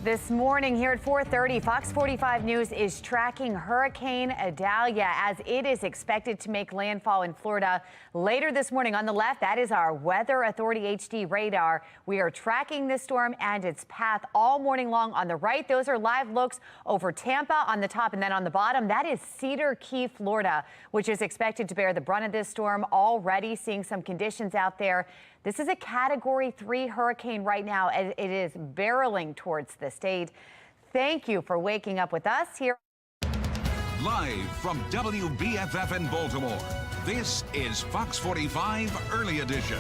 This morning here at 4:30, Fox 45 News is tracking Hurricane Idalia as it is expected to make landfall in Florida later this morning. On the left, that is our Weather Authority HD radar. We are tracking this storm and its path all morning long. On the right, those are live looks over Tampa on the top, and then on the bottom, that is Cedar Key, Florida, which is expected to bear the brunt of this storm. Already seeing some conditions out there. This is a Category 3 hurricane right now, and it is barreling towards the state. Thank you for waking up with us here. Live from WBFF in Baltimore, this is Fox 45 Early Edition.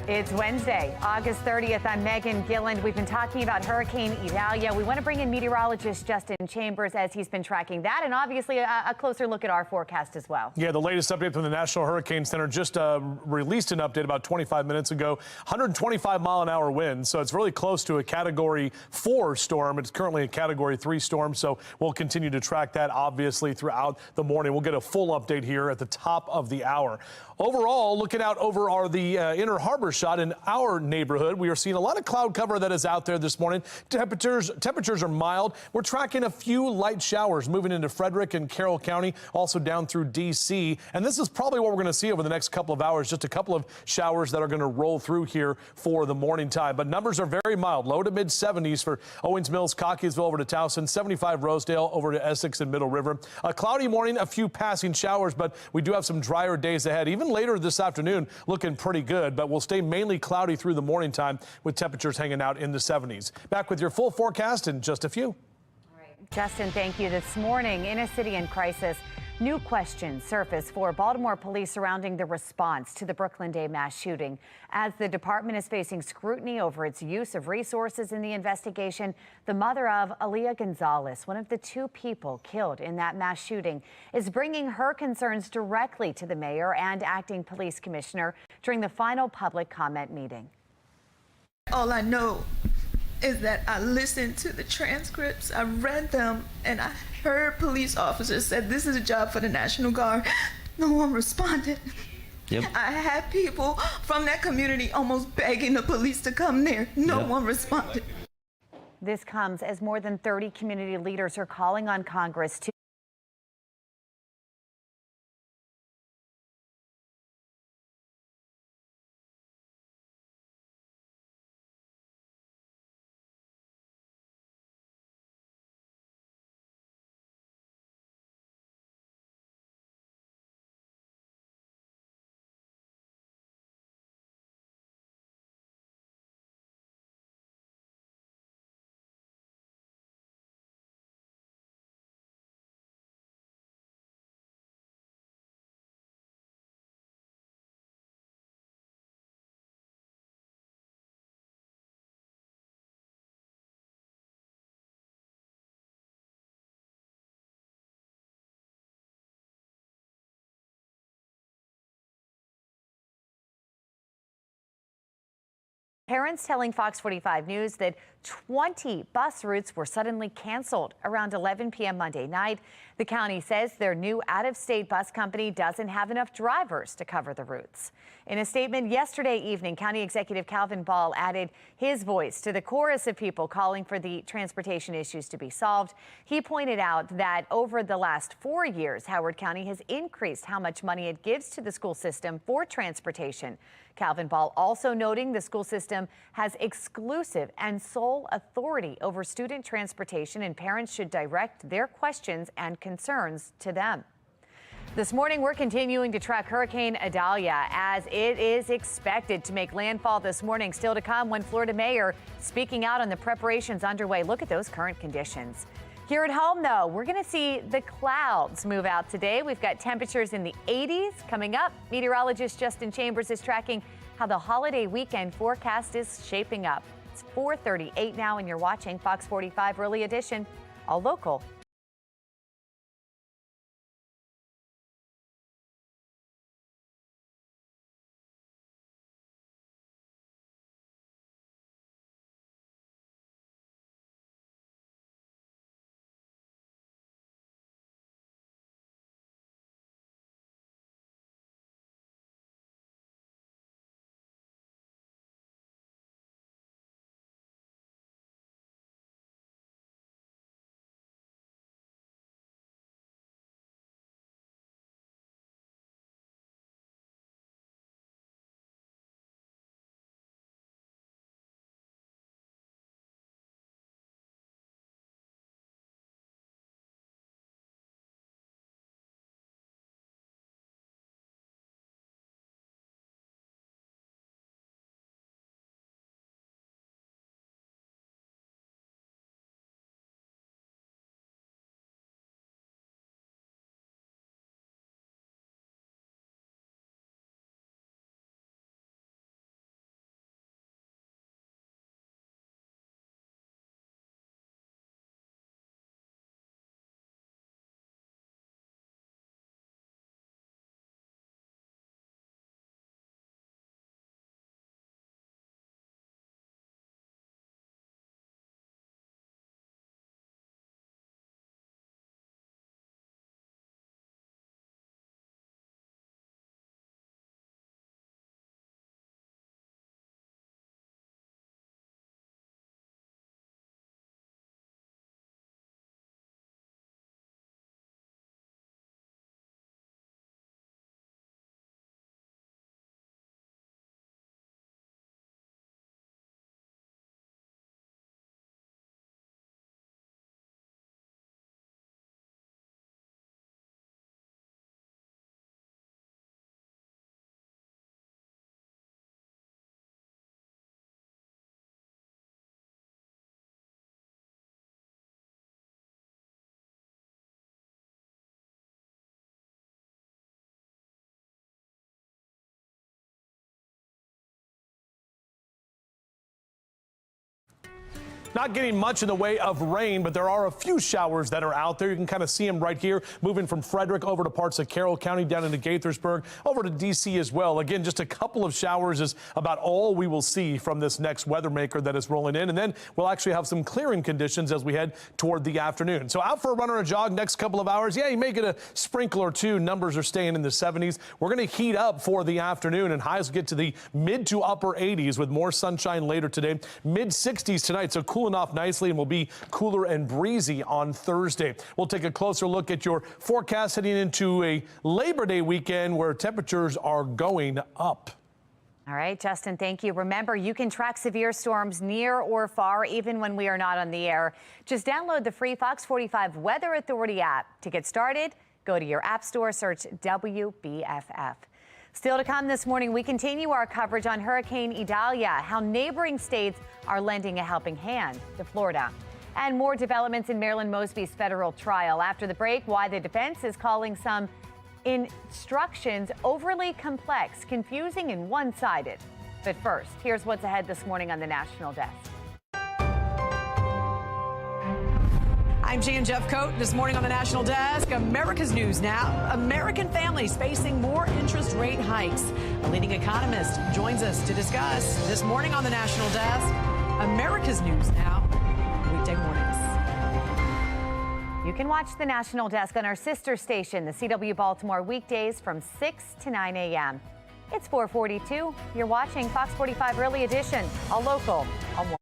It's Wednesday, August 30th. I'm Megan Gilland. We've been talking about Hurricane Idalia. We want to bring in meteorologist Justin Chambers as he's been tracking that, and obviously a closer look at our forecast as well. Yeah, the latest update from the National Hurricane Center just released an update about 25 minutes ago. 125-mile-an-hour winds, so it's really close to a Category 4 storm. It's currently a Category 3 storm, so we'll continue to track that obviously throughout the morning. We'll get a full update here at the top of the hour. Overall, looking out over the Inner Harbor shot in our neighborhood, we are seeing a lot of cloud cover that is out there this morning. Temperatures are mild. We're tracking a few light showers moving into Frederick and Carroll County, also down through D.C. And this is probably what we're going to see over the next couple of hours, just a couple of showers that are going to roll through here for the morning time. But numbers are very mild, low to mid 70s for Owings Mills, Cockeysville over to Towson, 75 Rosedale over to Essex and Middle River. A cloudy morning, a few passing showers, but we do have some drier days ahead. Even later this afternoon, looking pretty good, but we'll stay mainly cloudy through the morning time with temperatures hanging out in the 70s. Back with your full forecast in just a few. All right, Justin, thank you. This morning in a city in crisis, new questions surface for Baltimore police surrounding the response to the Brooklyn Day mass shooting. As the department is facing scrutiny over its use of resources in the investigation, the mother of Aaliyah Gonzalez, one of the two people killed in that mass shooting, is bringing her concerns directly to the mayor and acting police commissioner during the final public comment meeting. All I know is that I listened to the transcripts, I read them, and I heard police officers said this is a job for the National Guard. No one responded. Yep. I had people from that community almost begging the police to come there. No one responded. This comes as more than 30 community leaders are calling on Congress to parents telling Fox 45 News that 20 bus routes were suddenly canceled around 11 p.m. Monday night. The county says their new out-of-state bus company doesn't have enough drivers to cover the routes. In a statement yesterday evening, County Executive Calvin Ball added his voice to the chorus of people calling for the transportation issues to be solved. He pointed out that over the last 4 years, Howard County has increased how much money it gives to the school system for transportation. Calvin Ball also noting the school system has exclusive and sole authority over student transportation, and parents should direct their questions and concerns to them. This morning, we're continuing to track Hurricane Idalia as it is expected to make landfall this morning. Still to come, one Florida mayor speaking out on the preparations underway. Look at those current conditions. Here at home, though, we're going to see the clouds move out today. We've got temperatures in the 80s coming up. Meteorologist Justin Chambers is tracking how the holiday weekend forecast is shaping up. It's 4:38 now, and you're watching Fox 45 Early Edition, all local. Not getting much in the way of rain, but there are a few showers that are out there. You can kind of see them right here, moving from Frederick over to parts of Carroll County, down into Gaithersburg, over to D.C. as well. Again, just a couple of showers is about all we will see from this next weather maker that is rolling in. And then we'll actually have some clearing conditions as we head toward the afternoon. So out for a run or a jog next couple of hours. Yeah, you may get a sprinkle or two. Numbers are staying in the 70s. We're going to heat up for the afternoon, and highs get to the mid to upper 80s with more sunshine later today. Mid 60s tonight, so cooling off nicely, and will be cooler and breezy on Thursday. We'll take a closer look at your forecast heading into a Labor Day weekend where temperatures are going up. All right, Justin, thank you. Remember, you can track severe storms near or far, even when we are not on the air. Just download the free Fox 45 Weather Authority app. To get started, go to your app store, search WBFF. Still to come this morning, we continue our coverage on Hurricane Idalia, how neighboring states are lending a helping hand to Florida. And more developments in Marilyn Mosby's federal trial. After the break, why the defense is calling some instructions overly complex, confusing, and one-sided. But first, here's what's ahead this morning on the National Desk. I'm Jan Jeffcoat. This morning on the National Desk, America's News Now. American families facing more interest rate hikes. A leading economist joins us to discuss this morning on the National Desk. America's News Now, weekday mornings. You can watch the National Desk on our sister station, the CW Baltimore, weekdays from 6 to 9 a.m. It's 4:42. You're watching Fox 45 Early Edition, all local, all morning.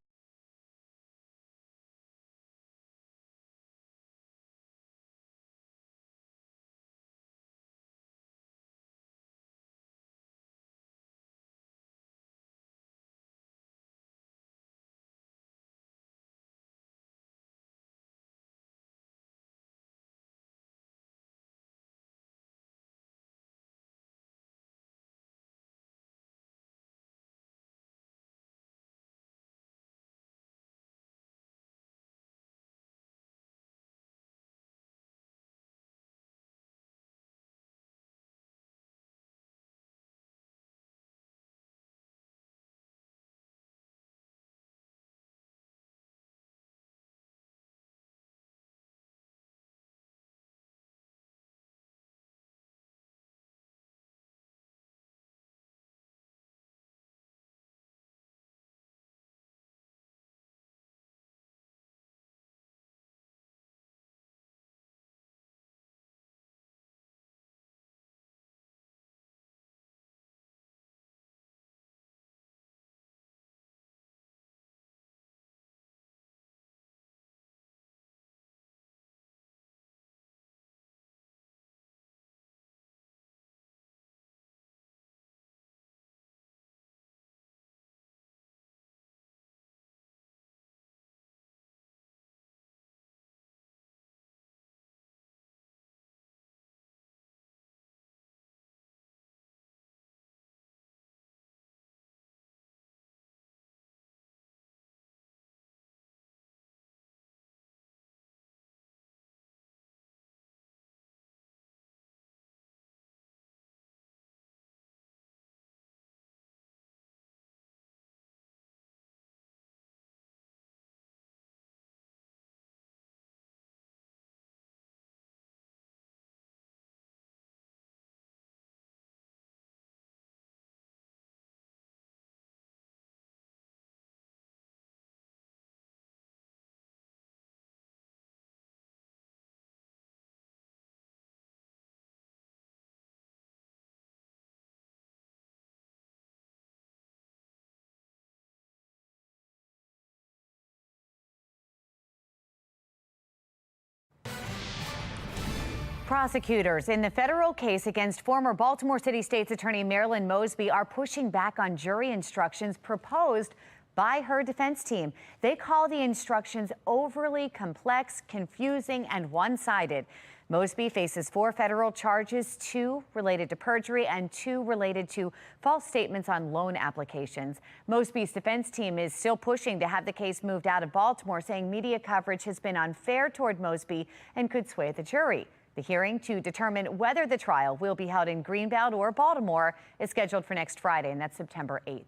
Prosecutors in the federal case against former Baltimore City State's Attorney Marilyn Mosby are pushing back on jury instructions proposed by her defense team. They call the instructions overly complex, confusing, and one-sided. Mosby faces 4 federal charges, 2 related to perjury and 2 related to false statements on loan applications. Mosby's defense team is still pushing to have the case moved out of Baltimore, saying media coverage has been unfair toward Mosby and could sway the jury. The hearing to determine whether the trial will be held in Greenbelt or Baltimore is scheduled for next Friday, and that's September 8th.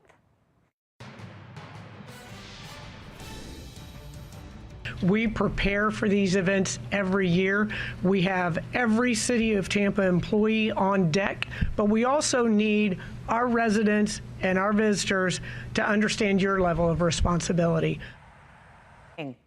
We prepare for these events every year. We have every City of Tampa employee on deck, but we also need our residents and our visitors to understand your level of responsibility.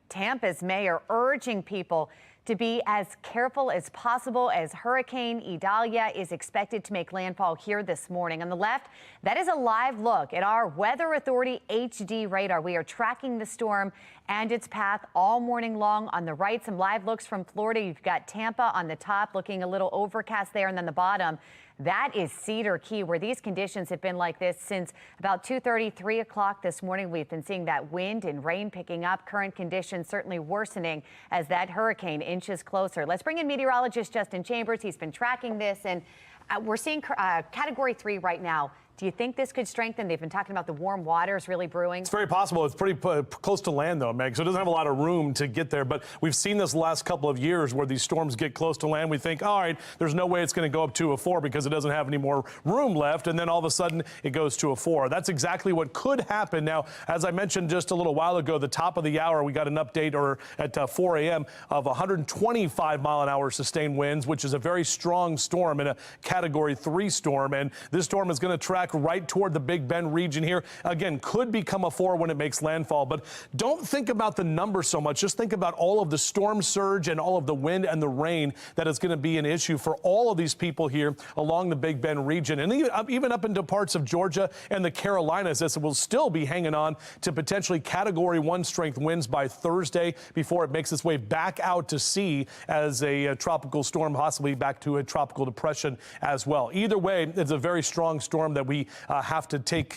Tampa's mayor urging people to be as careful as possible as Hurricane Idalia is expected to make landfall here this morning. On the left, that is a live look at our Weather Authority HD radar. We are tracking the storm and its path all morning long. On the right, some live looks from Florida. You've got Tampa on the top, looking a little overcast there, and then the bottom. That is Cedar Key, where these conditions have been like this since about 2:30, 3 o'clock this morning. We've been seeing that wind and rain picking up. Current conditions certainly worsening as that hurricane inches closer. Let's bring in meteorologist Justin Chambers. He's been tracking this, and we're seeing Category 3 right now. Do you think this could strengthen? They've been talking about the warm waters really brewing. It's very possible. It's pretty close to land, though, Meg, so it doesn't have a lot of room to get there. But we've seen this the last couple of years where these storms get close to land. We think, all right, there's no way it's going to go up to a 4 because it doesn't have any more room left. And then all of a sudden it goes to a 4. That's exactly what could happen. Now, as I mentioned just a little while ago, the top of the hour, we got an update at 4 a.m. of 125-mile-an-hour sustained winds, which is a very strong storm and a Category 3 storm. And this storm is going to track right toward the Big Bend region here. Again, could become a 4 when it makes landfall, but don't think about the number so much. Just think about all of the storm surge and all of the wind and the rain that is going to be an issue for all of these people here along the Big Bend region, and even up into parts of Georgia and the Carolinas, as it will still be hanging on to potentially Category 1 strength winds by Thursday before it makes its way back out to sea as a tropical storm, possibly back to a tropical depression as well. Either way, it's a very strong storm that we have to take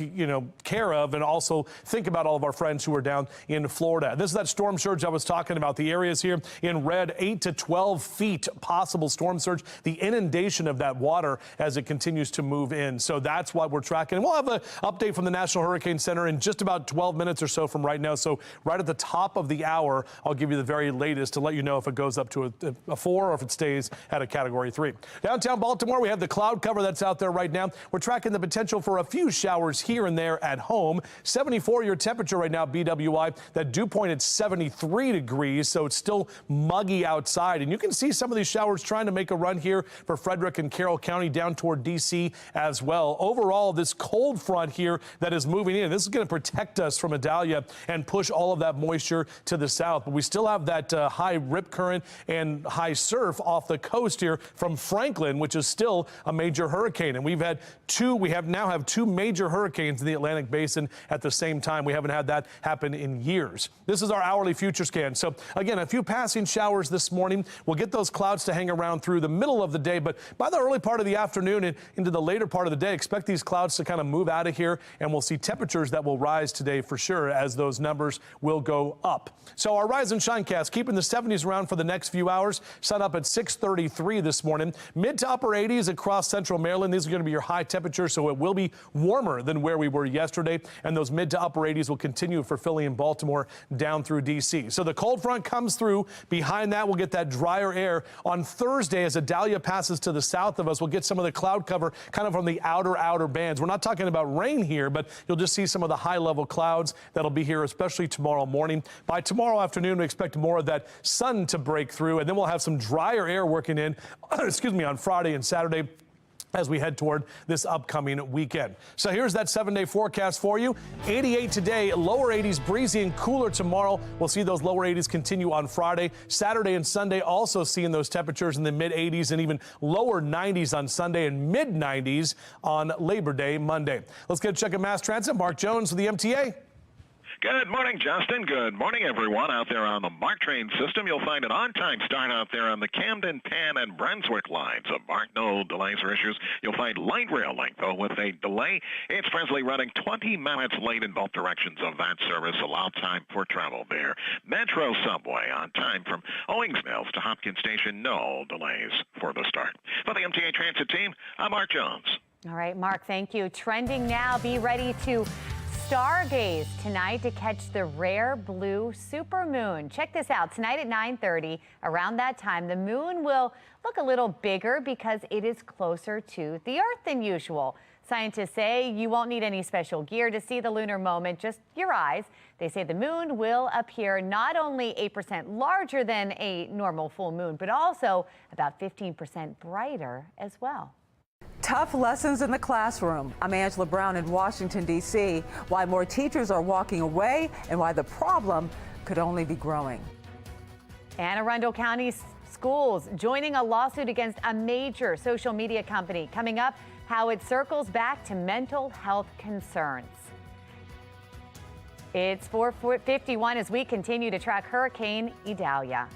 care of, and also think about all of our friends who are down in Florida. This is that storm surge I was talking about. The areas here in red, 8 to 12 feet possible storm surge, the inundation of that water as it continues to move in. So that's what we're tracking. And we'll have an update from the National Hurricane Center in just about 12 minutes or so from right now. So right at the top of the hour, I'll give you the very latest to let you know if it goes up to a 4 or if it stays at a Category 3. Downtown Baltimore, we have the cloud cover that's out there right now. We're tracking the potential for a few showers here and there at home. 74 your temperature right now, BWI. That dew point at 73 degrees, so it's still muggy outside. And you can see some of these showers trying to make a run here for Frederick and Carroll County down toward D.C. as well. Overall, this cold front here that is moving in, this is going to protect us from Idalia and push all of that moisture to the south. But we still have that high rip current and high surf off the coast here from Franklin, which is still a major hurricane. And we now have two major hurricanes in the Atlantic Basin at the same time. We haven't had that happen in years. This is our hourly future scan. So again, a few passing showers this morning. We'll get those clouds to hang around through the middle of the day, but by the early part of the afternoon and into the later part of the day, expect these clouds to kind of move out of here, and we'll see temperatures that will rise today for sure as those numbers will go up. So our rise and shine cast keeping the 70s around for the next few hours. Sun up at 6:33 this morning. Mid to upper 80s across central Maryland. These are going to be your high temperatures, so it will be warmer than where we were yesterday, and those mid to upper 80s will continue for Philly and Baltimore down through D.C. So the cold front comes through. Behind that, we'll get that drier air. On Thursday, as Idalia passes to the south of us, we'll get some of the cloud cover kind of from the outer bands. We're not talking about rain here, but you'll just see some of the high-level clouds that'll be here, especially tomorrow morning. By tomorrow afternoon, we expect more of that sun to break through, and then we'll have some drier air working in, on Friday and Saturday as we head toward this upcoming weekend. So here's that 7-day forecast for you. 88 today, lower 80s, breezy and cooler tomorrow. We'll see those lower 80s continue on Friday. Saturday and Sunday also seeing those temperatures in the mid 80s and even lower 90s on Sunday and mid 90s on Labor Day Monday. Let's get a check of mass transit. Mark Jones with the MTA. Good morning, Justin. Good morning, everyone. Out there on the MARC train system, you'll find an on-time start out there on the Camden, Penn, and Brunswick lines. MARC, no delays or issues. You'll find light rail length, though, with a delay. It's presently running 20 minutes late in both directions of that service. Allow time for travel there. Metro subway on time from Owings Mills to Hopkins Station. No delays for the start. For the MTA Transit team, I'm Mark Jones. All right, Mark, thank you. Trending now, be ready to stargaze tonight to catch the rare blue supermoon. Check this out. Tonight at 9:30, around that time, the moon will look a little bigger because it is closer to the Earth than usual. Scientists say you won't need any special gear to see the lunar moment, just your eyes. They say the moon will appear not only 8% larger than a normal full moon, but also about 15% brighter as well. Tough lessons in the classroom. I'm Angela Brown in Washington, D.C. Why more teachers are walking away and why the problem could only be growing. Anne Arundel County schools joining a lawsuit against a major social media company. Coming up, how it circles back to mental health concerns. It's 4:51 as we continue to track Hurricane Idalia.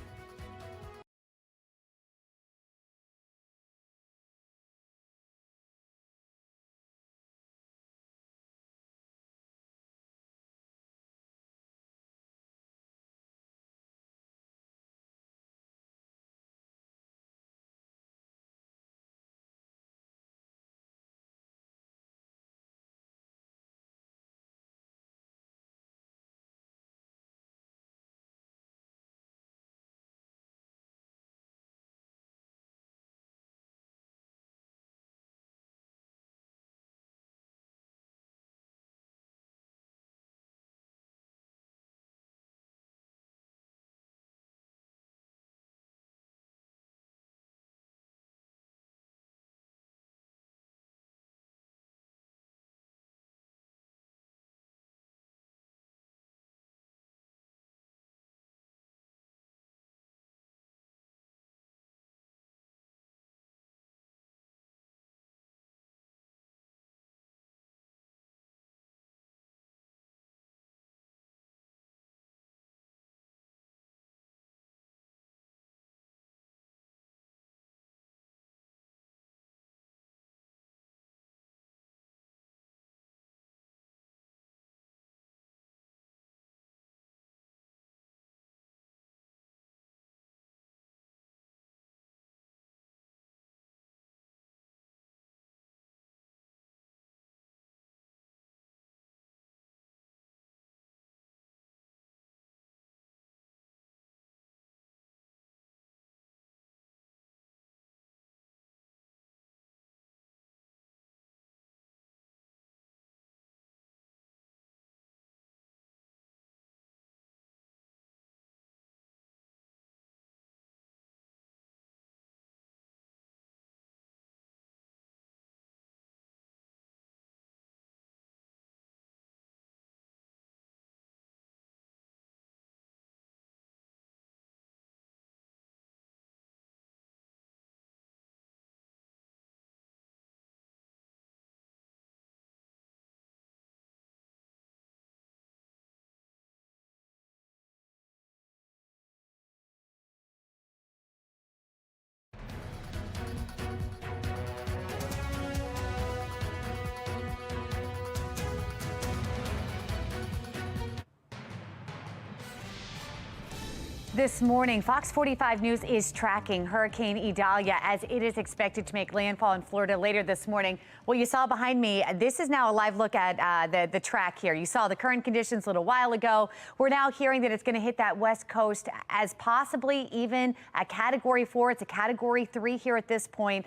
This morning, Fox 45 News is tracking Hurricane Idalia as it is expected to make landfall in Florida later this morning. What you saw behind me, this is now a live look at the track here. You saw the current conditions a little while ago. We're now hearing that it's going to hit that west coast as possibly even a Category 4. It's a Category 3 here at this point.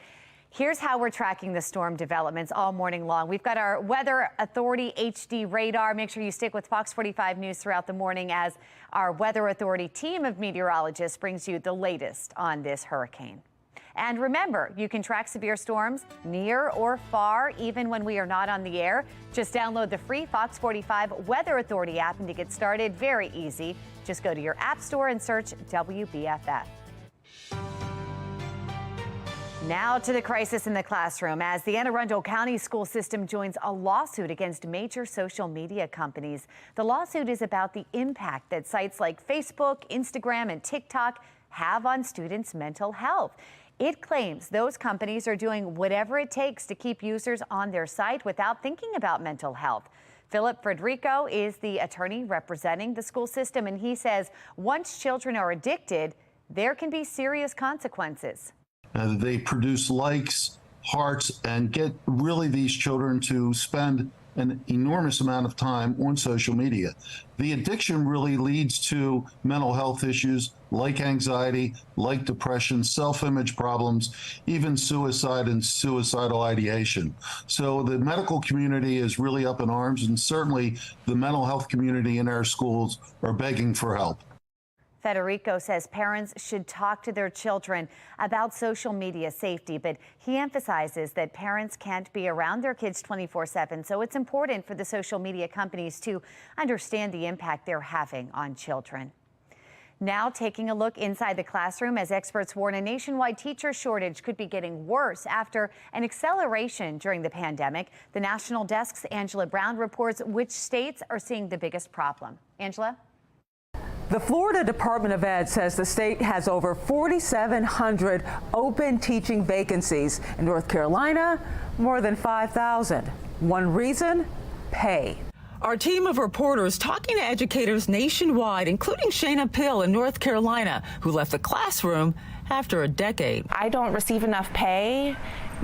Here's how we're tracking the storm developments all morning long. We've got our Weather Authority HD radar. Make sure you stick with Fox 45 News throughout the morning as our Weather Authority team of meteorologists brings you the latest on this hurricane. And remember, you can track severe storms near or far, even when we are not on the air. Just download the free Fox 45 Weather Authority app, and to get started, very easy. Just go to your app store and search WBFF. Now to the crisis in the classroom as the Anne Arundel County school system joins a lawsuit against major social media companies. The lawsuit is about the impact that sites like Facebook, Instagram, and TikTok have on students' mental health. It claims those companies are doing whatever it takes to keep users on their site without thinking about mental health. Philip Frederico is the attorney representing the school system, and he says once children are addicted, there can be serious consequences. They produce likes hearts and get really these children to spend an enormous amount of time on social media. The addiction really leads to mental health issues like anxiety, like depression, self-image problems, even suicide and suicidal ideation. So the medical community is really up in arms, and certainly the mental health community in our schools are begging for help. Federico says parents should talk to their children about social media safety, but he emphasizes that parents can't be around their kids 24/7, so it's important for the social media companies to understand the impact they're having on children. Now taking a look inside the classroom as experts warn a nationwide teacher shortage could be getting worse after an acceleration during the pandemic. The National Desk's Angela Brown reports which states are seeing the biggest problem. Angela? The Florida Department of Ed says the state has over 4,700 open teaching vacancies. In North Carolina, more than 5,000. One reason? Pay. Our team of reporters talking to educators nationwide, including Shayna Pill in North Carolina, who left the classroom after a decade. I don't receive enough pay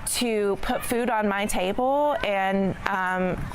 to put food on my table and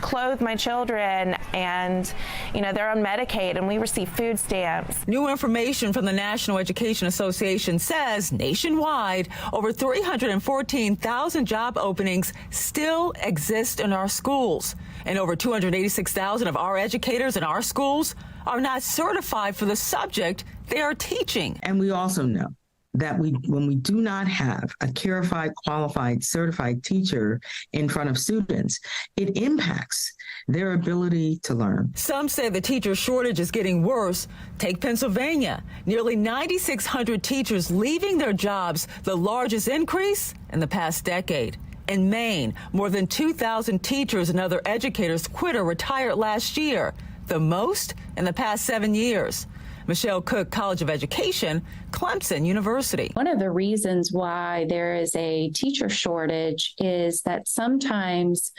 clothe my children, and they're on Medicaid and we receive food stamps. New information from the National Education Association says nationwide over 314,000 job openings still exist in our schools, and over 286,000 of our educators in our schools are not certified for the subject they are teaching. And we also know that when we do not have a carified, qualified, certified teacher in front of students, it impacts their ability to learn. Some say the teacher shortage is getting worse. Take Pennsylvania. Nearly 9,600 teachers leaving their jobs, the largest increase in the past decade. In Maine, more than 2,000 teachers and other educators quit or retired last year, the most in the past 7 years. Michelle Cook, College of Education, Clemson University. One of the reasons why there is a teacher shortage is that sometimes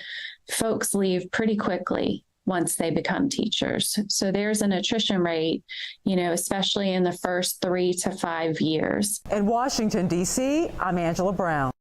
folks leave pretty quickly once they become teachers. So there's an attrition rate, especially in the first 3 to 5 years. In Washington, D.C., I'm Angela Brown.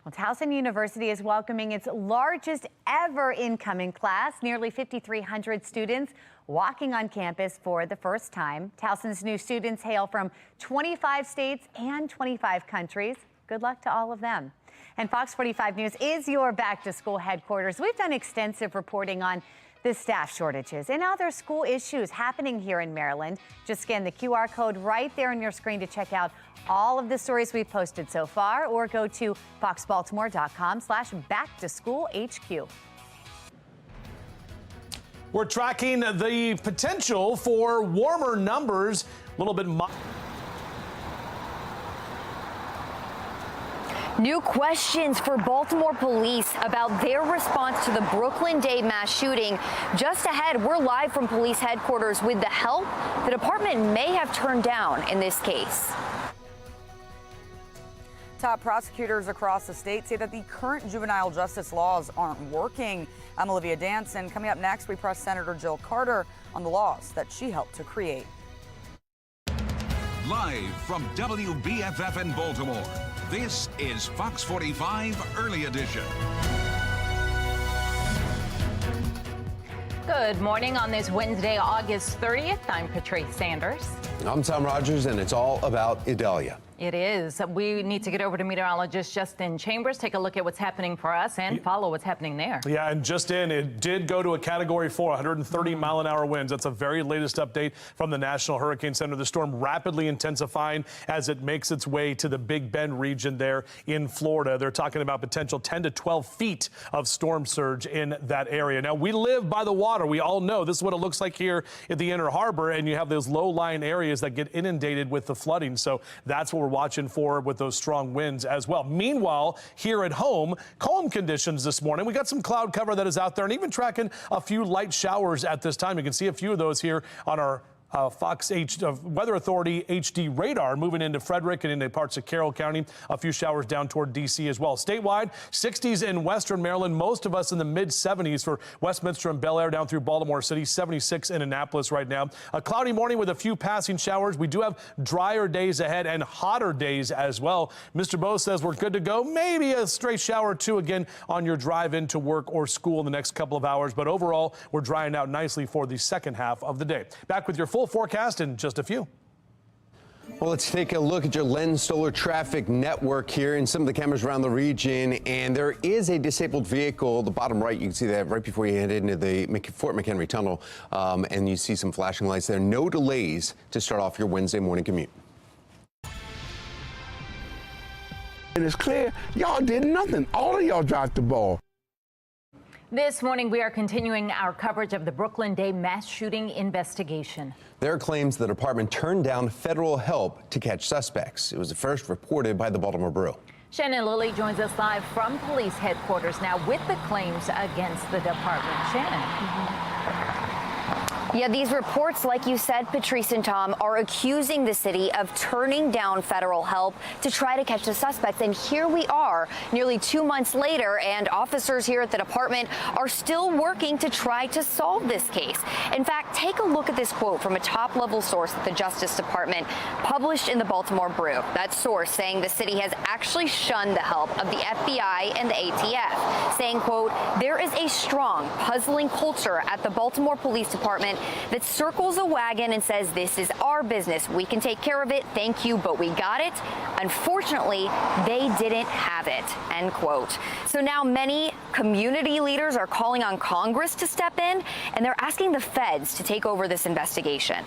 Well, Towson University is welcoming its largest ever incoming class, nearly 5,300 students walking on campus for the first time. Towson's new students hail from 25 states and 25 countries. Good luck to all of them. And Fox 45 News is your back-to-school headquarters. We've done extensive reporting on the staff shortages and other school issues happening here in Maryland. Just scan the QR code right there on your screen to check out all of the stories we've posted so far, or go to foxbaltimore.com/back-to-school-HQ. We're tracking the potential for warmer numbers, a little bit. New questions for Baltimore police about their response to the Brooklyn Day mass shooting. Just ahead, we're live from police headquarters with the help the department may have turned down in this case. Top prosecutors across the state say that the current juvenile justice laws aren't working. I'm Olivia Danson. Coming up next, we press Senator Jill Carter on the laws that she helped to create. Live from WBFF in Baltimore, this is Fox 45 Early Edition. Good morning on this Wednesday, August 30th. I'm Patrice Sanders. I'm Tom Rogers, and it's all about Idalia. It is. We need to get over to meteorologist Justin Chambers, take a look at what's happening for us and follow what's happening there. Yeah, and just it did go to a Category 4, 130-mile-an-hour winds. That's the very latest update from the National Hurricane Center. The storm rapidly intensifying as it makes its way to the Big Bend region there in Florida. They're talking about potential 10 to 12 feet of storm surge in that area. Now, we live by the water. We all know this is what it looks like here at the Inner Harbor, and you have those low-lying areas that get inundated with the flooding. So that's what we're watching for with those strong winds as well. Meanwhile, here at home, calm conditions this morning. We got some cloud cover that is out there and even tracking a few light showers at this time. You can see a few of those here on our Weather Authority HD radar moving into Frederick and into parts of Carroll County. A few showers down toward D.C. as well. Statewide, 60s in western Maryland. Most of us in the mid-70s for Westminster and Bel Air down through Baltimore City. 76 in Annapolis right now. A cloudy morning with a few passing showers. We do have drier days ahead and hotter days as well. Mr. Bo says we're good to go. Maybe a stray shower or two again on your drive into work or school in the next couple of hours. But overall, we're drying out nicely for the second half of the day. Back with your full forecast in just a few. Well, let's take a look at your Lens Solar traffic network here and some of the cameras around the region. And there is a disabled vehicle. The bottom right, you can see that right before you head into the Fort McHenry Tunnel. And you see some flashing lights there. No delays to start off your Wednesday morning commute. And it's clear y'all did nothing. All of y'all dropped the ball. This morning, we are continuing our coverage of the Brooklyn Day mass shooting investigation. There are claims the department turned down federal help to catch suspects. It was first reported by the Baltimore Brew. Shannon Lilly joins us live from police headquarters now with the claims against the department. Shannon. Yeah, these reports, like you said, Patrice and Tom, are accusing the city of turning down federal help to try to catch the suspects. And here we are nearly 2 months later, and officers here at the department are still working to try to solve this case. In fact, take a look at this quote from a top-level source at the Justice Department published in the Baltimore Brew. That source saying the city has actually shunned the help of the FBI and the ATF, saying, quote, "There is a strong, puzzling culture at the Baltimore Police Department that circles a wagon and says, this is our business. We can take care of it. Thank you, but we got it. Unfortunately, they didn't have it," end quote. So now many community leaders are calling on Congress to step in, and they're asking the feds to take over this investigation.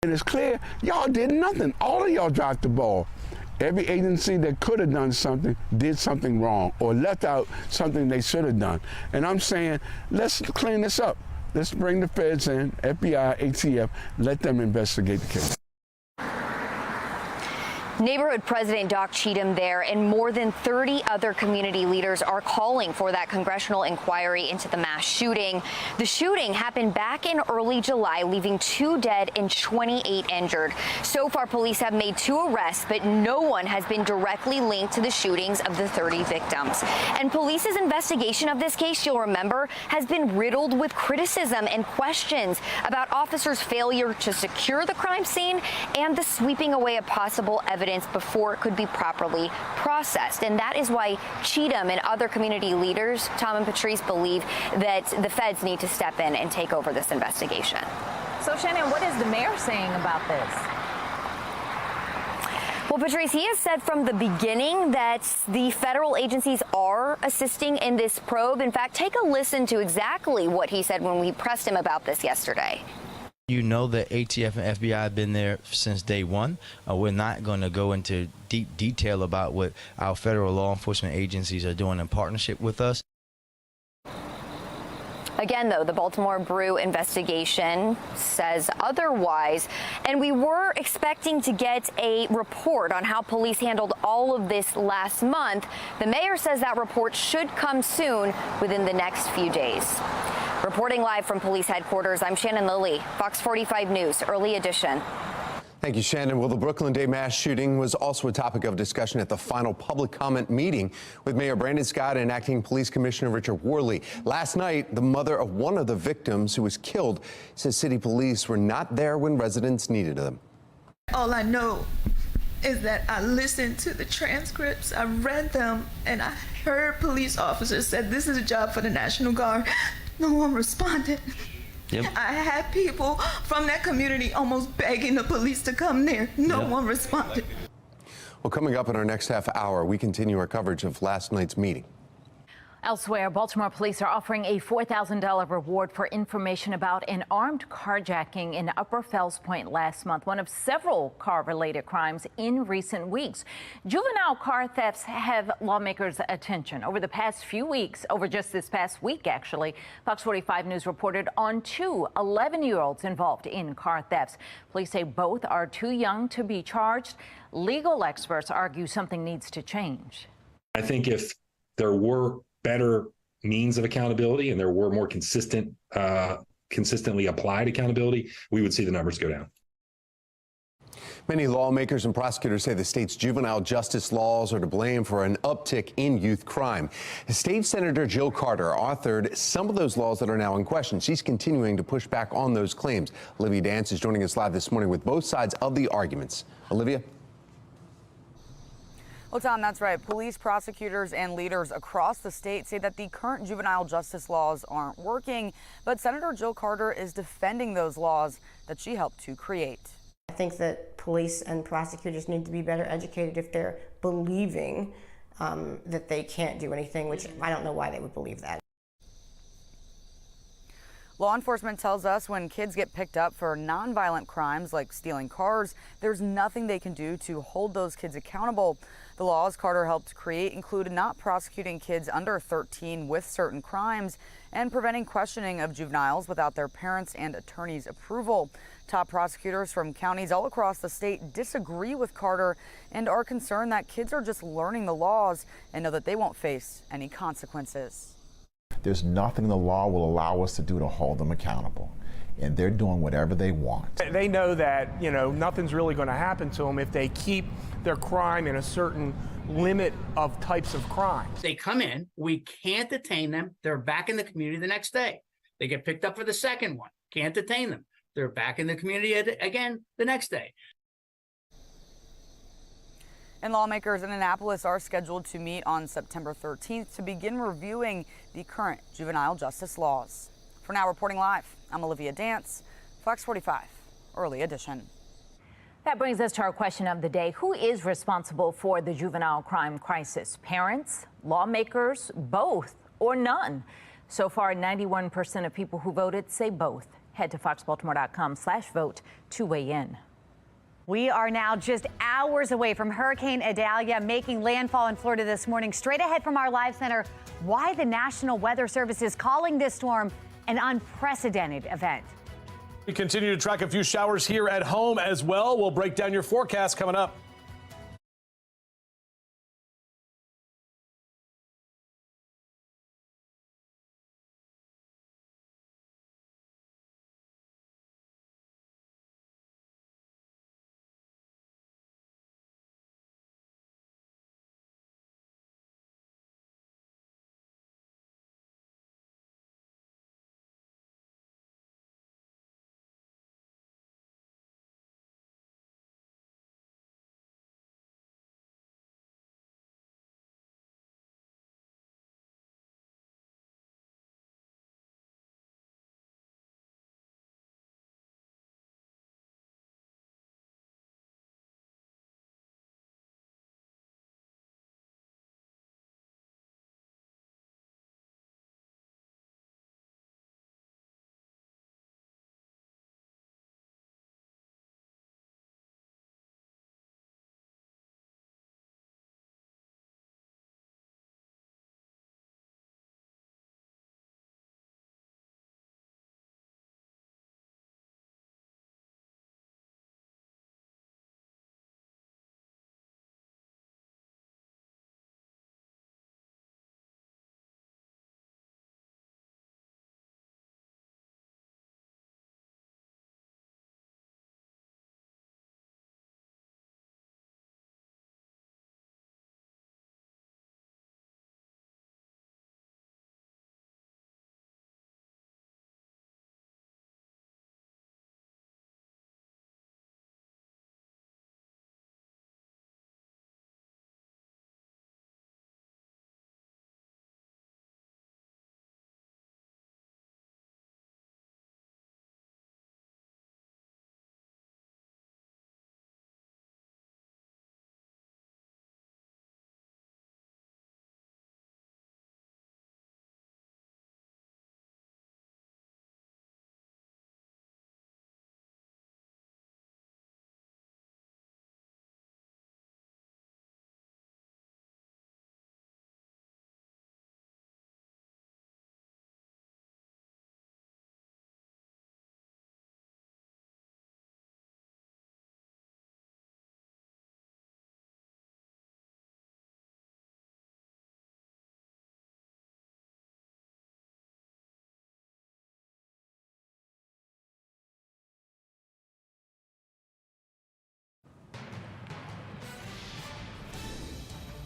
And it's clear y'all did nothing. All of y'all dropped the ball. Every agency that could have done something did something wrong or left out something they should have done. And I'm saying, let's clean this up. Let's bring the feds in, FBI, ATF, let them investigate the case. Neighborhood President Doc Cheatham there and more than 30 other community leaders are calling for that congressional inquiry into the mass shooting. The shooting happened back in early July, leaving 2 dead and 28 injured. So far, police have made 2 arrests, but no one has been directly linked to the shootings of the 30 victims. And police's investigation of this case, you'll remember, has been riddled with criticism and questions about officers' failure to secure the crime scene and the sweeping away of possible evidence before it could be properly processed. And that is why Cheatham and other community leaders, Tom and Patrice, believe that the feds need to step in and take over this investigation. So, Shannon, what is the mayor saying about this? Well, Patrice, he has said from the beginning that the federal agencies are assisting in this probe. In fact, take a listen to exactly what he said when we pressed him about this yesterday. You know that ATF and FBI have been there since day one. We're not going to go into deep detail about what our federal law enforcement agencies are doing in partnership with us. Again, though, the Baltimore Brew investigation says otherwise, and we were expecting to get a report on how police handled all of this last month. The mayor says that report should come soon, within the next few days. Reporting live from police headquarters, I'm Shannon Lilly, Fox 45 News, Early Edition. Thank you, Shannon. Well, the Brooklyn Day mass shooting was also a topic of discussion at the final public comment meeting with Mayor Brandon Scott and Acting Police Commissioner Richard Worley. Last night, the mother of one of the victims who was killed says city police were not there when residents needed them. All I know is that I listened to the transcripts, I read them, and I heard police officers said this is a job for the National Guard. No one responded. Yep. I had people from that community almost begging the police to come near. No one responded. Well, coming up in our next half hour, we continue our coverage of last night's meeting. Elsewhere, Baltimore police are offering a $4,000 reward for information about an armed carjacking in Upper Fells Point last month, one of several car-related crimes in recent weeks. Juvenile car thefts have lawmakers' attention. Over the past few weeks, over just this past week, actually, Fox 45 News reported on 2 11-year-olds involved in car thefts. Police say both are too young to be charged. Legal experts argue something needs to change. I think if there were better means of accountability and there were more consistent consistently applied accountability, we would see the numbers go down. Many lawmakers and prosecutors say the state's juvenile justice laws are to blame for an uptick in youth crime. State Senator Jill Carter authored some of those laws that are now in question. She's continuing to push back on those claims. Olivia Dance is joining us live this morning with both sides of the arguments. Olivia? Well, Tom, that's right. Police, prosecutors, and leaders across the state say that the current juvenile justice laws aren't working, but Senator Jill Carter is defending those laws that she helped to create. I think that police and prosecutors need to be better educated if they're believing that they can't do anything, which I don't know why they would believe that. Law enforcement tells us when kids get picked up for nonviolent crimes like stealing cars, there's nothing they can do to hold those kids accountable. The laws Carter helped create include not prosecuting kids under 13 with certain crimes and preventing questioning of juveniles without their parents' and attorneys' approval. Top prosecutors from counties all across the state disagree with Carter and are concerned that kids are just learning the laws and know that they won't face any consequences. There's nothing the law will allow us to do to hold them accountable, and they're doing whatever they want. They know that, nothing's really going to happen to them if they keep their crime in a certain limit of types of crimes. They come in, we can't detain them, they're back in the community the next day. They get picked up for the second one, can't detain them. They're back in the community again the next day. And lawmakers in Annapolis are scheduled to meet on September 13th to begin reviewing the current juvenile justice laws. For now, reporting live, I'm Olivia Dance, Fox 45, Early Edition. That brings us to our question of the day. Who is responsible for the juvenile crime crisis? Parents, lawmakers, both, or none? So far, 91% of people who voted say both. Head to foxbaltimore.com/vote to weigh in. We are now just hours away from Hurricane Idalia making landfall in Florida this morning. Straight ahead from our live center, why the National Weather Service is calling this storm an unprecedented event. We continue to track a few showers here at home as well. We'll break down your forecast coming up.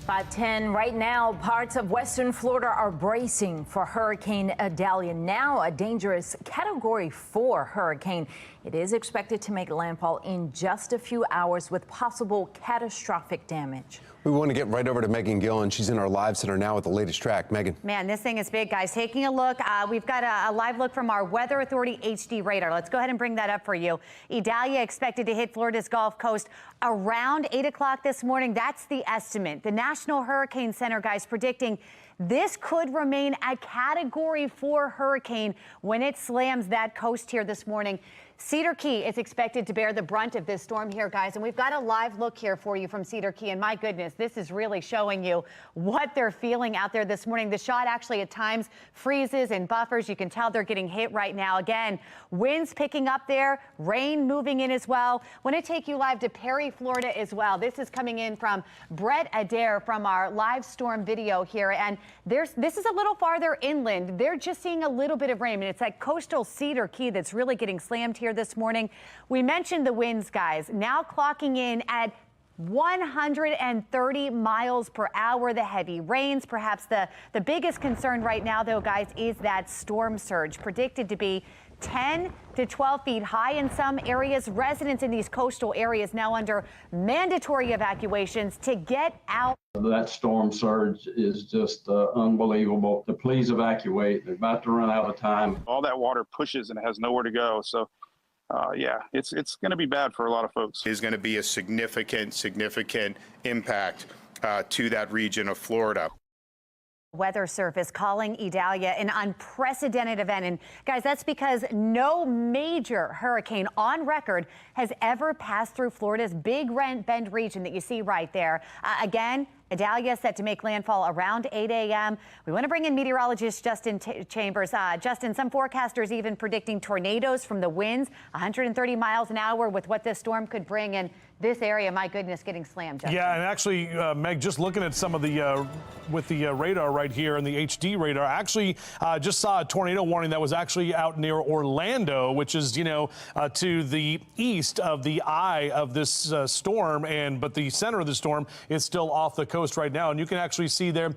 5:10 right now. Parts of western Florida are bracing for Hurricane Idalia, now a dangerous Category 4 hurricane. It is expected to make landfall in just a few hours with possible catastrophic damage. We want to get right over to Megan Gillen. She's in our live center now with the latest track. Megan. Man, this thing is big, guys. Taking a look, we've got a live look from our Weather Authority HD radar. Let's go ahead and bring that up for you. Idalia expected to hit Florida's Gulf Coast around 8 o'clock this morning. That's the estimate. The National Hurricane Center, guys, predicting this could remain a Category 4 hurricane when it slams that coast here this morning. Cedar Key is expected to bear the brunt of this storm here, guys. And we've got a live look here for you from Cedar Key. And my goodness, this is really showing you what they're feeling out there this morning. The shot actually at times freezes and buffers. You can tell they're getting hit right now. Again, winds picking up there, rain moving in as well. Want to take you live to Perry, Florida as well. This is coming in from Brett Adair from our live storm video here. And this is a little farther inland. They're just seeing a little bit of rain. And it's like coastal Cedar Key that's really getting slammed here this morning. We mentioned the winds, guys, now clocking in at 130 miles per hour. The heavy rains, perhaps the biggest concern right now, though, guys, is that storm surge predicted to be 10 to 12 feet high in some areas. Residents in these coastal areas now under mandatory evacuations to get out. That storm surge is just unbelievable. To please evacuate. They're about to run out of time. All that water pushes and it has nowhere to go. So yeah, it's going to be bad for a lot of folks. Is going to be a significant impact to that region of Florida. Weather Service calling Idalia an unprecedented event. And guys, that's because no major hurricane on record has ever passed through Florida's Big Bend region that you see right there. Again, Idalia set to make landfall around 8 a.m. We want to bring in meteorologist Justin Chambers. Justin, some forecasters even predicting tornadoes from the winds, 130 miles an hour with what this storm could bring in this area. My goodness, getting slammed, Justin. Yeah, and actually, Meg, just looking at some of the, with the radar right here and the HD radar, actually just saw a tornado warning that was actually out near Orlando, which is, to the east of the eye of this storm, but the center of the storm is still off the coast right now. And you can actually see there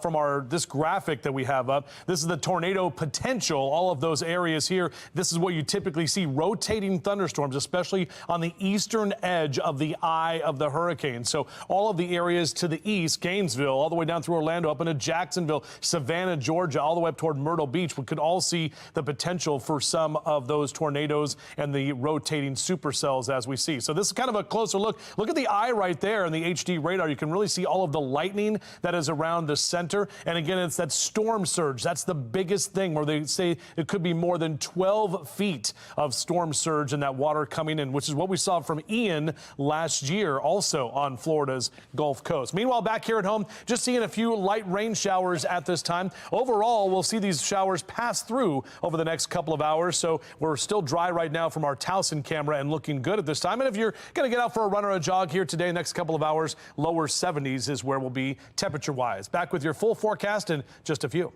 from this graphic that we have up, this is the tornado potential, all of those areas here. This is what you typically see, rotating thunderstorms, especially on the eastern edge of the eye of the hurricane. So all of the areas to the east, Gainesville, all the way down through Orlando, up into Jacksonville, Savannah, Georgia, all the way up toward Myrtle Beach, we could all see the potential for some of those tornadoes and the rotating supercells as we see. So this is kind of a closer look. Look at the eye right there in the HD radar. You can really see all of the lightning that is around the center. And again, it's that storm surge. That's the biggest thing, where they say it could be more than 12 feet of storm surge and that water coming in, which is what we saw from Ian last year, also on Florida's Gulf Coast. Meanwhile, back here at home, just seeing a few light rain showers at this time. Overall, we'll see these showers pass through over the next couple of hours. So we're still dry right now from our Towson camera and looking good at this time. And if you're going to get out for a run or a jog here today, next couple of hours, lower 70s is where we'll be temperature-wise. Back with your full forecast in just a few.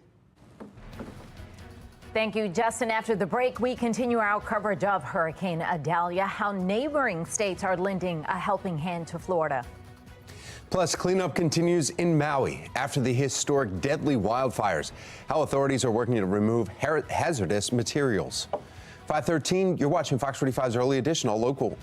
Thank you, Justin. After the break, we continue our coverage of Hurricane Idalia, how neighboring states are lending a helping hand to Florida. Plus, cleanup continues in Maui after the historic deadly wildfires, how authorities are working to remove hazardous materials. 5:13, you're watching Fox 45's Early Edition, all local.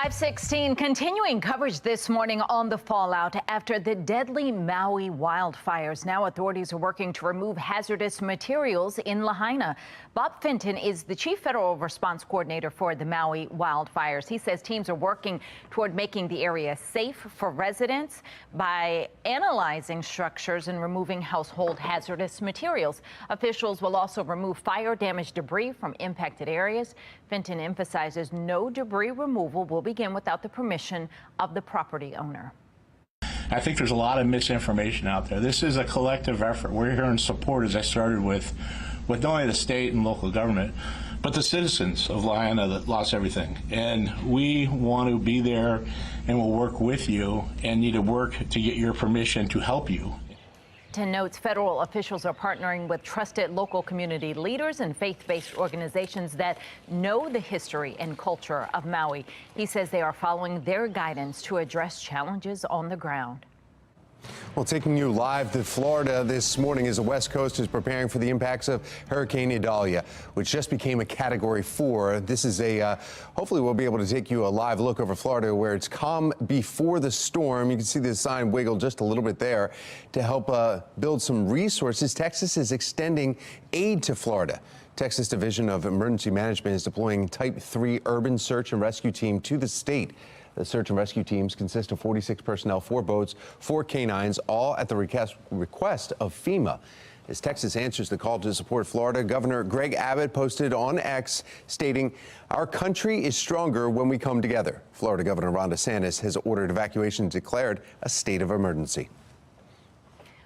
5:16, continuing coverage this morning on the fallout after the deadly Maui wildfires. Now authorities are working to remove hazardous materials in Lahaina. Bob Fenton is the chief federal response coordinator for the Maui wildfires. He says teams are working toward making the area safe for residents by analyzing structures and removing household hazardous materials. Officials will also remove fire damaged debris from impacted areas. Fenton emphasizes no debris removal will begin without the permission of the property owner. I think there's a lot of misinformation out there. This is a collective effort. We're here in support, as I started with not only the state and local government, but the citizens of Lahaina that lost everything. And we want to be there and we'll work with you and need to work to get your permission to help you. Fenton notes federal officials are partnering with trusted local community leaders and faith-based organizations that know the history and culture of Maui. He says they are following their guidance to address challenges on the ground. Well, taking you live to Florida this morning as the West Coast is preparing for the impacts of Hurricane Idalia, which just became a Category 4. This is hopefully we'll be able to take you a live look over Florida where it's calm before the storm. You can see the sign wiggle just a little bit there to help build some resources. Texas is extending aid to Florida. Texas Division of Emergency Management is deploying Type 3 urban search and rescue team to the state. The search and rescue teams consist of 46 personnel, 4 boats, 4 canines, all at the request of FEMA. As Texas answers the call to support Florida, Governor Greg Abbott posted on X stating, "Our country is stronger when we come together." Florida Governor Ron DeSantis has ordered evacuation and declared a state of emergency.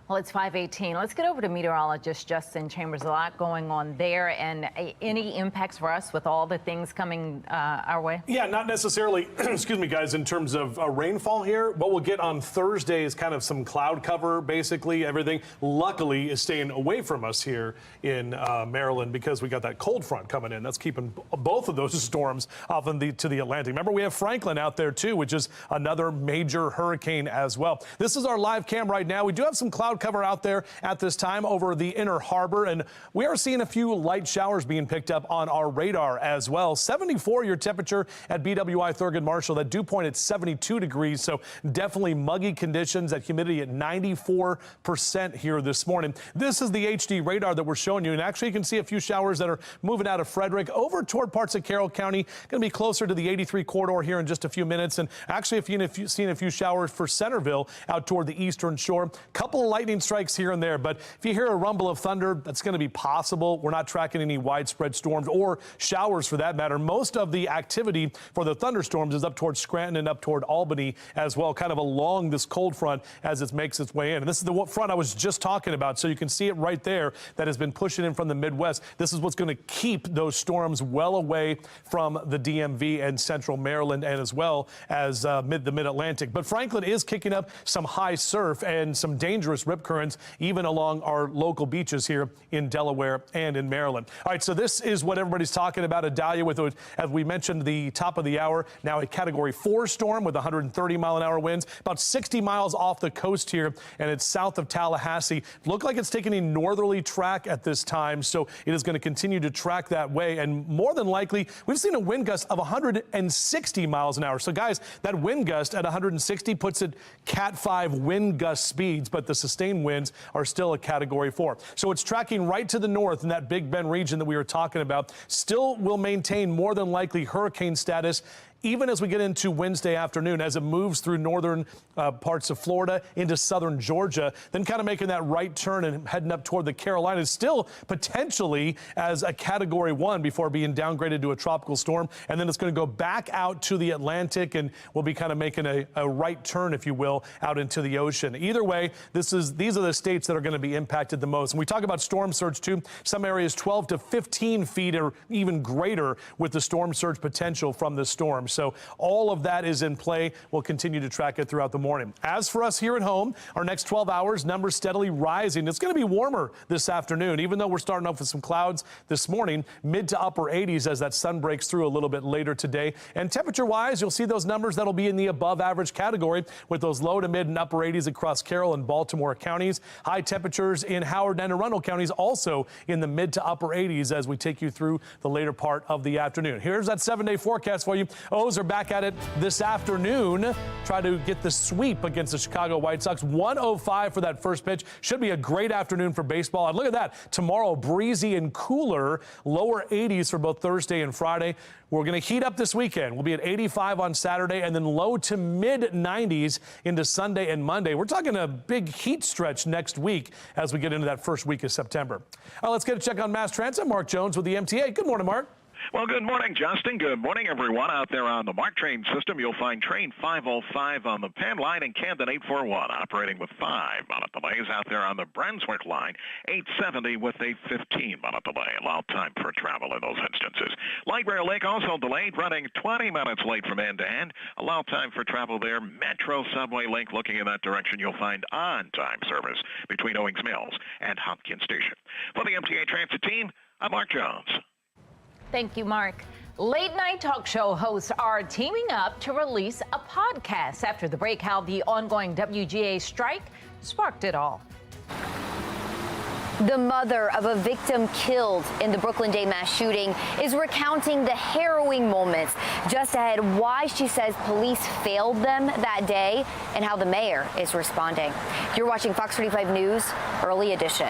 Well, it's 5:18. Let's get over to meteorologist Justin Chambers. A lot going on there, and any impacts for us with all the things coming our way? Yeah, not necessarily, excuse me, guys, in terms of rainfall here. What we'll get on Thursday is kind of some cloud cover, basically. Everything, luckily, is staying away from us here in Maryland because we got that cold front coming in. That's keeping both of those storms off to the Atlantic. Remember, we have Franklin out there, too, which is another major hurricane as well. This is our live cam right now. We do have some cloud cover out there at this time over the inner harbor, and we are seeing a few light showers being picked up on our radar as well. 74 your temperature at BWI Thurgood Marshall. That dew point at 72 degrees, so definitely muggy conditions. That humidity at 94% here this morning. This is the HD radar that we're showing you, and actually you can see a few showers that are moving out of Frederick over toward parts of Carroll County. Going to be closer to the 83 corridor here in just a few minutes, and actually if you've seen a few showers for Centerville out toward the eastern shore. Couple of lightning strikes here and there, but if you hear a rumble of thunder, that's going to be possible. We're not tracking any widespread storms or showers for that matter. Most of the activity for the thunderstorms is up towards Scranton and up toward Albany as well, kind of along this cold front as it makes its way in. And this is the front I was just talking about, so you can see it right there that has been pushing in from the Midwest. This is what's going to keep those storms well away from the DMV and central Maryland and as well as the mid-Atlantic. But Franklin is kicking up some high surf and some dangerous rip currents even along our local beaches here in Delaware and in Maryland. All right, so this is what everybody's talking about. Idalia, with, as we mentioned, the top of the hour, now a Category 4 storm with 130-mile-an-hour winds, about 60 miles off the coast here, and it's south of Tallahassee. Look like it's taking a northerly track at this time, so it is going to continue to track that way, and more than likely, we've seen a wind gust of 160 miles an hour. So, guys, that wind gust at 160 puts it Cat 5 wind gust speeds, but the sustained winds are still a Category 4. So it's tracking right to the north in that Big Bend region that we were talking about. Still will maintain more than likely hurricane status even as we get into Wednesday afternoon, as it moves through northern parts of Florida into southern Georgia, then kind of making that right turn and heading up toward the Carolinas, still potentially as a Category 1 before being downgraded to a tropical storm. And then it's going to go back out to the Atlantic, and we'll be kind of making a right turn, if you will, out into the ocean. Either way, these are the states that are going to be impacted the most. And we talk about storm surge, too. Some areas 12 to 15 feet or even greater with the storm surge potential from the storm. So all of that is in play. We'll continue to track it throughout the morning. As for us here at home, our next 12 hours, numbers steadily rising. It's going to be warmer this afternoon, even though we're starting off with some clouds this morning, mid to upper 80s as that sun breaks through a little bit later today. And temperature-wise, you'll see those numbers that'll be in the above-average category with those low to mid and upper 80s across Carroll and Baltimore counties. High temperatures in Howard and Arundel counties also in the mid to upper 80s as we take you through the later part of the afternoon. Here's that 7-day forecast for you. O's are back at it this afternoon. Try to get the sweep against the Chicago White Sox. 1:05 for that first pitch. Should be a great afternoon for baseball. And look at that. Tomorrow, breezy and cooler, lower 80s for both Thursday and Friday. We're going to heat up this weekend. We'll be at 85 on Saturday and then low to mid 90s into Sunday and Monday. We're talking a big heat stretch next week as we get into that first week of September. All right, let's get a check on mass transit. Mark Jones with the MTA. Good morning, Mark. Well, good morning, Justin. Good morning, everyone. Out there on the MARC train system, you'll find train 505 on the Penn line and Camden 841 operating with 5-minute delays. Out there on the Brunswick line, 870 with a 15-minute delay. Allow time for travel in those instances. Light Rail Link also delayed, running 20 minutes late from end to end. Allow time for travel there. Metro Subway Link looking in that direction. You'll find on-time service between Owings Mills and Hopkins Station. For the MTA Transit team, I'm Mark Jones. Thank you, Mark. Late night talk show hosts are teaming up to release a podcast after the break. How the ongoing WGA strike sparked it all. The mother of a victim killed in the Brooklyn Day mass shooting is recounting the harrowing moments. Just ahead, why she says police failed them that day and how the mayor is responding. You're watching Fox 45 News, Early Edition.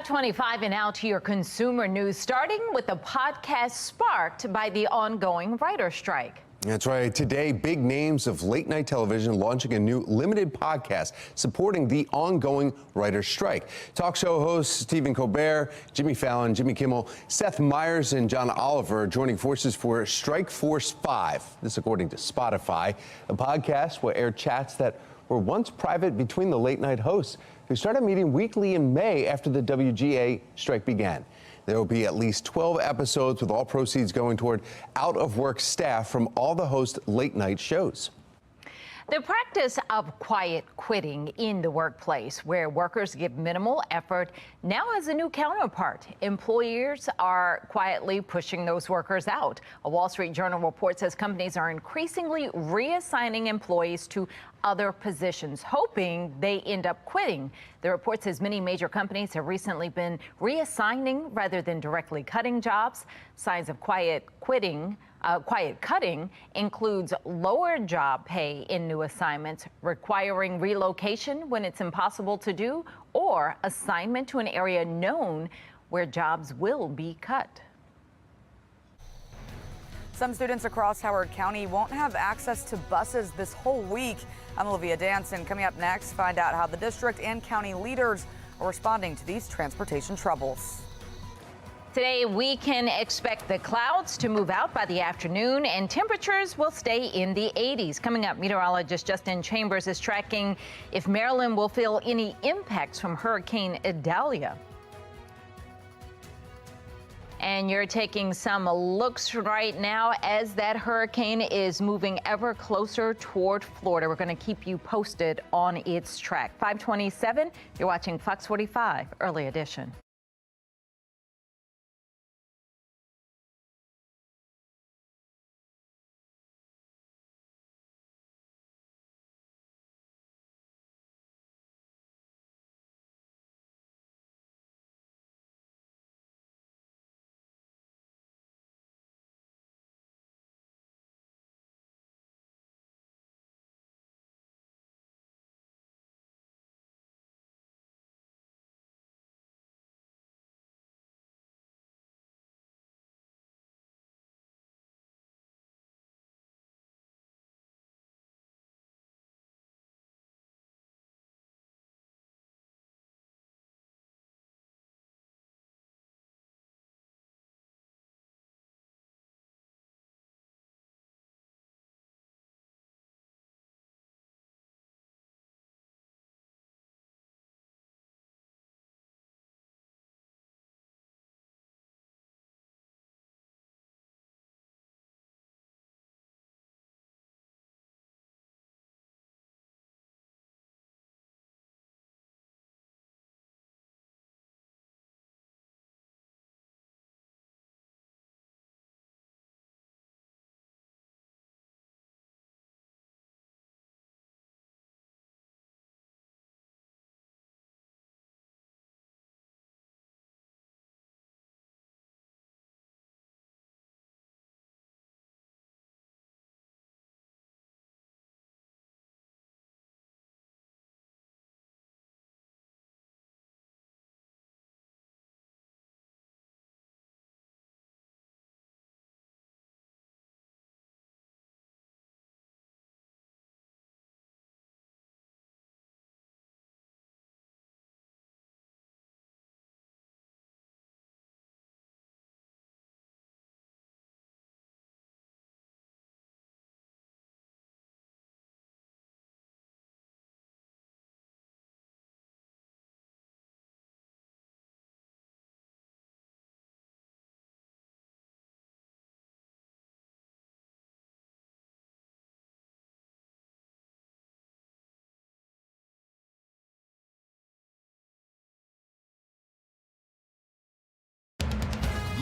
.25 and now to your consumer news, starting with the podcast sparked by the ongoing writer strike. That's right. Today, big names of late night television launching a new limited podcast supporting the ongoing writer's strike. Talk show hosts Stephen Colbert, Jimmy Fallon, Jimmy Kimmel, Seth Meyers, and John Oliver joining forces for Strike Force 5. This according to Spotify. The podcast will air chats that were once private between the late night hosts who started meeting weekly in May after the WGA strike began. There will be at least 12 episodes with all proceeds going toward out-of-work staff from all the host late-night shows. The practice of quiet quitting in the workplace, where workers give minimal effort, now has a new counterpart. Employers are quietly pushing those workers out. A Wall Street Journal report says companies are increasingly reassigning employees to other positions, hoping they end up quitting. The report says many major companies have recently been reassigning rather than directly cutting jobs. Signs of quiet cutting includes lower job pay in new assignments, requiring relocation when it's impossible to do, or assignment to an area known where jobs will be cut. Some students across Howard County won't have access to buses this whole week. I'm Olivia Danson. Coming up next, find out how the district and county leaders are responding to these transportation troubles. Today, we can expect the clouds to move out by the afternoon and temperatures will stay in the 80s. Coming up, meteorologist Justin Chambers is tracking if Maryland will feel any impacts from Hurricane Idalia. And you're taking some looks right now as that hurricane is moving ever closer toward Florida. We're going to keep you posted on its track. 527, you're watching Fox 45 Early Edition.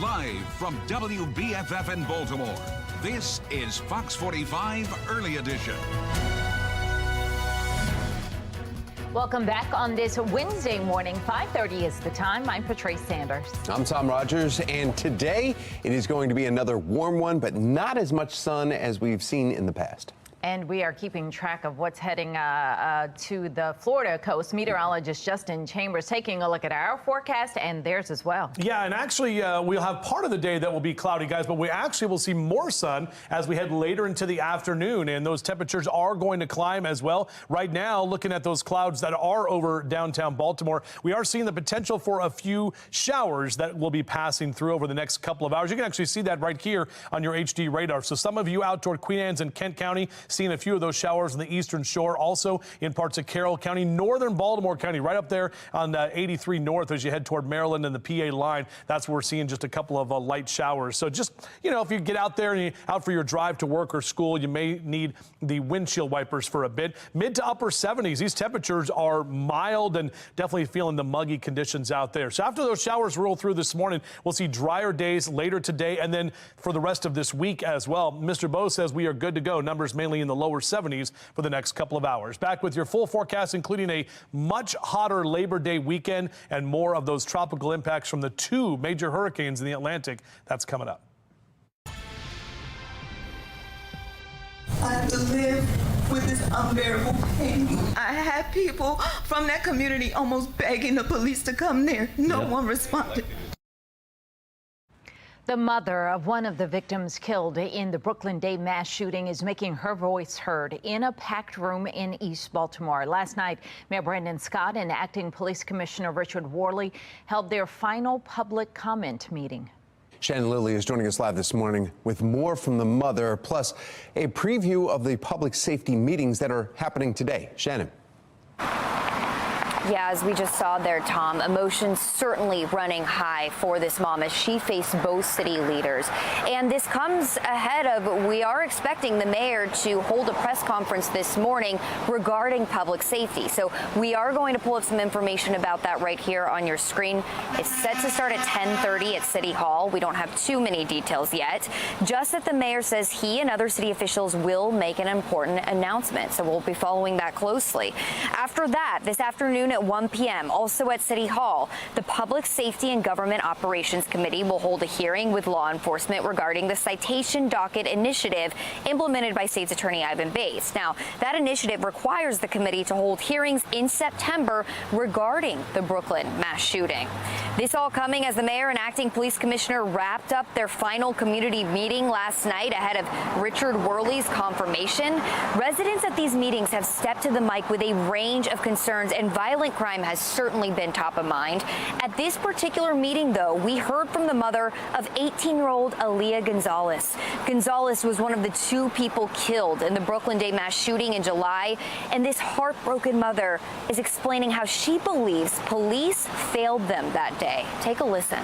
Live from WBFF in Baltimore, this is Fox 45 Early Edition. Welcome back on this Wednesday morning. 5:30 is the time. I'm Patrice Sanders. I'm Tom Rogers, and today it is going to be another warm one, but not as much sun as we've seen in the past. And we are keeping track of what's heading to the Florida coast. Meteorologist Justin Chambers taking a look at our forecast and theirs as well. Yeah, and actually we'll have part of the day that will be cloudy, guys, but we actually will see more sun as we head later into the afternoon, and those temperatures are going to climb as well. Right now, looking at those clouds that are over downtown Baltimore, we are seeing the potential for a few showers that will be passing through over the next couple of hours. You can actually see that right here on your HD radar. So some of you out toward Queen Anne's and Kent County, seeing a few of those showers on the eastern shore, also in parts of Carroll County, northern Baltimore County, right up there on 83 North as you head toward Maryland and the PA line. That's where we're seeing just a couple of light showers. So just, you know, if you get out there and you're out for your drive to work or school, you may need the windshield wipers for a bit. Mid to upper 70s. These temperatures are mild and definitely feeling the muggy conditions out there. So after those showers roll through this morning, we'll see drier days later today and then for the rest of this week as well. Mr. Bo says we are good to go. Numbers mainly in the lower 70s for the next couple of hours. Back with your full forecast, including a much hotter Labor Day weekend and more of those tropical impacts from the two major hurricanes in the Atlantic. That's coming up. I have to live with this unbearable pain. I had people from that community almost begging the police to come there. No one responded. The mother of one of the victims killed in the Brooklyn Day mass shooting is making her voice heard in a packed room in East Baltimore. Last night, Mayor Brandon Scott and Acting Police Commissioner Richard Worley held their final public comment meeting. Shannon Lilly is joining us live this morning with more from the mother, plus a preview of the public safety meetings that are happening today. Shannon. Yeah, as we just saw there, Tom, emotions certainly running high for this mom as she faced both city leaders. And this comes ahead of, we are expecting the mayor to hold a press conference this morning regarding public safety. So we are going to pull up some information about that right here on your screen. It's set to start at 10:30 at City Hall. We don't have too many details yet. Just that the mayor says he and other city officials will make an important announcement. So we'll be following that closely. After that, this afternoon at 1 p.m., also at City Hall, the Public Safety and Government Operations Committee will hold a hearing with law enforcement regarding the citation docket initiative implemented by State's Attorney Ivan Bates. Now, that initiative requires the committee to hold hearings in September regarding the Brooklyn mass shooting. This all coming as the mayor and acting police commissioner wrapped up their final community meeting last night ahead of Richard Worley's confirmation. Residents at these meetings have stepped to the mic with a range of concerns, and violent crime has certainly been top of mind. At this particular meeting, though, we heard from the mother of 18-year-old Aaliyah Gonzalez. Gonzalez was one of the two people killed in the Brooklyn Day mass shooting in July, and this heartbroken mother is explaining how she believes police failed them that day. Take a listen.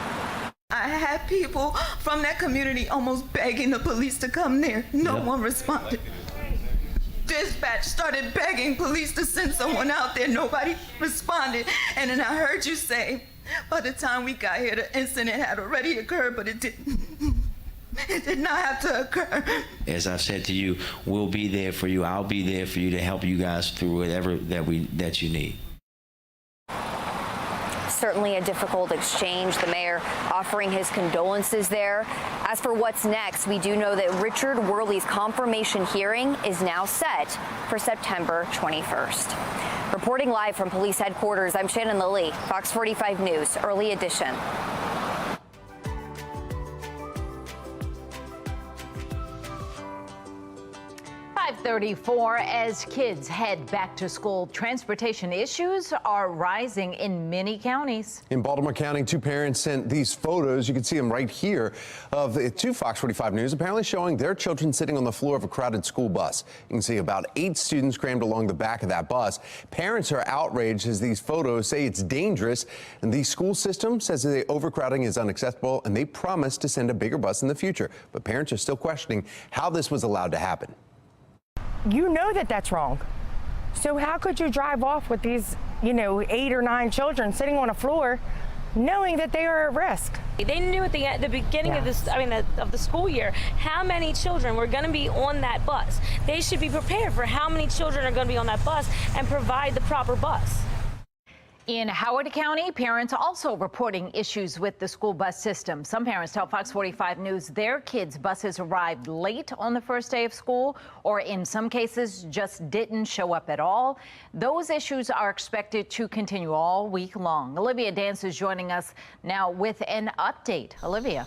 I had people from that community almost begging the police to come there. No one responded. Dispatch started begging police to send someone out there. Nobody responded. And then I heard you say, by the time we got here, the incident had already occurred, but it didn't. It did not have to occur. As I've said to you, we'll be there for you. I'll be there for you to help you guys through whatever that you need. Certainly a difficult exchange. The mayor offering his condolences there. As for what's next, we do know that Richard Worley's confirmation hearing is now set for September 21st. Reporting live from police headquarters, I'm Shannon Lilly, Fox 45 News, Early Edition. 5:34 as kids head back to school. Transportation issues are rising in many counties. In Baltimore County, two parents sent these photos. You can see them right here to Fox 45 News, apparently showing their children sitting on the floor of a crowded school bus. You can see about 8 students crammed along the back of that bus. Parents are outraged as these photos say it's dangerous, and the school system says the overcrowding is unacceptable, and they promise to send a bigger bus in the future. But parents are still questioning how this was allowed to happen. You know that that's wrong. So how could you drive off with these, 8 or 9 children sitting on a floor knowing that they are at risk? They knew at the beginning of this, of the school year, how many children were going to be on that bus. They should be prepared for how many children are going to be on that bus and provide the proper bus. In Howard County, parents also reporting issues with the school bus system. Some parents tell Fox 45 News their kids' buses arrived late on the first day of school, or in some cases just didn't show up at all. Those issues are expected to continue all week long. Olivia Dance is joining us now with an update. Olivia.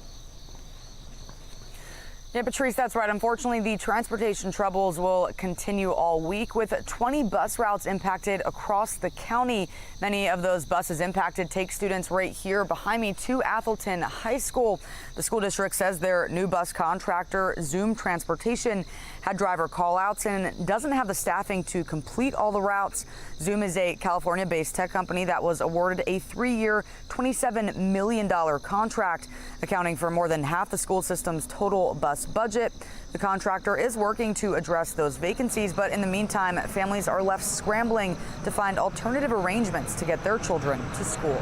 Yeah, Patrice, that's right. Unfortunately, the transportation troubles will continue all week with 20 bus routes impacted across the county. Many of those buses impacted take students right here behind me to Atholton High School. The school district says their new bus contractor, Zoom Transportation, had driver call-outs and doesn't have the staffing to complete all the routes. Zoom is a California-based tech company that was awarded a 3-year, $27 million contract, accounting for more than half the school system's total bus budget. The contractor is working to address those vacancies, but in the meantime, families are left scrambling to find alternative arrangements to get their children to school.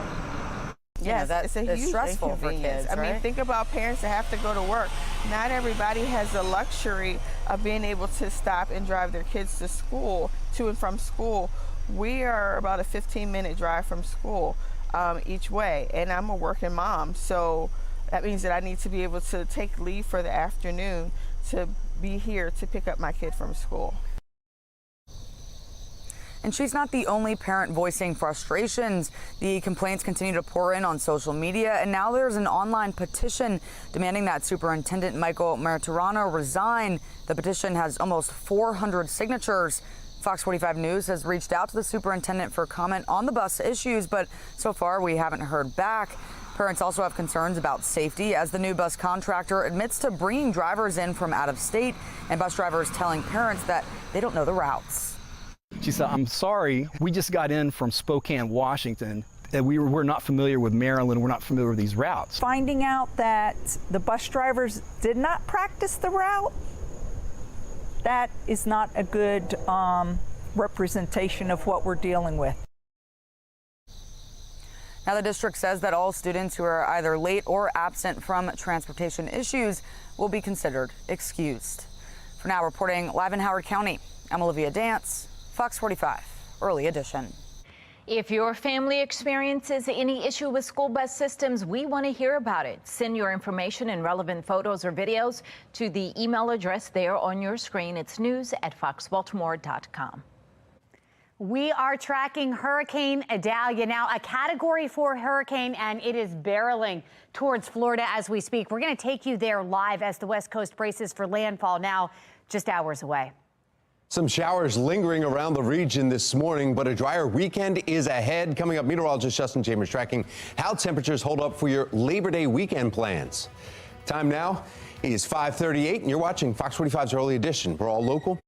Yes, it's a huge stressful for kids. I mean, think about parents that have to go to work. Not everybody has the luxury of being able to stop and drive their kids to school, to and from school. We are about a 15-minute drive from school each way, and I'm a working mom, so that means that I need to be able to take leave for the afternoon to be here to pick up my kid from school. And she's not the only parent voicing frustrations. The complaints continue to pour in on social media, and now there's an online petition demanding that Superintendent Michael Martirano resign. The petition has almost 400 signatures. Fox 45 News has reached out to the superintendent for comment on the bus issues, but so far we haven't heard back. Parents also have concerns about safety as the new bus contractor admits to bringing drivers in from out of state and bus drivers telling parents that they don't know the routes. She said, "I'm sorry, we just got in from Spokane, Washington, and we're not familiar with Maryland, we're not familiar with these routes." Finding out that the bus drivers did not practice the route, that is not a good representation of what we're dealing with. Now, the district says that all students who are either late or absent from transportation issues will be considered excused. For now, reporting live in Howard County, I'm Olivia Dance, Fox 45, Early Edition. If your family experiences any issue with school bus systems, we want to hear about it. Send your information and relevant photos or videos to the email address there on your screen. It's news@foxbaltimore.com. We are tracking Hurricane Idalia now, a Category 4 hurricane, and it is barreling towards Florida as we speak. We're going to take you there live as the West Coast braces for landfall now, just hours away. Some showers lingering around the region this morning, but a drier weekend is ahead. Coming up, meteorologist Justin Chambers tracking how temperatures hold up for your Labor Day weekend plans. Time now is 5:38, and you're watching Fox 45's Early Edition. We're all local.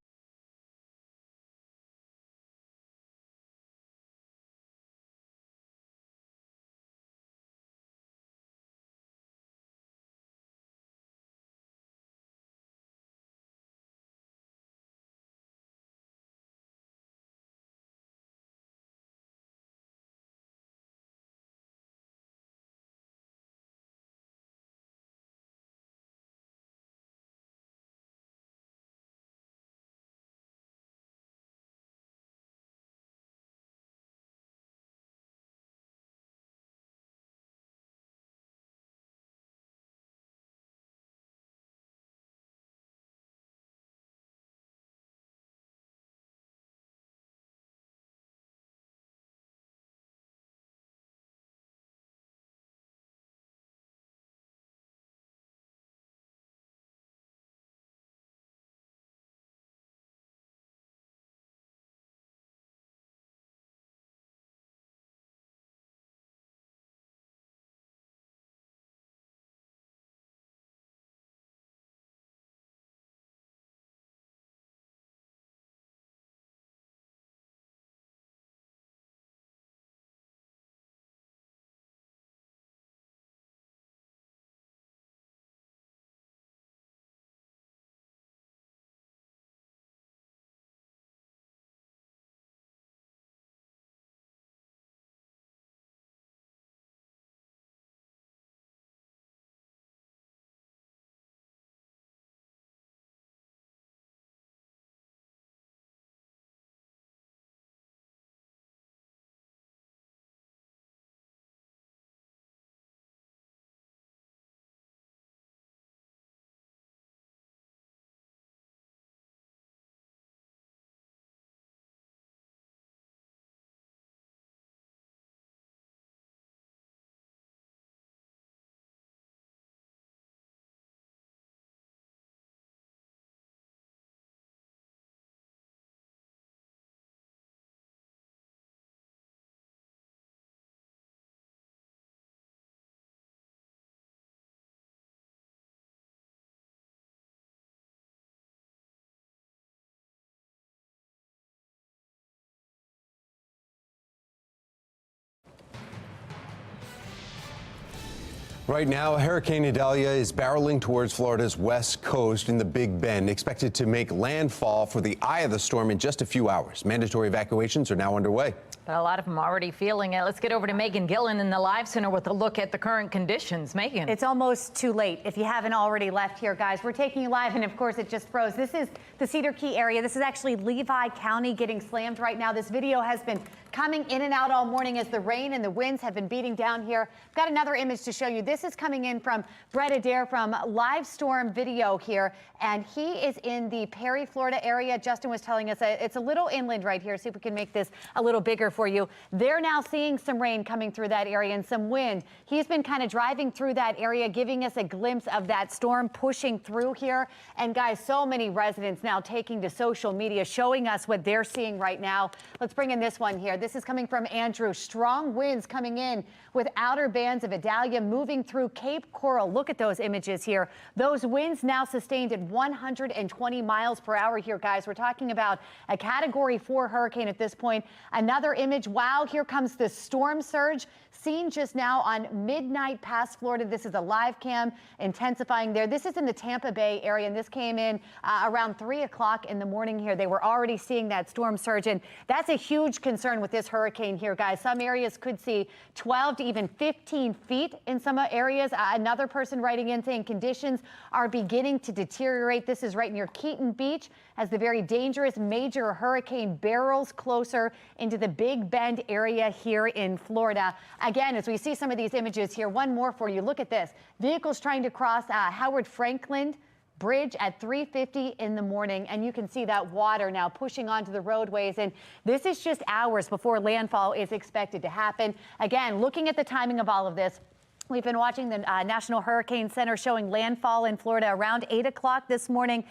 Right now, Hurricane Idalia is barreling towards Florida's west coast in the Big Bend, expected to make landfall for the eye of the storm in just a few hours. Mandatory evacuations are now underway. But a lot of them are already feeling it. Let's get over to Megan Gillen in the Live Center with a look at the current conditions. Megan. It's almost too late if you haven't already left here, guys. We're taking you live, and of course, it just froze. This is the Cedar Key area. This is actually Levy County getting slammed right now. This video has been coming in and out all morning as the rain and the winds have been beating down here. I've got another image to show you. This is coming in from Brett Adair from Live Storm Video here, and he is in the Perry, Florida area. Justin was telling us it's a little inland right here. See if we can make this a little bigger for you. They're now seeing some rain coming through that area and some wind. He's been kind of driving through that area, giving us a glimpse of that storm pushing through here. And guys, so many residents now taking to social media, showing us what they're seeing right now. Let's bring in this one here. This is coming from Andrew. Strong winds coming in with outer bands of Idalia moving through Cape Coral. Look at those images here. Those winds now sustained at 120 miles per hour here, guys. We're talking about a Category 4 hurricane at this point. Another image. Wow, here comes the storm surge seen just now on midnight past Florida. This is a live cam intensifying there. This is in the Tampa Bay area, and this came in around 3 o'clock in the morning here. They were already seeing that storm surge, and that's a huge concern with this hurricane here, guys. Some areas could see 12 to even 15 feet in some areas. Another person writing in saying conditions are beginning to deteriorate. This is right near Keaton Beach as the very dangerous major hurricane barrels closer into the Big Bend area here in Florida. Again, as we see some of these images here, one more for you. Look at this. Vehicles trying to cross Howard Franklin Bridge at 3:50 in the morning, and you can see that water now pushing onto the roadways, and this is just hours before landfall is expected to happen. Again, looking at the timing of all of this, we've been watching the National Hurricane Center showing landfall in Florida around 8 o'clock this morning.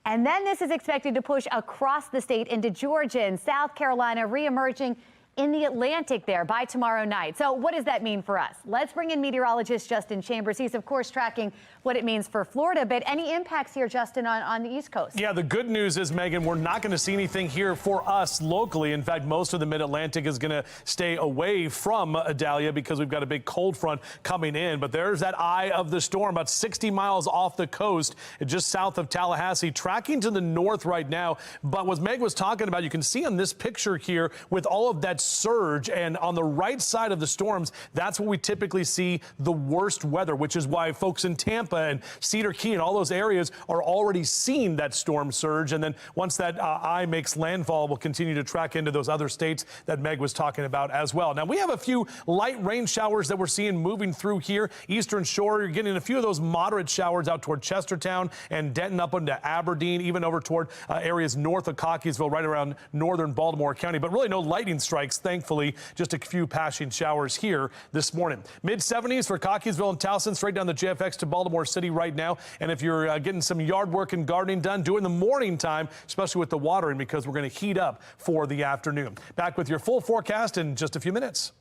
And then this is expected to push across the state into Georgia and South Carolina, reemerging in the Atlantic there by tomorrow night. So what does that mean for us? Let's bring in meteorologist Justin Chambers. He's, of course, tracking what it means for Florida. But any impacts here, Justin, on the East Coast? Yeah, the good news is, Megan, we're not going to see anything here for us locally. In fact, most of the mid-Atlantic is going to stay away from Idalia because we've got a big cold front coming in. But there's that eye of the storm, about 60 miles off the coast, just south of Tallahassee, tracking to the north right now. But what Meg was talking about, you can see on this picture here with all of that surge, and on the right side of the storms, that's what we typically see the worst weather, which is why folks in Tampa and Cedar Key and all those areas are already seeing that storm surge. And then once that eye makes landfall, we'll continue to track into those other states that Meg was talking about as well. Now, we have a few light rain showers that we're seeing moving through here. Eastern Shore, you're getting a few of those moderate showers out toward Chestertown and Denton up into Aberdeen, even over toward areas north of Cockeysville, right around northern Baltimore County. But really no lightning strikes, thankfully. Just a few passing showers here this morning. Mid-70s for Cockeysville and Towson, straight down the JFX to Baltimore City right now. And if you're getting some yard work and gardening done, do it in the morning time, especially with the watering, because we're going to heat up for the afternoon. Back with your full forecast in just a few minutes.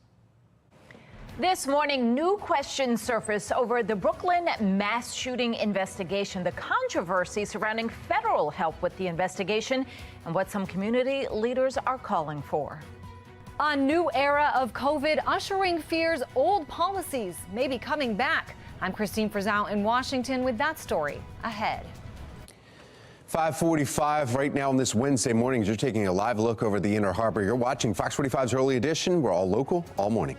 This morning, new questions surface over the Brooklyn mass shooting investigation, the controversy surrounding federal help with the investigation, and what some community leaders are calling for. A new era of COVID ushering fears old policies may be coming back. I'm Christine Frizzell in Washington with that story ahead. 5:45 right now on this Wednesday morning. You're taking a live look over the Inner Harbor. You're watching Fox 45's Early Edition. We're all local, all morning.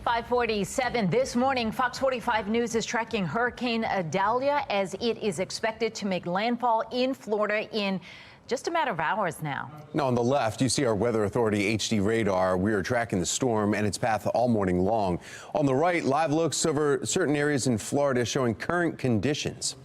5:47 this morning, Fox 45 News is tracking Hurricane Idalia as it is expected to make landfall in Florida in just a matter of hours now. Now on the left, you see our Weather Authority HD radar. We are tracking the storm and its path all morning long. On the right, live looks over certain areas in Florida showing current conditions.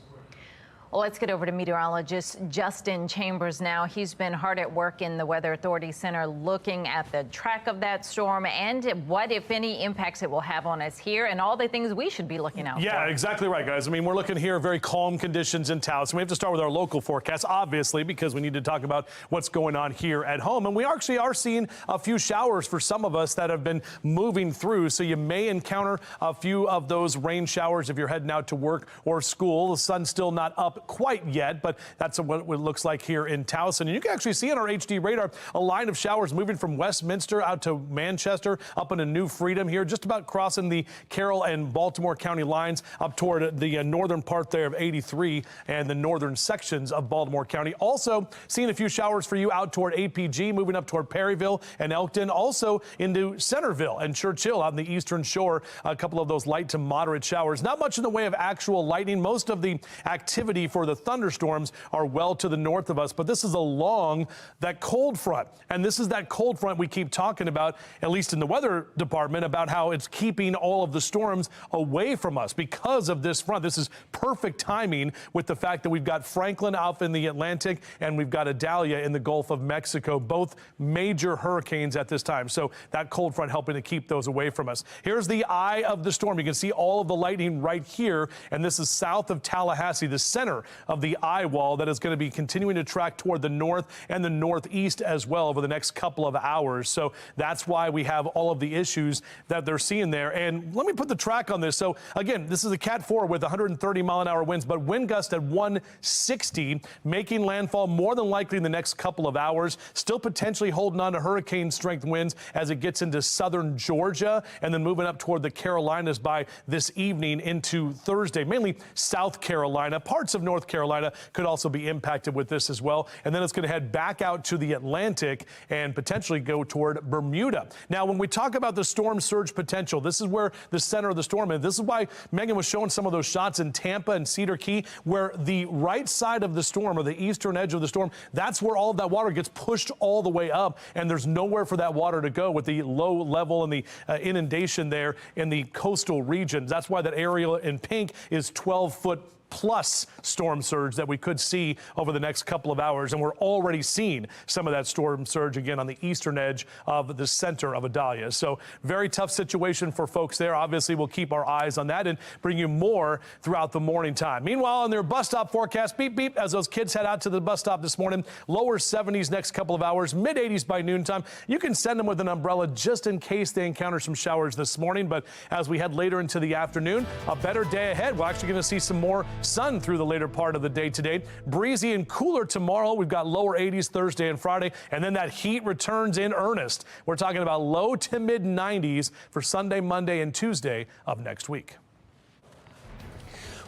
Well, let's get over to meteorologist Justin Chambers now. He's been hard at work in the Weather Authority Center looking at the track of that storm and what, if any, impacts it will have on us here and all the things we should be looking out for. Yeah, exactly right, guys. I mean, we're looking here very calm conditions in Taos. We have to start with our local forecast, obviously, because we need to talk about what's going on here at home. And we actually are seeing a few showers for some of us that have been moving through. So you may encounter a few of those rain showers if you're heading out to work or school. The sun's still not up quite yet, but that's what it looks like here in Towson. And you can actually see on our HD radar a line of showers moving from Westminster out to Manchester, up into New Freedom here, just about crossing the Carroll and Baltimore County lines up toward the northern part there of 83 and the northern sections of Baltimore County. Also seeing a few showers for you out toward APG, moving up toward Perryville and Elkton, also into Centerville and Churchill on the eastern shore. A couple of those light to moderate showers. Not much in the way of actual lightning. Most of the activity for the thunderstorms are well to the north of us, but this is along that cold front. And this is that cold front we keep talking about, at least in the weather department, about how it's keeping all of the storms away from us because of this front. This is perfect timing with the fact that we've got Franklin out in the Atlantic and we've got Idalia in the Gulf of Mexico, both major hurricanes at this time. So that cold front helping to keep those away from us. Here's the eye of the storm. You can see all of the lightning right here, and this is south of Tallahassee, the center of the eye wall that is going to be continuing to track toward the north and the northeast as well over the next couple of hours. So that's why we have all of the issues that they're seeing there. And let me put the track on this. So again, this is a Cat 4 with 130-mile-an-hour winds, but wind gust at 160, making landfall more than likely in the next couple of hours. Still potentially holding on to hurricane strength winds as it gets into southern Georgia and then moving up toward the Carolinas by this evening into Thursday, mainly South Carolina, parts of North Carolina could also be impacted with this as well. And then it's going to head back out to the Atlantic and potentially go toward Bermuda. Now, when we talk about the storm surge potential, this is where the center of the storm is. This is why Megan was showing some of those shots in Tampa and Cedar Key, where the right side of the storm or the eastern edge of the storm, that's where all of that water gets pushed all the way up. And there's nowhere for that water to go with the low level and the inundation there in the coastal regions. That's why that area in pink is 12-foot plus storm surge that we could see over the next couple of hours. And we're already seeing some of that storm surge again on the eastern edge of the center of Idalia. So very tough situation for folks there. Obviously, we'll keep our eyes on that and bring you more throughout the morning time. Meanwhile, on their bus stop forecast, beep, beep, as those kids head out to the bus stop this morning, lower 70s next couple of hours, mid 80s by noontime. You can send them with an umbrella just in case they encounter some showers this morning. But as we head later into the afternoon, a better day ahead. We're actually going to see some more sun through the later part of the day today. Breezy and cooler tomorrow. We've got lower 80s Thursday and Friday, and then that heat returns in earnest. We're talking about low to mid 90s for Sunday, Monday, and Tuesday of next week.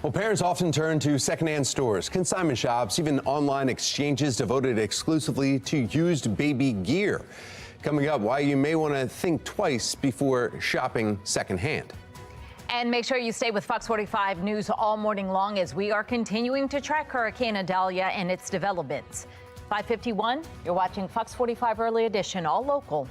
Well, parents often turn to secondhand stores, consignment shops, even online exchanges devoted exclusively to used baby gear. Coming up, why you may want to think twice before shopping secondhand. And make sure you stay with Fox 45 News all morning long as we are continuing to track Hurricane Idalia and its developments. 5:51, you're watching Fox 45 Early Edition, all local.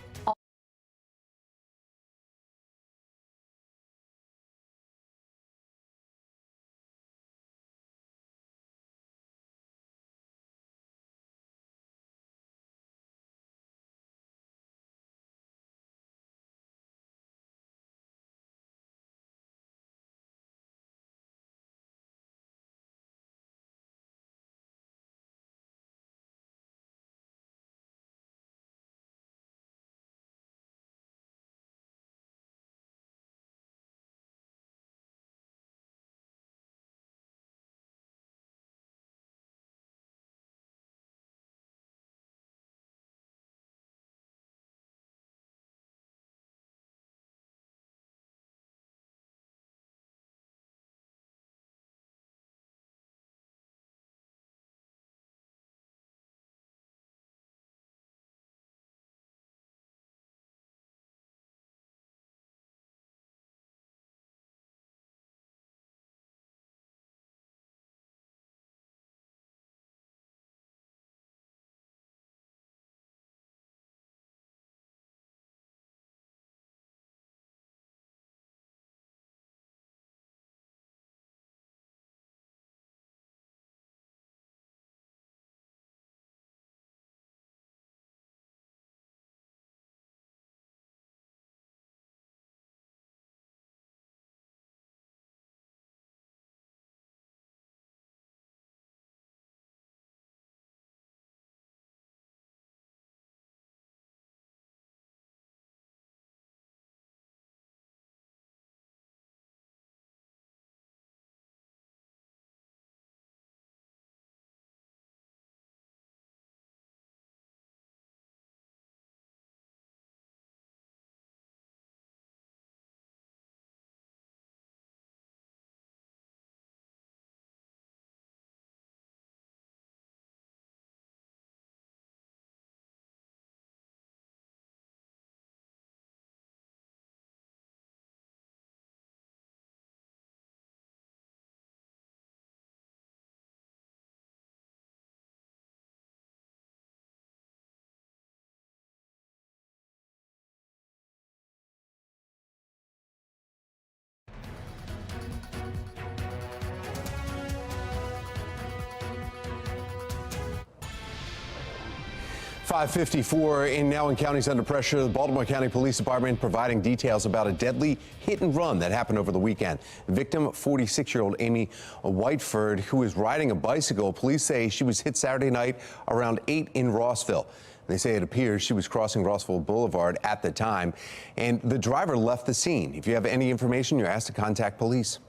5:54 and now in counties under pressure. The Baltimore County Police Department providing details about a deadly hit and run that happened over the weekend. Victim, 46-year-old Amy Whiteford, who was riding a bicycle. Police say she was hit Saturday night around 8 in Rossville. They say it appears she was crossing Rossville Boulevard at the time, and the driver left the scene. If you have any information, you're asked to contact police.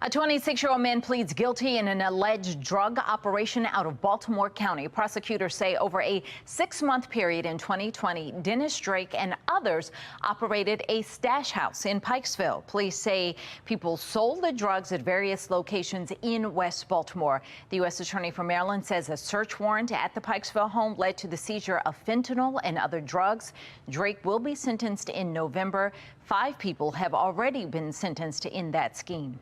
A 26-year-old man pleads guilty in an alleged drug operation out of Baltimore County. Prosecutors say over a 6-month period in 2020, Dennis Drake and others operated a stash house in Pikesville. Police say people sold the drugs at various locations in West Baltimore. The U.S. Attorney for Maryland says a search warrant at the Pikesville home led to the seizure of fentanyl and other drugs. Drake will be sentenced in November. 5 people have already been sentenced in that scheme.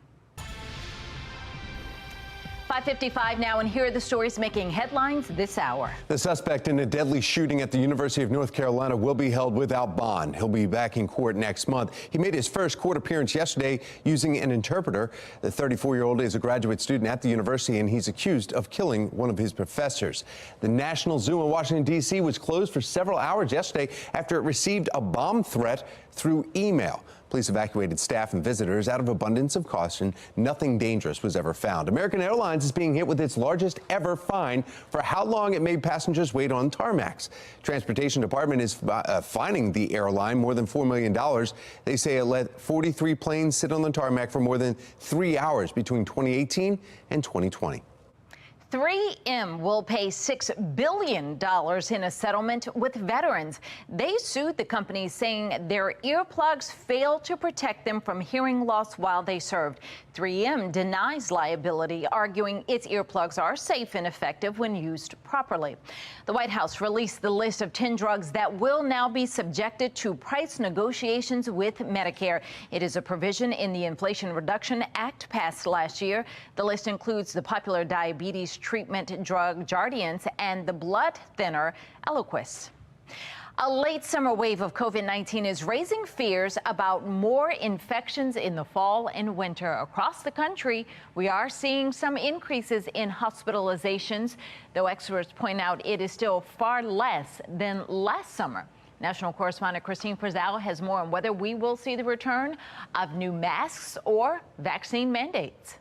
5:55 now, and here are the stories making headlines this hour. The suspect in a deadly shooting at the University of North Carolina will be held without bond. He'll be back in court next month. He made his first court appearance yesterday using an interpreter. The 34-year-old is a graduate student at the university, and he's accused of killing one of his professors. The National Zoo in Washington, D.C. was closed for several hours yesterday after it received a bomb threat through email. Police evacuated staff and visitors out of abundance of caution. Nothing dangerous was ever found. American Airlines is being hit with its largest ever fine for how long it made passengers wait on tarmacs. Transportation Department is fining the airline more than $4 million. They say it let 43 planes sit on the tarmac for more than 3 hours between 2018 and 2020. 3M will pay $6 billion in a settlement with veterans. They sued the company, saying their earplugs failed to protect them from hearing loss while they served. 3M denies liability, arguing its earplugs are safe and effective when used properly. The White House released the list of 10 drugs that will now be subjected to price negotiations with Medicare. It is a provision in the Inflation Reduction Act passed last year. The list includes the popular diabetes treatment drug Jardiance and the blood thinner Eliquis. A late summer wave of COVID-19 is raising fears about more infections in the fall and winter. Across the country, we are seeing some increases in hospitalizations, though experts point out it is still far less than last summer. National correspondent Christine Frizzell has more on whether we will see the return of new masks or vaccine mandates.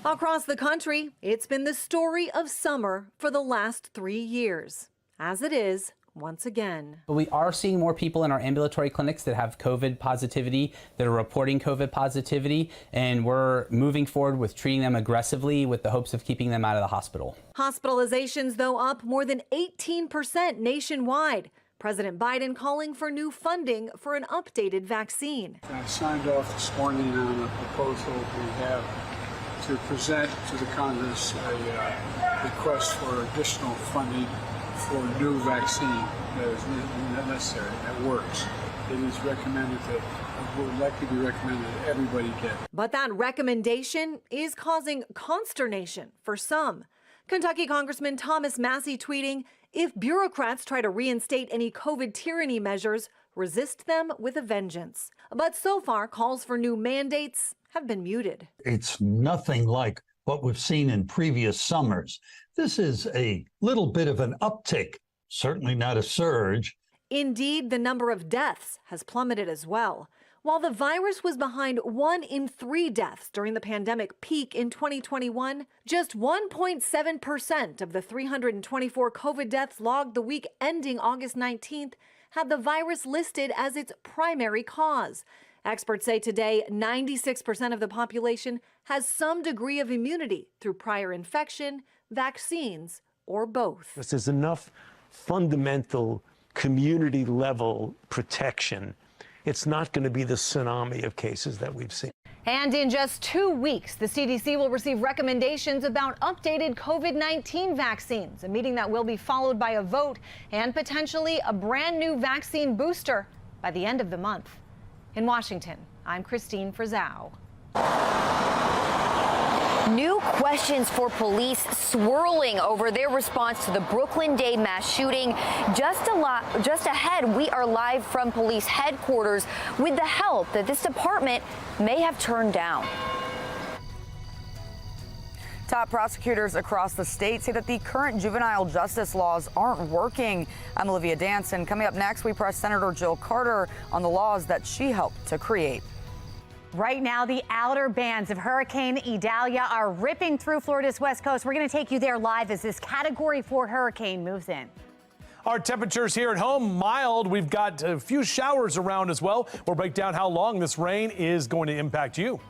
Across the country, it's been the story of summer for the last 3 years, as it is once again. We are seeing more people in our ambulatory clinics that have COVID positivity, that are reporting COVID positivity, and we're moving forward with treating them aggressively with the hopes of keeping them out of the hospital. Hospitalizations, though, up more than 18% nationwide. President Biden calling for new funding for an updated vaccine. I signed off this morning on a proposal we have to present to the Congress a request for additional funding for new vaccine that is necessary, that works. It is recommended that, would likely be recommended that everybody get. But that recommendation is causing consternation for some. Kentucky Congressman Thomas Massey tweeting, if bureaucrats try to reinstate any COVID tyranny measures, resist them with a vengeance. But so far, calls for new mandates have been muted. It's nothing like what we've seen in previous summers. This is a little bit of an uptick, certainly not a surge. Indeed, the number of deaths has plummeted as well. While the virus was behind 1 in 3 deaths during the pandemic peak in 2021, just 1.7% of the 324 COVID deaths logged the week ending August 19th had the virus listed as its primary cause. Experts say today 96% of the population has some degree of immunity through prior infection, vaccines, or both. There's enough fundamental community level protection. It's not going to be the tsunami of cases that we've seen. And in just 2 weeks, the CDC will receive recommendations about updated COVID-19 vaccines, a meeting that will be followed by a vote and potentially a brand new vaccine booster by the end of the month. In Washington, I'm Christine Frizzell. New questions for police swirling over their response to the Brooklyn Day mass shooting. Just ahead, we are live from police headquarters with the help that this department may have turned down. Top prosecutors across the state say that the current juvenile justice laws aren't working. I'm Olivia Danson. Coming up next, we press Senator Jill Carter on the laws that she helped to create. Right now, the outer bands of Hurricane Idalia are ripping through Florida's west coast. We're going to take you there live as this Category 4 hurricane moves in. Our temperatures here at home, mild. We've got a few showers around as well. We'll break down how long this rain is going to impact you.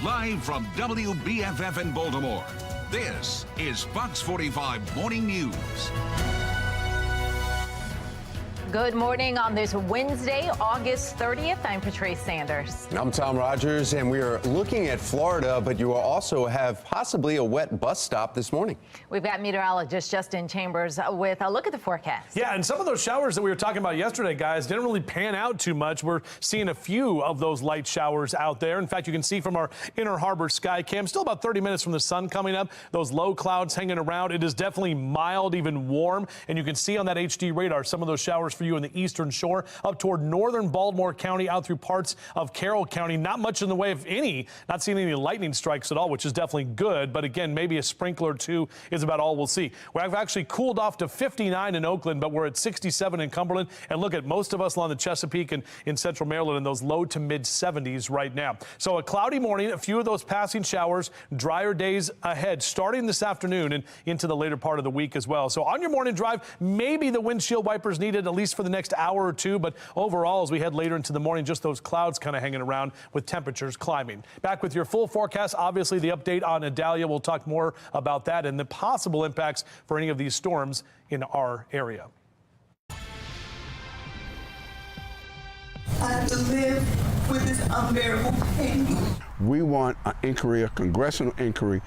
Live from WBFF in Baltimore, this is Fox 45 Morning News. Good morning on this Wednesday, August 30th. I'm Patrice Sanders. I'm Tom Rogers, and we are looking at Florida, but you will also have possibly a wet bus stop this morning. We've got meteorologist Justin Chambers with a look at the forecast. Yeah, and some of those showers that we were talking about yesterday, guys, didn't really pan out too much. We're seeing a few of those light showers out there. In fact, you can see from our Inner Harbor sky cam, still about 30 minutes from the sun coming up, those low clouds hanging around. It is definitely mild, even warm, and you can see on that HD radar some of those showers for you in the eastern shore up toward northern Baltimore County out through parts of Carroll County. Not much in the way of any, not seeing any lightning strikes at all, which is definitely good. But again, maybe a sprinkler or two is about all we'll see. We've actually cooled off to 59 in Oakland, but we're at 67 in Cumberland. And look at most of us along the Chesapeake and in central Maryland in those low to mid 70s right now. So a cloudy morning, a few of those passing showers, drier days ahead starting this afternoon and into the later part of the week as well. So on your morning drive, maybe the windshield wipers needed at least for the next hour or two, but overall, as we head later into the morning, just those clouds kind of hanging around with temperatures climbing. Back with your full forecast, obviously the update on Idalia. We'll talk more about that and the possible impacts for any of these storms in our area. I have to live with this unbearable pain. We want an inquiry, a congressional inquiry,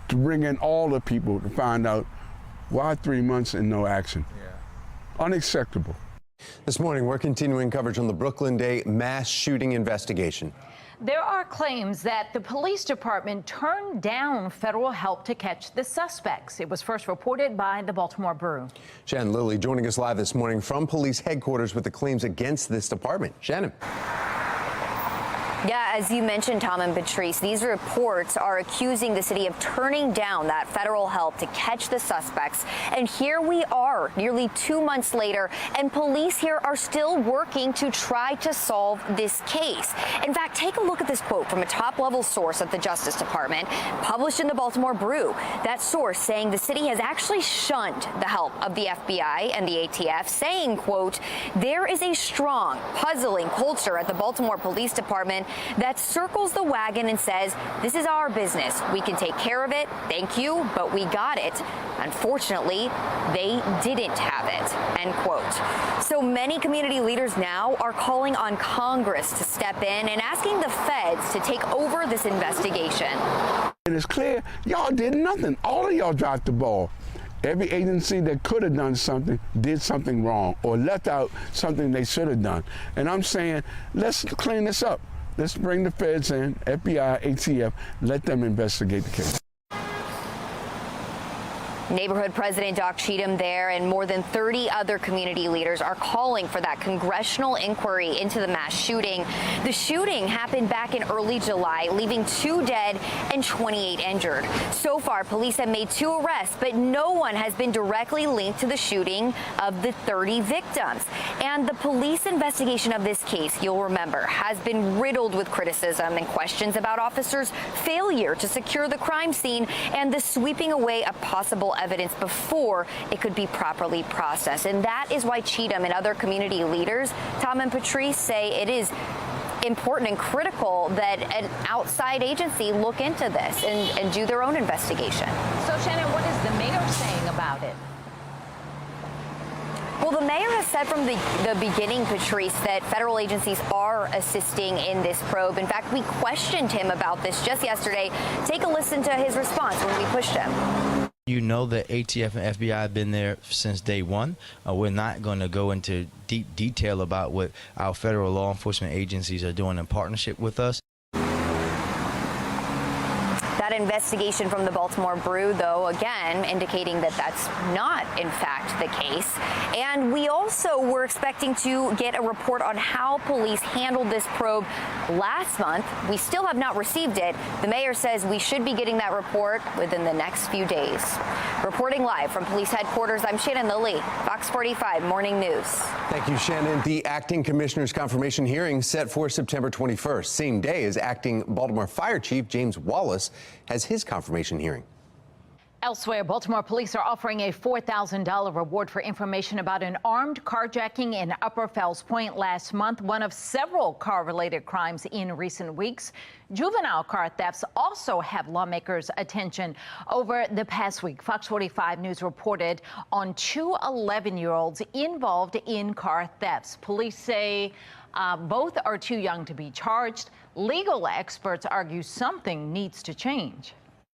to bring in all the people to find out why 3 months and no action. Unacceptable. This morning, we're continuing coverage on the Brooklyn Day mass shooting investigation. There are claims that the police department turned down federal help to catch the suspects. It was first reported by the Baltimore Brew. Shannon Lilly joining us live this morning from police headquarters with the claims against this department. Shannon. Yeah, as you mentioned, Tom and Patrice, these reports are accusing the city of turning down that federal help to catch the suspects. And here we are, nearly 2 months later, and police here are still working to try to solve this case. In fact, take a look at this quote from a top-level source at the Justice Department, published in the Baltimore Brew. That source saying the city has actually shunned the help of the FBI and the ATF, saying, quote, there is a strong, puzzling culture at the Baltimore Police Department that circles the wagon and says, this is our business. We can take care of it. Thank you, but we got it. Unfortunately, they didn't have it, end quote. So many community leaders now are calling on Congress to step in and asking the feds to take over this investigation. And it's clear, y'all did nothing. All of y'all dropped the ball. Every agency that could have done something did something wrong or left out something they should have done. And I'm saying, let's clean this up. Let's bring the feds in, FBI, ATF, let them investigate the case. Neighborhood President Doc Cheatham there and more than 30 other community leaders are calling for that congressional inquiry into the mass shooting. The shooting happened back in early July, leaving 2 dead and 28 injured. So far, police have made 2 arrests, but no one has been directly linked to the shooting of the 30 victims. And the police investigation of this case, you'll remember, has been riddled with criticism and questions about officers' failure to secure the crime scene and the sweeping away of possible evidence before it could be properly processed. And that is why Cheatham and other community leaders, Tom and Patrice, say it is important and critical that an outside agency look into this and do their own investigation. So, Shannon, what is the mayor saying about it? Well, the mayor has said from the beginning, Patrice, that federal agencies are assisting in this probe. In fact, we questioned him about this just yesterday. Take a listen to his response when we pushed him. You know that ATF and FBI have been there since day one. We're not going to go into deep detail about what our federal law enforcement agencies are doing in partnership with us. That investigation from the Baltimore Brew, though, again, indicating that that's not, in fact, the case. And we also were expecting to get a report on how police handled this probe last month. We still have not received it. The mayor says we should be getting that report within the next few days. Reporting live from police headquarters, I'm Shannon Lilly, Fox 45 Morning News. Thank you, Shannon. The acting commissioner's confirmation hearing set for September 21st, same day as acting Baltimore Fire Chief James Wallace has his confirmation hearing. Elsewhere, Baltimore police are offering a $4,000 reward for information about an armed carjacking in Upper Fells Point last month, one of several car-related crimes in recent weeks. Juvenile car thefts also have lawmakers' attention over the past week. Fox 45 News reported on two 11-year-olds involved in car thefts. Police say both are too young to be charged. Legal experts argue something needs to change.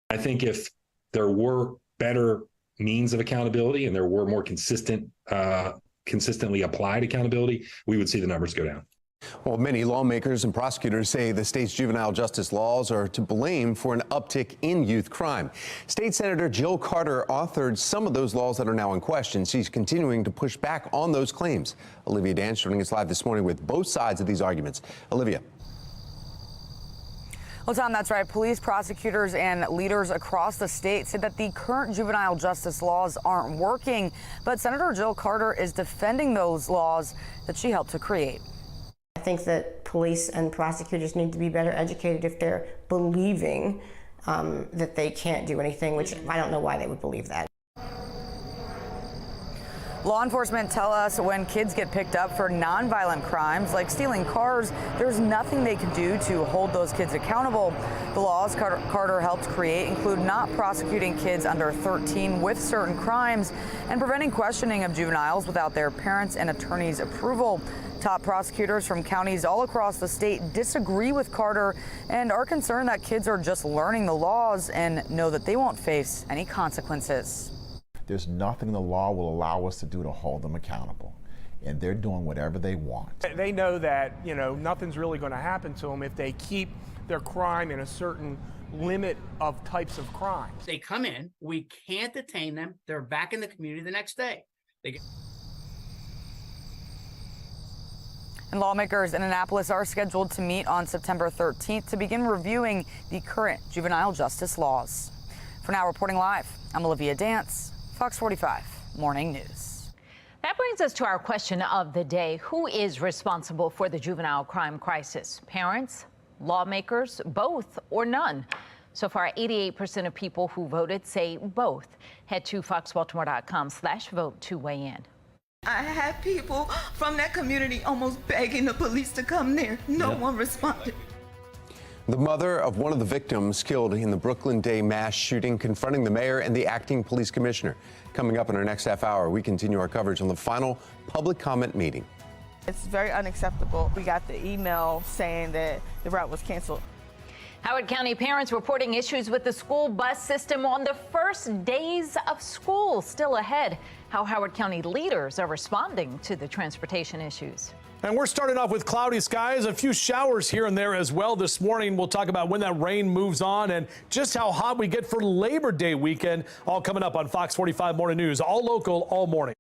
I think if there were better means of accountability and there were more consistently applied accountability, we would see the numbers go down. Well, many lawmakers and prosecutors say the state's juvenile justice laws are to blame for an uptick in youth crime. State Senator Jill Carter authored some of those laws that are now in question. She's continuing to push back on those claims. Olivia Dance joining us live this morning with both sides of these arguments. Olivia. Well, Tom, that's right. Police, prosecutors, and leaders across the state said that the current juvenile justice laws aren't working. But Senator Jill Carter is defending those laws that she helped to create. I think that police and prosecutors need to be better educated if they're believing that they can't do anything, which I don't know why they would believe that. Law enforcement tell us when kids get picked up for nonviolent crimes like stealing cars, there's nothing they can do to hold those kids accountable. The laws Carter helped create include not prosecuting kids under 13 with certain crimes and preventing questioning of juveniles without their parents' and attorneys' approval. Top prosecutors from counties all across the state disagree with Carter and are concerned that kids are just learning the laws and know that they won't face any consequences. There's nothing the law will allow us to do to hold them accountable, and they're doing whatever they want. They know that, nothing's really going to happen to them if they keep their crime in a certain limit of types of crimes. They come in, we can't detain them, they're back in the community the next day. And lawmakers in Annapolis are scheduled to meet on September 13th to begin reviewing the current juvenile justice laws. For now, reporting live, I'm Olivia Dance, Fox 45 Morning News. That brings us to our question of the day. Who is responsible for the juvenile crime crisis? Parents, lawmakers, both, or none? So far, 88% of people who voted say both. Head to foxbaltimore.com/vote to weigh in. I had people from that community almost begging the police to come there. No one responded. The mother of one of the victims killed in the Brooklyn Day mass shooting confronting the mayor and the acting police commissioner. Coming up in our next half hour, we continue our coverage on the final public comment meeting. It's very unacceptable. We got the email saying that the route was canceled. Howard County parents reporting issues with the school bus system on the first days of school. Still ahead, how Howard County leaders are responding to the transportation issues. And we're starting off with cloudy skies, a few showers here and there as well this morning. We'll talk about when that rain moves on and just how hot we get for Labor Day weekend. All coming up on Fox 45 Morning News, all local, all morning.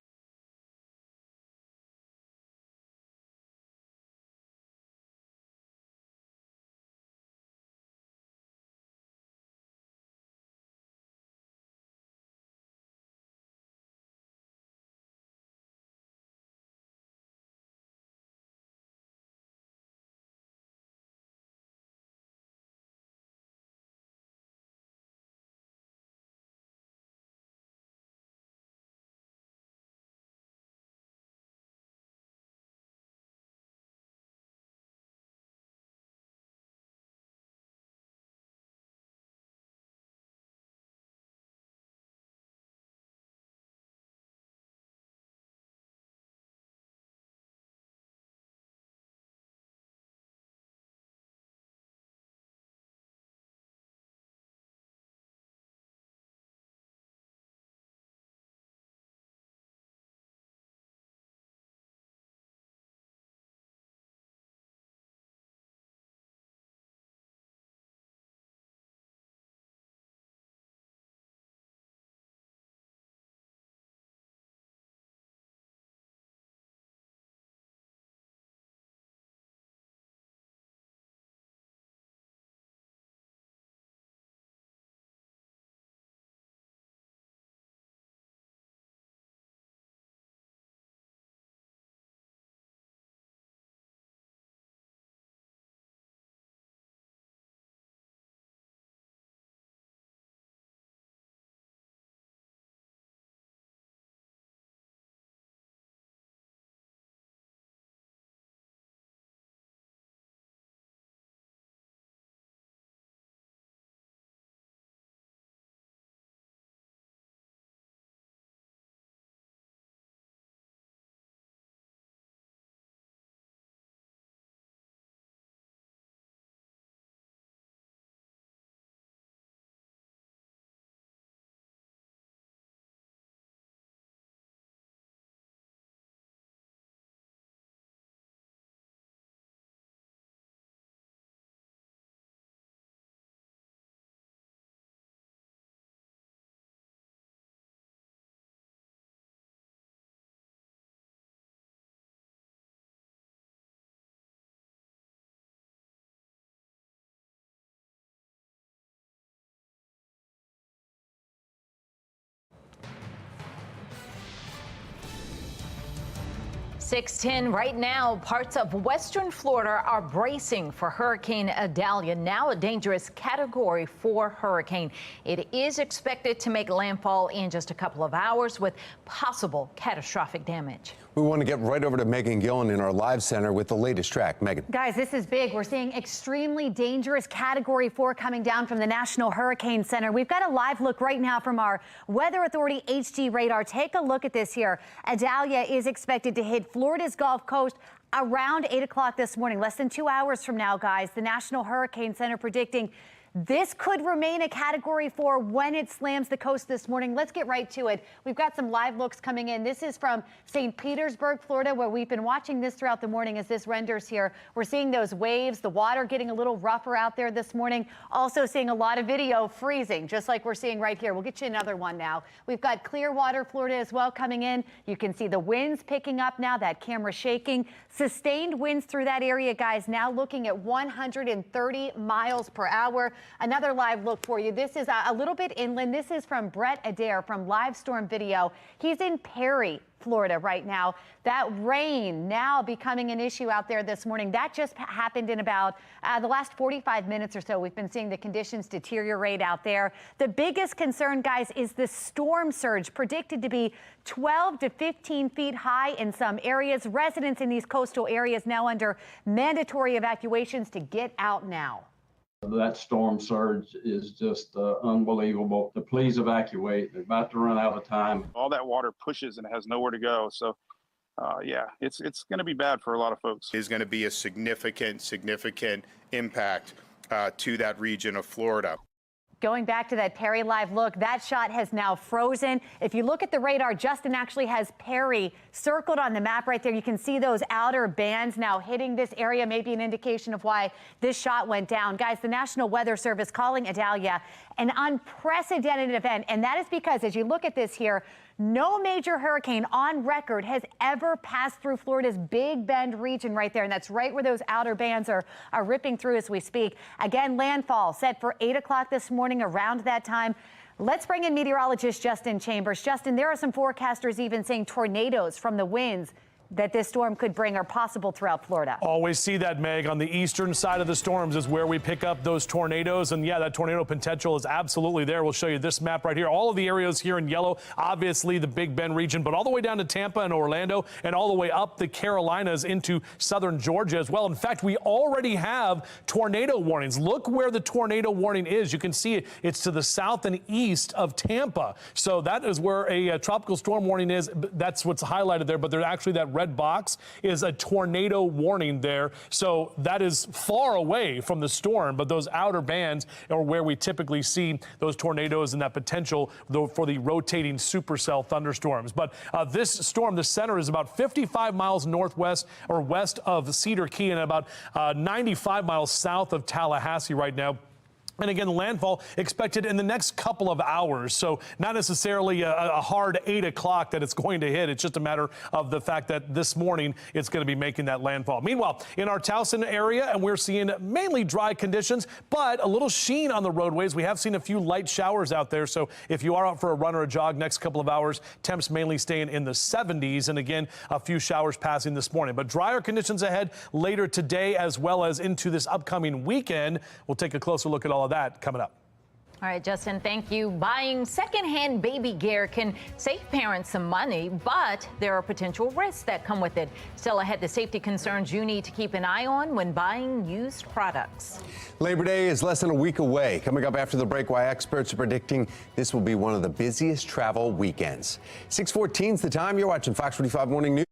6:10 right now. Parts of western Florida are bracing for Hurricane Idalia, now a dangerous Category 4 hurricane. It is expected to make landfall in just a couple of hours with possible catastrophic damage. We want to get right over to Megan Gillen in our live center with the latest track. Megan. Guys, this is big. We're seeing extremely dangerous Category 4 coming down from the National Hurricane Center. We've got a live look right now from our Weather Authority HD radar. Take a look at this here. Idalia is expected to hit Florida's Gulf Coast around 8 o'clock this morning, less than 2 hours from now, guys. The National Hurricane Center predicting this could remain a Category 4 when it slams the coast this morning. Let's get right to it. We've got some live looks coming in. This is from St. Petersburg, Florida, where we've been watching this throughout the morning as this renders here. We're seeing those waves, the water getting a little rougher out there this morning. Also seeing a lot of video freezing, just like we're seeing right here. We'll get you another one now. We've got Clearwater, Florida as well coming in. You can see the winds picking up now, that camera shaking. Sustained winds through that area, guys, now looking at 130 miles per hour. Another live look for you. This is a little bit inland. This is from Brett Adair from Live Storm Video. He's in Perry, Florida right now. That rain now becoming an issue out there this morning. That just happened in about the last 45 minutes or so. We've been seeing the conditions deteriorate out there. The biggest concern, guys, is the storm surge, predicted to be 12 to 15 feet high in some areas. Residents in these coastal areas now under mandatory evacuations to get out now. That storm surge is just unbelievable. To please evacuate. They're about to run out of time. All that water pushes and has nowhere to go. So, yeah, it's going to be bad for a lot of folks. Is going to be a significant impact to that region of Florida. Going back to that Perry live look, that shot has now frozen. If you look at the radar, Justin actually has Perry circled on the map right there. You can see those outer bands now hitting this area, maybe an indication of why this shot went down. Guys, the National Weather Service calling Idalia an unprecedented event, and that is because as you look at this here, no major hurricane on record has ever passed through Florida's Big Bend region right there, and that's right where those outer bands are ripping through as we speak. Again, landfall set for 8 o'clock this morning around that time. Let's bring in meteorologist Justin Chambers. Justin, there are some forecasters even saying tornadoes from the winds that this storm could bring are possible throughout Florida. Always see that, Meg. On the eastern side of the storms is where we pick up those tornadoes. And yeah, that tornado potential is absolutely there. We'll show you this map right here. All of the areas here in yellow, obviously the Big Bend region, but all the way down to Tampa and Orlando and all the way up the Carolinas into southern Georgia as well. In fact, we already have tornado warnings. Look where the tornado warning is. You can see it. It's to the south and east of Tampa. So that is where a tropical storm warning is. That's what's highlighted there, but there's actually that red box is a tornado warning there. So that is far away from the storm, but those outer bands are where we typically see those tornadoes and that potential for the rotating supercell thunderstorms. But this storm, the center is about 55 miles northwest or west of Cedar Key and about 95 miles south of Tallahassee right now. And again, landfall expected in the next couple of hours. So not necessarily a hard 8 o'clock that it's going to hit. It's just a matter of the fact that this morning it's going to be making that landfall. Meanwhile, in our Towson area, and we're seeing mainly dry conditions, but a little sheen on the roadways. We have seen a few light showers out there. So if you are out for a run or a jog next couple of hours, temps mainly staying in the 70s. And again, a few showers passing this morning. But drier conditions ahead later today as well as into this upcoming weekend. We'll take a closer look at all of that coming up. All right, Justin, thank you. Buying secondhand baby gear can save parents some money, but there are potential risks that come with it. Still ahead, the safety concerns you need to keep an eye on when buying used products. Labor Day is less than a week away. Coming up after the break, why experts are predicting this will be one of the busiest travel weekends. 6:14 is the time. You're watching Fox 45 Morning News.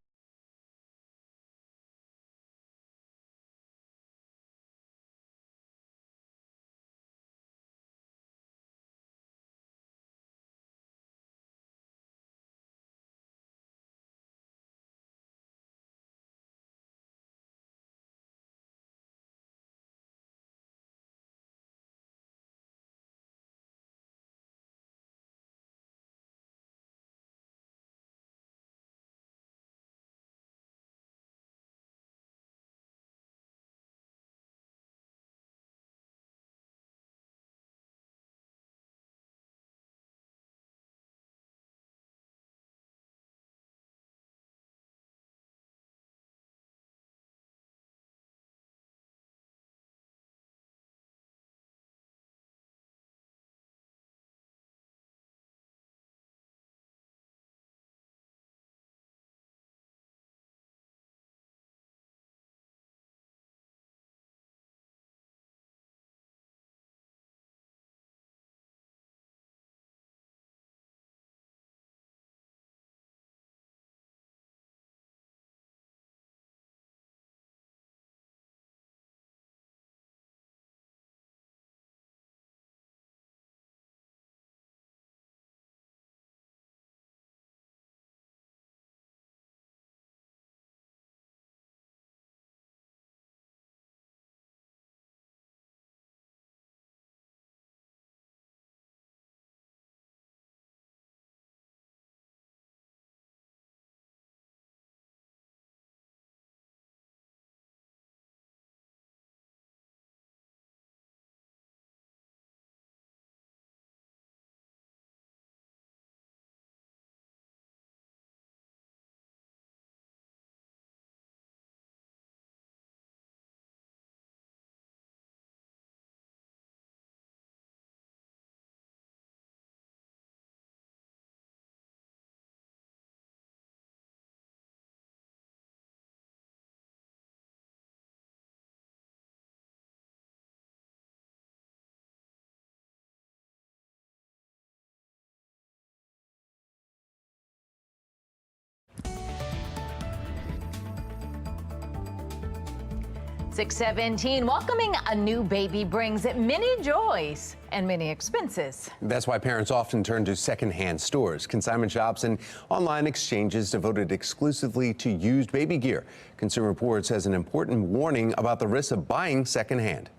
6:17, welcoming a new baby brings many joys and many expenses. That's why parents often turn to secondhand stores, consignment shops, and online exchanges devoted exclusively to used baby gear. Consumer Reports has an important warning about the risks of buying secondhand.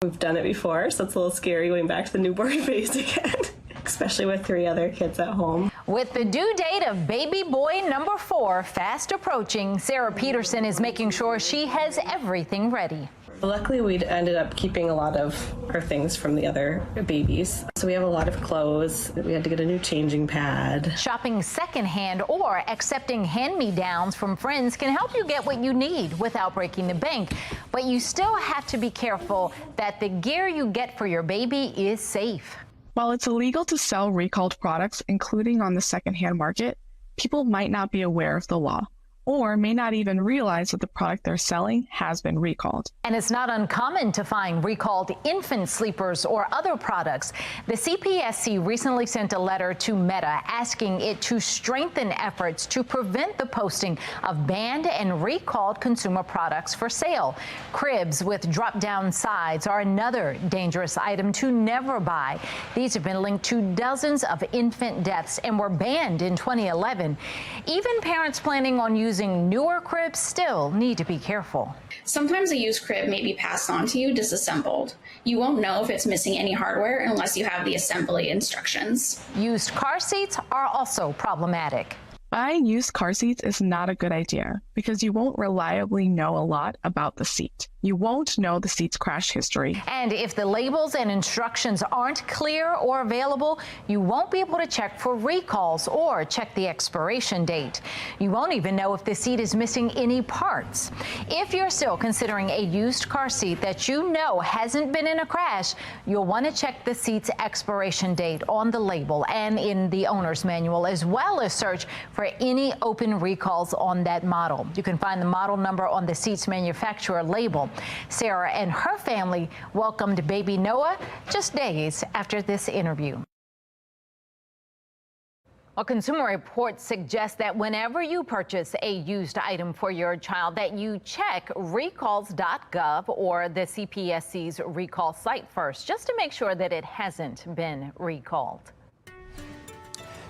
We've done it before, so it's a little scary going back to the newborn phase again, especially with 3 other kids at home. With the due date of baby boy number 4 fast approaching, Sarah Peterson is making sure she has everything ready. Luckily, we'd ended up keeping a lot of our things from the other babies. So we have a lot of clothes. We had to get a new changing pad. Shopping secondhand or accepting hand-me-downs from friends can help you get what you need without breaking the bank. But you still have to be careful that the gear you get for your baby is safe. While it's illegal to sell recalled products, including on the secondhand market, people might not be aware of the law, or may not even realize that the product they're selling has been recalled. And it's not uncommon to find recalled infant sleepers or other products. The CPSC recently sent a letter to Meta asking it to strengthen efforts to prevent the posting of banned and recalled consumer products for sale. Cribs with drop-down sides are another dangerous item to never buy. These have been linked to dozens of infant deaths and were banned in 2011. Even parents planning on using newer cribs still need to be careful. Sometimes a used crib may be passed on to you disassembled. You won't know if it's missing any hardware unless you have the assembly instructions. Used car seats are also problematic. Buying used car seats is not a good idea because you won't reliably know a lot about the seat. You won't know the seat's crash history. And if the labels and instructions aren't clear or available, you won't be able to check for recalls or check the expiration date. You won't even know if the seat is missing any parts. If you're still considering a used car seat that you know hasn't been in a crash, you'll want to check the seat's expiration date on the label and in the owner's manual, as well as search for any open recalls on that model. You can find the model number on the seat's manufacturer label. Sarah and her family welcomed baby Noah just days after this interview. Well, Consumer Reports suggest that whenever you purchase a used item for your child, that you check recalls.gov or the CPSC's recall site first, just to make sure that it hasn't been recalled.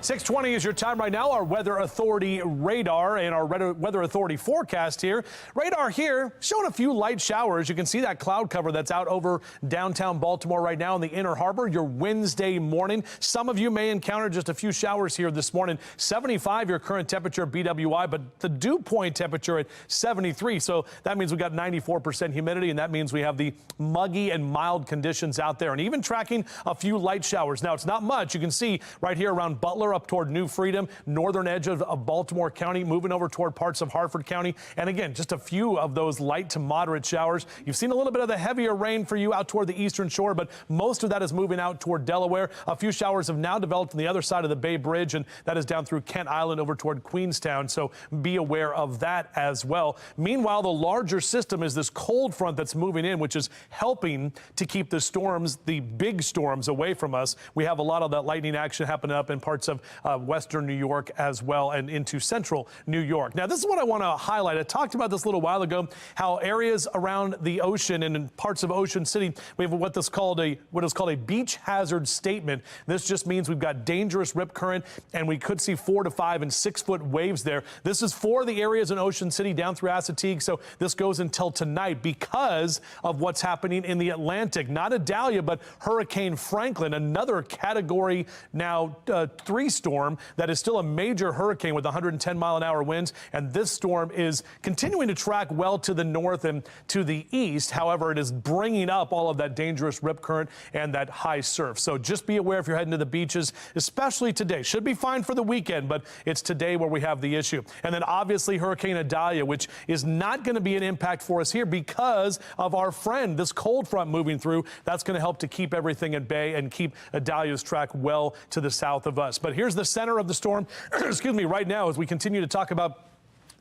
6:20 is your time right now. Our Weather Authority radar and our Weather Authority forecast here. Radar here showing a few light showers. You can see that cloud cover that's out over downtown Baltimore right now in the Inner Harbor. Your Wednesday morning. Some of you may encounter just a few showers here this morning. 75 your current temperature BWI, but the dew point temperature at 73. So that means we got 94% humidity, and that means we have the muggy and mild conditions out there, and even tracking a few light showers. Now, it's not much. You can see right here around Butler, up toward New Freedom, northern edge of Baltimore County, moving over toward parts of Harford County. And again, just a few of those light to moderate showers. You've seen a little bit of the heavier rain for you out toward the eastern shore, but most of that is moving out toward Delaware. A few showers have now developed on the other side of the Bay Bridge, and that is down through Kent Island over toward Queenstown. So be aware of that as well. Meanwhile, the larger system is this cold front that's moving in, which is helping to keep the storms, the big storms, away from us. We have a lot of that lightning action happening up in parts of western New York as well, and into central New York. Now, this is what I want to highlight. I talked about this a little while ago, how areas around the ocean and in parts of Ocean City, we have what is called a beach hazard statement. This just means we've got dangerous rip current, and we could see 4 to 5 and 6 foot waves there. This is for the areas in Ocean City down through Assateague, so this goes until tonight because of what's happening in the Atlantic. Not Idalia, but Hurricane Franklin, another category now 3 storm that is still a major hurricane with 110-mile-an-hour winds, and this storm is continuing to track well to the north and to the east. However, it is bringing up all of that dangerous rip current and that high surf. So just be aware if you're heading to the beaches, especially today. Should be fine for the weekend, but it's today where we have the issue. And then obviously Hurricane Idalia, which is not going to be an impact for us here because of our friend, this cold front moving through. That's going to help to keep everything at bay and keep Idalia's track well to the south of us. But here's the center of the storm, excuse me, right now as we continue to talk about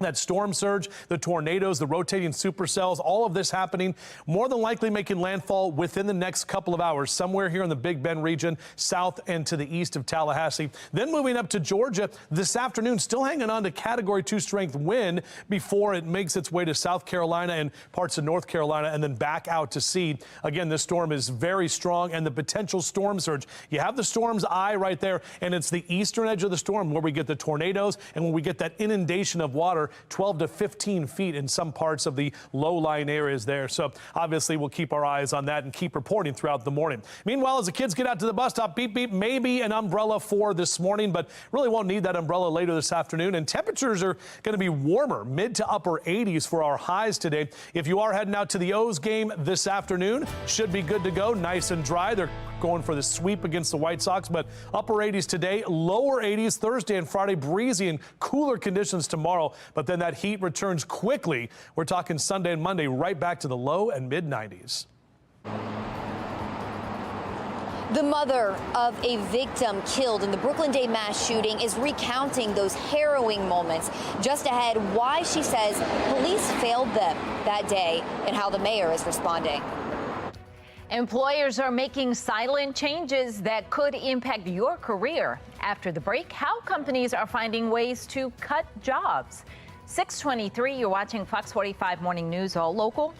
That storm surge, the tornadoes, the rotating supercells, all of this happening, more than likely making landfall within the next couple of hours, somewhere here in the Big Bend region, south and to the east of Tallahassee. Then moving up to Georgia this afternoon, still hanging on to Category 2 strength wind before it makes its way to South Carolina and parts of North Carolina and then back out to sea. Again, this storm is very strong, and the potential storm surge. You have the storm's eye right there, and it's the eastern edge of the storm where we get the tornadoes and when we get that inundation of water, 12 to 15 feet in some parts of the low-lying areas there. So obviously we'll keep our eyes on that and keep reporting throughout the morning. Meanwhile, as the kids get out to the bus stop, beep, beep, maybe an umbrella for this morning, but really won't need that umbrella later this afternoon. And temperatures are going to be warmer, mid to upper 80s for our highs today. If you are heading out to the O's game this afternoon, should be good to go, nice and dry. They're going for the sweep against the White Sox, but upper 80s today, lower 80s Thursday and Friday, breezy and cooler conditions tomorrow, but then that heat returns quickly. We're talking Sunday and Monday right back to the low and mid 90s. The mother of a victim killed in the Brooklyn Day mass shooting is recounting those harrowing moments. Just ahead, why she says police failed them that day and how the mayor is responding. Employers are making silent changes that could impact your career. After the break, how companies are finding ways to cut jobs. 6:23, you're watching Fox 45 Morning News, all local.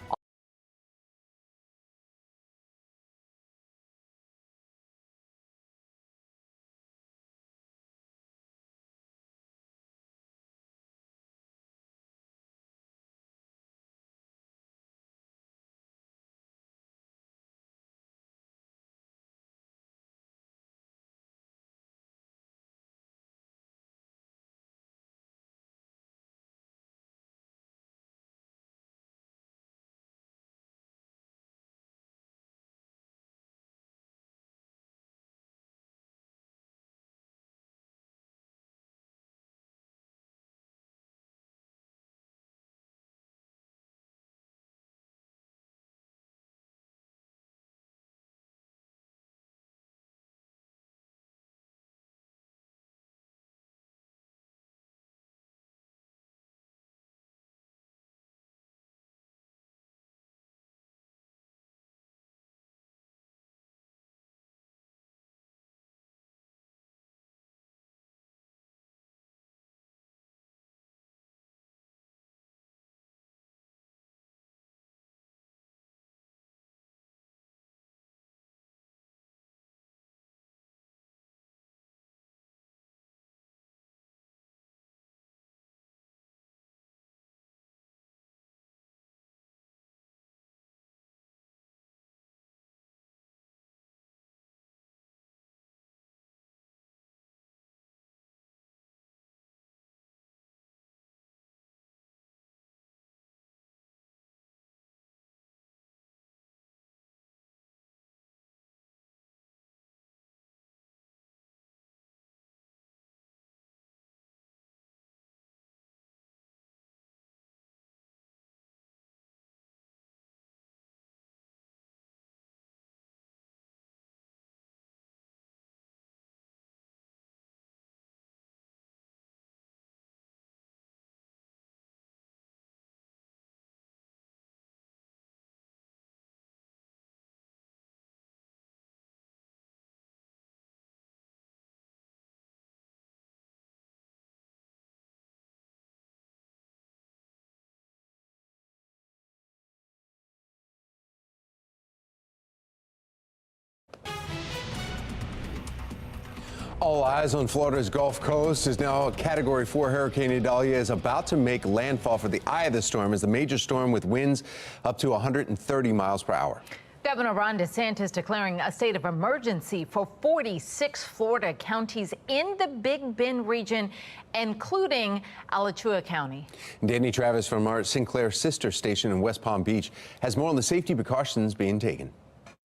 All eyes on Florida's Gulf Coast as now a Category 4 Hurricane Idalia is about to make landfall for the eye of the storm as the major storm with winds up to 130 miles per hour. Governor Ron DeSantis declaring a state of emergency for 46 Florida counties in the Big Bend region, including Alachua County. Danny Travis from our Sinclair sister station in West Palm Beach has more on the safety precautions being taken.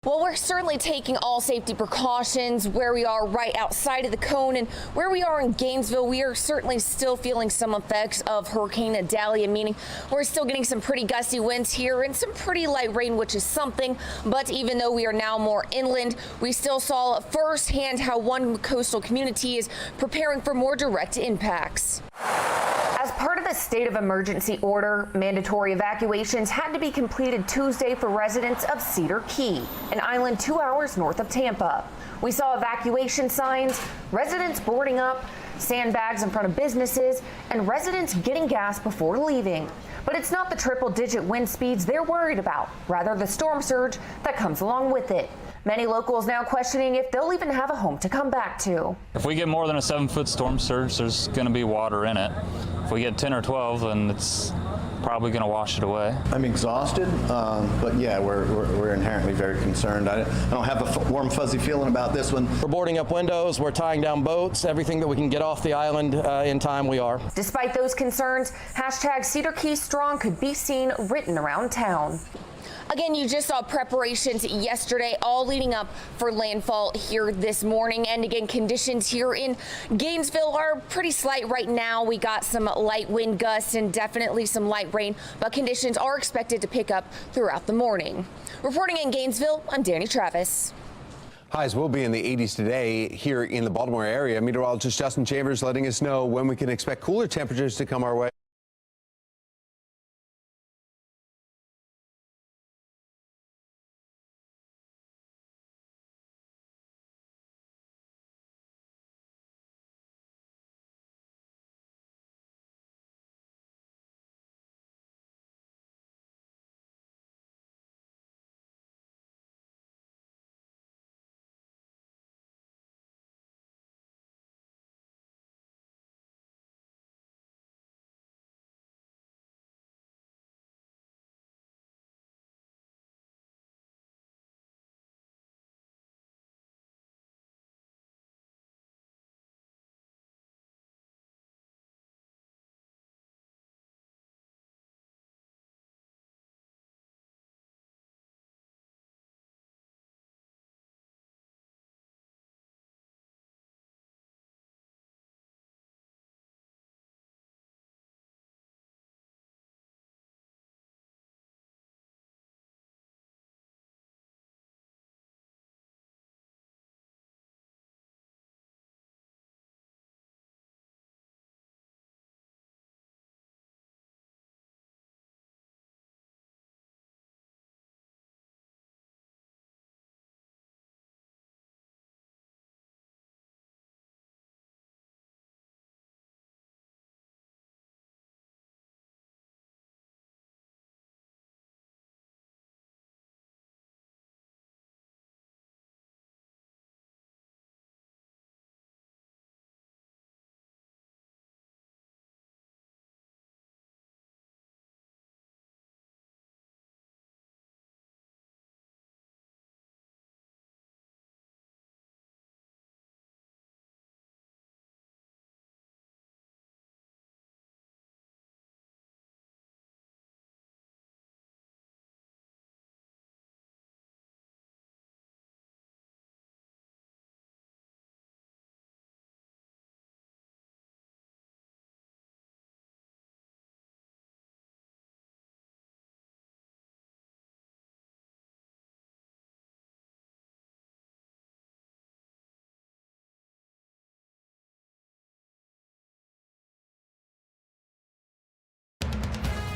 Well, we're certainly taking all safety precautions where we are right outside of the cone, and where we are in Gainesville, we are certainly still feeling some effects of Hurricane Idalia, meaning we're still getting some pretty gusty winds here and some pretty light rain, which is something. But even though we are now more inland, we still saw firsthand how one coastal community is preparing for more direct impacts. As part of the state of emergency order, mandatory evacuations had to be completed Tuesday for residents of Cedar Key, an island 2 hours north of Tampa. We saw evacuation signs, residents boarding up, sandbags in front of businesses, and residents getting gas before leaving. But it's not the triple-digit wind speeds they're worried about, rather the storm surge that comes along with it. Many locals now questioning if they'll even have a home to come back to. If we get more than a 7-foot storm surge, there's going to be water in it. If we get 10 or 12, then it's probably going to wash it away. I'm exhausted, but yeah, we're inherently very concerned. I don't have a warm, fuzzy feeling about this one. We're boarding up windows, we're tying down boats, everything that we can get off the island in time, we are. Despite those concerns, hashtag Cedar Key Strong could be seen written around town. Again, you just saw preparations yesterday, all leading up for landfall here this morning. And again, conditions here in Gainesville are pretty slight right now. We got some light wind gusts and definitely some light rain, but conditions are expected to pick up throughout the morning. Reporting in Gainesville, I'm Danny Travis. Highs will be in the 80s today here in the Baltimore area. Meteorologist Justin Chambers letting us know when we can expect cooler temperatures to come our way.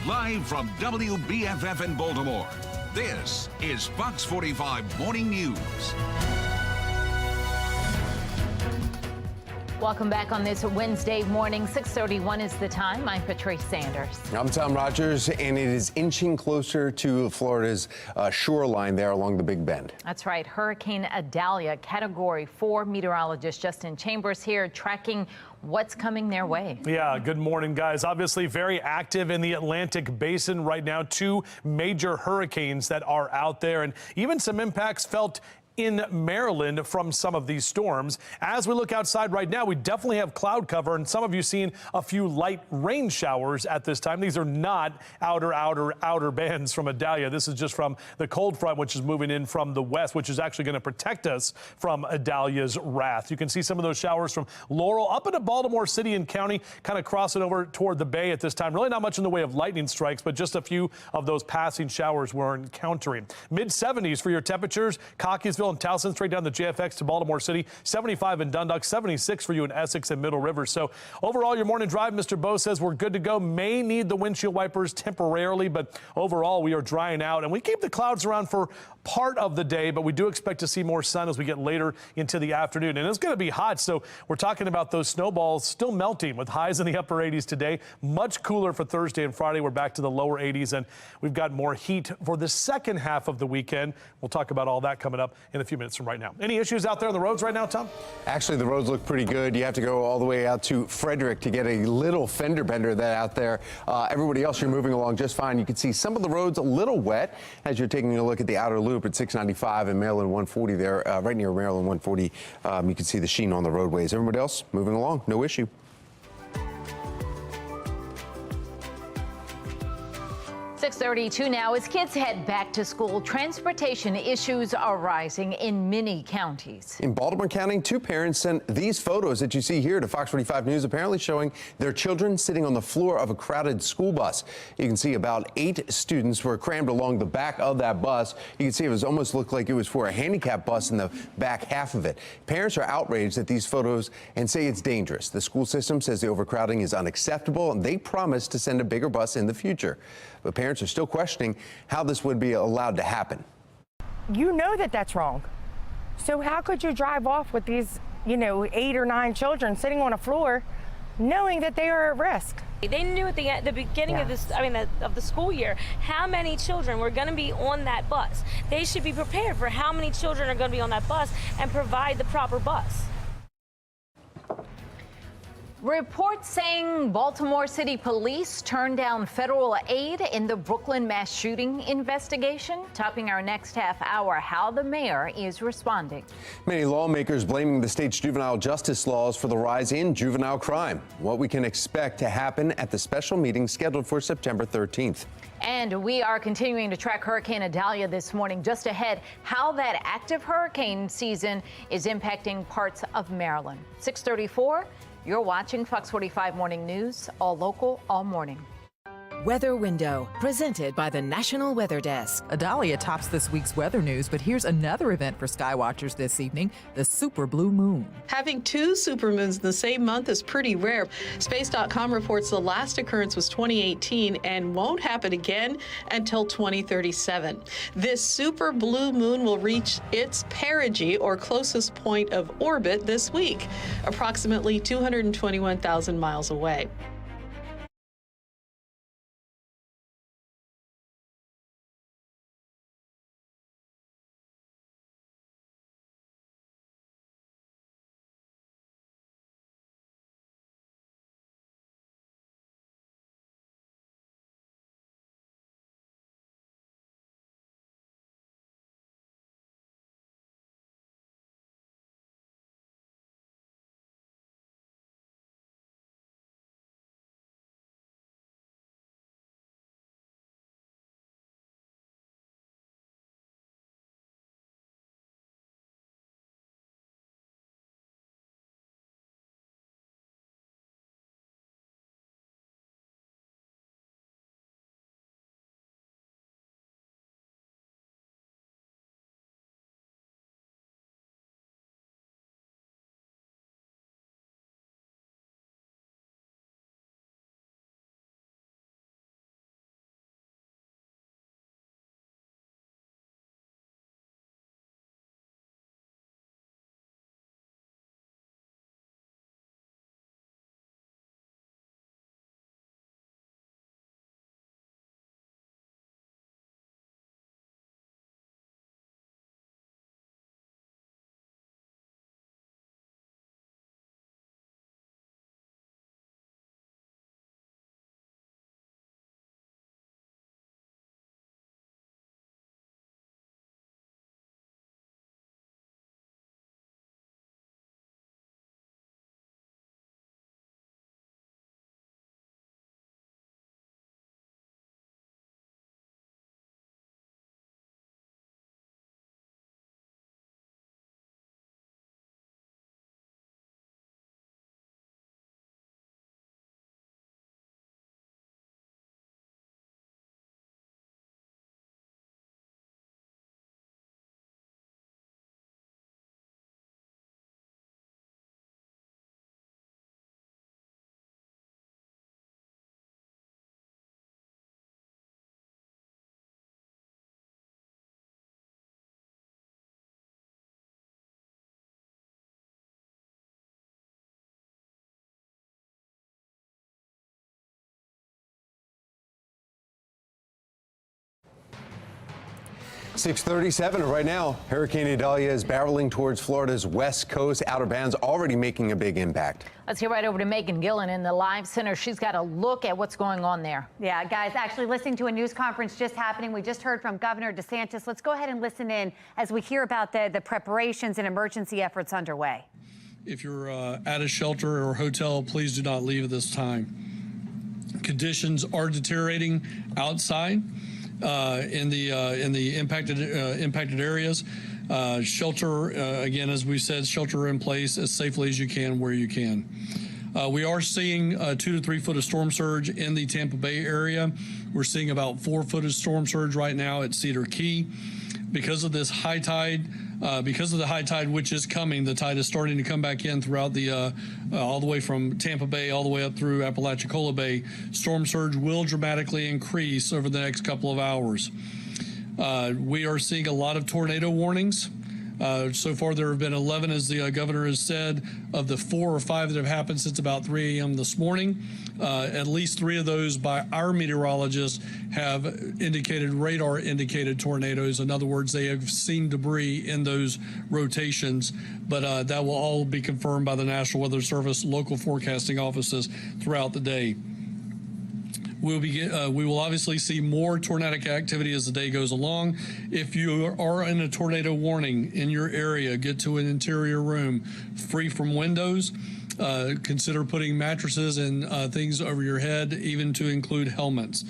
Live from WBFF in Baltimore, this is Fox 45 Morning News. Welcome back on this Wednesday morning. 6:31 is the time. I'm Patrice Sanders. I'm Tom Rogers, and it is inching closer to Florida's shoreline there along the Big Bend. That's right. Hurricane Idalia, Category 4. Meteorologist Justin Chambers here tracking what's coming their way. Yeah, good morning, guys. Obviously very active in the Atlantic Basin right now. 2 major hurricanes that are out there, and even some impacts felt in Maryland from some of these storms. As we look outside right now, we definitely have cloud cover, and some of you seen a few light rain showers at this time. These are not outer bands from Idalia. This is just from the cold front, which is moving in from the west, which is actually going to protect us from Idalia's wrath. You can see some of those showers from Laurel up into Baltimore City and County, kind of crossing over toward the bay at this time. Really not much in the way of lightning strikes, but just a few of those passing showers we're encountering. Mid-70s for your temperatures. Cockeysville still in Towson, straight down the JFX to Baltimore City. 75 in Dundalk, 76 for you in Essex and Middle River. So overall, your morning drive, Mr. Bo says we're good to go. May need the windshield wipers temporarily, but overall we are drying out. And we keep the clouds around for part of the day, but we do expect to see more sun as we get later into the afternoon. And it's going to be hot, so we're talking about those snowballs still melting with highs in the upper 80s today. Much cooler for Thursday and Friday. We're back to the lower 80s, and we've got more heat for the second half of the weekend. We'll talk about all that coming up in a few minutes from right now. Any issues out there on the roads right now, Tom? Actually, the roads look pretty good. You have to go all the way out to Frederick to get a little fender bender that out there. Everybody else, you're moving along just fine. You can see some of the roads a little wet as you're taking a look at the outer loop at 695 and Maryland 140 there, right near Maryland 140. You can see the sheen on the roadways. Everybody else moving along, no issue. 6:32 now. As kids head back to school, transportation issues are rising in many counties. In Baltimore County, 2 parents sent these photos that you see here to Fox 45 News, apparently showing their children sitting on the floor of a crowded school bus. You can see about 8 students were crammed along the back of that bus. You can see it was almost looked like it was for a handicap bus in the back half of it. Parents are outraged at these photos and say it's dangerous. The school system says the overcrowding is unacceptable, and they promise to send a bigger bus in the future. But parents are still questioning how this would be allowed to happen. You know that that's wrong. So how could you drive off with these, 8 or 9 children sitting on a floor knowing that they are at risk? They knew at the beginning of the school year how many children were going to be on that bus. They should be prepared for how many children are going to be on that bus and provide the proper bus. Reports saying Baltimore City Police turned down federal aid in the Brooklyn mass shooting investigation. Topping our next half hour, how the mayor is responding. Many lawmakers blaming the state's juvenile justice laws for the rise in juvenile crime. What we can expect to happen at the special meeting scheduled for September 13th. And we are continuing to track Hurricane Idalia this morning. Just ahead, how that active hurricane season is impacting parts of Maryland. 6:34. You're watching Fox 45 Morning News, all local, all morning. Weather Window, presented by the National Weather Desk. Idalia tops this week's weather news, but here's another event for skywatchers this evening, the super blue moon. Having 2 supermoons in the same month is pretty rare. Space.com reports the last occurrence was 2018 and won't happen again until 2037. This super blue moon will reach its perigee, or closest point of orbit, this week, approximately 221,000 miles away. 6:37 right now. Hurricane Idalia is barreling towards Florida's west coast. Outer bands already making a big impact. Let's get right over to Megan Gillen in the live center. She's got a look at what's going on there. Yeah, guys, actually listening to a news conference just happening. We just heard from Governor DeSantis. Let's go ahead and listen in as we hear about the preparations and emergency efforts underway. If you're at a shelter or hotel, please do not leave at this time. Conditions are deteriorating outside. In the impacted areas. Shelter, again, as we said, shelter in place as safely as you can where you can. We are seeing 2 to 3 foot of storm surge in the Tampa Bay area. We're seeing about 4 foot of storm surge right now at Cedar Key. Because of this high tide, because of the high tide which is coming, the tide is starting to come back in throughout the all the way from Tampa Bay all the way up through Apalachicola Bay. Storm surge will dramatically increase over the next couple of hours. We are seeing a lot of tornado warnings. So far, there have been 11, as the governor has said, of the 4 or 5 that have happened since about 3 a.m. this morning. At least 3 of those by our meteorologists have indicated radar-indicated tornadoes. In other words, they have seen debris in those rotations, but that will all be confirmed by the National Weather Service local forecasting offices throughout the day. We will obviously see more tornadic activity as the day goes along. If you are in a tornado warning in your area, get to an interior room free from windows. Consider putting mattresses and things over your head, even to include helmets.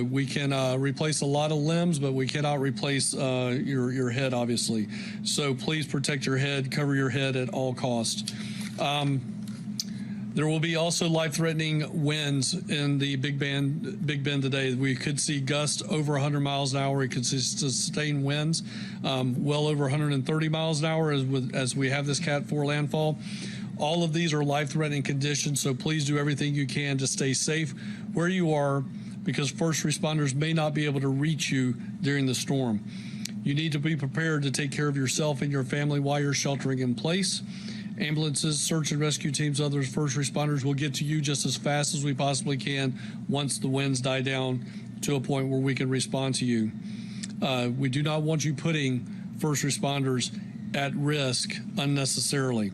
We can replace a lot of limbs, but we cannot replace your head, obviously. So please protect your head, cover your head at all costs. There will be also life-threatening winds in the Big Bend today. We could see gusts over 100 miles an hour. We could see sustained winds well over 130 miles an hour as we have this Cat 4 landfall. All of these are life-threatening conditions, so please do everything you can to stay safe where you are, because first responders may not be able to reach you during the storm. You need to be prepared to take care of yourself and your family while you're sheltering in place. Ambulances, search and rescue teams, others, first responders will get to you just as fast as we possibly can once the winds die down to a point where we can respond to you. We do not want you putting first responders at risk unnecessarily.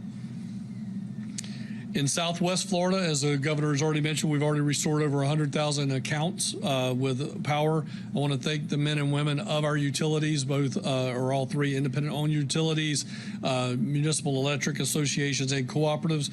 In Southwest Florida, as the governor has already mentioned, we've already restored over 100,000 accounts with power. I want to thank the men and women of our utilities, both or all 3 independent-owned utilities, municipal electric associations, and cooperatives.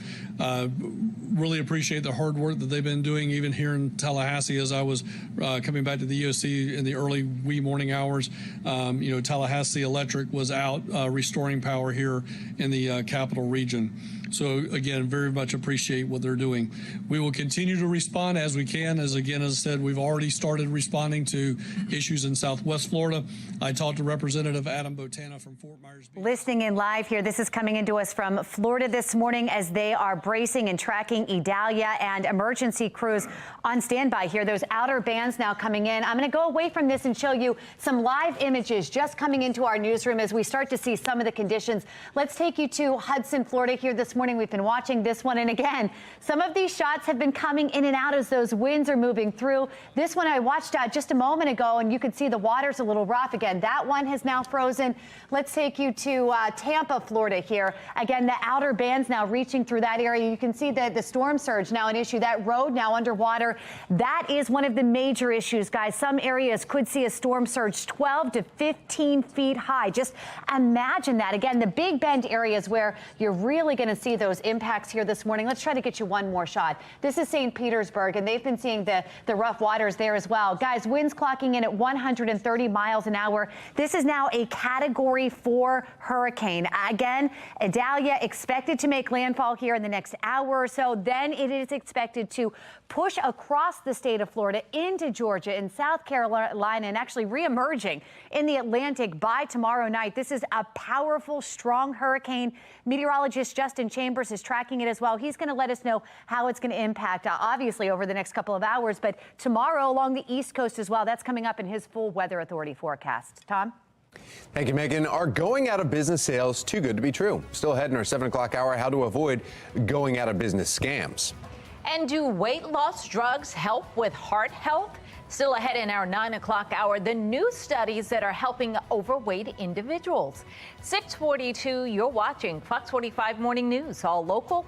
Really appreciate the hard work that they've been doing, even here in Tallahassee. As I was coming back to the EOC in the early wee morning hours, Tallahassee Electric was out restoring power here in the capital region. So again, very much appreciate what they're doing. We will continue to respond as we can. As I said, we've already started responding to issues in Southwest Florida. I talked to Representative Adam Botana from Fort Myers Beach. Listening in live here, this is coming into us from Florida this morning as they are bracing and tracking Idalia, and emergency crews on standby here. Those outer bands now coming in. I'm going to go away from this and show you some live images just coming into our newsroom as we start to see some of the conditions. Let's take you to Hudson, Florida here this morning. We've been watching this one, and again, some of these shots have been coming in and out as those winds are moving through. This one I watched just a moment ago, and you can see the water's a little rough again. That one has now frozen. Let's take you to Tampa, Florida here. Again, the outer bands now reaching through that area. You can see that the storm surge now an issue. That road now underwater. That is one of the major issues, guys. Some areas could see a storm surge 12 to 15 feet high. Just imagine that. Again, the Big Bend areas where you're really going to see those impacts here this morning. Let's try to get you one more shot. This is St. Petersburg, and they've been seeing the rough waters there as well. Guys, winds clocking in at 130 miles an hour. This is now a Category 4 hurricane. Again, Idalia expected to make landfall here in the next hour or so. Then it is expected to push across the state of Florida into Georgia and South Carolina, and actually reemerging in the Atlantic by tomorrow night. This is a powerful, strong hurricane. Meteorologist Justin Chambers is tracking it as well. He's going to let us know how it's going to impact, obviously, over the next couple of hours, but tomorrow along the East Coast as well. That's coming up in his full Weather Authority forecast. Tom? Thank you, Megan. Are going out of business sales too good to be true? Still ahead in our 7 o'clock hour, how to avoid going out of business scams. And do weight loss drugs help with heart health? Still ahead in our 9 o'clock hour, the new studies that are helping overweight individuals. 6:42, you're watching Fox 45 Morning News, all local.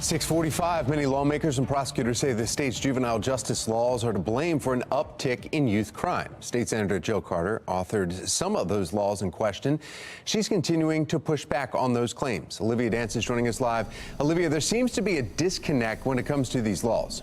.45, many lawmakers and prosecutors say the state's juvenile justice laws are to blame for an uptick in youth crime. State Senator Jill Carter authored some of those laws in question. She's continuing to push back on those claims. Olivia Dance is joining us live. Olivia, there seems to be a disconnect when it comes to these laws.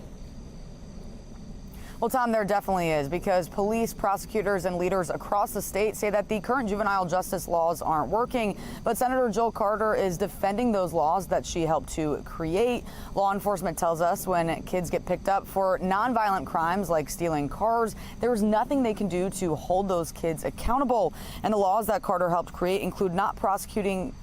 Well, Tom, there definitely is, because police, prosecutors, and leaders across the state say that the current juvenile justice laws aren't working. But Senator Jill Carter is defending those laws that she helped to create. Law enforcement tells us when kids get picked up for nonviolent crimes like stealing cars, there's nothing they can do to hold those kids accountable. And the laws that Carter helped create include not prosecuting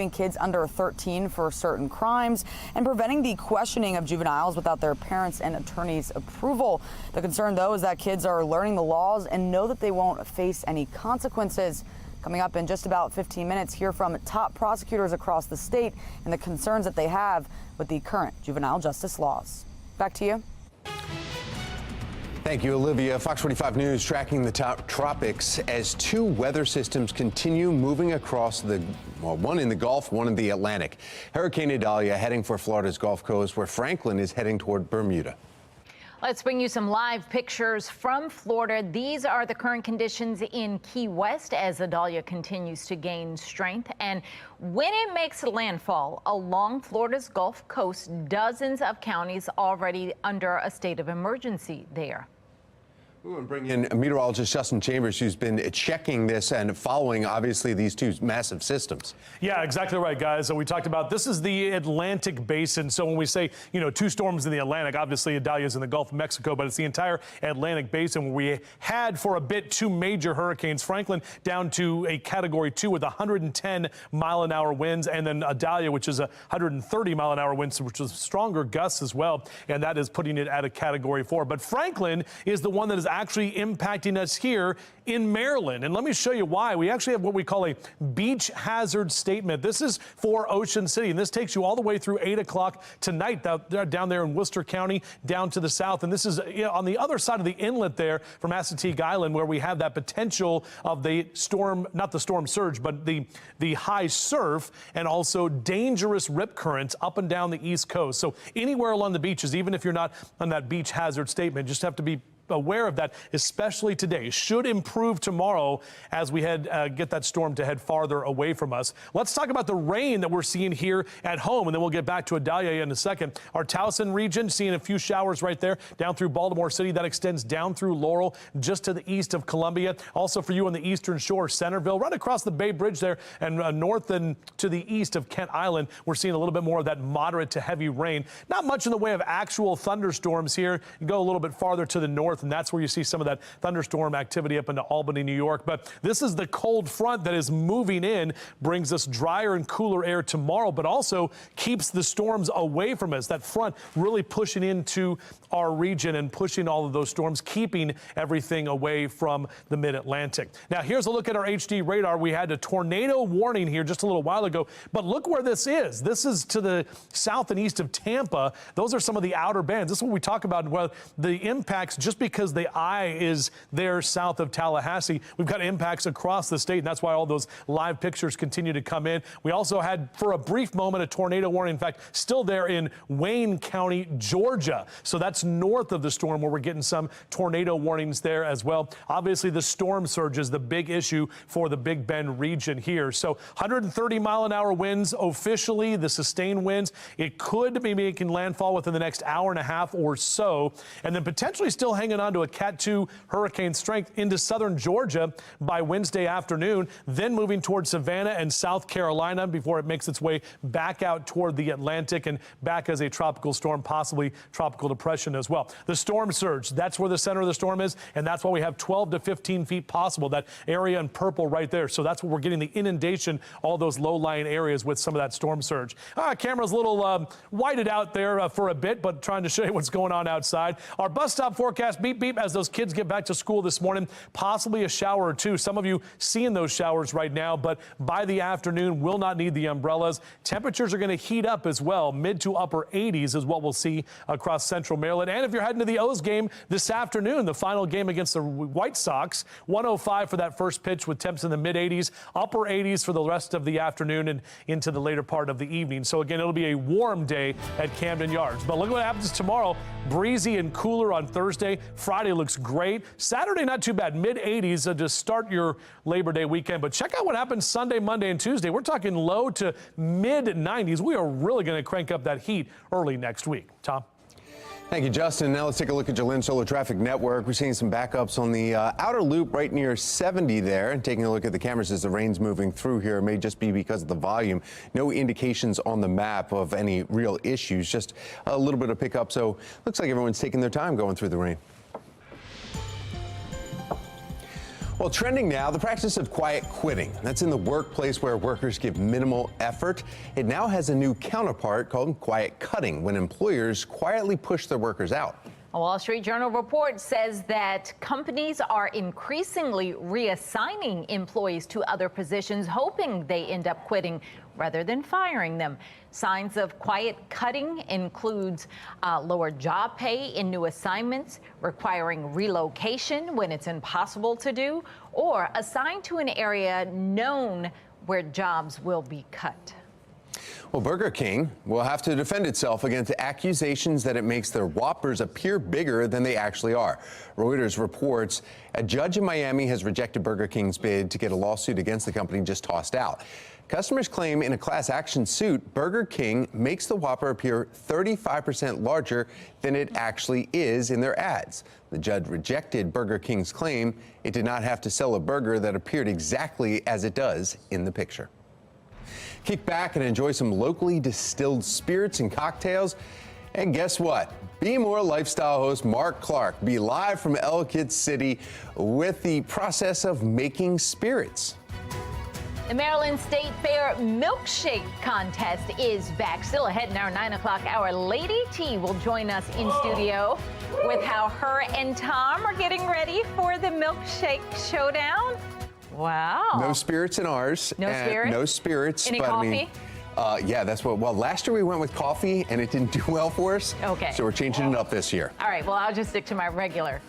kids under 13 for certain crimes and preventing the questioning of juveniles without their parents' and attorneys' approval. The concern, though, is that kids are learning the laws and know that they won't face any consequences. Coming up in just about 15 minutes, hear from top prosecutors across the state and the concerns that they have with the current juvenile justice laws. Back to you. Thank you, Olivia. Fox 45 News tracking the tropics as two weather systems continue moving across one in the Gulf, one in the Atlantic. Hurricane Idalia heading for Florida's Gulf Coast, where Franklin is heading toward Bermuda. Let's bring you some live pictures from Florida. These are the current conditions in Key West as Idalia continues to gain strength. And when it makes landfall along Florida's Gulf Coast, dozens of counties already under a state of emergency there. We want to bring in meteorologist Justin Chambers, who's been checking this and following, obviously, these two massive systems. Yeah, exactly right, guys. So we talked about this is the Atlantic basin. So when we say, two storms in the Atlantic, obviously Idalia is in the Gulf of Mexico, but it's the entire Atlantic basin where we had for a bit two major hurricanes. Franklin down to a Category 2 with 110-mile-an-hour winds, and then Idalia, which is 130-mile-an-hour winds, which is stronger gusts as well, and that is putting it at a Category 4. But Franklin is the one that is actually impacting us here in Maryland. And let me show you why. We actually have what we call a beach hazard statement. This is for Ocean City, and this takes you all the way through 8 o'clock tonight down there in Worcester County, down to the south. And this is on the other side of the inlet there from Assateague Island, where we have that potential of the storm, not the storm surge, but the high surf and also dangerous rip currents up and down the East Coast. So anywhere along the beaches, even if you're not on that beach hazard statement, just have to be aware of that, especially today. Should improve tomorrow as we get that storm to head farther away from us. Let's talk about the rain that we're seeing here at home, and then we'll get back to Idalia in a second. Our Towson region, seeing a few showers right there down through Baltimore City. That extends down through Laurel, just to the east of Columbia. Also for you on the eastern shore, Centerville, right across the Bay Bridge there, and north and to the east of Kent Island, we're seeing a little bit more of that moderate to heavy rain. Not much in the way of actual thunderstorms here. You go a little bit farther to the north, and that's where you see some of that thunderstorm activity up into Albany, New York. But this is the cold front that is moving in, brings us drier and cooler air tomorrow, but also keeps the storms away from us. That front really pushing into our region and pushing all of those storms, keeping everything away from the mid-Atlantic. Now, here's a look at our HD radar. We had a tornado warning here just a little while ago, but look where this is. This is to the south and east of Tampa. Those are some of the outer bands. This is what we talk about, well, the impacts, just because the eye is there south of Tallahassee. We've got impacts across the state, and that's why all those live pictures continue to come in. We also had, for a brief moment, a tornado warning, in fact, still there in Wayne County, Georgia. So that's north of the storm, where we're getting some tornado warnings there as well. Obviously, the storm surge is the big issue for the Big Bend region here. So 130-mile-an-hour winds officially, the sustained winds. It could be making landfall within the next hour and a half or so, and then potentially still hanging on to a Cat 2 hurricane strength into southern Georgia by Wednesday afternoon, then moving towards Savannah and South Carolina before it makes its way back out toward the Atlantic and back as a tropical storm, possibly tropical depression as well. The storm surge, that's where the center of the storm is, and that's why we have 12 to 15 feet possible, that area in purple right there. So that's where we're getting the inundation, all those low-lying areas with some of that storm surge. Camera's a little whited out there for a bit, but trying to show you what's going on outside. Our bus stop forecast, beep, beep, as those kids get back to school this morning, possibly a shower or two. Some of you seeing those showers right now, but by the afternoon, will not need the umbrellas. Temperatures are going to heat up as well. Mid to upper 80s is what we'll see across central Maryland. And if you're heading to the O's game this afternoon, the final game against the White Sox, 105 for that first pitch with temps in the mid 80s, upper 80s for the rest of the afternoon and into the later part of the evening. So again, it'll be a warm day at Camden Yards. But look what happens tomorrow. Breezy and cooler on Thursday. Friday looks great. Saturday, not too bad. Mid 80s to start your Labor Day weekend. But check out what happens Sunday, Monday, and Tuesday. We're talking low to mid 90s. We are really going to crank up that heat early next week. Tom? Thank you, Justin. Now let's take a look at your Lynn Solar Traffic Network. We're seeing some backups on the outer loop right near 70 there. And taking a look at the cameras as the rain's moving through here, it may just be because of the volume. No indications on the map of any real issues, just a little bit of pickup. So looks like everyone's taking their time going through the rain. Well, trending now, the practice of quiet quitting. That's in the workplace where workers give minimal effort. It now has a new counterpart called quiet cutting, when employers quietly push their workers out. A Wall Street Journal report says that companies are increasingly reassigning employees to other positions, hoping they end up quitting rather than firing them. Signs of quiet cutting includes lower job pay in new assignments, requiring relocation when it's impossible to do, or assigned to an area known where jobs will be cut. Well, Burger King will have to defend itself against accusations that it makes their Whoppers appear bigger than they actually are. Reuters reports a judge in Miami has rejected Burger King's bid to get a lawsuit against the company just tossed out. Customers claim in a class action suit, Burger King makes the Whopper appear 35% larger than it actually is in their ads. The judge rejected Burger King's claim it did not have to sell a burger that appeared exactly as it does in the picture. Kick back and enjoy some locally distilled spirits and cocktails. And guess what? Be More lifestyle host Mark Clark be live from Ellicott City with the process of making spirits. The Maryland State Fair Milkshake Contest is back. Still ahead in our 9 o'clock hour. Lady T will join us in studio with how her and Tom are getting ready for the Milkshake Showdown. Wow. No spirits in ours. No spirits? No spirits. Any but coffee? I mean, yeah, that's what. Well, last year we went with coffee and it didn't do well for us. Okay. So we're changing it up this year. All right. Well, I'll just stick to my regular.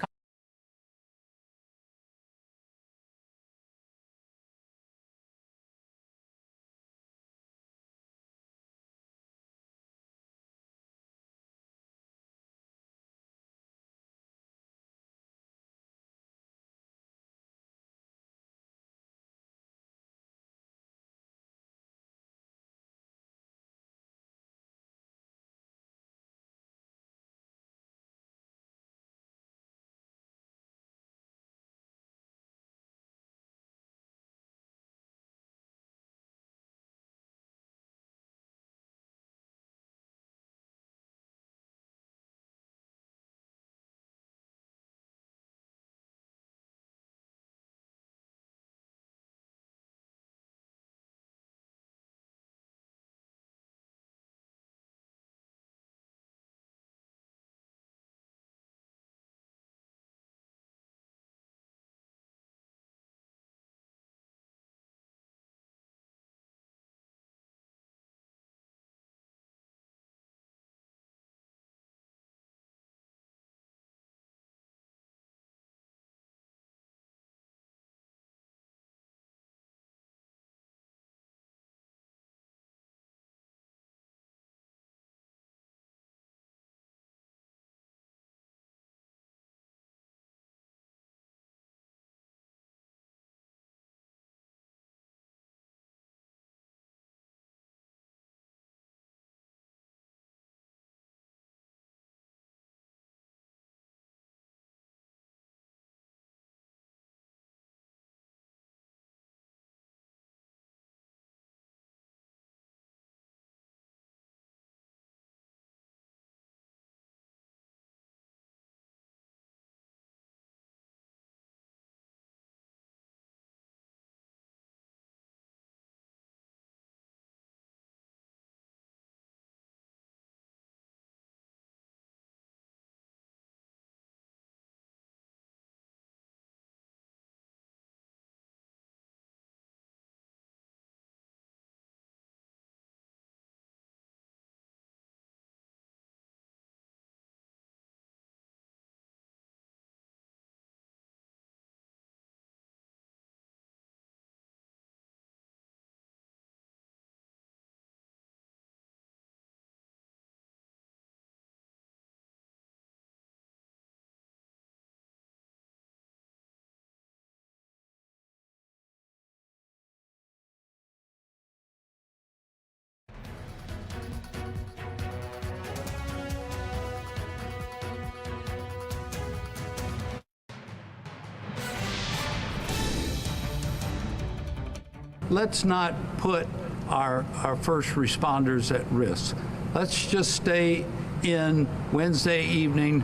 Let's not put our first responders at risk. Let's just stay in Wednesday evening,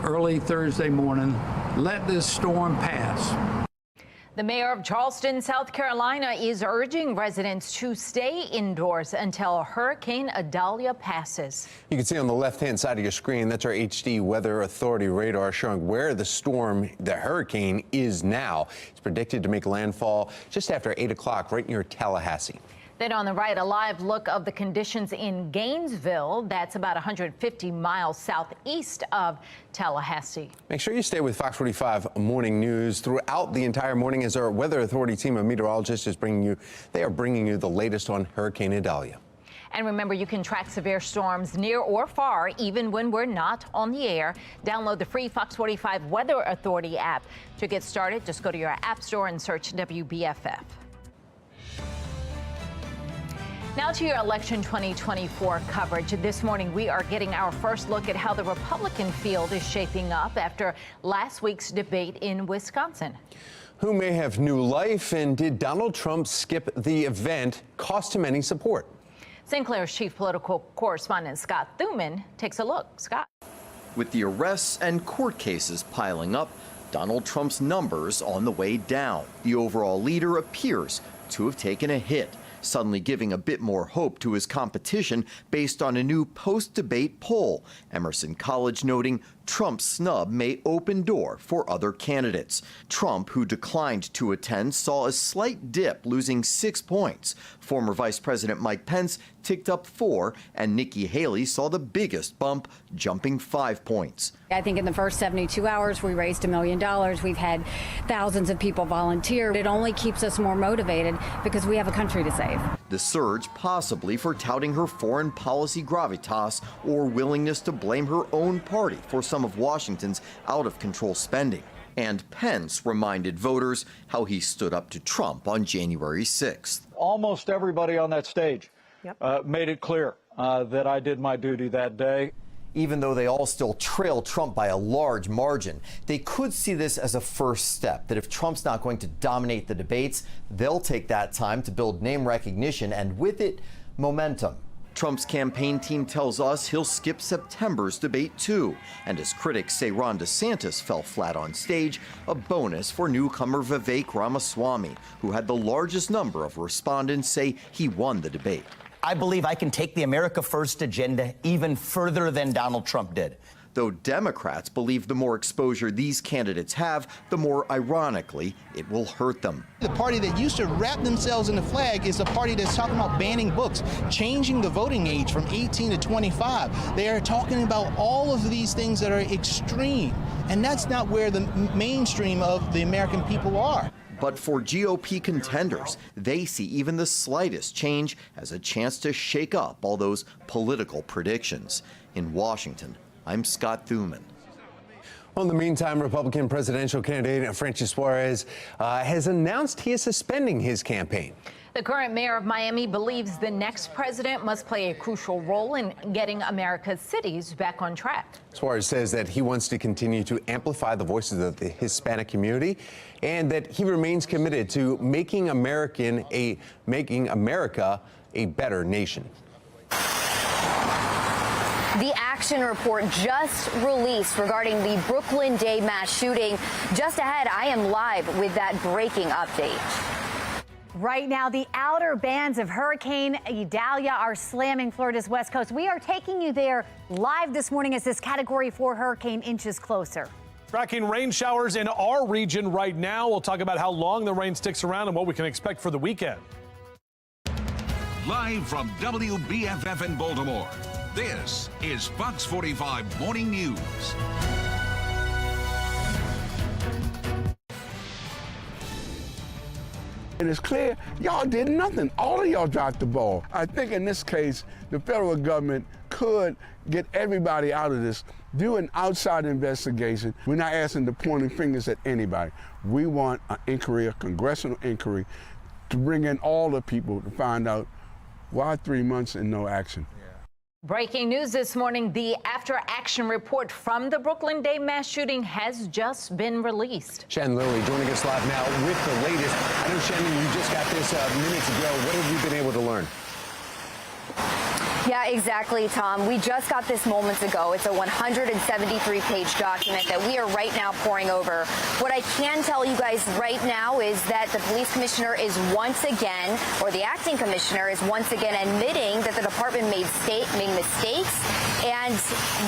early Thursday morning. Let this storm pass. The mayor of Charleston, South Carolina, is urging residents to stay indoors until Hurricane Idalia passes. You can see on the left-hand side of your screen, that's our HD Weather Authority radar showing where the storm, the hurricane, is now. It's predicted to make landfall just after 8 o'clock right near Tallahassee. Then on the right, a live look of the conditions in Gainesville. That's about 150 miles southeast of Tallahassee. Make sure you stay with Fox 45 Morning News throughout the entire morning as our Weather Authority team of meteorologists is bringing you the latest on Hurricane Idalia. And remember, you can track severe storms near or far, even when we're not on the air. Download the free Fox 45 Weather Authority app. To get started, just go to your app store and search WBFF. Now to your election 2024 coverage. This morning, we are getting our first look at how the Republican field is shaping up after last week's debate in Wisconsin. Who may have new life, and did Donald Trump skip the event, cost him any support? St. Clair's chief political correspondent Scott Thuman takes a look. Scott. With the arrests and court cases piling up, Donald Trump's numbers on the way down. The overall leader appears to have taken a hit, suddenly giving a bit more hope to his competition based on a new post-debate poll. Emerson College noting Trump's snub may open door for other candidates. Trump, who declined to attend, saw a slight dip, losing 6 points. Former Vice President Mike Pence ticked up 4, and Nikki Haley saw the biggest bump, jumping 5 points. I think in the first 72 hours, we raised $1 million. We've had thousands of people volunteer. It only keeps us more motivated because we have a country to save. The surge possibly for touting her foreign policy gravitas or willingness to blame her own party for some of Washington's out-of-control spending. And Pence reminded voters how he stood up to Trump on January 6th. Almost everybody on that stage made it clear that I did my duty that day. Even though they all still trail Trump by a large margin, they could see this as a first step, that if Trump's not going to dominate the debates, they'll take that time to build name recognition and with it, momentum. Trump's campaign team tells us he'll skip September's debate too. And as critics say Ron DeSantis fell flat on stage, a bonus for newcomer Vivek Ramaswamy, who had the largest number of respondents say he won the debate. I believe I can take the America First agenda even further than Donald Trump did. Though Democrats believe the more exposure these candidates have, the more ironically it will hurt them. The party that used to wrap themselves in the flag is a party that's talking about banning books, changing the voting age from 18 to 25. They are talking about all of these things that are extreme, and that's not where the mainstream of the American people are. But for GOP contenders, they see even the slightest change as a chance to shake up all those political predictions. In Washington, I'm Scott Thuman. Well, in the meantime, Republican presidential candidate Francis Suarez has announced he is suspending his campaign. The current mayor of Miami believes the next president must play a crucial role in getting America's cities back on track. Suarez says that he wants to continue to amplify the voices of the Hispanic community and that he remains committed to making America a better nation. The action report just released regarding the Brooklyn Day mass shooting. Just ahead, I am live with that breaking update. Right now, the outer bands of Hurricane Idalia are slamming Florida's west coast. We are taking you there live this morning as this Category 4 hurricane inches closer. Tracking rain showers in our region right now. We'll talk about how long the rain sticks around and what we can expect for the weekend. Live from WBFF in Baltimore, this is Fox 45 Morning News. And it's clear y'all did nothing. All of y'all dropped the ball. I think in this case, the federal government could get everybody out of this, do an outside investigation. We're not asking to pointing fingers at anybody. We want an inquiry, a congressional inquiry, to bring in all the people to find out why 3 months and no action. Breaking news this morning, the after-action report from the Brooklyn Day mass shooting has just been released. Shannon Lilly joining us live now with the latest. I know, Shannon, you just got this minutes ago. What have you been able to learn? Yeah, exactly, Tom. We just got this moments ago. It's a 173-page document that we are right now pouring over. What I can tell you guys right now is that the police commissioner is once again, or the acting commissioner is once again admitting that the department made mistakes, and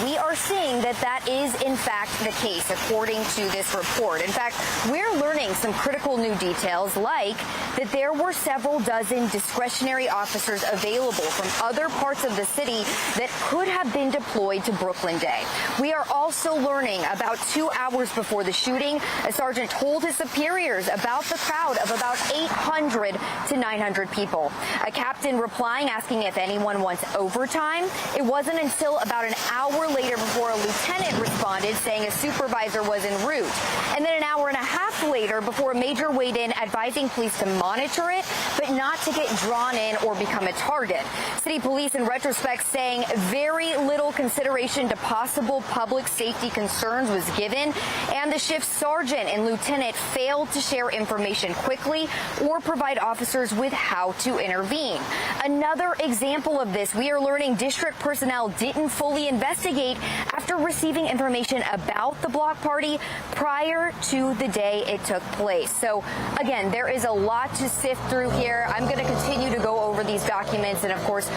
we are seeing that that is in fact the case, according to this report. In fact, we're learning some critical new details, like that there were several dozen discretionary officers available from other parts of the city that could have been deployed to Brooklyn Day. We are also learning about 2 hours before the shooting, a sergeant told his superiors about the crowd of about 800 to 900 people. A captain replying, asking if anyone wants overtime. It wasn't until about an hour later before a lieutenant responded, saying a supervisor was en route. And then an hour and a half later before a major weighed in, advising police to monitor it, but not to get drawn in or become a target. City police in retrospect saying very little consideration to possible public safety concerns was given, and the shift sergeant and lieutenant failed to share information quickly or provide officers with how to intervene. Another example of this, we are learning district personnel didn't fully investigate after receiving information about the block party prior to the day it took place. So again, there is a lot to sift through here. I'm going to continue to go over these documents, and of course,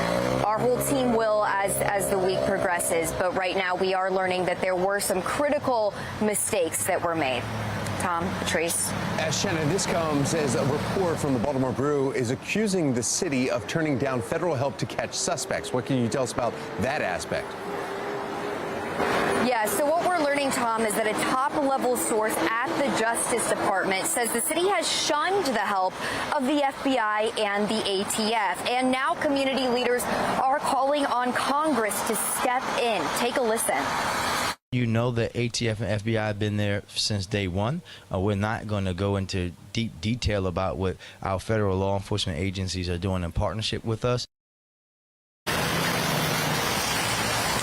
our whole team will as the week progresses. But right now, we are learning that there were some critical mistakes that were made. Tom, Patrice. Shannon, this comes as a report from the Baltimore Brew is accusing the city of turning down federal help to catch suspects. What can you tell us about that aspect? Yeah, so what we're learning, Tom, is that a top-level source at the Justice Department says the city has shunned the help of the FBI and the ATF. And now community leaders are calling on Congress to step in. Take a listen. You know that ATF and FBI have been there since day one. We're not going to go into deep detail about what our federal law enforcement agencies are doing in partnership with us.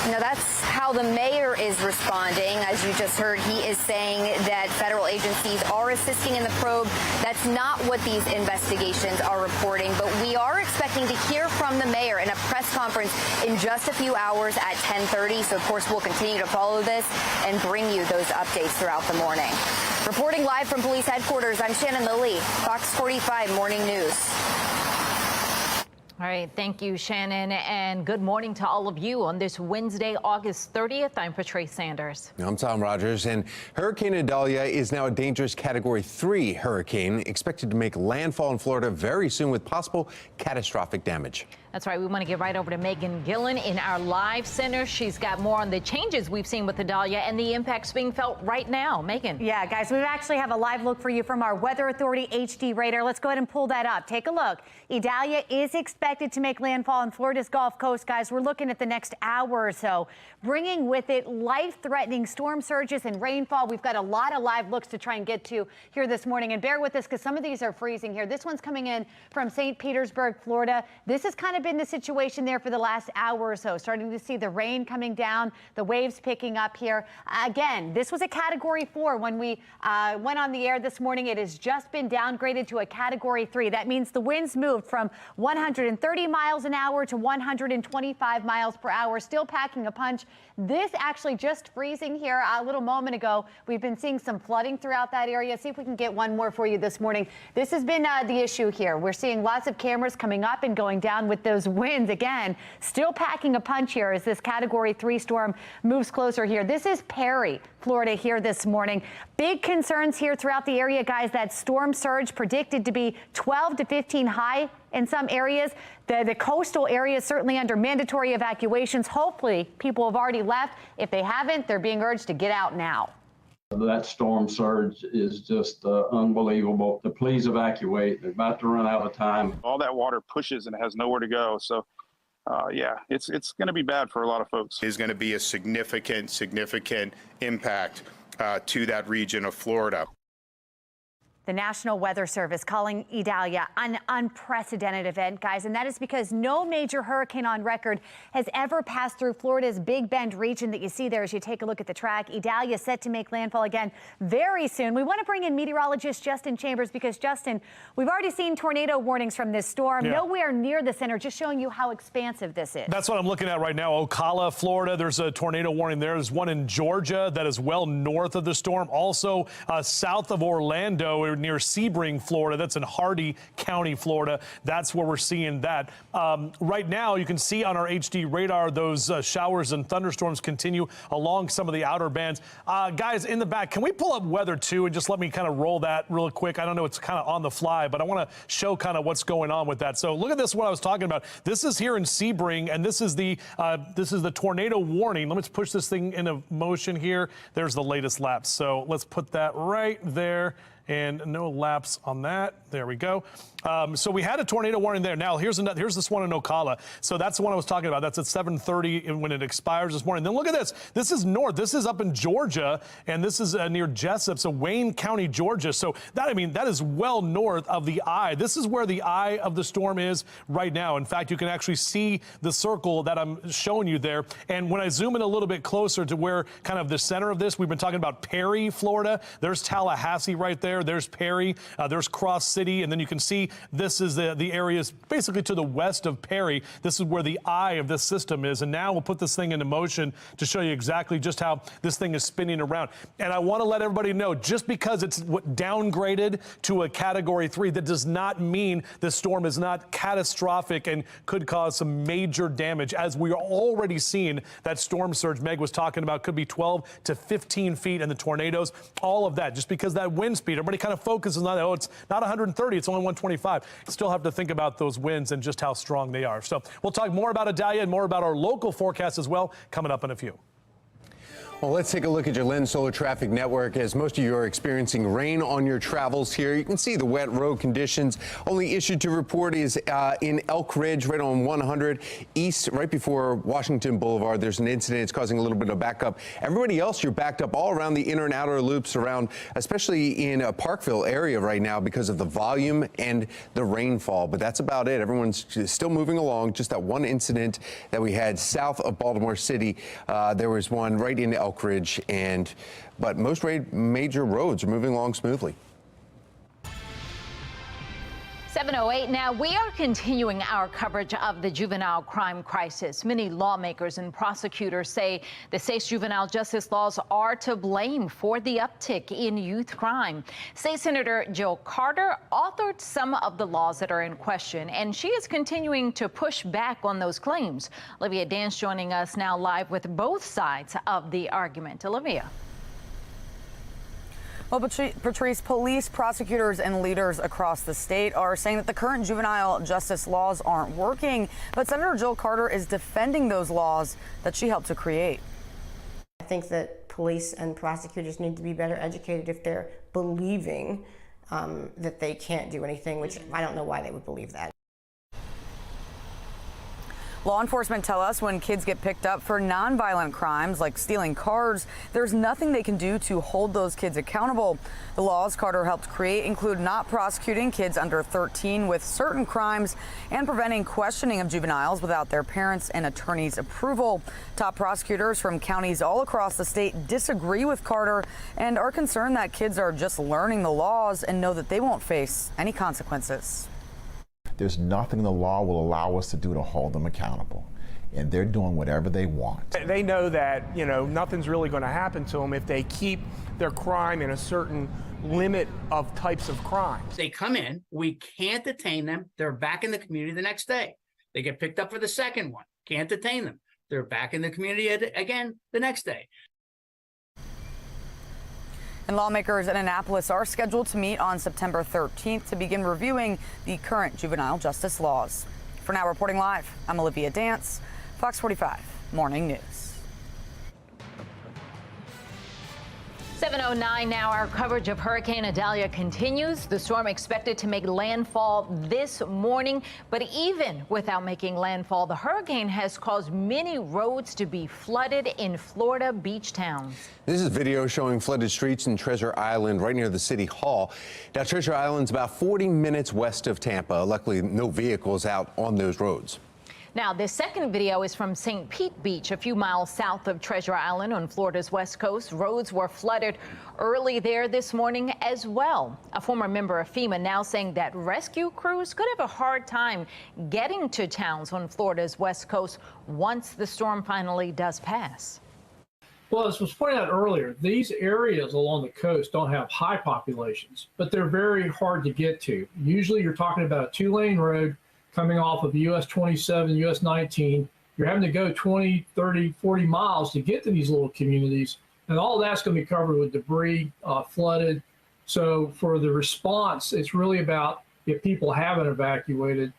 Now, that's how the mayor is responding. As you just heard, he is saying that federal agencies are assisting in the probe. That's not what these investigations are reporting, but we are expecting to hear from the mayor in a press conference in just a few hours at 10:30. So, of course, we'll continue to follow this and bring you those updates throughout the morning. Reporting live from police headquarters, I'm Shannon Lilly, Fox 45 Morning News. All right, thank you, Shannon, and good morning to all of you on this Wednesday, August 30th. I'm Patrice Sanders. I'm Tom Rogers, and Hurricane Idalia is now a dangerous Category 3 hurricane, expected to make landfall in Florida very soon with possible catastrophic damage. That's right. We want to get right over to Megan Gillen in our live center. She's got more on the changes we've seen with Idalia and the impacts being felt right now. Megan. Yeah, guys, we actually have a live look for you from our Weather Authority HD radar. Let's go ahead and pull that up. Take a look. Idalia is expected to make landfall on Florida's Gulf Coast, guys. We're looking at the next hour or so, bringing with it life-threatening storm surges and rainfall. We've got a lot of live looks to try and get to here this morning. And bear with us because some of these are freezing here. This one's coming in from St. Petersburg, Florida. This is kind of been the situation there for the last hour or so, starting to see the rain coming down, the waves picking up here. Again, this was a Category 4 when we went on the air this morning. It has just been downgraded to a Category 3. That means the winds moved from 130 miles an hour to 125 miles per hour, still packing a punch. This actually just freezing here a little moment ago. We've been seeing some flooding throughout that area. See if we can get one more for you this morning. This has been the issue here. We're seeing lots of cameras coming up and going down with those winds. Again, still packing a punch here as this Category 3 storm moves closer here. This is Perry, Florida here this morning. Big concerns here throughout the area, guys. That storm surge predicted to be 12 to 15 high in some areas. The coastal areas certainly under mandatory evacuations. Hopefully, people have already left. If they haven't, they're being urged to get out now. That storm surge is just unbelievable. To please evacuate. They're about to run out of time. All that water pushes and it has nowhere to go. So, yeah, it's going to be bad for a lot of folks. Is going to be a significant impact to that region of Florida. The National Weather Service calling Idalia an unprecedented event, guys, and that is because no major hurricane on record has ever passed through Florida's Big Bend region that you see there as you take a look at the track. Idalia is set to make landfall again very soon. We want to bring in meteorologist Justin Chambers because, Justin, we've already seen tornado warnings from this storm. Yeah. Nowhere near the center, just showing you how expansive this is. That's what I'm looking at right now. Ocala, Florida, there's a tornado warning there. There's one in Georgia that is well north of the storm. Also, south of Orlando, near Sebring, Florida. That's in Hardee County, Florida. That's where we're seeing that. Right now, you can see on our HD radar, those showers and thunderstorms continue along some of the outer bands. Guys, in the back, can we pull up weather too and just let me kind of roll that real quick? I don't know, it's kind of on the fly, but I want to show kind of what's going on with that. So look at this, what I was talking about. This is here in Sebring, and this is the tornado warning. Let me push this thing into motion here. There's the latest lapse. So let's put that right there. And no lapse on that. There we go. So we had a tornado warning there. Now here's this one in Ocala. So that's the one I was talking about. That's at 7:30 when it expires this morning. Then look at this. This is north. This is up in Georgia, and this is near Jessup, so Wayne County, Georgia. So that is well north of the eye. This is where the eye of the storm is right now. In fact, you can actually see the circle that I'm showing you there. And when I zoom in a little bit closer to where kind of the center of this, we've been talking about Perry, Florida. There's Tallahassee right there. there. There's Perry, there's Cross City, and then you can see this is the areas basically to the west of Perry. This is where the eye of this system is, and now we'll put this thing into motion to show you exactly just how this thing is spinning around. And I want to let everybody know, just because it's downgraded to a Category 3, that does not mean the storm is not catastrophic and could cause some major damage, as we are already seeing that storm surge Meg was talking about could be 12 to 15 feet, and the tornadoes, all of that, just because that wind speed, everybody kind of focuses on that. Oh, it's not 130, it's only 125. Still have to think about those winds and just how strong they are. So we'll talk more about Idalia and more about our local forecast as well coming up in a few. Well, let's take a look at your Lens Solar Traffic Network. As most of you are experiencing rain on your travels here, you can see the wet road conditions. Only issue to report is in Elk Ridge, right on 100 East, right before Washington Boulevard. There's an incident. It's causing a little bit of backup. Everybody else, you're backed up all around the inner and outer loops around, especially in Parkville area right now because of the volume and the rainfall. But that's about it. Everyone's still moving along. Just that one incident that we had south of Baltimore City. There was one right in Elk Ridge, but most major roads are moving along smoothly. 7:08 now. We are continuing our coverage of the juvenile crime crisis. Many lawmakers and prosecutors say the state's juvenile justice laws are to blame for the uptick in youth crime. State Senator Jill Carter authored some of the laws that are in question, and she is continuing to push back on those claims. Olivia Dance joining us now live with both sides of the argument. Olivia. Well, Patrice, police, prosecutors, and leaders across the state are saying that the current juvenile justice laws aren't working, but Senator Jill Carter is defending those laws that she helped to create. I think that police and prosecutors need to be better educated if they're believing that they can't do anything, which I don't know why they would believe that. Law enforcement tell us when kids get picked up for nonviolent crimes like stealing cars, there's nothing they can do to hold those kids accountable. The laws Carter helped create include not prosecuting kids under 13 with certain crimes and preventing questioning of juveniles without their parents' and attorneys' approval. Top prosecutors from counties all across the state disagree with Carter and are concerned that kids are just learning the laws and know that they won't face any consequences. There's nothing the law will allow us to do to hold them accountable. And they're doing whatever they want. They know that, nothing's really going to happen to them if they keep their crime in a certain limit of types of crimes. They come in, we can't detain them. They're back in the community the next day. They get picked up for the second one. Can't detain them. They're back in the community again the next day. And lawmakers in Annapolis are scheduled to meet on September 13th to begin reviewing the current juvenile justice laws. For now, reporting live, I'm Olivia Dance, Fox 45 Morning News. 7:09 now. Our coverage of Hurricane Idalia continues. The storm expected to make landfall this morning, but even without making landfall, the hurricane has caused many roads to be flooded in Florida beach towns. This is video showing flooded streets in Treasure Island right near the city hall. Now, Treasure Island's about 40 minutes west of Tampa. Luckily, no vehicles out on those roads. Now, this second video is from St. Pete Beach, a few miles south of Treasure Island on Florida's west coast. Roads were flooded early there this morning as well. A former member of FEMA now saying that rescue crews could have a hard time getting to towns on Florida's west coast once the storm finally does pass. Well, as was pointed out earlier, these areas along the coast don't have high populations, but they're very hard to get to. Usually you're talking about a two-lane road coming off of US 27, US 19. You're having to go 20, 30, 40 miles to get to these little communities. And all that's going to be covered with debris, flooded. So for the response, it's really about if people haven't evacuated,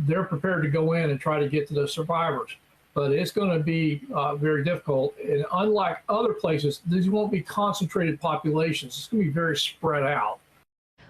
they're prepared to go in and try to get to those survivors. But it's going to be very difficult. And unlike other places, these won't be concentrated populations. It's going to be very spread out.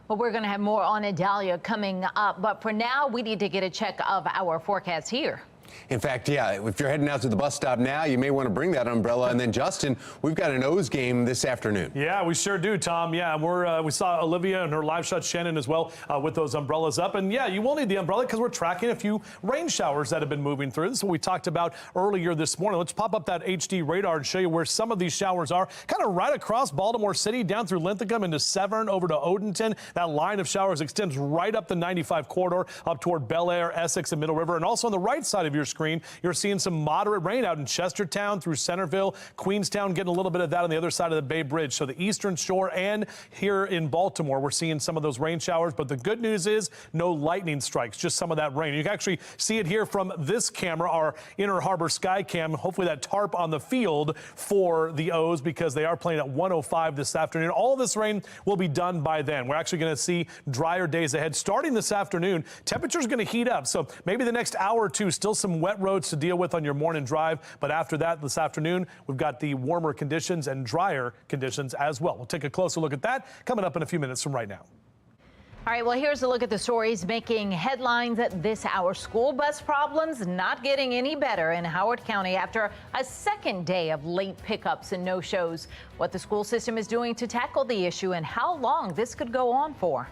Well, we're going to have more on Idalia coming up. But for now, we need to get a check of our forecast here. In fact, yeah, if you're heading out to the bus stop now, you may want to bring that umbrella. And then, Justin, we've got an O's game this afternoon. Yeah, we sure do, Tom. Yeah, we saw Olivia and her live shot, Shannon, as well, with those umbrellas up. And yeah, you will need the umbrella because we're tracking a few rain showers that have been moving through. This is what we talked about earlier this morning. Let's pop up that HD radar and show you where some of these showers are. Kind of right across Baltimore City, down through Linthicum into Severn, over to Odenton. That line of showers extends right up the 95 corridor, up toward Bel Air, Essex, and Middle River. And also on the right side of your screen, you're seeing some moderate rain out in Chestertown through Centerville, Queenstown, getting a little bit of that on the other side of the Bay Bridge. So the Eastern Shore and here in Baltimore, we're seeing some of those rain showers. But the good news is no lightning strikes, just some of that rain. You can actually see it here from this camera, our Inner Harbor Sky Cam. Hopefully that tarp on the field for the O's because they are playing at 105 this afternoon. All of this rain will be done by then. We're actually going to see drier days ahead. Starting this afternoon, temperature's going to heat up. So maybe the next hour or two, still some wet roads to deal with on your morning drive. But after that, this afternoon, we've got the warmer conditions and drier conditions as well. We'll take a closer look at that coming up in a few minutes from right now. All right, well, here's a look at the stories making headlines at this hour. School bus problems not getting any better in Howard County after a second day of late pickups and no-shows. What the school system is doing to tackle the issue and how long this could go on for.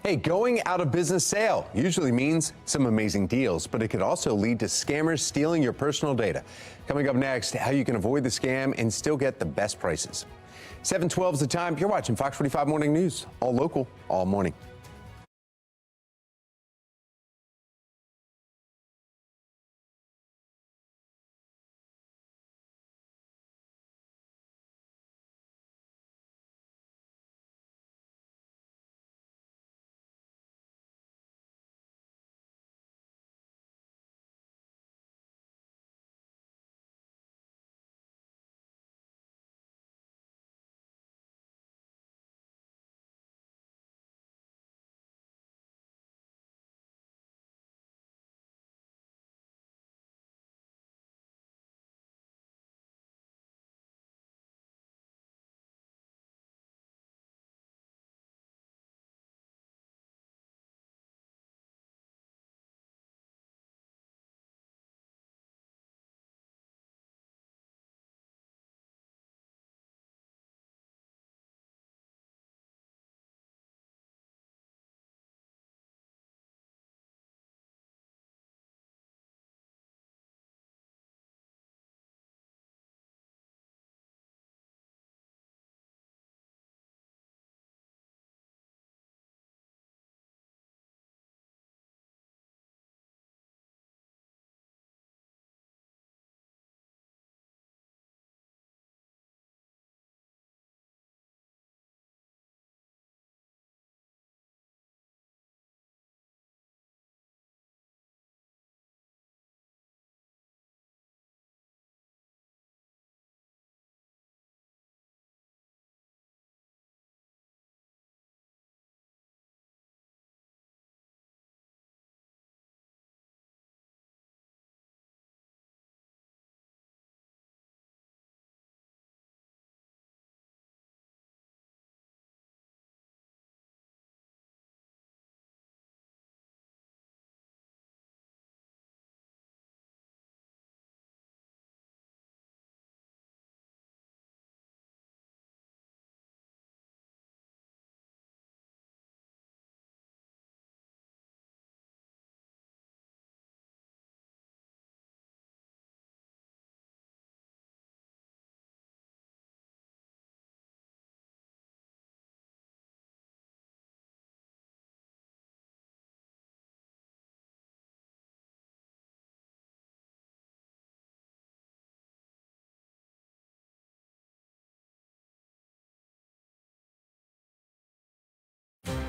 Hey, going out of business sale usually means some amazing deals, but it could also lead to scammers stealing your personal data. Coming up next, how you can avoid the scam and still get the best prices. 7:12 is the time. You're watching Fox 45 Morning News, all local, all morning.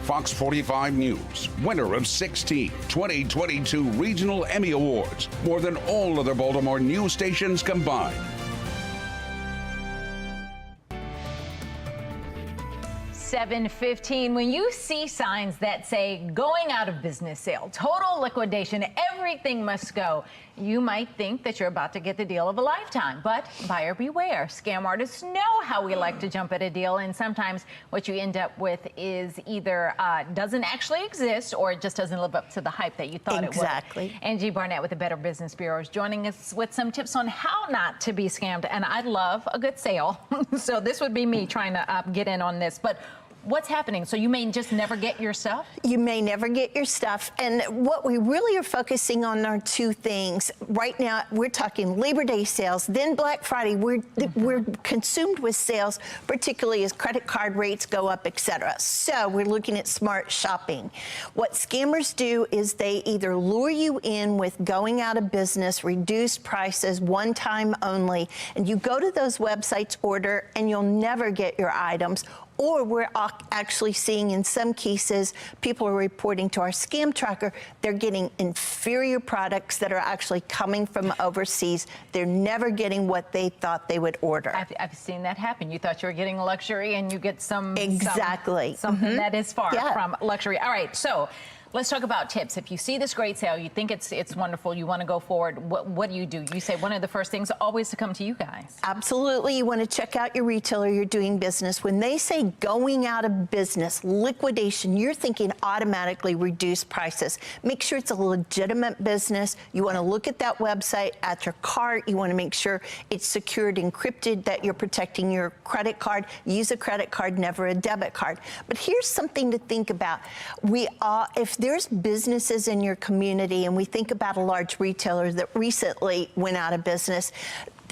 Fox 45 News, winner of 16 2022 Regional Emmy Awards, more than all other Baltimore news stations combined. 7:15. When you see signs that say going out of business sale, total liquidation, everything must go, you might think that you're about to get the deal of a lifetime. But buyer beware. Scam artists know how we like to jump at a deal, and sometimes what you end up with is either doesn't actually exist or it just doesn't live up to the hype that you thought it would. Exactly. Angie Barnett with the Better Business Bureau is joining us with some tips on how not to be scammed. And I love a good sale. So this would be me trying to get in on this. But what's happening? So you may just never get your stuff? You may never get your stuff. And what we really are focusing on are two things. Right now, we're talking Labor Day sales, then Black Friday. We're consumed with sales, particularly as credit card rates go up, et cetera. So we're looking at smart shopping. What scammers do is they either lure you in with going out of business, reduced prices, one time only, and you go to those websites, order, and you'll never get your items. Or we're actually seeing in some cases, people are reporting to our scam tracker, they're getting inferior products that are actually coming from overseas. They're never getting what they thought they would order. I've seen that happen. You thought you were getting luxury and you get something Mm-hmm. that is far from luxury. All right, so let's talk about tips. If you see this great sale, you think it's wonderful, you want to go forward, what do? You say one of the first things always to come to you guys. Absolutely. You want to check out your retailer you're doing business. When they say going out of business, liquidation, you're thinking automatically reduced prices. Make sure it's a legitimate business. You want to look at that website, at your cart. You want to make sure it's secured, encrypted, that you're protecting your credit card. Use a credit card, never a debit card. But here's something to think about. If there's businesses in your community, and we think about a large retailer that recently went out of business,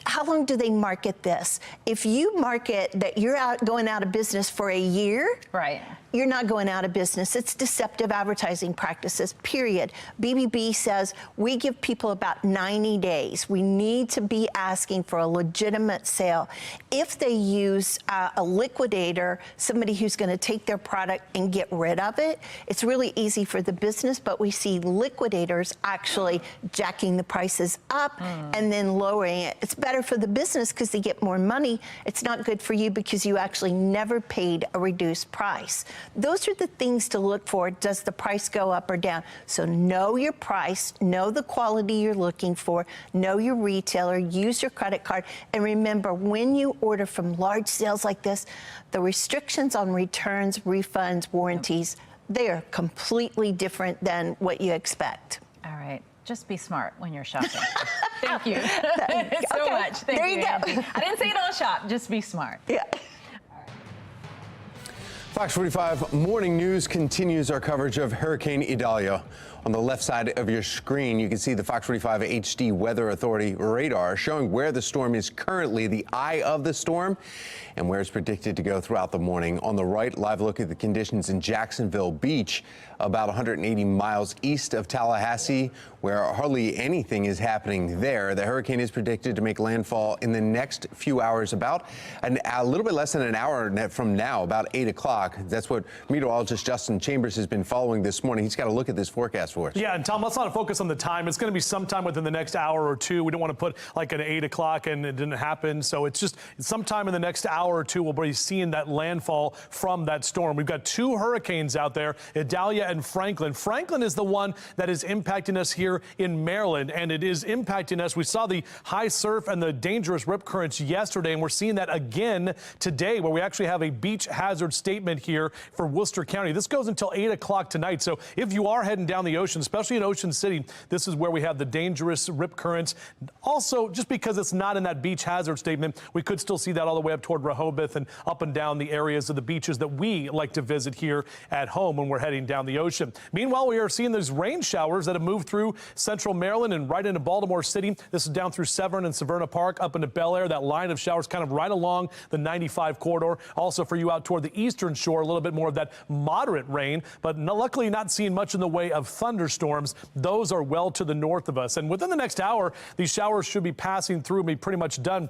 how long do they market this? If you market that you're going out of business for a year, right, you're not going out of business. It's deceptive advertising practices, period. BBB says we give people about 90 days. We need to be asking for a legitimate sale. If they use a liquidator, somebody who's going to take their product and get rid of it, it's really easy for the business, but we see liquidators actually jacking the prices up and then lowering it. It's better for the business because they get more money. It's not good for you because you actually never paid a reduced price. Those are the things to look for. Does the price go up or down? So know your price, know the quality you're looking for, know your retailer, use your credit card, and remember, when you order from large sales like this, the restrictions on returns, refunds, warranties, they are completely different than what you expect. All right. Just be smart when you're shopping. Thank you so much. Thank there you go. Angie. I didn't say don't shop, just be smart. Yeah. Fox 45 Morning News continues our coverage of Hurricane Idalia. On the left side of your screen, you can see the Fox 45 HD Weather Authority radar showing where the storm is currently, the eye of the storm, and where it's predicted to go throughout the morning. On the right, live look at the conditions in Jacksonville Beach, about 180 miles east of Tallahassee, where hardly anything is happening there. The hurricane is predicted to make landfall in the next few hours, about a little bit less than an hour from now, about 8 o'clock. That's what meteorologist Justin Chambers has been following this morning. He's got to look at this forecast for us. Yeah, and Tom, let's not focus on the time. It's going to be sometime within the next hour or two. We don't want to put like an 8 o'clock and it didn't happen. So it's just sometime in the next hour or two, we'll be seeing that landfall from that storm. We've got two hurricanes out there, Idalia and Franklin. Franklin is the one that is impacting us here in Maryland, and it is impacting us. We saw the high surf and the dangerous rip currents yesterday, and we're seeing that again today, where we actually have a beach hazard statement here for Worcester County. This goes until 8 o'clock tonight. So if you are heading down the ocean, especially in Ocean City, this is where we have the dangerous rip currents. Also, just because it's not in that beach hazard statement, we could still see that all the way up toward Rehoboth and up and down the areas of the beaches that we like to visit here at home when we're heading down the ocean. Meanwhile, we are seeing those rain showers that have moved through central Maryland and right into Baltimore City. This is down through Severn and Severna Park, up into Bel Air. That line of showers kind of right along the 95 corridor. Also for you out toward the eastern shore, a little bit more of that moderate rain, but luckily not seeing much in the way of thunderstorms. Those are well to the north of us. And within the next hour, these showers should be passing through and be pretty much done.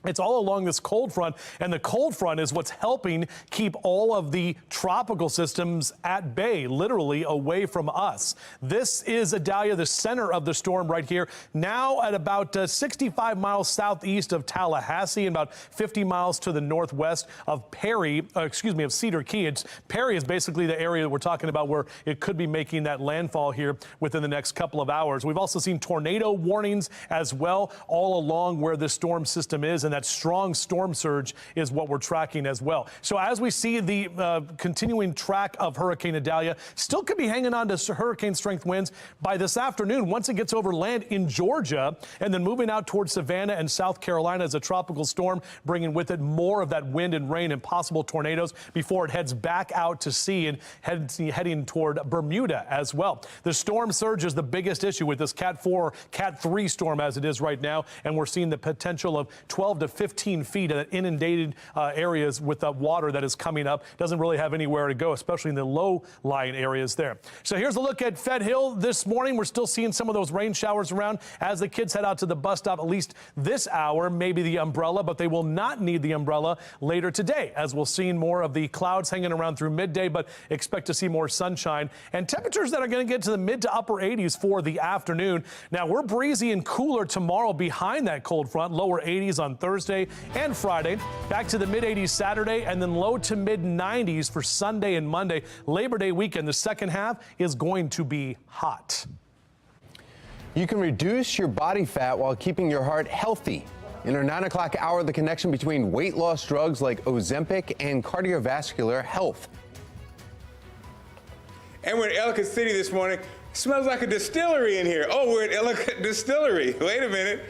It's all along this cold front, and the cold front is what's helping keep all of the tropical systems at bay, literally away from us. This is Idalia, the center of the storm right here, now at about 65 miles southeast of Tallahassee and about 50 miles to the northwest of of Cedar Key. Perry is basically the area that we're talking about where it could be making that landfall here within the next couple of hours. We've also seen tornado warnings as well all along where the storm system is, and that strong storm surge is what we're tracking as well. So as we see the continuing track of Hurricane Idalia, still could be hanging on to hurricane strength winds by this afternoon once it gets over land in Georgia, and then moving out towards Savannah and South Carolina as a tropical storm, bringing with it more of that wind and rain and possible tornadoes before it heads back out to sea and heading toward Bermuda as well. The storm surge is the biggest issue with this Cat 4, Cat 3 storm as it is right now, and we're seeing the potential of 12 to 15 feet of inundated areas with the water that is coming up. Doesn't really have anywhere to go, especially in the low-lying areas there. So here's a look at Fed Hill this morning. We're still seeing some of those rain showers around as the kids head out to the bus stop, at least this hour, maybe the umbrella, but they will not need the umbrella later today, as we'll see more of the clouds hanging around through midday, but expect to see more sunshine and temperatures that are going to get to the mid to upper 80s for the afternoon. Now, we're breezy and cooler tomorrow behind that cold front, lower 80s on Thursday and Friday, back to the mid 80s Saturday, and then low to mid 90s for Sunday and Monday. Labor Day weekend, the second half is going to be hot. You can reduce your body fat while keeping your heart healthy. In our 9 o'clock hour, the connection between weight loss drugs like Ozempic and cardiovascular health. And we're in Ellicott City this morning. Smells like a distillery in here. Oh, we're at Ellicott Distillery. Wait a minute.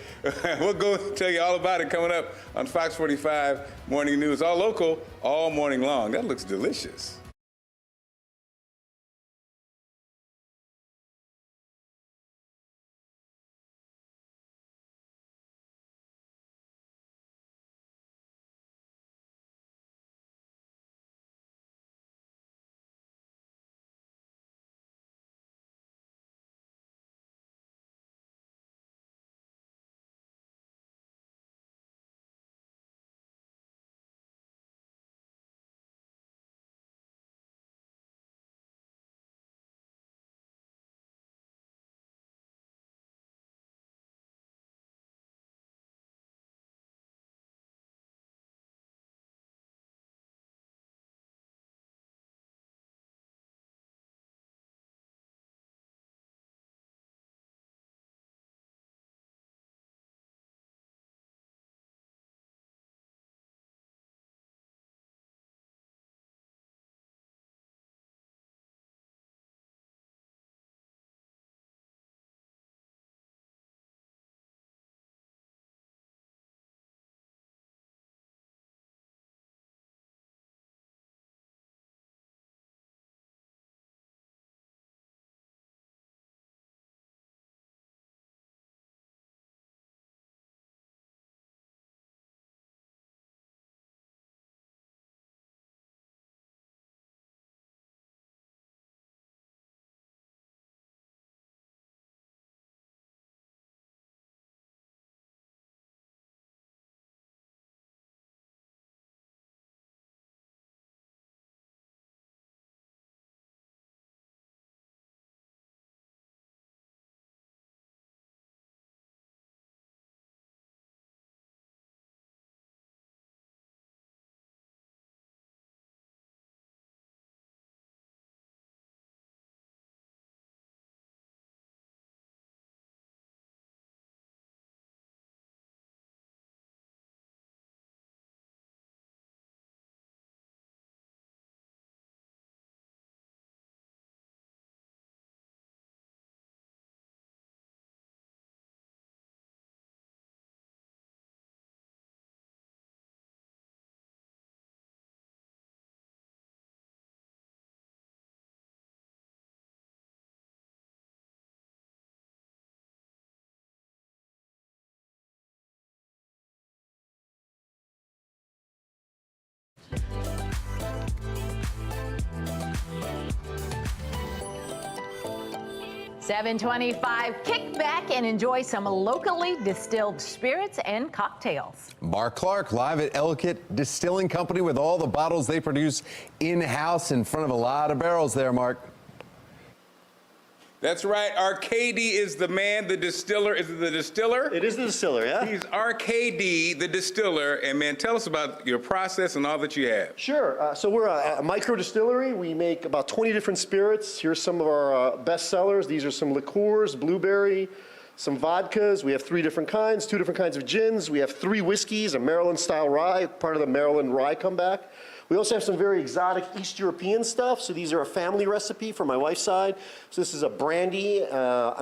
We'll go tell you all about it coming up on Fox 45 Morning News. All local, all morning long. That looks delicious. 7:25, kick back and enjoy some locally distilled spirits and cocktails. Mark Clark live at Ellicott Distilling Company with all the bottles they produce in-house in front of a lot of barrels there, Mark. That's right. RKD is the man, the distiller. Is it the distiller? It is the distiller, yeah. He's RKD, the distiller. And man, tell us about your process and all that you have. Sure. So we're a micro distillery. We make about 20 different spirits. Here's some of our best sellers. These are some liqueurs, blueberry, some vodkas. We have 3 different kinds, 2 different kinds of gins. We have 3 whiskeys, a Maryland style rye, part of the Maryland rye comeback. We also have some very exotic East European stuff. So these are a family recipe for my wife's side. So this is a brandy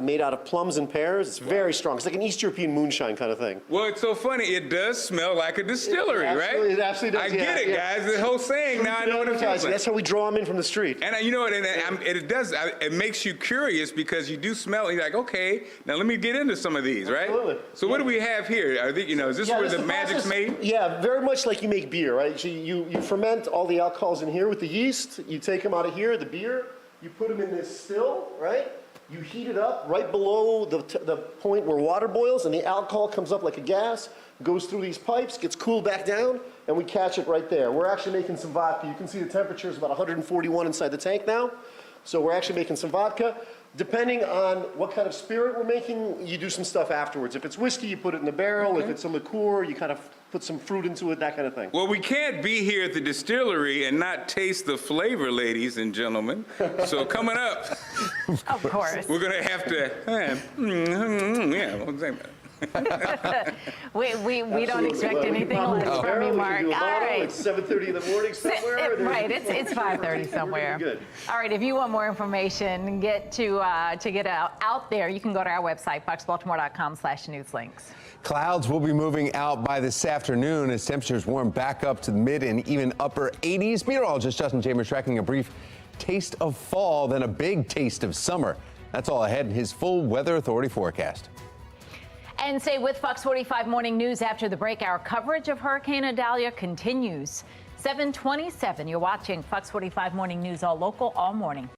made out of plums and pears. It's very strong. It's like an East European moonshine kind of thing. Well, it's so funny. It does smell like a distillery, right? It absolutely does. I get it, guys. The whole saying. Now I know what it feels like. That's how we draw them in from the street. And you know what? And it does. It makes you curious because you do smell. You're like, okay, now let me get into some of these, right? Absolutely. So what do we have here? Are they, is this where the magic's made? Yeah, very much like you make beer, right? So you ferment all the alcohols in here with the yeast. You take them out of here, the beer. You put them in this still, right? You heat it up right below the point where water boils, and the alcohol comes up like a gas, goes through these pipes, gets cooled back down, and we catch it right there. We're actually making some vodka. You can see the temperature is about 141 inside the tank now. So we're actually making some vodka. Depending on what kind of spirit we're making, you do some stuff afterwards. If it's whiskey, you put it in the barrel. If it's a liqueur, you kind of put some fruit into it, that kind of thing. Well, we can't be here at the distillery and not taste the flavor, ladies and gentlemen. So coming up, of course, we're gonna have to, we don't expect anything less from you, Mark. All right. It's 7:30 in the morning somewhere. Right, it's 5:30 somewhere. Good. All right, if you want more information, get out there, you can go to our website, foxbaltimore.com/newslinks. Clouds will be moving out by this afternoon as temperatures warm back up to the mid and even upper 80s. Meteorologist Justin Chambers tracking a brief taste of fall, then a big taste of summer. That's all ahead in his full Weather Authority forecast. And stay with Fox 45 Morning News after the break. Our coverage of Hurricane Idalia continues. 7:27, you're watching Fox 45 Morning News, all local, all morning.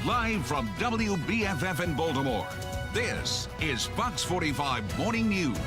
Live from WBFF in Baltimore, this is Fox 45 Morning News.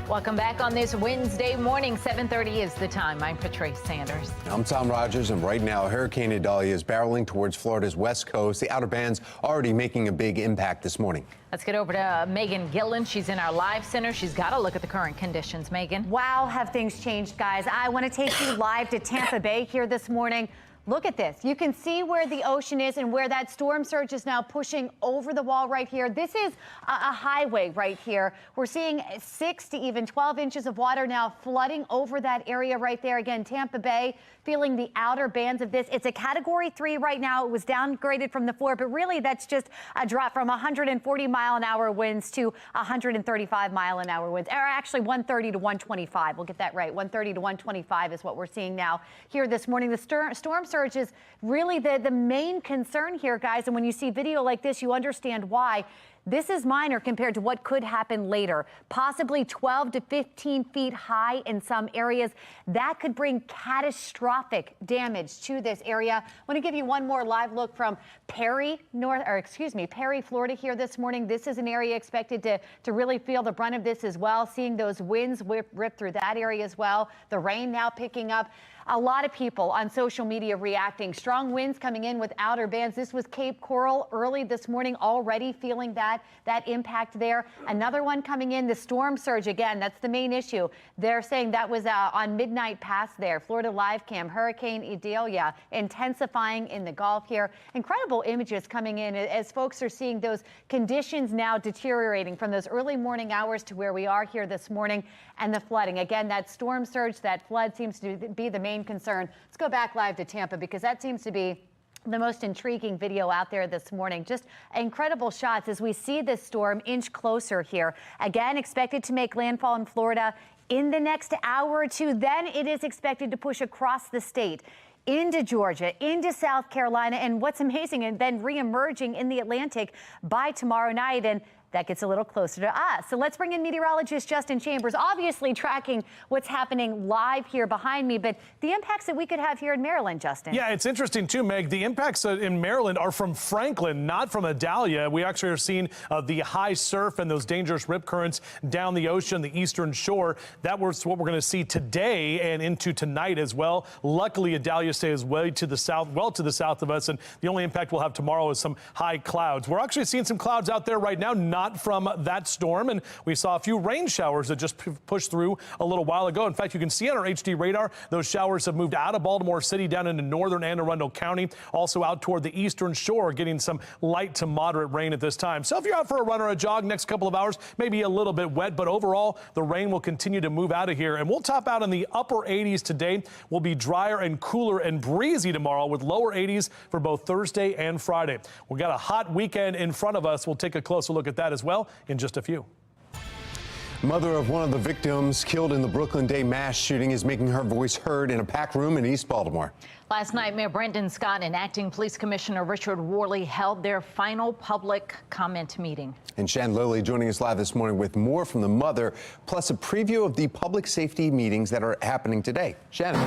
Welcome back on this Wednesday morning. 7:30 is the time. I'm Patrice Sanders. I'm Tom Rogers, and right now, Hurricane Idalia is barreling towards Florida's west coast. The outer bands already making a big impact this morning. Let's get over to Megan Gillen. She's in our live center. She's got a look at the current conditions. Megan. Wow, have things changed, guys. I want to take you live to Tampa Bay here this morning. Look at this. You can see where the ocean is and where that storm surge is now pushing over the wall right here. This is a highway right here. We're seeing 6 to even 12 inches of water now flooding over that area right there. Again, Tampa Bay feeling the outer bands of this. It's a Category 3 right now. It was downgraded from the 4, but really that's just a drop from 140 mile an hour winds to 135 mile an hour winds, or actually 130 to 125. We'll get that right. 130 to 125 is what we're seeing now here this morning. The storm surge is really the main concern here, guys. And when you see video like this, you understand why. This is minor compared to what could happen later, possibly 12 to 15 feet high in some areas. That could bring catastrophic damage to this area. I want to give you one more live look from Perry, Florida here this morning. This is an area expected to really feel the brunt of this as well. Seeing those winds rip through that area as well. The rain now picking up. A lot of people on social media reacting. Strong winds coming in with outer bands. This was Cape Coral early this morning, already feeling that impact there. Another one coming in, the storm surge again. That's the main issue. They're saying that was on midnight past there. Florida Live Cam, Hurricane Idalia intensifying in the Gulf here. Incredible images coming in as folks are seeing those conditions now deteriorating from those early morning hours to where we are here this morning, and the flooding. Again, that storm surge, that flood seems to be the main concern. Let's go back live to Tampa because that seems to be the most intriguing video out there this morning. Just incredible shots as we see this storm inch closer here. Again, expected to make landfall in Florida in the next hour or two. Then it is expected to push across the state into Georgia, into South Carolina, and what's amazing, and then reemerging in the Atlantic by tomorrow night. And that gets a little closer to us. So let's bring in meteorologist Justin Chambers, obviously tracking what's happening live here behind me, but the impacts that we could have here in Maryland, Justin. Yeah, it's interesting too, Meg. The impacts in Maryland are from Franklin, not from Idalia. We actually are seeing the high surf and those dangerous rip currents down the ocean, the eastern shore. That was what we're going to see today and into tonight as well. Luckily, Idalia stays way to the south, well to the south of us, and the only impact we'll have tomorrow is some high clouds. We're actually seeing some clouds out there right now, not from that storm, and we saw a few rain showers that just pushed through a little while ago. In fact, you can see on our HD radar, those showers have moved out of Baltimore City down into northern Anne Arundel County, also out toward the eastern shore, getting some light to moderate rain at this time. So if you're out for a run or a jog next couple of hours, maybe a little bit wet, but overall, the rain will continue to move out of here, and we'll top out in the upper 80s today. We'll be drier and cooler and breezy tomorrow with lower 80s for both Thursday and Friday. We've got a hot weekend in front of us. We'll take a closer look at that as well in just a few. Mother of one of the victims killed in the Brooklyn Day mass shooting is making her voice heard in a packed room in East Baltimore. Last night, Mayor Brendan Scott and Acting Police Commissioner Richard Worley held their final public comment meeting. And Shan Lilly joining us live this morning with more from the mother, plus a preview of the public safety meetings that are happening today. Shannon.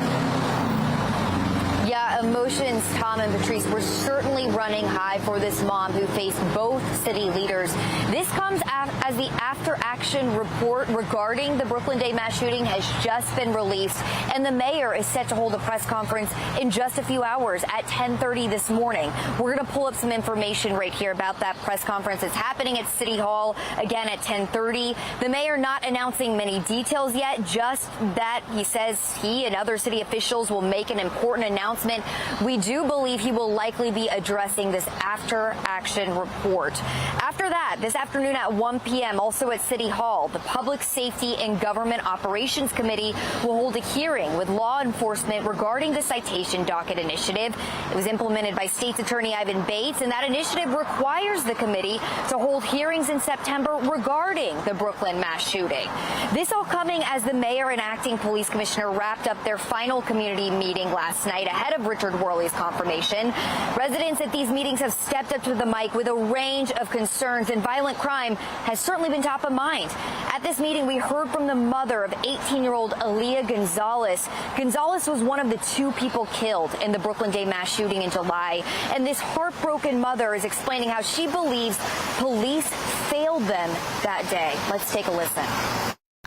Yeah, emotions, Tom and Patrice, were certainly running high for this mom who faced both city leaders. This comes as the after-action report regarding the Brooklyn Day mass shooting has just been released, and the mayor is set to hold a press conference in just a few hours at 10:30 this morning. We're going to pull up some information right here about that press conference. It's happening at City Hall again at 10:30. The mayor not announcing many details yet, just that he says he and other city officials will make an important announcement. We do believe he will likely be addressing this after-action report. After that, this afternoon at 1 p.m., also at City Hall, the Public Safety and Government Operations Committee will hold a hearing with law enforcement regarding the citation docket initiative. It was implemented by State's Attorney Ivan Bates, and that initiative requires the committee to hold hearings in September regarding the Brooklyn mass shooting. This all coming as the mayor and acting police commissioner wrapped up their final community meeting last night ahead of Richard Worley's confirmation. Residents at these meetings have stepped up to the mic with a range of concerns, and violent crime has certainly been top of mind. At this meeting, we heard from the mother of 18-year-old Idalia Gonzalez. Gonzalez was one of the 2 people killed in the Brooklyn Day mass shooting in July, and this heartbroken mother is explaining how she believes police failed them that day. Let's take a listen.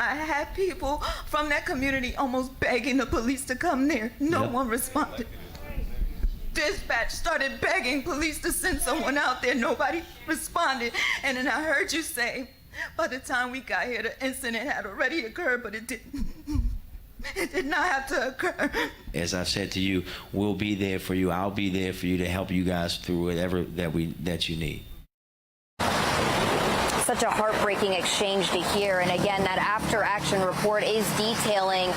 I had people from that community almost begging the police to come there. No one responded. Dispatch started begging police to send someone out there. Nobody responded. And then I heard you say, by the time we got here, the incident had already occurred, but it didn't. It did not have to occur. As I said to you, we'll be there for you. I'll be there for you to help you guys through whatever that you need. Such a heartbreaking exchange to hear. And again, that after action report is detailing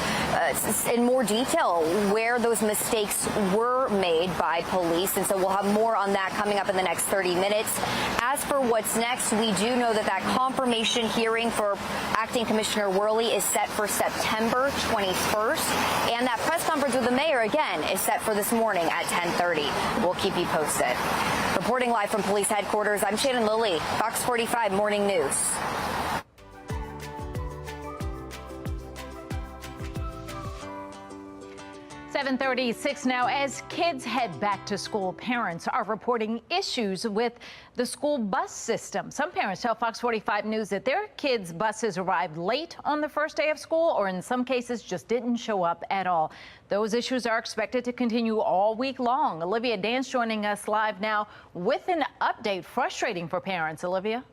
in more detail where those mistakes were made by police. And so we'll have more on that coming up in the next 30 minutes. As for what's next, we do know that confirmation hearing for Acting Commissioner Worley is set for September 21st. And that press conference with the mayor, again, is set for this morning at 10:30. We'll keep you posted. Reporting live from police headquarters, I'm Shannon Lilly, Fox 45 Morning News. (7:36) now. As kids head back to school, parents are reporting issues with the school bus system. Some parents tell Fox 45 News that their kids' buses arrived late on the first day of school, or in some cases just didn't show up at all. Those issues are expected to continue all week long. Olivia Dance joining us live now with an update. Frustrating for parents. Olivia?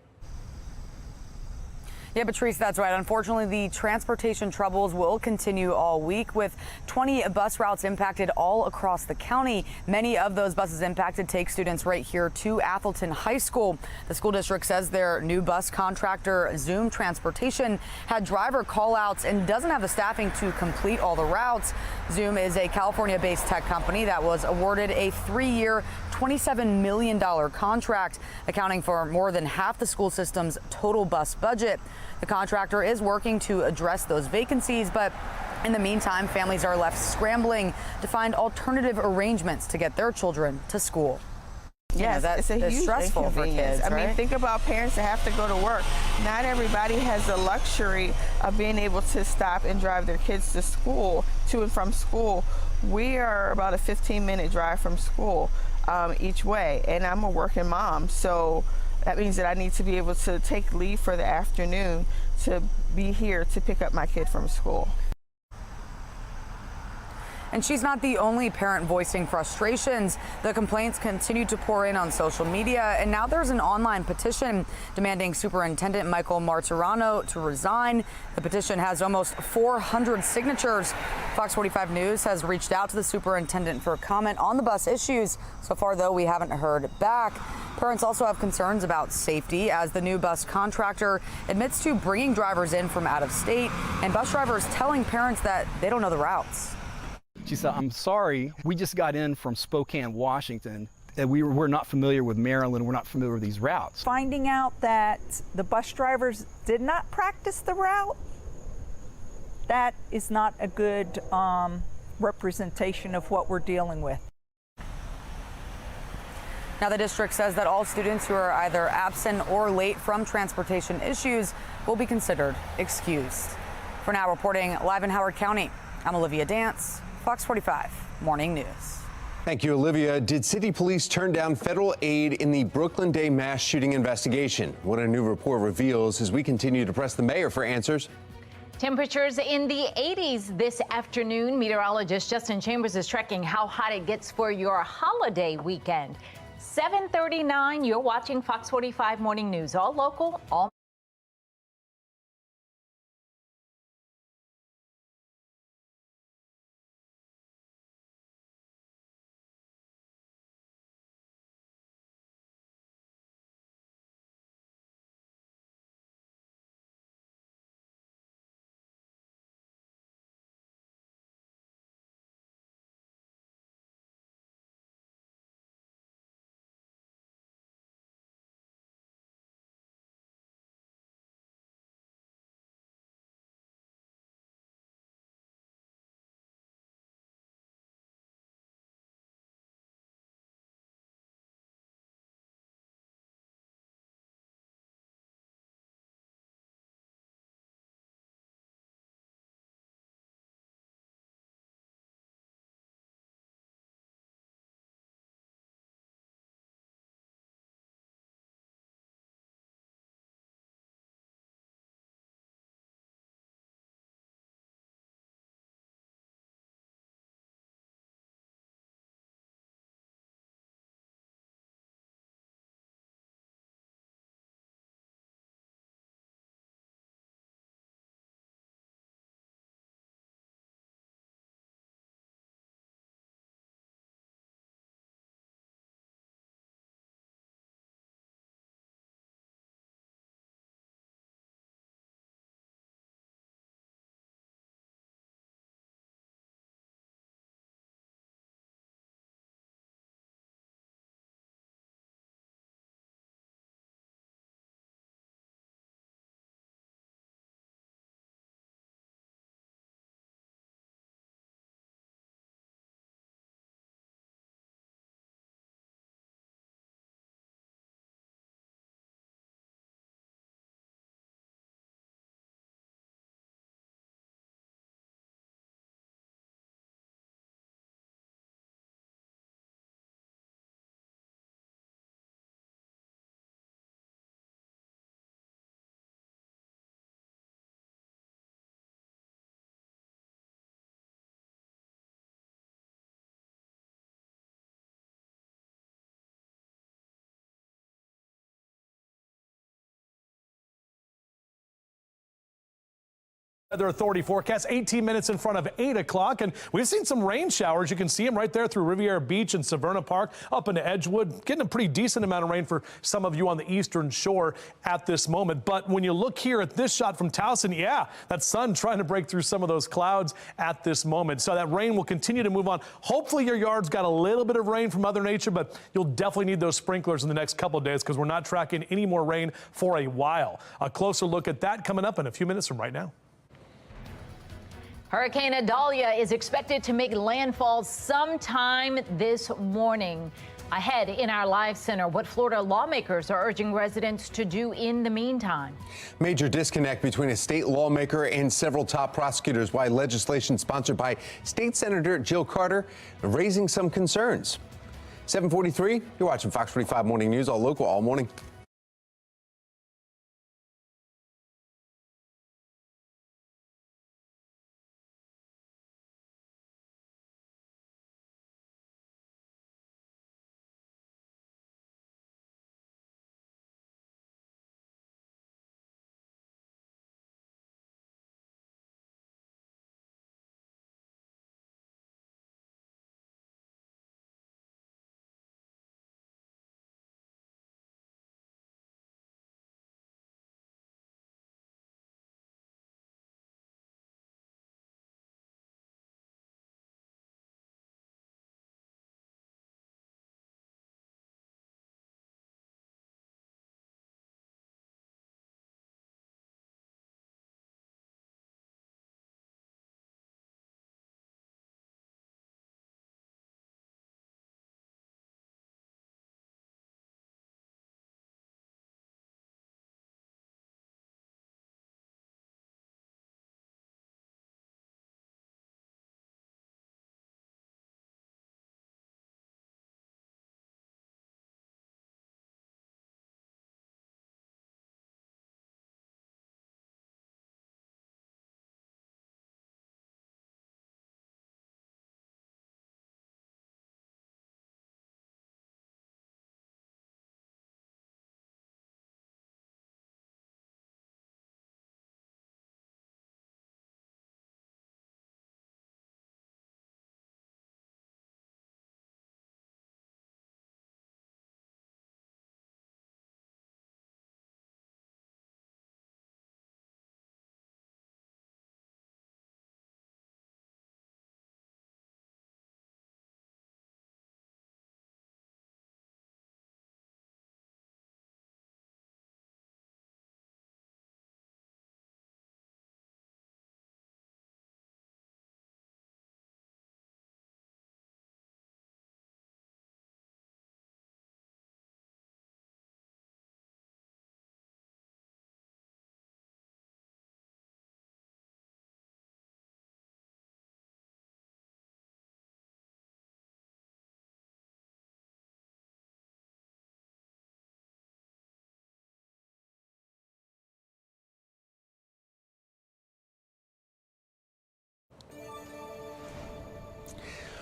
Yeah, Patrice, that's right. Unfortunately, the transportation troubles will continue all week with 20 bus routes impacted all across the county. Many of those buses impacted take students right here to Atholton High School. The school district says their new bus contractor, Zoom Transportation, had driver call-outs and doesn't have the staffing to complete all the routes. Zoom is a California-based tech company that was awarded a 3-year, $27 million contract, accounting for more than half the school system's total bus budget. The contractor is working to address those vacancies, but in the meantime, families are left scrambling to find alternative arrangements to get their children to school. Yes, it's a huge stressful for kids. I mean, think about parents that have to go to work. Not everybody has the luxury of being able to stop and drive their kids to school, to and from school. We are about a 15-minute drive from school each way, and I'm a working mom, so that means that I need to be able to take leave for the afternoon to be here to pick up my kid from school. And she's not the only parent voicing frustrations. The complaints continue to pour in on social media, and now there's an online petition demanding Superintendent Michael Martirano to resign. The petition has almost 400 signatures. Fox 45 News has reached out to the superintendent for comment on the bus issues. So far, though, we haven't heard back. Parents also have concerns about safety as the new bus contractor admits to bringing drivers in from out of state, and bus drivers telling parents that they don't know the routes. She said, I'm sorry, we just got in from Spokane, Washington, and we're not familiar with Maryland, we're not familiar with these routes. Finding out that the bus drivers did not practice the route, that is not a good representation of what we're dealing with. Now, the district says that all students who are either absent or late from transportation issues will be considered excused. For now, reporting live in Howard County, I'm Olivia Dance, Fox 45 Morning News. Thank you, Olivia. Did city police turn down federal aid in the Brooklyn Day mass shooting investigation? What a new report reveals as we continue to press the mayor for answers. Temperatures in the 80s this afternoon. Meteorologist Justin Chambers is tracking how hot it gets for your holiday weekend. 7:39, you're watching Fox 45 Morning News. All local, all Weather Authority forecast 18 minutes in front of 8 o'clock, and we've seen some rain showers. You can see them right there through Riviera Beach and Severna Park up into Edgewood, getting a pretty decent amount of rain for some of you on the eastern shore at this moment. But when you look here at this shot from Towson, yeah, that sun trying to break through some of those clouds at this moment. So that rain will continue to move on. Hopefully your yard's got a little bit of rain from Mother Nature, but you'll definitely need those sprinklers in the next couple of days because we're not tracking any more rain for a while. A closer look at that coming up in a few minutes from right now. Hurricane Idalia is expected to make landfall sometime this morning. Ahead in our live center, what Florida lawmakers are urging residents to do in the meantime. Major disconnect between a state lawmaker and several top prosecutors. Why legislation sponsored by State Senator Jill Carter raising some concerns. 7:43, you're watching Fox 45 Morning News, all local, all morning.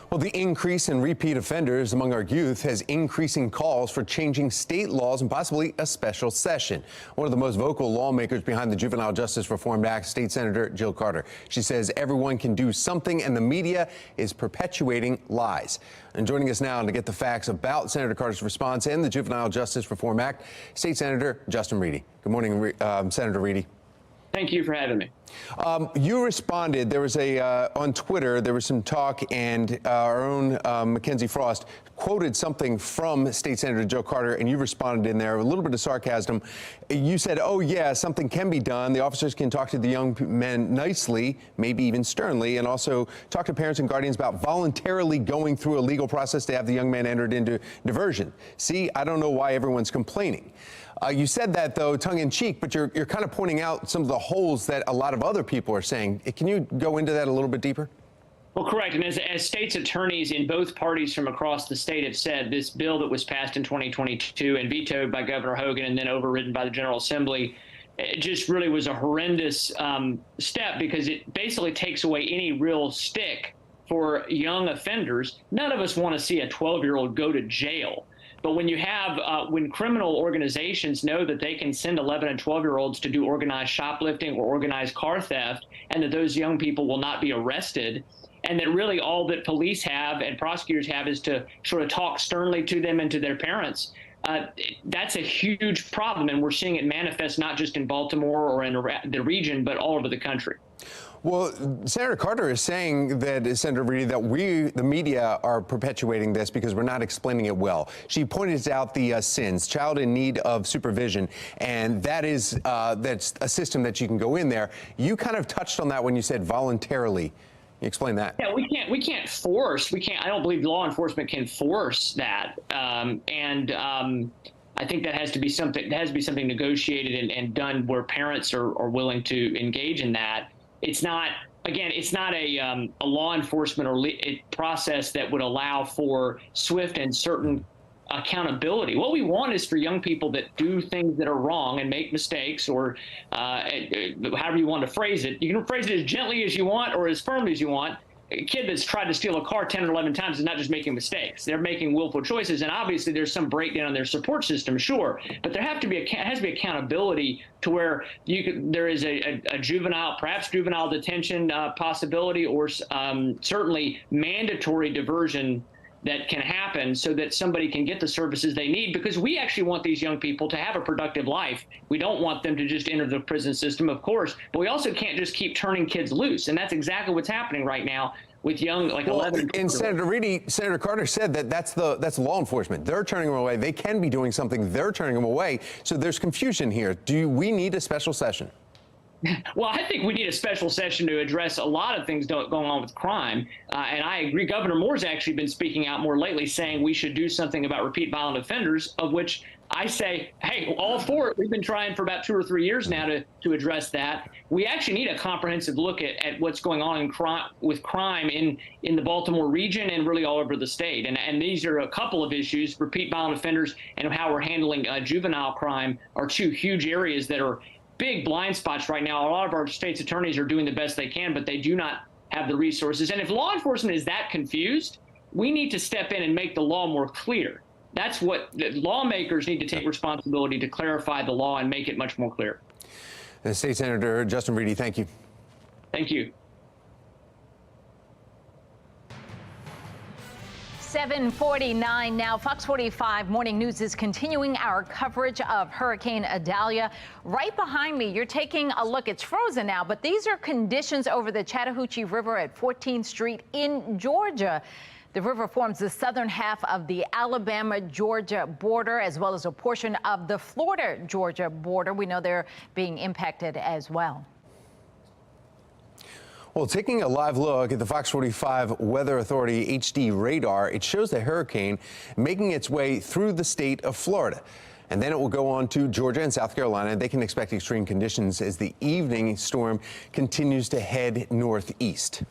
Well, the increase in repeat offenders among our youth has increasing calls for changing state laws and possibly a special session. One of the most vocal lawmakers behind the Juvenile Justice Reform Act, State Senator Jill Carter. She says everyone can do something and the media is perpetuating lies. And joining us now to get the facts about Senator Carter's response and the Juvenile Justice Reform Act, State Senator Justin Reedy. Good morning, Senator Reedy. Thank you for having me. You responded. There was on Twitter, there was some talk, and our own Mackenzie Frost quoted something from State Senator Jill Carter, and you responded in there, a little bit of sarcasm. You said, oh, yeah, something can be done. The officers can talk to the young men nicely, maybe even sternly, and also talk to parents and guardians about voluntarily going through a legal process to have the young man entered into diversion. See, I don't know why everyone's complaining. You said that, though, tongue-in-cheek, but you're kind of pointing out some of the holes that a lot of other people are saying. Can you go into that a little bit deeper? Well, correct. And as state's attorneys in both parties from across the state have said, this bill that was passed in 2022 and vetoed by Governor Hogan and then overridden by the General Assembly, it just really was a horrendous step because it basically takes away any real stick for young offenders. None of us want to see a 12-year-old go to jail. But when you have, when criminal organizations know that they can send 11 and 12-year-olds to do organized shoplifting or organized car theft, and that those young people will not be arrested, and that really all that police have and prosecutors have is to sort of talk sternly to them and to their parents, that's a huge problem. And we're seeing it manifest not just in Baltimore or in the region, but all over the country. Well, Senator Carter is saying that, Senator Reedy, that we, the media, are perpetuating this because we're not explaining it well. She pointed out the SINs, child in need of supervision, and that is that's a system that you can go in there. You kind of touched on that when you said voluntarily. Explain that. Yeah, we can't force. I don't believe law enforcement can force that. I think that has to be something. That has to be something negotiated and done where parents are willing to engage in that. It's not. Again, it's not a law enforcement or process that would allow for swift and certain accountability. What we want is for young people that do things that are wrong and make mistakes, or however you want to phrase it. You can phrase it as gently as you want or as firmly as you want. A kid that's tried to steal a car 10 or 11 times is not just making mistakes. They're making willful choices, and obviously there's some breakdown in their support system, sure, but there has to be accountability to where there is a juvenile, perhaps juvenile detention possibility, or certainly mandatory diversion that can happen so that somebody can get the services they need, because we actually want these young people to have a productive life. We don't want them to just enter the prison system, of course, but we also can't just keep turning kids loose. And that's exactly what's happening right now with young, like 11. And Senator Reedy, Senator Carter said that that's law enforcement. They're turning them away. They can be doing something. They're turning them away. So there's confusion here. Do we need a special session? Well, I think we need a special session to address a lot of things going on with crime. And I agree. Governor Moore's actually been speaking out more lately, saying we should do something about repeat violent offenders, of which I say, hey, all for it. We've been trying for about 2 or 3 years now to address that. We actually need a comprehensive look at what's going on with crime in the Baltimore region and really all over the state. And these are a couple of issues. Repeat violent offenders and how we're handling juvenile crime are two huge areas that are big blind spots right now. A lot of our state's attorneys are doing the best they can, but they do not have the resources. And if law enforcement is that confused, we need to step in and make the law more clear. That's what the lawmakers need to take responsibility to clarify the law and make it much more clear. State Senator Justin Reedy, thank you. Thank you. 7:49 now. Fox 45 Morning News is continuing our coverage of Hurricane Idalia. Right behind me, you're taking a look. It's frozen now, but these are conditions over the Chattahoochee River at 14th Street in Georgia. The river forms the southern half of the Alabama-Georgia border, as well as a portion of the Florida-Georgia border. We know they're being impacted as well. Well, taking a live look at the Fox 45 Weather Authority HD radar, it shows the hurricane making its way through the state of Florida. And then it will go on to Georgia and South Carolina. They can expect extreme conditions as the evening storm continues to head northeast.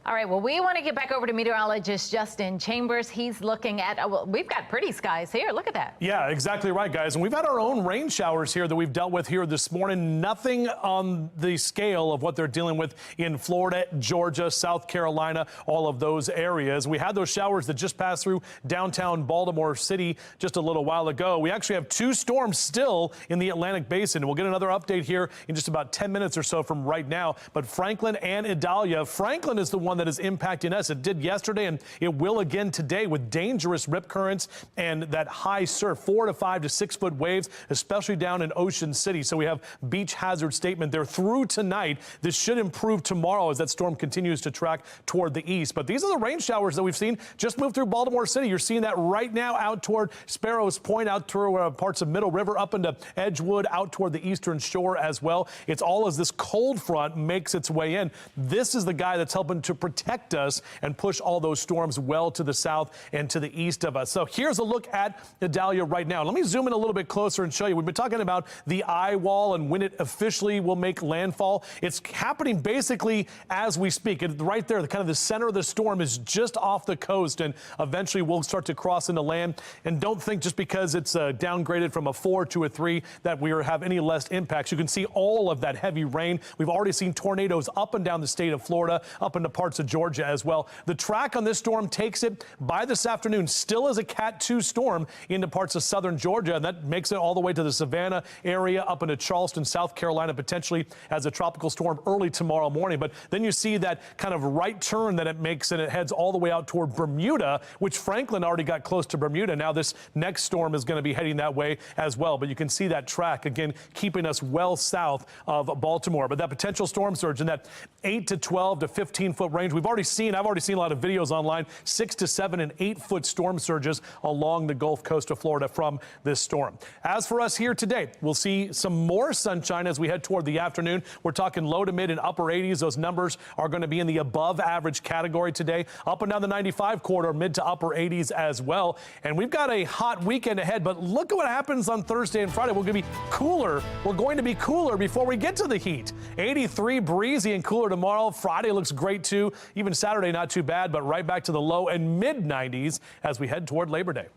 All right, well, we want to get back over to meteorologist Justin Chambers. He's looking at, well, we've got pretty skies here. Look at that. Yeah, exactly right, guys. And we've had our own rain showers here that we've dealt with here this morning. Nothing on the scale of what they're dealing with in Florida, Georgia, South Carolina, all of those areas. We had those showers that just passed through downtown Baltimore City just a little while ago. We actually have 2 storms still in the Atlantic Basin. We'll get another update here in just about 10 minutes or so from right now. But Franklin and Idalia. Franklin is the one that is impacting us. It did yesterday, and it will again today, with dangerous rip currents and that high surf, 4 to 5 to 6 foot waves, especially down in Ocean City. So we have beach hazard statement there through tonight. This should improve tomorrow as that storm continues to track toward the east. But these are the rain showers that we've seen just move through Baltimore City. You're seeing that right now out toward Sparrows Point, out toward parts of Middle River, up into Edgewood, out toward the eastern shore as well. It's all as this cold front makes its way in. This is the guy that's helping to protect us and push all those storms well to the south and to the east of us. So here's a look at Idalia right now. Let me zoom in a little bit closer and show you. We've been talking about the eye wall and when it officially will make landfall. It's happening basically as we speak. It's right there, kind of the center of the storm is just off the coast, and eventually we'll start to cross into land. And don't think just because it's downgraded from a 4 to a 3 that we have any less impacts. You can see all of that heavy rain. We've already seen tornadoes up and down the state of Florida, up into parts parts of Georgia as well. The track on this storm takes it by this afternoon, still as a Cat 2 storm into parts of southern Georgia, and that makes it all the way to the Savannah area, up into Charleston, South Carolina, potentially as a tropical storm early tomorrow morning. But then you see that kind of right turn that it makes, and it heads all the way out toward Bermuda, which Franklin already got close to Bermuda. Now this next storm is going to be heading that way as well. But you can see that track, again, keeping us well south of Baltimore. But that potential storm surge in that 8 to 12 to 15-foot range, I've already seen a lot of videos online, 6 to 7 and 8-foot storm surges along the Gulf Coast of Florida from this storm. As for us here today, we'll see some more sunshine as we head toward the afternoon. We're talking low to mid and upper 80s. Those numbers are going to be in the above average category today. Up and down the 95 corridor, mid to upper 80s as well. And we've got a hot weekend ahead, but look at what happens on Thursday and Friday. We're going to be cooler. We're going to be cooler before we get to the heat. 83, breezy and cooler tomorrow. Friday looks great too. Even Saturday not too bad, but right back to the low and mid 90s as we head toward Labor Day.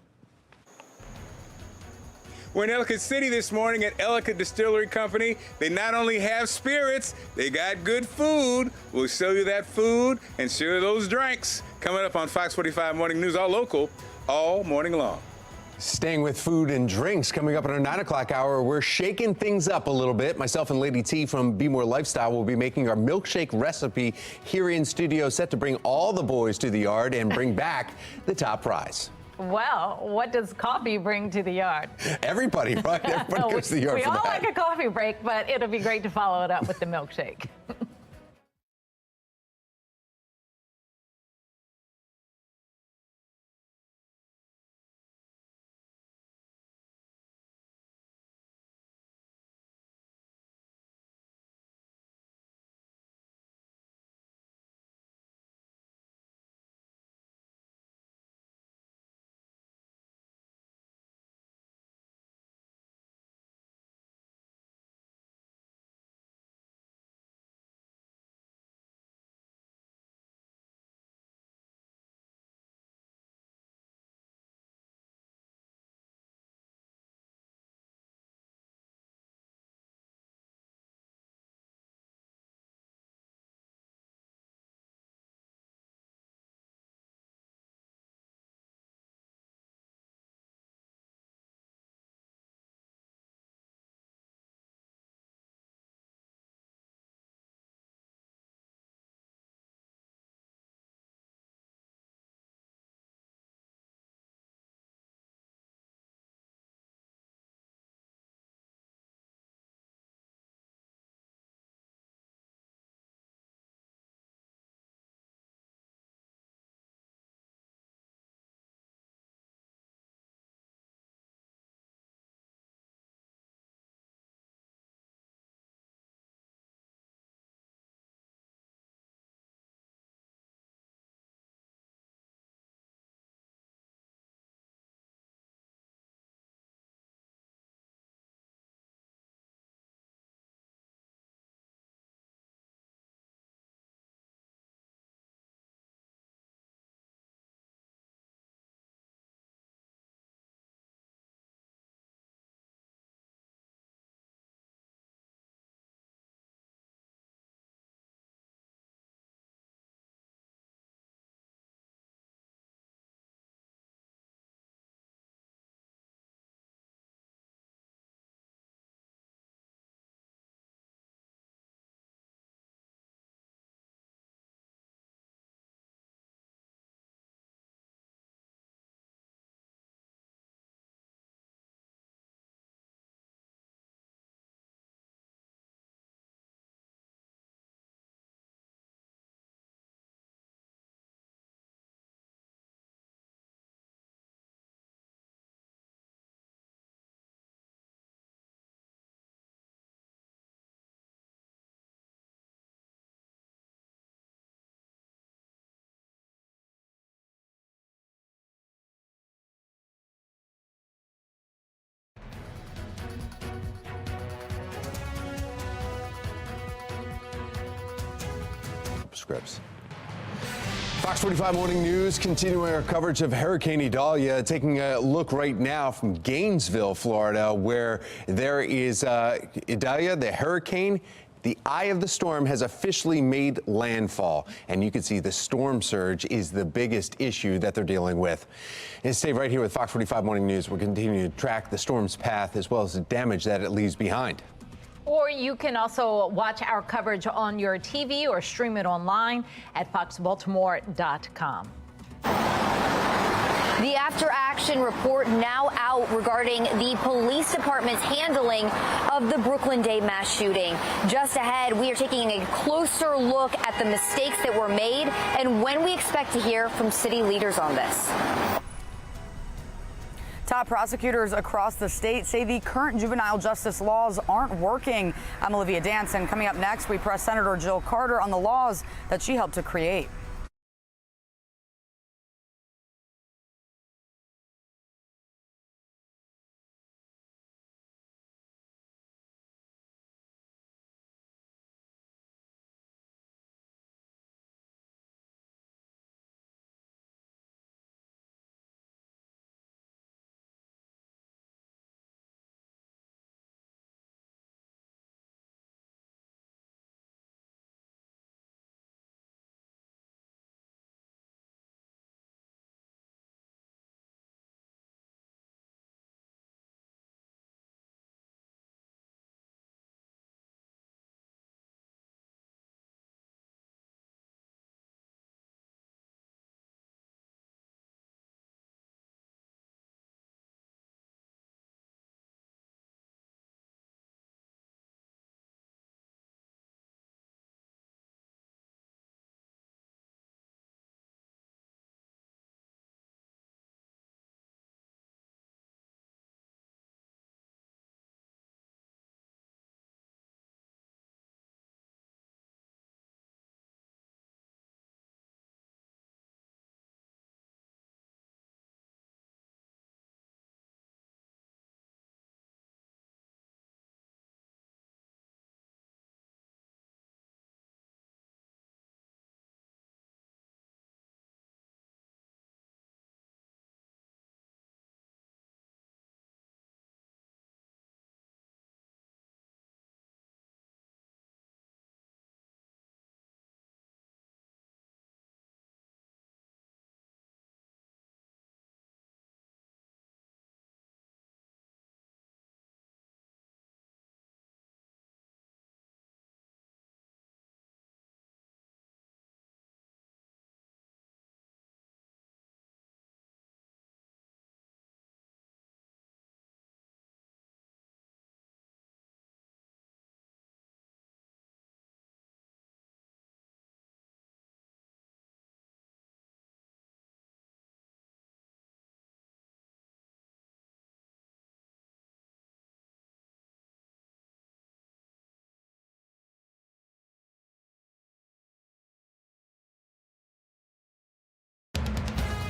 We're in Ellicott City this morning at Ellicott Distillery Company. They not only have spirits, they got good food. We'll show you that food and share those drinks. Coming up on Fox 45 Morning News, all local, all morning long. Staying with food and drinks, coming up in our 9 o'clock hour, we're shaking things up a little bit. Myself and Lady T from Be More Lifestyle will be making our milkshake recipe here in studio, set to bring all the boys to the yard and bring back the top prize. Well, what does coffee bring to the yard? Everybody, right? Everybody goes to the yard for that. We all like a coffee break, but it'll be great to follow it up with the milkshake. Scripts. Fox 45 Morning News, continuing our coverage of Hurricane Idalia, taking a look right now from Gainesville, Florida, where there is Idalia, the hurricane. The eye of the storm has officially made landfall, and you can see the storm surge is the biggest issue that they're dealing with. And stay right here with Fox 45 Morning News. We're continuing to track the storm's path as well as the damage that it leaves behind. Or you can also watch our coverage on your TV or stream it online at foxbaltimore.com. The after-action report now out regarding the police department's handling of the Brooklyn Day mass shooting. Just ahead, we are taking a closer look at the mistakes that were made and when we expect to hear from city leaders on this. Top prosecutors across the state say the current juvenile justice laws aren't working. I'm Olivia Danson. Coming up next, we press Senator Jill Carter on the laws that she helped to create.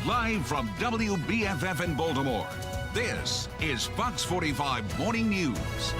Live from WBFF in Baltimore, this is Fox 45 Morning News.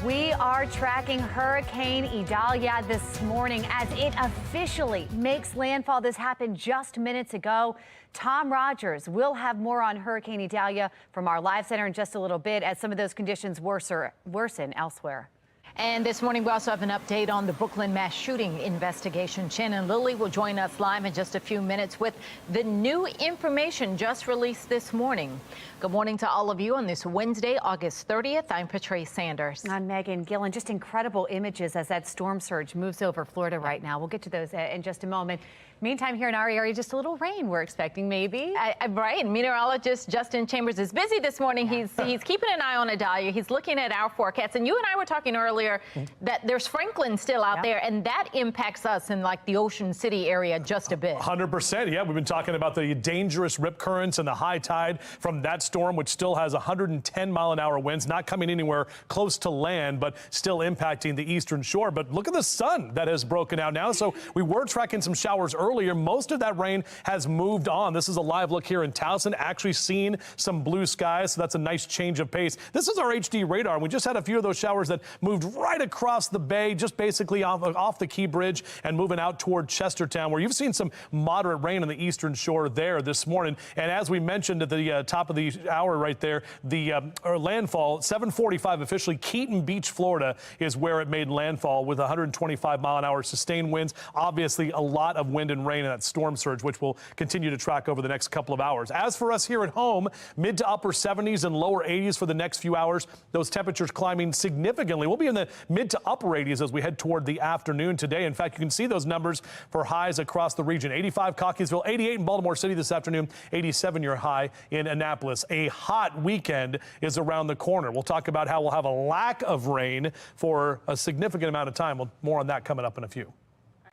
We are tracking Hurricane Idalia this morning as it officially makes landfall. This happened just minutes ago. Tom Rogers will have more on Hurricane Idalia from our live center in just a little bit as some of those conditions worsen elsewhere. And this morning, we also have an update on the Brooklyn mass shooting investigation. Shannon Lilly will join us live in just a few minutes with the new information just released this morning. Good morning to all of you on this Wednesday, August 30th. I'm Patrice Sanders. I'm Megan Gillen. Just incredible images as that storm surge moves over Florida right now. We'll get to those in just a moment. Meantime, here in our area, just a little rain we're expecting, maybe. Right. Meteorologist Justin Chambers is busy this morning. He's keeping an eye on Idalia. He's looking at our forecast. And you and I were talking earlier that there's Franklin still out there, and that impacts us in like the Ocean City area just a bit. 100%. Yeah, we've been talking about the dangerous rip currents and the high tide from that storm, which still has 110-mile-an-hour winds, not coming anywhere close to land, but still impacting the eastern shore. But look at the sun that has broken out now. So we were tracking some showers earlier. Most of that rain has moved on. This is a live look here in Towson, actually seen some blue skies. So that's a nice change of pace. This is our HD radar. We just had a few of those showers that moved right across the bay, just basically off the Key Bridge and moving out toward Chestertown, where you've seen some moderate rain on the eastern shore there this morning. And as we mentioned at the top of the hour right there, the landfall, 7:45 officially, Keaton Beach, Florida is where it made landfall with 125-mile-an-hour sustained winds. Obviously, a lot of wind and rain in that storm surge, which we'll continue to track over the next couple of hours. As for us here at home, mid to upper 70s and lower 80s for the next few hours. Those temperatures climbing significantly. We'll be in the mid to upper 80s as we head toward the afternoon today. In fact, you can see those numbers for highs across the region. 85 Cockeysville, 88 in Baltimore City this afternoon, 87 your high in Annapolis. A hot weekend is around the corner. We'll talk about how we'll have a lack of rain for a significant amount of time. More on that coming up in a few.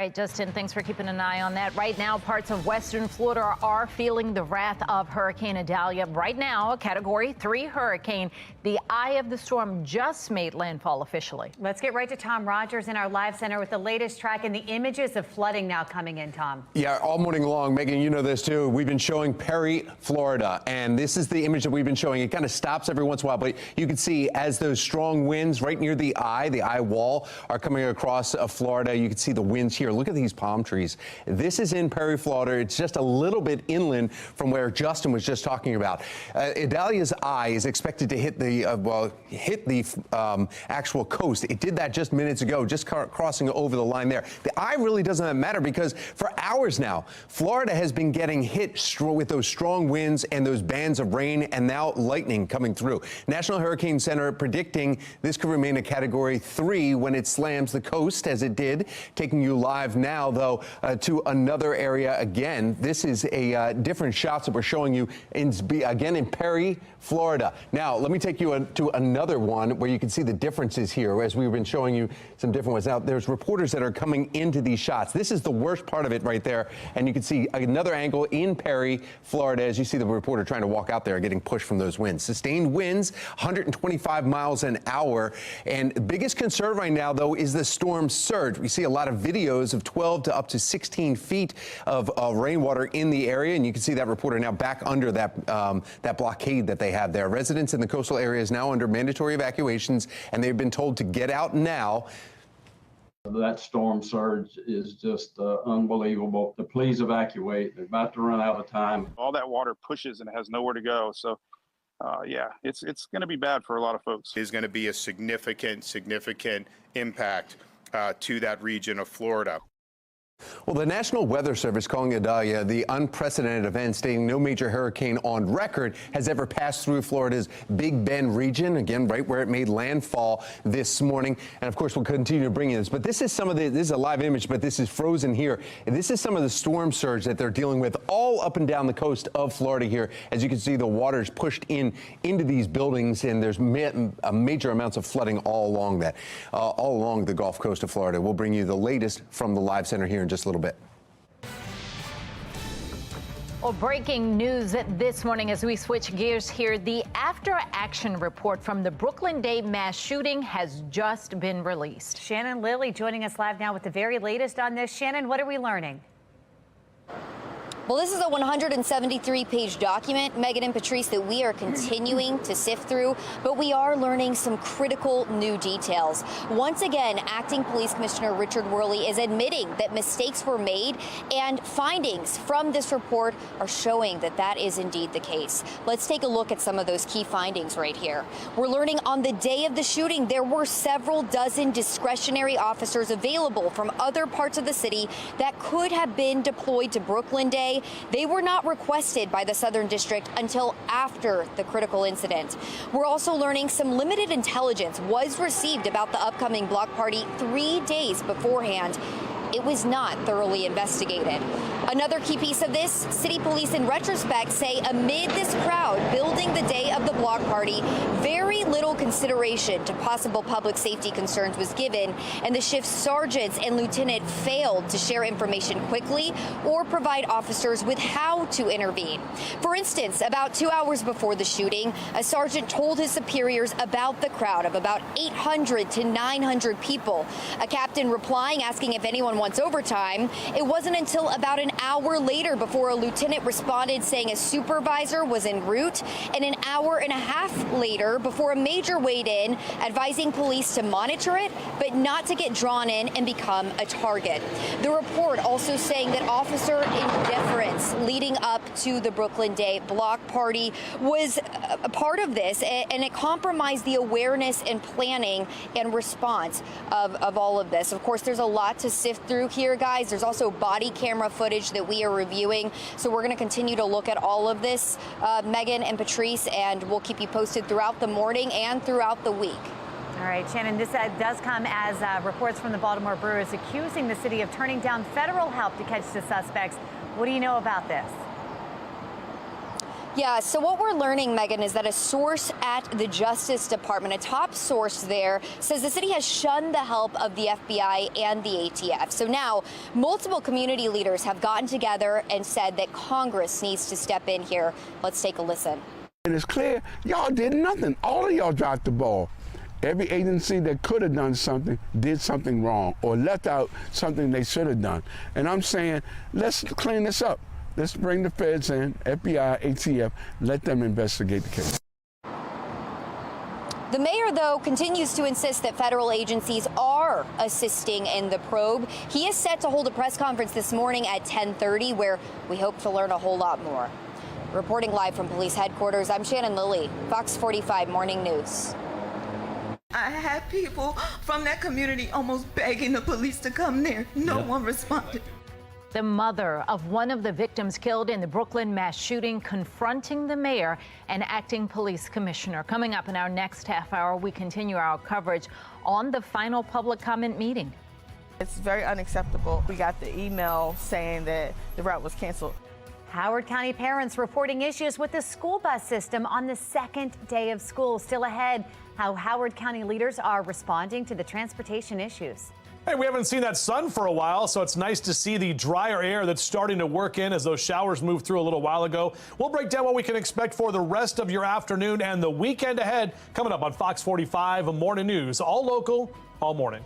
All right, Justin, thanks for keeping an eye on that. Right now, parts of western Florida are feeling the wrath of Hurricane Idalia. Right now, a Category 3 hurricane. The eye of the storm just made landfall officially. Let's get right to Tom Rogers in our live center with the latest track and the images of flooding now coming in, Tom. Yeah, all morning long. Megan, you know this too. We've been showing Perry, Florida, and this is the image that we've been showing. It kind of stops every once in a while, but you can see as those strong winds right near the eye wall are coming across Florida. You can see the winds here. Look at these palm trees. This is in Perry, Florida. It's just a little bit inland from where Justin was just talking about. Idalia's eye is expected to hit the actual coast. It did that just minutes ago, just crossing over the line there. The eye really doesn't matter because for hours now, Florida has been getting hit with those strong winds and those bands of rain and now lightning coming through. National Hurricane Center predicting this could remain a Category 3 when it slams the coast, as it did, taking you live now, though, to another area again. This is a different shots that we're showing you again in Perry, Florida. Now, let me take you to another one where you can see the differences here as we've been showing you some different ones. Now, there's reporters that are coming into these shots. This is the worst part of it right there. And you can see another angle in Perry, Florida, as you see the reporter trying to walk out there, getting pushed from those winds. Sustained winds, 125 miles an hour. And the biggest concern right now, though, is the storm surge. We see a lot of videos of 12 to up to 16 feet of rainwater in the area. And you can see that reporter now back under that blockade that they have there. Residents in the coastal area is now under mandatory evacuations, and they've been told to get out now. That storm surge is just unbelievable. To please evacuate. They're about to run out of time. All that water pushes and it has nowhere to go. So, yeah, it's going to be bad for a lot of folks. There's going to be a significant impact to that region of Florida. Well, the National Weather Service calling Idalia the unprecedented event, stating no major hurricane on record has ever passed through Florida's Big Bend region, again, right where it made landfall this morning. And of course, we'll continue to bring you this. But this is this is a live image, but this is frozen here. And this is some of the storm surge that they're dealing with all up and down the coast of Florida here. As you can see, the water's pushed into these buildings, and there's major amounts of flooding all along the Gulf Coast of Florida. We'll bring you the latest from the live center here in just a little bit. Well, breaking news this morning as we switch gears here. The after-action report from the Brooklyn Day mass shooting has just been released. Shannon Lilly joining us live now with the very latest on this. Shannon, what are we learning? Well, this is a 173-page document, Megan and Patrice, that we are continuing to sift through, but we are learning some critical new details. Once again, Acting Police Commissioner Richard Worley is admitting that mistakes were made, and findings from this report are showing that that is indeed the case. Let's take a look at some of those key findings right here. We're learning on the day of the shooting, there were several dozen discretionary officers available from other parts of the city that could have been deployed to Brooklyn Day. They were not requested by the Southern District until after the critical incident. We're also learning some limited intelligence was received about the upcoming block party 3 days beforehand. It was not thoroughly investigated. Another key piece of this, city police in retrospect say amid this crowd building the day of the block party, very little consideration to possible public safety concerns was given, and the shift's sergeants and lieutenant failed to share information quickly or provide officers with how to intervene. For instance, about 2 hours before the shooting, a sergeant told his superiors about the crowd of about 800 to 900 people. A captain replying, asking if anyone wants overtime. It wasn't until about an hour later before a lieutenant responded saying a supervisor was en route, and an hour and a half later before a major weighed in advising police to monitor it, but not to get drawn in and become a target. The report also saying that officer indifference leading up to the Brooklyn Day block party was a part of this, and it compromised the awareness and planning and response of all of this. Of course, there's a lot to sift through here, guys. There's also body camera footage that we are reviewing, so we're going to continue to look at all of this, Megan and Patrice, and we'll keep you posted throughout the morning and throughout the week. All right, Shannon, this does come as reports from the Baltimore Brewers accusing the city of turning down federal help to catch the suspects. What do you know about this? Yeah, so what we're learning, Megan, is that a source at the Justice Department, a top source there, says the city has shunned the help of the FBI and the ATF. So now multiple community leaders have gotten together and said that Congress needs to step in here. Let's take a listen. And it's clear, y'all did nothing. All of y'all dropped the ball. Every agency that could have done something did something wrong or left out something they should have done. And I'm saying, let's clean this up. Let's bring the feds in, FBI, ATF, let them investigate the case. The mayor, though, continues to insist that federal agencies are assisting in the probe. He is set to hold a press conference this morning at 10:30, where we hope to learn a whole lot more. Reporting live from police headquarters, I'm Shannon Lilly, Fox 45 Morning News. I had people from that community almost begging the police to come there. No one responded. The mother of one of the victims killed in the Brooklyn mass shooting confronting the mayor and acting police commissioner. Coming up in our next half hour, we continue our coverage on the final public comment meeting. It's very unacceptable. We got the email saying that the route was canceled. Howard County parents reporting issues with the school bus system on the second day of school. Still ahead, how Howard County leaders are responding to the transportation issues. Hey, we haven't seen that sun for a while, so it's nice to see the drier air that's starting to work in as those showers moved through a little while ago. We'll break down what we can expect for the rest of your afternoon and the weekend ahead coming up on Fox 45 Morning News. All local, all morning.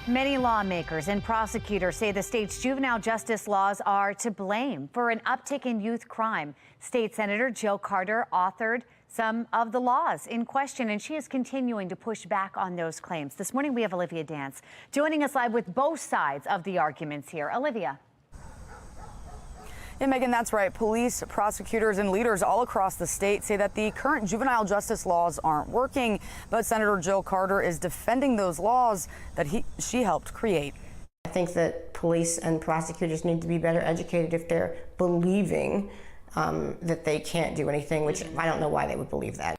Many lawmakers and prosecutors say the state's juvenile justice laws are to blame for an uptick in youth crime. State Senator Jill Carter authored some of the laws in question, and she is continuing to push back on those claims. This morning, we have Olivia Dance joining us live with both sides of the arguments here. Olivia. Yeah, Megan, that's right. Police, prosecutors, and leaders all across the state say that the current juvenile justice laws aren't working, but Senator Jill Carter is defending those laws that she helped create. I think that police and prosecutors need to be better educated if they're believing that they can't do anything, which I don't know why they would believe that.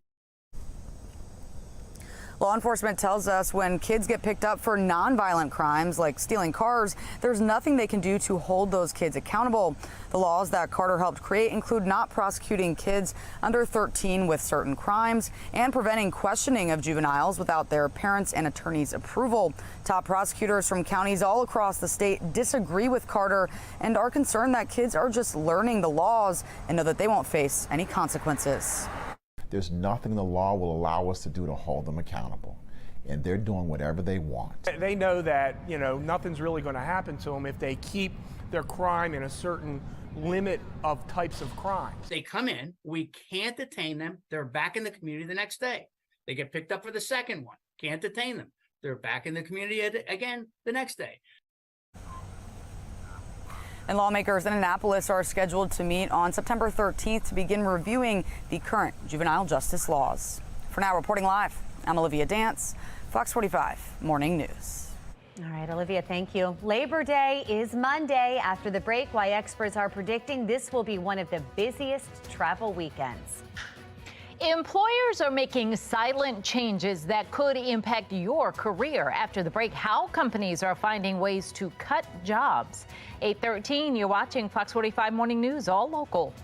Law enforcement tells us when kids get picked up for nonviolent crimes like stealing cars, there's nothing they can do to hold those kids accountable. The laws that Carter helped create include not prosecuting kids under 13 with certain crimes and preventing questioning of juveniles without their parents' and attorneys' approval. Top prosecutors from counties all across the state disagree with Carter and are concerned that kids are just learning the laws and know that they won't face any consequences. There's nothing the law will allow us to do to hold them accountable, and they're doing whatever they want. They know that, nothing's really going to happen to them if they keep their crime in a certain limit of types of crimes. They come in, we can't detain them, they're back in the community the next day. They get picked up for the second one, can't detain them, they're back in the community again the next day. And lawmakers in Annapolis are scheduled to meet on September 13th to begin reviewing the current juvenile justice laws. For now, reporting live, I'm Olivia Dance, Fox 45 Morning News. All right, Olivia, thank you. Labor Day is Monday. After the break, why experts are predicting this will be one of the busiest travel weekends. Employers are making silent changes that could impact your career. After the break, how companies are finding ways to cut jobs. 8:13, you're watching Fox 45 Morning News, all local.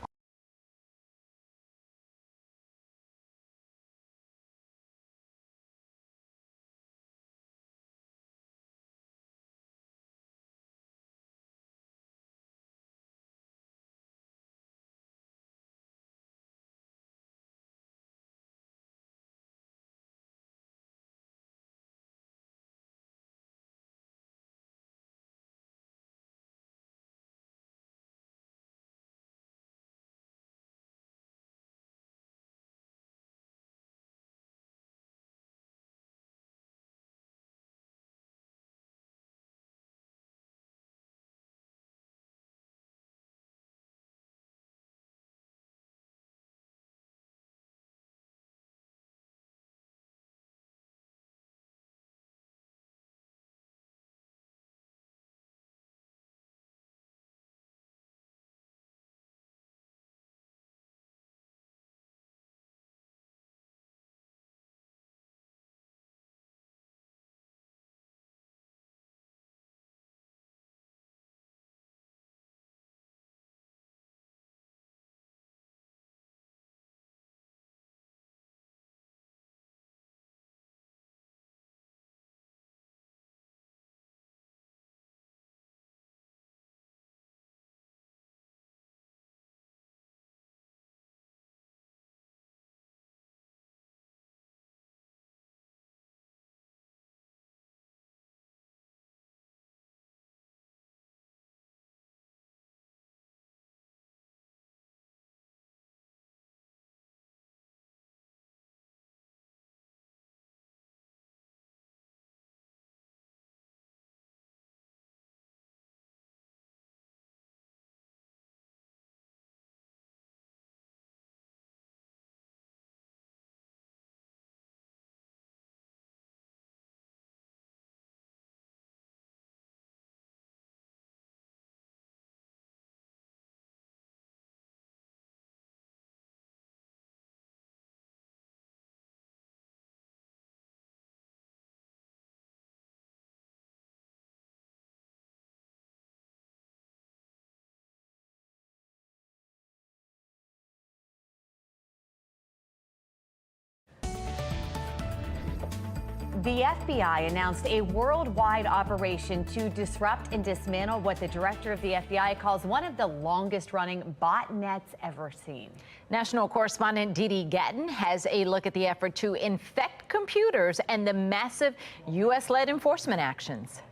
The FBI announced a worldwide operation to disrupt and dismantle what the director of the FBI calls one of the longest-running botnets ever seen. National correspondent Didi Gatton has a look at the effort to infect computers and the massive U.S.-led enforcement actions.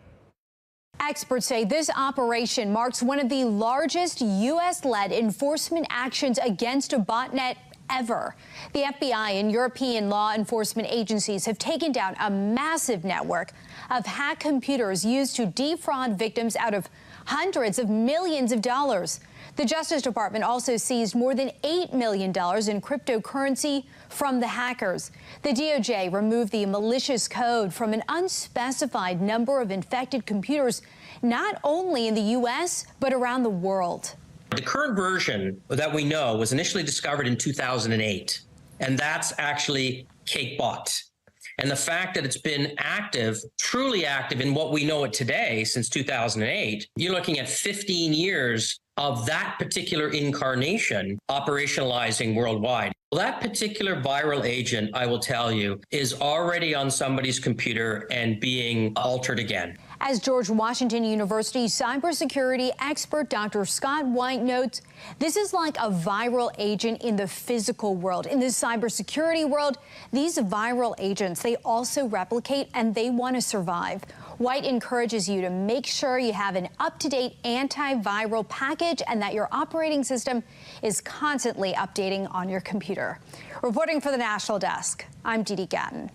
Experts say this operation marks one of the largest U.S.-led enforcement actions against a botnet ever. The FBI and European law enforcement agencies have taken down a massive network of hacked computers used to defraud victims out of hundreds of millions of dollars. The Justice Department also seized more than $8 million in cryptocurrency from the hackers. The DOJ removed the malicious code from an unspecified number of infected computers, not only in the U.S., but around the world. The current version that we know was initially discovered in 2008, and that's actually CakeBot. And the fact that it's been active, truly active in what we know it today since 2008, you're looking at 15 years of that particular incarnation operationalizing worldwide. Well, that particular viral agent, I will tell you, is already on somebody's computer and being altered again. As George Washington University cybersecurity expert Dr. Scott White notes, this is like a viral agent in the physical world. In the cybersecurity world, these viral agents, they also replicate and they want to survive. White encourages you to make sure you have an up-to-date antiviral package and that your operating system is constantly updating on your computer. Reporting for the National Desk, I'm Dee Dee Gatton.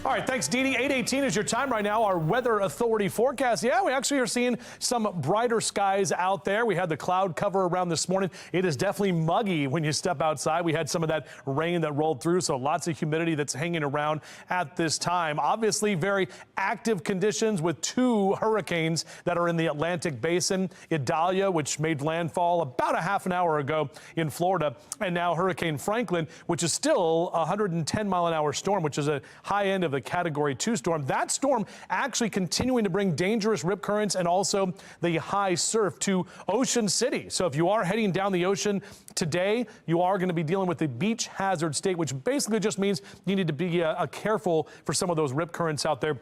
All right, thanks, Dee Dee. 8:18 is your time right now. Our weather authority forecast. Yeah, we actually are seeing some brighter skies out there. We had the cloud cover around this morning. It is definitely muggy when you step outside. We had some of that rain that rolled through, so lots of humidity that's hanging around at this time. Obviously, very active conditions with two hurricanes that are in the Atlantic Basin. Idalia, which made landfall about a half an hour ago in Florida, and now Hurricane Franklin, which is still a 110-mile-an-hour storm, which is a high end of the Category 2 storm. That storm actually continuing to bring dangerous rip currents and also the high surf to Ocean City. So if you are heading down the ocean today, you are going to be dealing with the beach hazard state, which basically just means you need to be careful for some of those rip currents out there.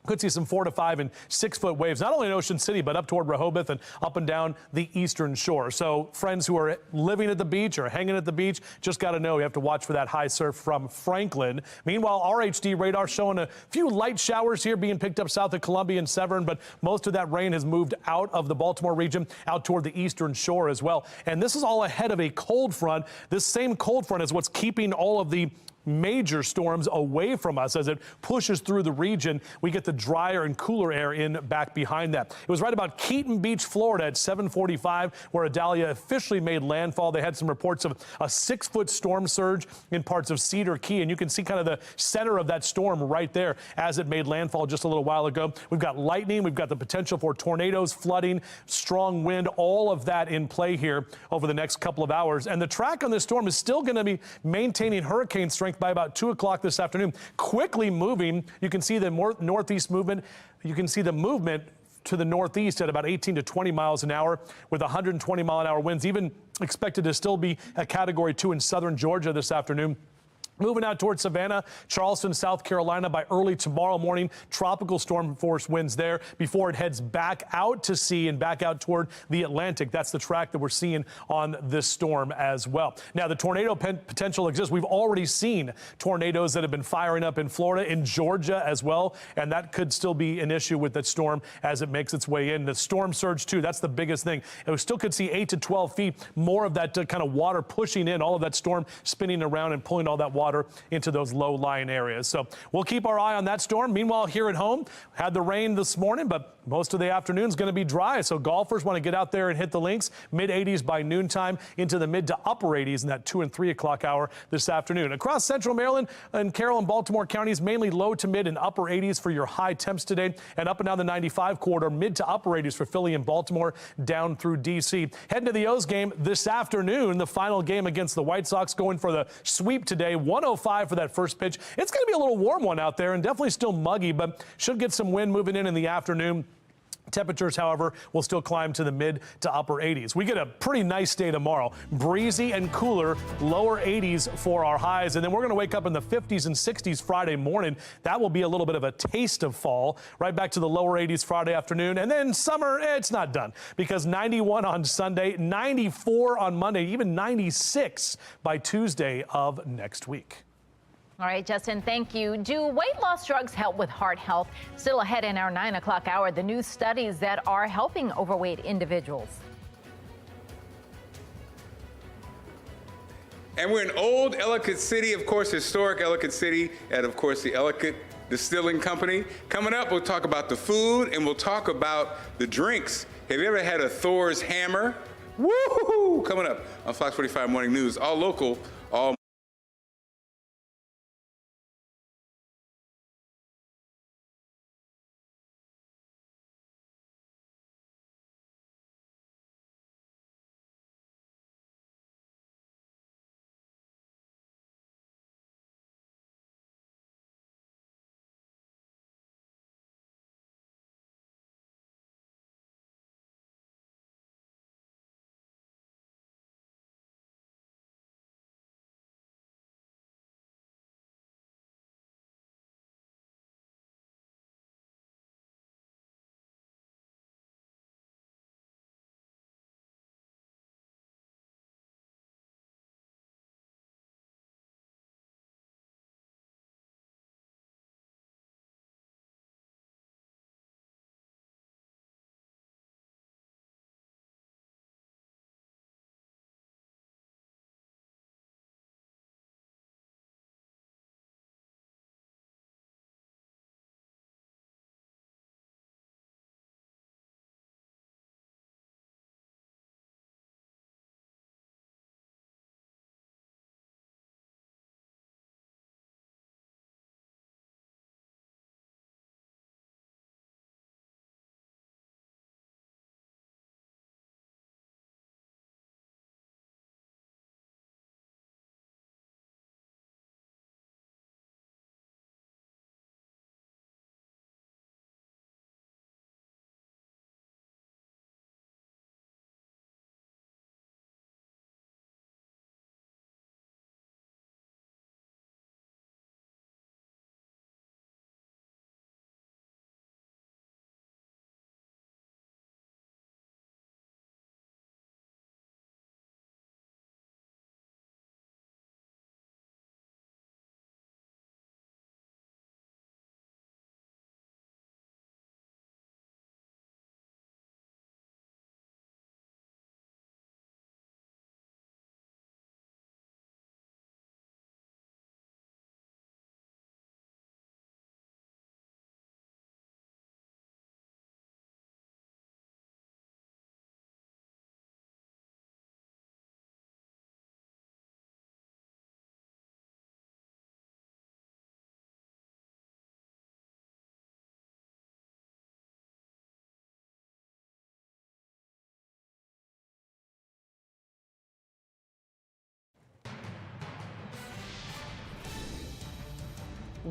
Could see some 4 to 5 and 6 foot waves, not only in Ocean City, but up toward Rehoboth and up and down the eastern shore. So friends who are living at the beach or hanging at the beach, just got to know you have to watch for that high surf from Franklin. Meanwhile, RHD radar showing a few light showers here being picked up south of Columbia and Severn, but most of that rain has moved out of the Baltimore region, out toward the eastern shore as well. And this is all ahead of a cold front. This same cold front is what's keeping all of the major storms away from us as it pushes through the region. We get the drier and cooler air in back behind that. It was right about Keaton Beach, Florida at 7:45 where Idalia officially made landfall. They had some reports of a 6-foot storm surge in parts of Cedar Key, and you can see kind of the center of that storm right there as it made landfall just a little while ago. We've got lightning, we've got the potential for tornadoes, flooding, strong wind, all of that in play here over the next couple of hours. And the track on this storm is still going to be maintaining hurricane strength by about 2 o'clock this afternoon. Quickly moving. You can see the northeast movement. You can see the movement to the northeast at about 18 to 20 miles an hour with 120-mile-an-hour winds, even expected to still be a Category 2 in southern Georgia this afternoon. Moving out towards Savannah, Charleston, South Carolina by early tomorrow morning. Tropical storm force winds there before it heads back out to sea and back out toward the Atlantic. That's the track that we're seeing on this storm as well. Now, the tornado potential exists. We've already seen tornadoes that have been firing up in Florida, in Georgia as well, and that could still be an issue with that storm as it makes its way in. The storm surge, too, that's the biggest thing. And we still could see 8 to 12 feet more of that kind of water pushing in, all of that storm spinning around and pulling all that water into those low-lying areas. So we'll keep our eye on that storm. Meanwhile, here at home, had the rain this morning, but most of the afternoon is going to be dry. So golfers want to get out there and hit the links. Mid-80s by noontime, into the mid to upper 80s in that 2 and 3 o'clock hour this afternoon. Across central Maryland and Carroll and Baltimore counties, mainly low to mid and upper 80s for your high temps today. And up and down the 95 corridor, mid to upper 80s for Philly and Baltimore, down through D.C. Heading to the O's game this afternoon, the final game against the White Sox, going for the sweep today. 105 for that first pitch. It's going to be a little warm one out there and definitely still muggy, but should get some wind moving in the afternoon. Temperatures, however, will still climb to the mid to upper 80s. We get a pretty nice day tomorrow. Breezy and cooler, lower 80s for our highs. And then we're going to wake up in the 50s and 60s Friday morning. That will be a little bit of a taste of fall. Right back to the lower 80s Friday afternoon. And then summer, it's not done because 91 on Sunday, 94 on Monday, even 96 by Tuesday of next week. All right, Justin, thank you. Do weight loss drugs help with heart health? Still ahead in our 9 o'clock hour, the new studies that are helping overweight individuals. And we're in old Ellicott City, of course, historic Ellicott City, at, of course, the Ellicott Distilling Company. Coming up, we'll talk about the food and we'll talk about the drinks. Have you ever had a Thor's Hammer? Woo-hoo-hoo! Coming up on Fox 45 Morning News, all local, all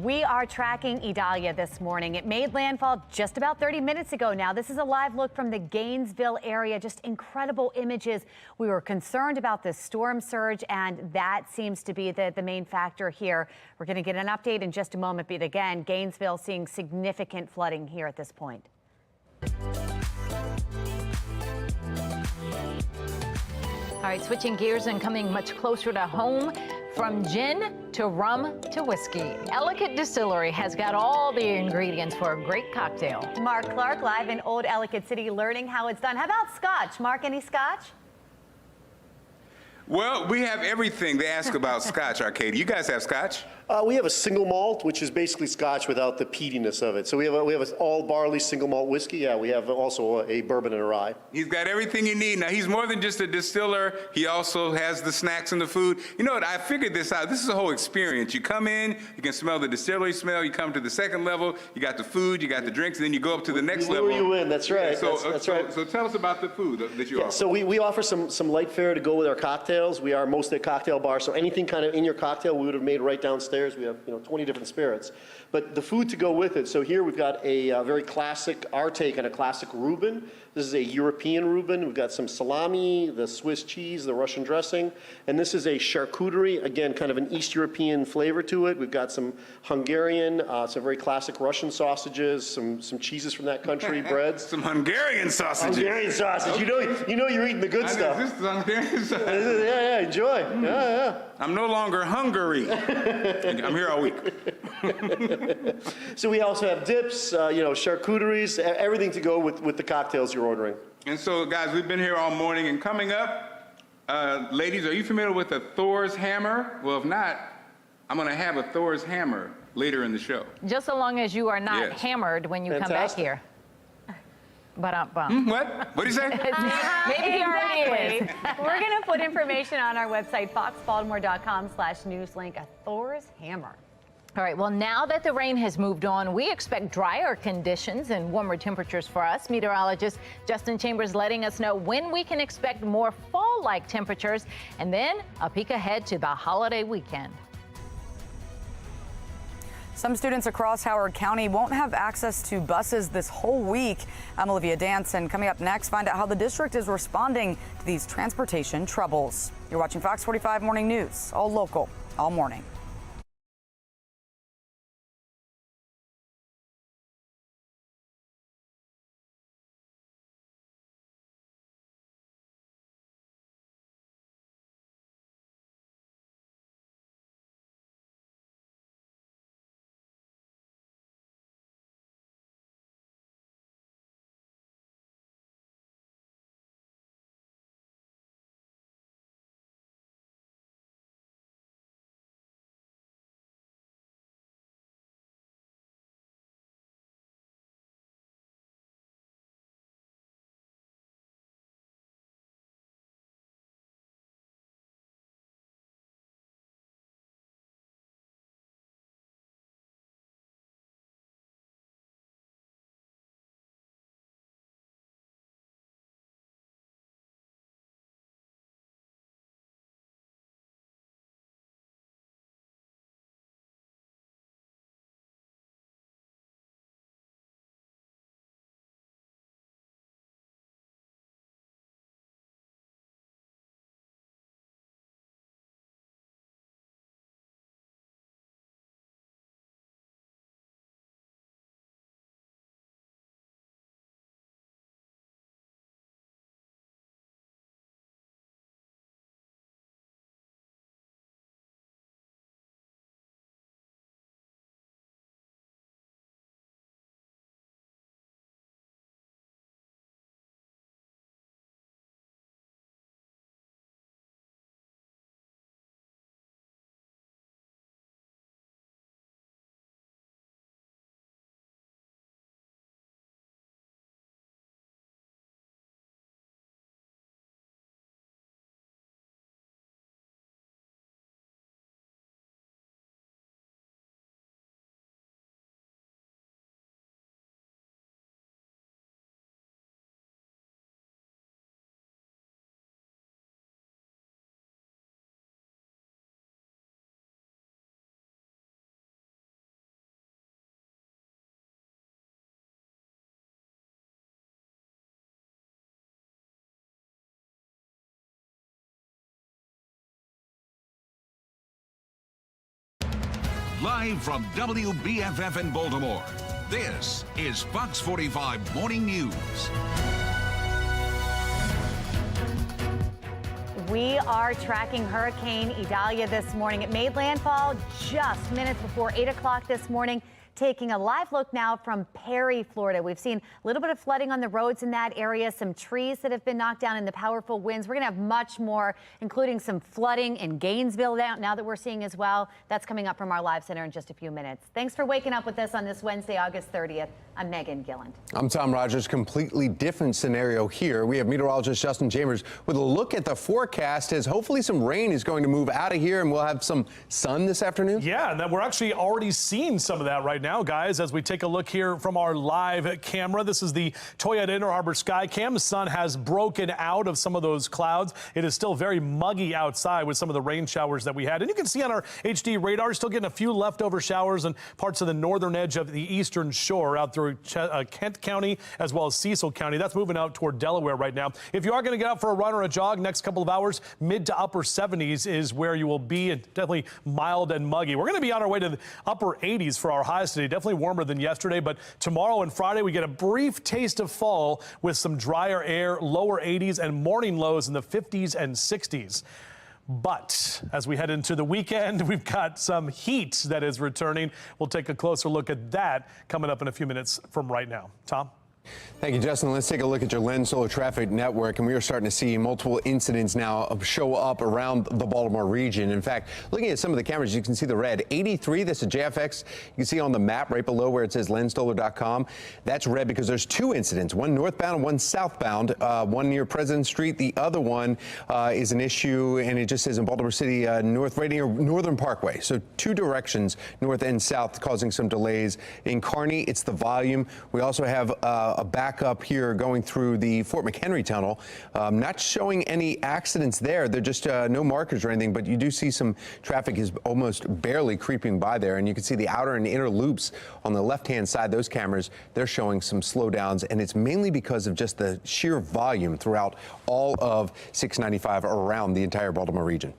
We are tracking Idalia this morning. It made landfall just about 30 minutes ago now. This is a live look from the Gainesville area. Just incredible images. We were concerned about this storm surge, and that seems to be the main factor here. We're going to get an update in just a moment, but again, Gainesville seeing significant flooding here at this point. All right, switching gears and coming much closer to home. From gin to rum to whiskey, Ellicott Distillery has got all the ingredients for a great cocktail. Mark Clark live in Old Ellicott City learning how it's done. How about scotch? Mark, any scotch? Well, we have everything they ask about scotch, Arcady. You guys have scotch? We have a single malt, which is basically scotch without the peatiness of it. So we have an all barley single malt whiskey. Yeah, we have also a bourbon and a rye. He's got everything you need. Now, he's more than just a distiller. He also has the snacks and the food. You know what? I figured this out. This is a whole experience. You come in, you can smell the distillery smell. You come to the second level, you got the food, you got the drinks, and then you go up to the next level. You in, that's right. Yeah, that's right. So tell us about the food that you offer. So we offer some light fare to go with our cocktails. We are mostly a cocktail bar, so anything kind of in your cocktail we would have made right downstairs. We have 20 different spirits. But the food to go with it, so here we've got a very classic, our take on a classic Reuben. This is a European Reuben. We've got some salami, the Swiss cheese, the Russian dressing. And this is a charcuterie, again, kind of an East European flavor to it. We've got some Hungarian, some very classic Russian sausages, some cheeses from that country, breads. Some Hungarian sausages. Hungarian sausage. You know you're eating the good stuff. This is Hungarian sausage. Yeah, enjoy. Yeah. I'm no longer hungry. I'm here all week. So we also have dips, charcuteries, everything to go with the cocktails you're ordering. And so, guys, we've been here all morning, and coming up, ladies, are you familiar with a Thor's hammer? Well, if not, I'm going to have a Thor's hammer later in the show. Just so long as you are not hammered when you come back here. What? What did you say? Maybe he already is. We're going to put information on our website, foxbaltimore.com/newslink, a Thor's hammer. All right, well, now that the rain has moved on, we expect drier conditions and warmer temperatures for us. Meteorologist Justin Chambers letting us know when we can expect more fall-like temperatures, and then a peek ahead to the holiday weekend. Some students across Howard County won't have access to buses this whole week. I'm Olivia Danson. Coming up next, find out how the district is responding to these transportation troubles. You're watching Fox 45 Morning News, all local, all morning. Live from WBFF in Baltimore, this is Fox 45 Morning News. We are tracking Hurricane Idalia this morning. It made landfall just minutes before 8 o'clock this morning. Taking a live look now from Perry, Florida. We've seen a little bit of flooding on the roads in that area, some trees that have been knocked down in the powerful winds. We're going to have much more, including some flooding in Gainesville now that we're seeing as well. That's coming up from our live center in just a few minutes. Thanks for waking up with us on this Wednesday, August 30th. I'm Megan Gilland. I'm Tom Rogers. Completely different scenario here. We have meteorologist Justin Chambers with a look at the forecast as hopefully some rain is going to move out of here and we'll have some sun this afternoon. Yeah, and we're actually already seeing some of that right now. now, guys, as we take a look here from our live camera. This is the Toyota Inner Harbor sky cam. The sun has broken out of some of those clouds. It is still very muggy outside with some of the rain showers that we had. And you can see on our HD radar, still getting a few leftover showers in parts of the northern edge of the eastern shore out through Kent County as well as Cecil County. That's moving out toward Delaware right now. If you are going to get out for a run or a jog next couple of hours, mid to upper 70s is where you will be, and definitely mild and muggy. We're going to be on our way to the upper 80s for our highs today. Definitely warmer than yesterday, but tomorrow and Friday we get a brief taste of fall with some drier air, lower 80s and morning lows in the 50s and 60s. But as we head into the weekend, we've got some heat that is returning. We'll take a closer look at that coming up in a few minutes from right now. Tom? Thank you, Justin. Let's take a look at your Lens Solar Traffic Network, and we are starting to see multiple incidents now show up around the Baltimore region. In fact, looking at some of the cameras, you can see the red. 83, that's a JFX. You can see on the map right below where it says lensolar.com. That's red because there's two incidents, one northbound and one southbound, one near President Street. The other one is an issue, and it just says in Baltimore City, north, right near Northern Parkway. So two directions, north and south, causing some delays. In Kearney, it's the volume. We also have a backup here going through the Fort McHenry tunnel. Not showing any accidents there. They're just no markers or anything, but you do see some traffic is almost barely creeping by there. And you can see the outer and inner loops on the left-hand side, those cameras, they're showing some slowdowns. And it's mainly because of just the sheer volume throughout all of 695 around the entire Baltimore region.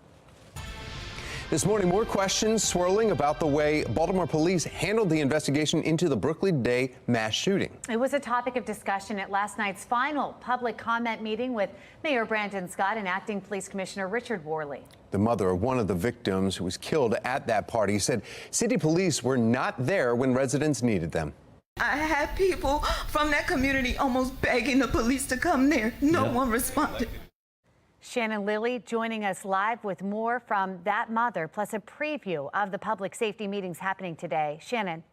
This morning, more questions swirling about the way Baltimore police handled the investigation into the Brooklyn Day mass shooting. It was a topic of discussion at last night's final public comment meeting with Mayor Brandon Scott and Acting Police Commissioner Richard Worley. The mother of one of the victims who was killed at that party said city police were not there when residents needed them. I had people from that community almost begging the police to come there. No one responded. Shannon Lilly joining us live with more from that mother, plus a preview of the public safety meetings happening today. Shannon.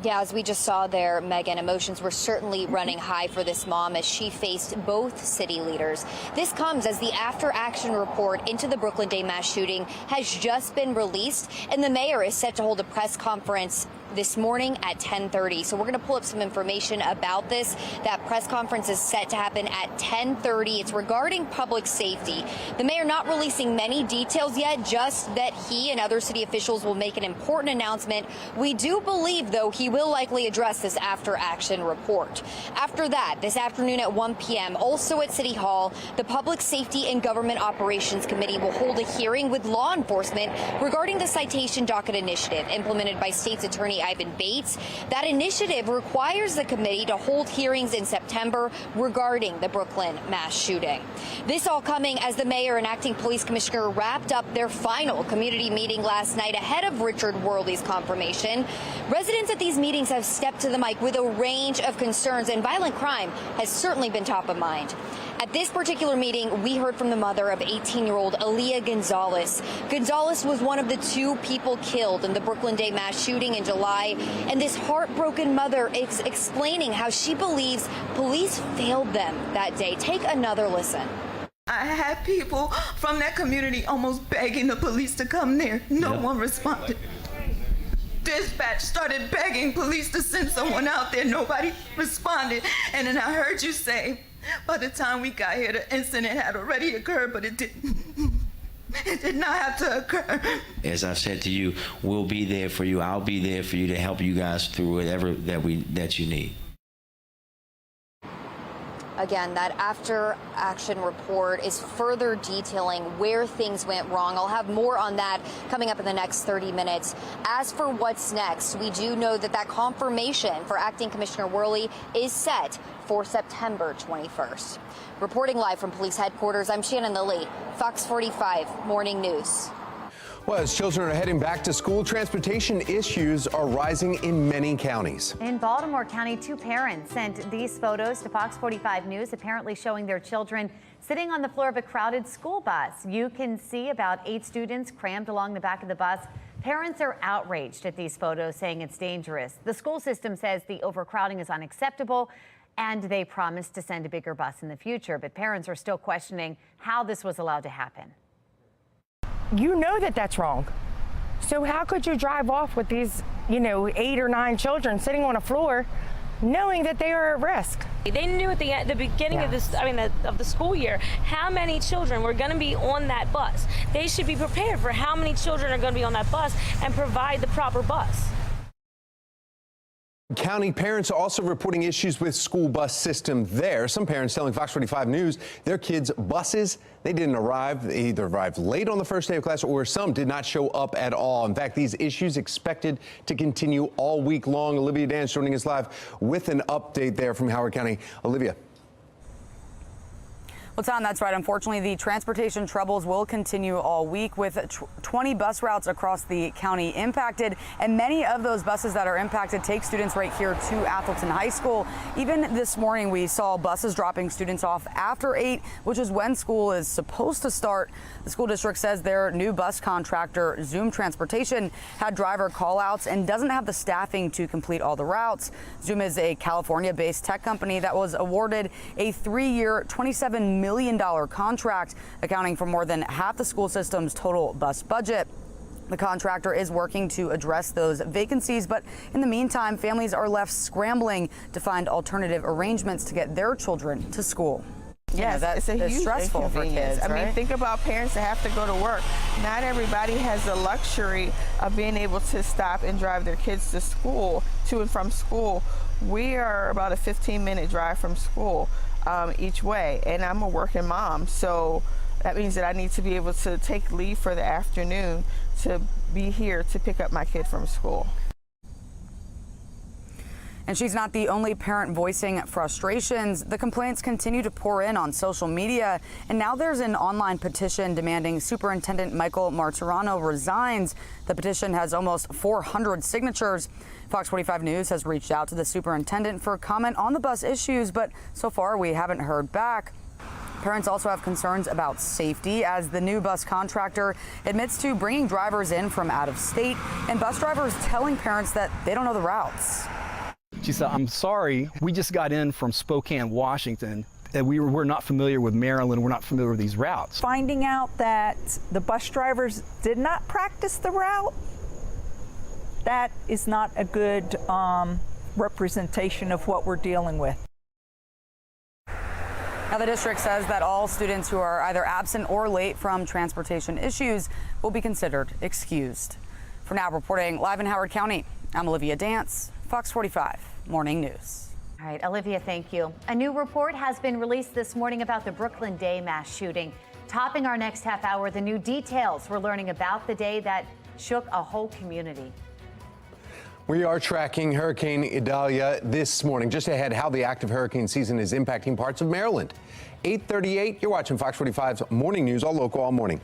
Yeah, as we just saw there, Megan, emotions were certainly running high for this mom as she faced both city leaders. This comes as the after-action report into the Brooklyn Day mass shooting has just been released, and the mayor is set to hold a press conference this morning at 10:30. So we're going to pull up some information about this. That press conference is set to happen at 10:30. It's regarding public safety. The mayor not releasing many details yet, just that he and other city officials will make an important announcement. We do believe, though, he will likely address this after-action report. After that, this afternoon at 1 p.m., also at City Hall, the Public Safety and Government Operations Committee will hold a hearing with law enforcement regarding the citation docket initiative implemented by State's Attorney Ivan Bates. That initiative requires the committee to hold hearings in September regarding the Brooklyn mass shooting. This all coming as the mayor and acting police commissioner wrapped up their final community meeting last night ahead of Richard Worley's confirmation. Residents at these meetings have stepped to the mic with a range of concerns, and violent crime has certainly been top of mind. At this particular meeting, we heard from the mother of 18-year-old Aaliyah Gonzalez. Gonzalez was one of the two people killed in the Brooklyn Day mass shooting in July, and this heartbroken mother is explaining how she believes police failed them that day. Take another listen. I had people from that community almost begging the police to come there. No one responded. Dispatch started begging police to send someone out there. Nobody responded. And then I heard you say, by the time we got here, the incident had already occurred, but it didn't. It did not have to occur. As I said to you, we'll be there for you. I'll be there for you to help you guys through whatever that you need. Again, that after-action report is further detailing where things went wrong. I'll have more on that coming up in the next 30 minutes. As for what's next, we do know that confirmation for Acting Commissioner Worley is set for September 21st. Reporting live from police headquarters, I'm Shannon Lilly, Fox 45 Morning News. Well, as children are heading back to school, transportation issues are rising in many counties. In Baltimore County, two parents sent these photos to Fox 45 News, apparently showing their children sitting on the floor of a crowded school bus. You can see about 8 students crammed along the back of the bus. Parents are outraged at these photos, saying it's dangerous. The school system says the overcrowding is unacceptable, and they promised to send a bigger bus in the future. But parents are still questioning how this was allowed to happen. You know that that's wrong. So how could you drive off with these 8 or 9 children sitting on a floor knowing that they are at risk. They knew at the beginning of this, of the school year, how many children were going to be on that bus. They should be prepared for how many children are going to be on that bus and provide the proper bus. County parents are also reporting issues with school bus system there. Some parents telling Fox 45 News their kids' buses, they didn't arrive. They either arrived late on the first day of class or some did not show up at all. In fact, these issues expected to continue all week long. Olivia Dance joining us live with an update there from Howard County. Olivia. Well, Tom, that's right. Unfortunately, the transportation troubles will continue all week with 20 bus routes across the county impacted. And many of those buses that are impacted take students right here to Atholton High School. Even this morning, we saw buses dropping students off after 8, which is when school is supposed to start. The school district says their new bus contractor, Zoom Transportation, had driver call-outs and doesn't have the staffing to complete all the routes. Zoom is a California-based tech company that was awarded a 3-year, $27 million contract, accounting for more than half the school system's total bus budget. The contractor is working to address those vacancies, but in the meantime, families are left scrambling to find alternative arrangements to get their children to school. Yes, it's a huge stressful for kids. I mean, think about parents that have to go to work. Not everybody has the luxury of being able to stop and drive their kids to school, to and from school. We are about a 15-minute drive from school each way, and I'm a working mom, so that means that I need to be able to take leave for the afternoon to be here to pick up my kid from school. And she's not the only parent voicing frustrations. The complaints continue to pour in on social media, and now there's an online petition demanding Superintendent Michael Martirano resigns. The petition has almost 400 signatures. Fox 45 News has reached out to the superintendent for comment on the bus issues, but so far we haven't heard back. Parents also have concerns about safety as the new bus contractor admits to bringing drivers in from out of state and bus drivers telling parents that they don't know the routes. She said, "I'm sorry, we just got in from Spokane, Washington, and we're not familiar with Maryland, we're not familiar with these routes." Finding out that the bus drivers did not practice the route, that is not a good representation of what we're dealing with. Now, the district says that all students who are either absent or late from transportation issues will be considered excused. For now, reporting live in Howard County, I'm Olivia Dance, Fox 45 Morning News. All right, Olivia, thank you. A new report has been released this morning about the Brooklyn Day mass shooting. Topping our next half hour, the new details we're learning about the day that shook a whole community. We are tracking Hurricane Idalia this morning. Just ahead, how the active hurricane season is impacting parts of Maryland. 8:38, you're watching Fox 45's Morning News, all local, all morning.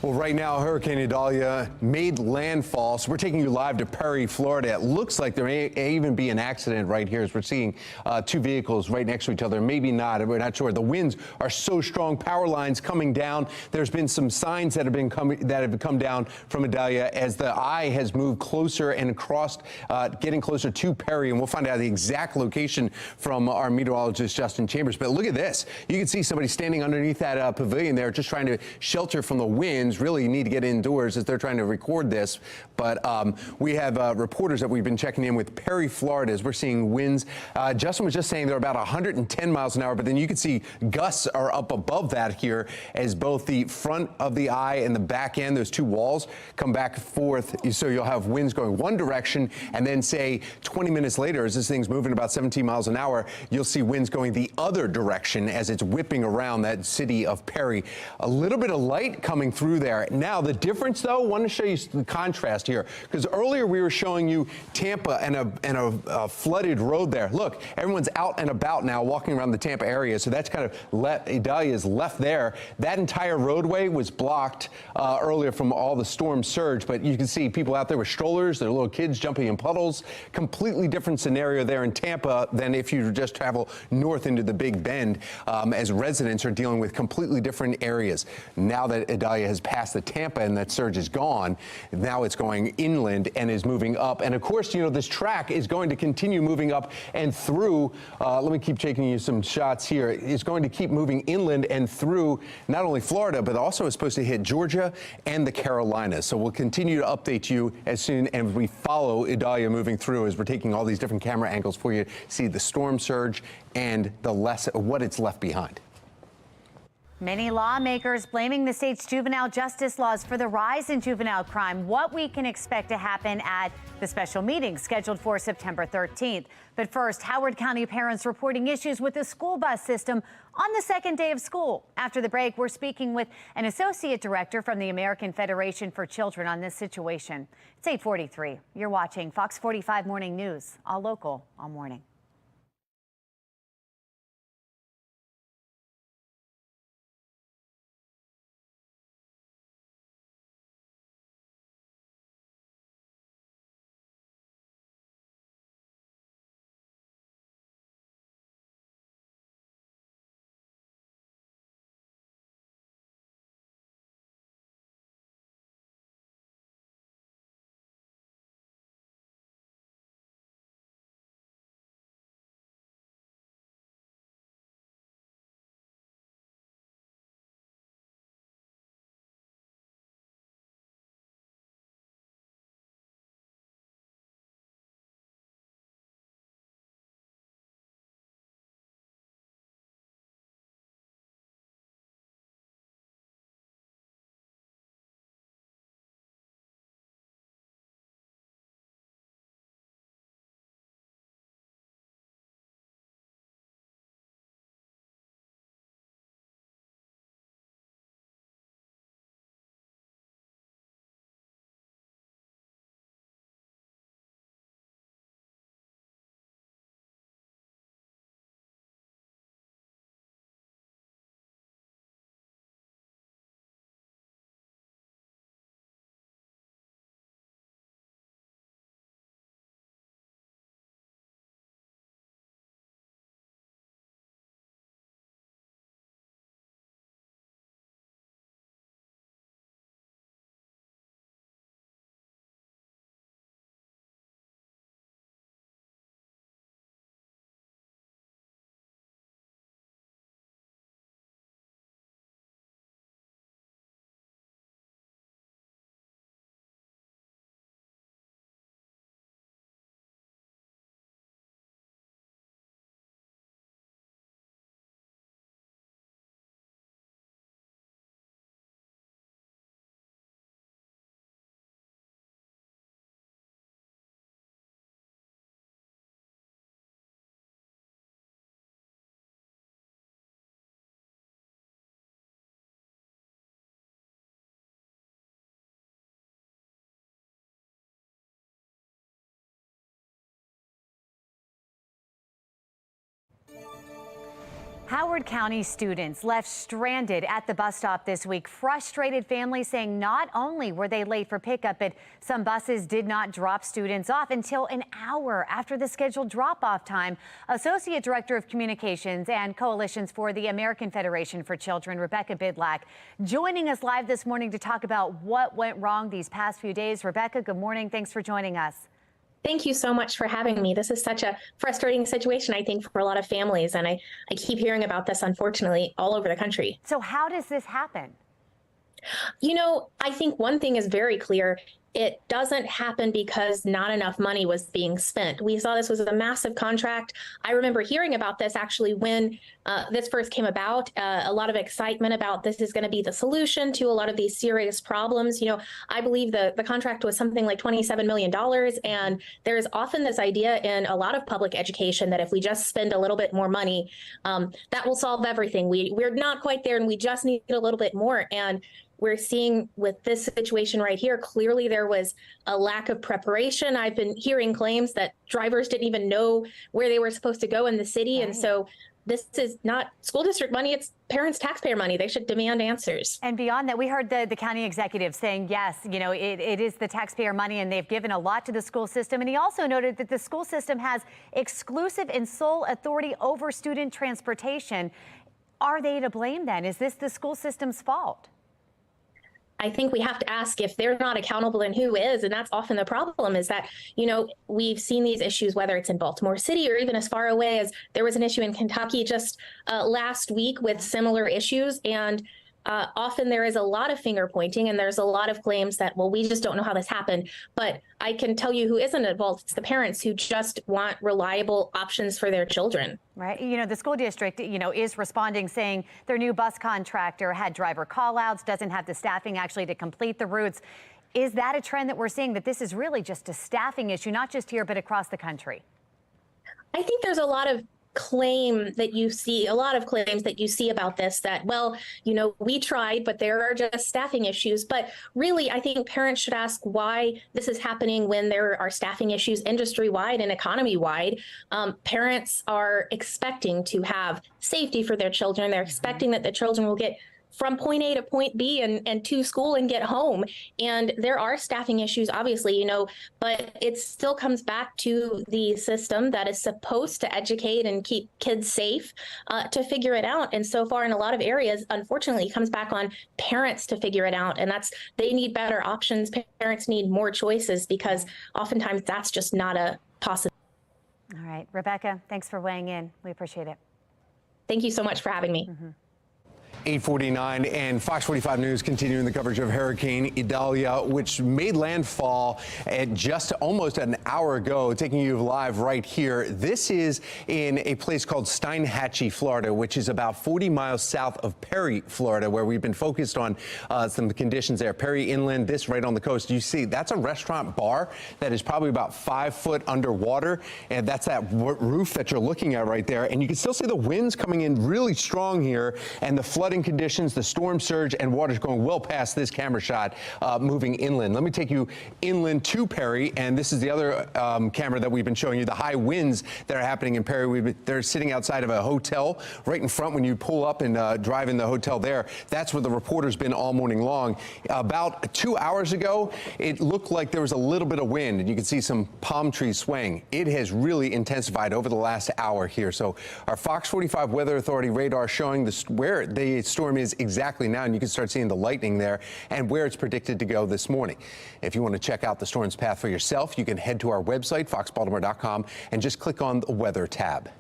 Well, right now, Hurricane Idalia made landfall, so we're taking you live to Perry, Florida. It looks like there may even be an accident right here as we're seeing two vehicles right next to each other. Maybe not. We're not sure. The winds are so strong. Power lines coming down. There's been some signs that have come down from Idalia as the eye has moved closer and across, getting closer to Perry. And we'll find out the exact location from our meteorologist, Justin Chambers. But look at this. You can see somebody standing underneath that pavilion there, just trying to shelter from the winds. Really need to get indoors as they're trying to record this. But we have reporters that we've been checking in with Perry, Florida, as we're seeing winds. Justin was just saying they're about 110 miles an hour, but then you can see gusts are up above that here as both the front of the eye and the back end, those two walls, come back and forth. So you'll have winds going one direction, and then say 20 minutes later, as this thing's moving about 17 miles an hour, you'll see winds going the other direction as it's whipping around that city of Perry. A little bit of light coming through there. Now, the difference, though, I want to show you the contrast here, because earlier we were showing you Tampa and a flooded road there. Look, everyone's out and about now walking around the Tampa area, so that's kind of Idalia's left there. That entire roadway was blocked earlier from all the storm surge, but you can see people out there with strollers, their little kids jumping in puddles. Completely different scenario there in Tampa than if you just travel north into the Big Bend, as residents are dealing with completely different areas. Now that Idalia has passed the Tampa and that surge is gone, now it's going inland and is moving up. And of course, you know, this track is going to continue moving up and through, let me keep taking you some shots here. It's going to keep moving inland and through not only Florida, but also is supposed to hit Georgia and the Carolinas. So we'll continue to update you as soon as we follow Idalia moving through, as we're taking all these different camera angles for you to see the storm surge and what it's left behind. Many lawmakers blaming the state's juvenile justice laws for the rise in juvenile crime. What we can expect to happen at the special meeting scheduled for September 13th. But first, Howard County parents reporting issues with the school bus system on the second day of school. After the break, we're speaking with an associate director from the American Federation for Children on this situation. It's 8:43. You're watching Fox 45 Morning News, all local, all morning. Howard County students left stranded at the bus stop this week. Frustrated families saying not only were they late for pickup, but some buses did not drop students off until an hour after the scheduled drop-off time. Associate Director of Communications and Coalitions for the American Federation for Children, Rebecca Bidlack, joining us live this morning to talk about what went wrong these past few days. Rebecca, good morning. Thanks for joining us. Thank you so much for having me. This is such a frustrating situation, I think, for a lot of families. And I keep hearing about this, unfortunately, all over the country. So how does this happen? You know, I think one thing is very clear. It doesn't happen because not enough money was being spent. We saw this was a massive contract. I remember hearing about this actually when this first came about, a lot of excitement about this is going to be the solution to a lot of these serious problems. You know, I believe the contract was something like $27 million. And there's often this idea in a lot of public education that if we just spend a little bit more money, that will solve everything. We're not quite there and we just need a little bit more. And we're seeing with this situation right here, clearly there was a lack of preparation. I've been hearing claims that drivers didn't even know where they were supposed to go in the city. Right. And so this is not school district money, it's parents' taxpayer money. They should demand answers. And beyond that, we heard the county executive saying, yes, you know, it is the taxpayer money and they've given a lot to the school system. And he also noted that the school system has exclusive and sole authority over student transportation. Are they to blame then? Is this the school system's fault? I think we have to ask if they're not accountable, then who is? And that's often the problem is that, you know, we've seen these issues, whether it's in Baltimore City or even as far away as there was an issue in Kentucky just last week with similar issues. And often there is a lot of finger pointing and there's a lot of claims that, well, we just don't know how this happened. But I can tell you who isn't involved. It's the parents who just want reliable options for their children. Right. You know, the school district, you know, is responding saying their new bus contractor had driver call-outs, doesn't have the staffing actually to complete the routes. Is that a trend that we're seeing, that this is really just a staffing issue, not just here, but across the country? I think there's a lot of claims that you see about this that, well, you know, we tried, but there are just staffing issues. But really, I think parents should ask why this is happening when there are staffing issues industry-wide and economy-wide. Parents are expecting to have safety for their children. They're expecting that the children will get from point A to point B and to school and get home. And there are staffing issues, obviously, you know, but it still comes back to the system that is supposed to educate and keep kids safe to figure it out. And so far in a lot of areas, unfortunately, it comes back on parents to figure it out. And they need better options. Parents need more choices because oftentimes that's just not a possibility. All right, Rebecca, thanks for weighing in. We appreciate it. Thank you so much for having me. 8:49 and Fox 45 News continuing the coverage of Hurricane Idalia, which made landfall at just almost an hour ago, taking you live right here. This is in a place called Steinhatchee, Florida, which is about 40 miles south of Perry, Florida, where we've been focused on some conditions there. Perry inland, this right on the coast. You see, that's a restaurant bar that is probably about 5 foot underwater. And that's that roof that you're looking at right there. And you can still see the winds coming in really strong here and the flooding conditions, the storm surge, and water's going well past this camera shot, moving inland. Let me take you inland to Perry, and this is the other camera that we've been showing you, the high winds that are happening in Perry. They're sitting outside of a hotel right in front when you pull up and drive in the hotel there. That's where the reporter's been all morning long. About 2 hours ago, it looked like there was a little bit of wind, and you can see some palm trees swaying. It has really intensified over the last hour here. So our Fox 45 Weather Authority radar showing where the storm is exactly now, and you can start seeing the lightning there and where it's predicted to go this morning. If you want to check out the storm's path for yourself, you can head to our website, foxbaltimore.com, and just click on the weather tab.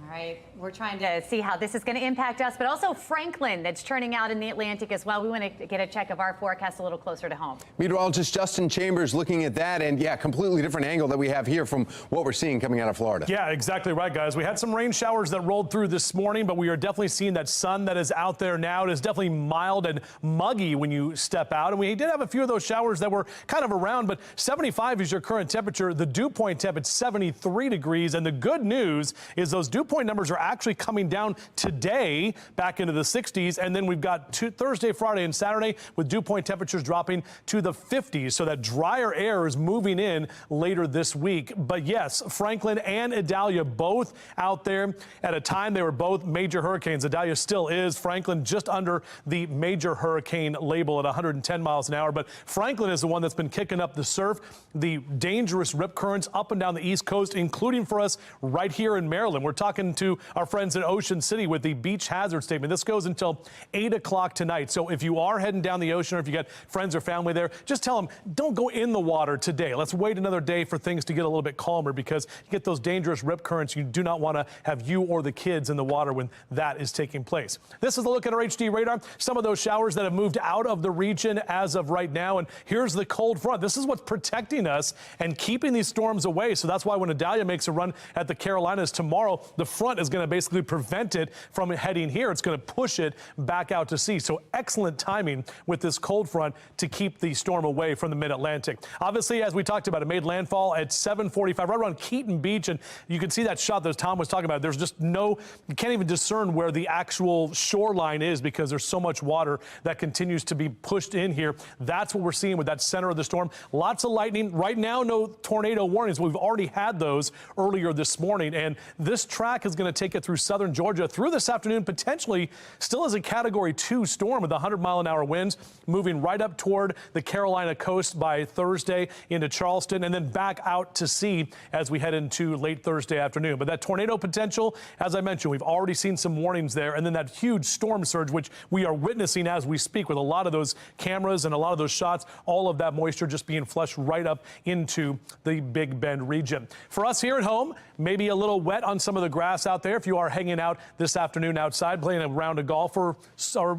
All right, we're trying to see how this is going to impact us, but also Franklin that's churning out in the Atlantic as well. We want to get a check of our forecast a little closer to home. Meteorologist Justin Chambers looking at that, and yeah, completely different angle that we have here from what we're seeing coming out of Florida. Yeah, exactly right, guys. We had some rain showers that rolled through this morning, but we are definitely seeing that sun that is out there now. It is definitely mild and muggy when you step out, and we did have a few of those showers that were kind of around, but 75 is your current temperature. The dew point temp at 73 degrees, and the good news is those dew point point numbers are actually coming down today back into the 60s. And then we've got Thursday, Friday, and Saturday with dew point temperatures dropping to the 50s. So that drier air is moving in later this week. But yes, Franklin and Idalia both out there at a time they were both major hurricanes. Idalia still is. Franklin just under the major hurricane label at 110 miles an hour. But Franklin is the one that's been kicking up the surf, the dangerous rip currents up and down the East Coast, including for us right here in Maryland. We're talking to our friends in Ocean City with the beach hazard statement. This goes until 8 o'clock tonight. So if you are heading down the ocean or if you got friends or family there, just tell them don't go in the water today. Let's wait another day for things to get a little bit calmer because you get those dangerous rip currents. You do not want to have you or the kids in the water when that is taking place. This is a look at our HD radar. Some of those showers that have moved out of the region as of right now. And here's the cold front. This is what's protecting us and keeping these storms away. So that's why when Idalia makes a run at the Carolinas tomorrow, the front is going to basically prevent it from heading here. It's going to push it back out to sea. So excellent timing with this cold front to keep the storm away from the mid-Atlantic. Obviously, as we talked about, it made landfall at 7:45 right around Keaton Beach. And you can see that shot that Tom was talking about. There's just you can't even discern where the actual shoreline is because there's so much water that continues to be pushed in here. That's what we're seeing with that center of the storm. Lots of lightning. Right now, no tornado warnings. We've already had those earlier this morning. And this track is going to take it through southern Georgia through this afternoon, potentially still as a Category 2 storm with 100-mile-an-hour winds moving right up toward the Carolina coast by Thursday into Charleston and then back out to sea as we head into late Thursday afternoon. But that tornado potential, as I mentioned, we've already seen some warnings there. And then that huge storm surge, which we are witnessing as we speak with a lot of those cameras and a lot of those shots, all of that moisture just being flushed right up into the Big Bend region. For us here at home, maybe a little wet on some of the grass out there if you are hanging out this afternoon outside playing a round of golf or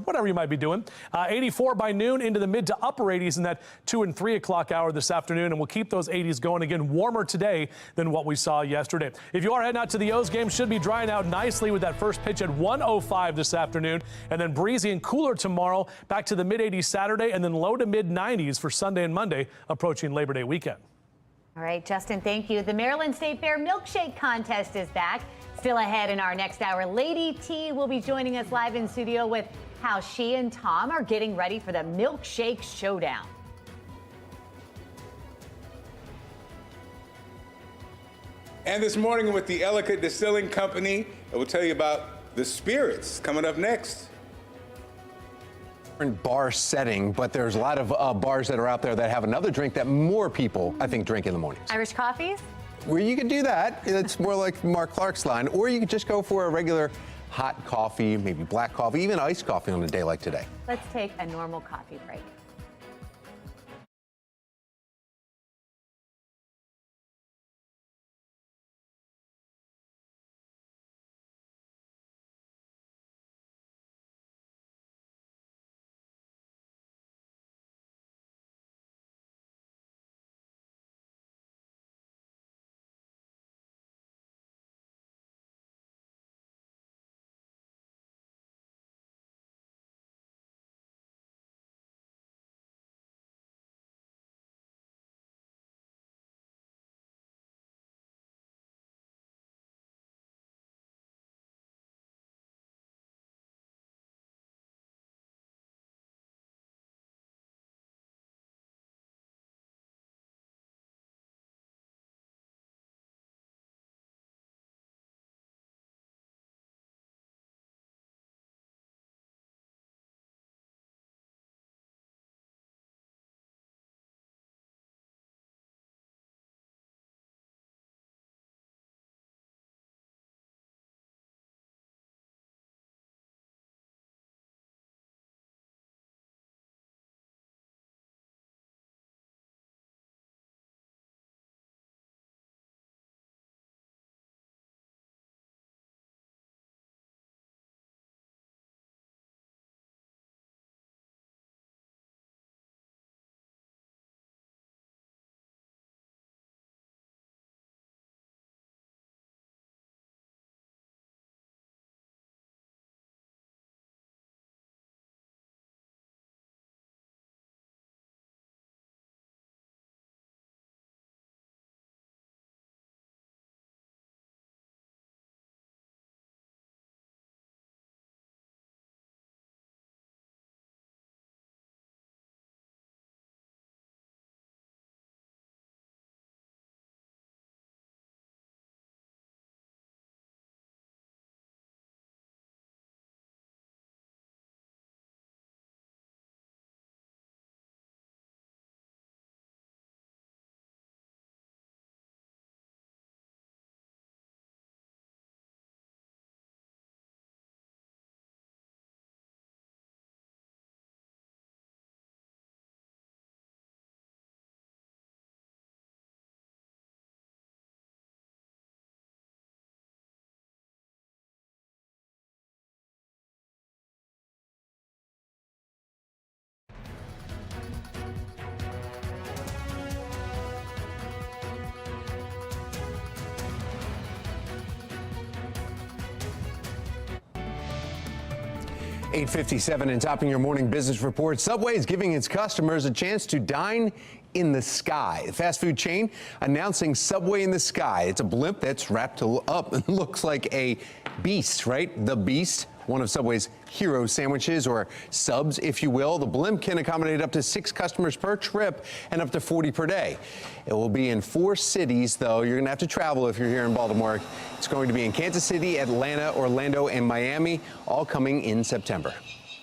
whatever you might be doing. 84 by noon, into the mid to upper 80s in that 2 and 3 o'clock hour this afternoon, and we'll keep those 80s going again, warmer today than what we saw yesterday. If you are heading out to the O's game, should be drying out nicely with that first pitch at 1:05 this afternoon, and then breezy and cooler tomorrow, back to the mid 80s Saturday, and then low to mid 90s for Sunday and Monday, approaching Labor Day weekend. All right, Justin, thank you. The Maryland State Fair Milkshake Contest is back. Still ahead in our next hour, Lady T will be joining us live in studio with how she and Tom are getting ready for the Milkshake Showdown. And this morning with the Ellicott Distilling Company, I will tell you about the spirits coming up next. Bar setting, but there's a lot of bars that are out there that have another drink that more people, I think, drink in the mornings. Irish coffees? Well, you could do that. It's more like Mark Clark's line. Or you could just go for a regular hot coffee, maybe black coffee, even iced coffee on a day like today. Let's take a normal coffee break. 8:57 and topping your morning business report. Subway is giving its customers a chance to dine in the sky. The fast food chain announcing Subway in the Sky. It's a blimp that's wrapped up and looks like a beast, right? The Beast, one of Subway's hero sandwiches, or subs, if you will. The blimp can accommodate up to 6 customers per trip and up to 40 per day. It will be in 4 cities, though. You're going to have to travel if you're here in Baltimore. It's going to be in Kansas City, Atlanta, Orlando, and Miami, all coming in September.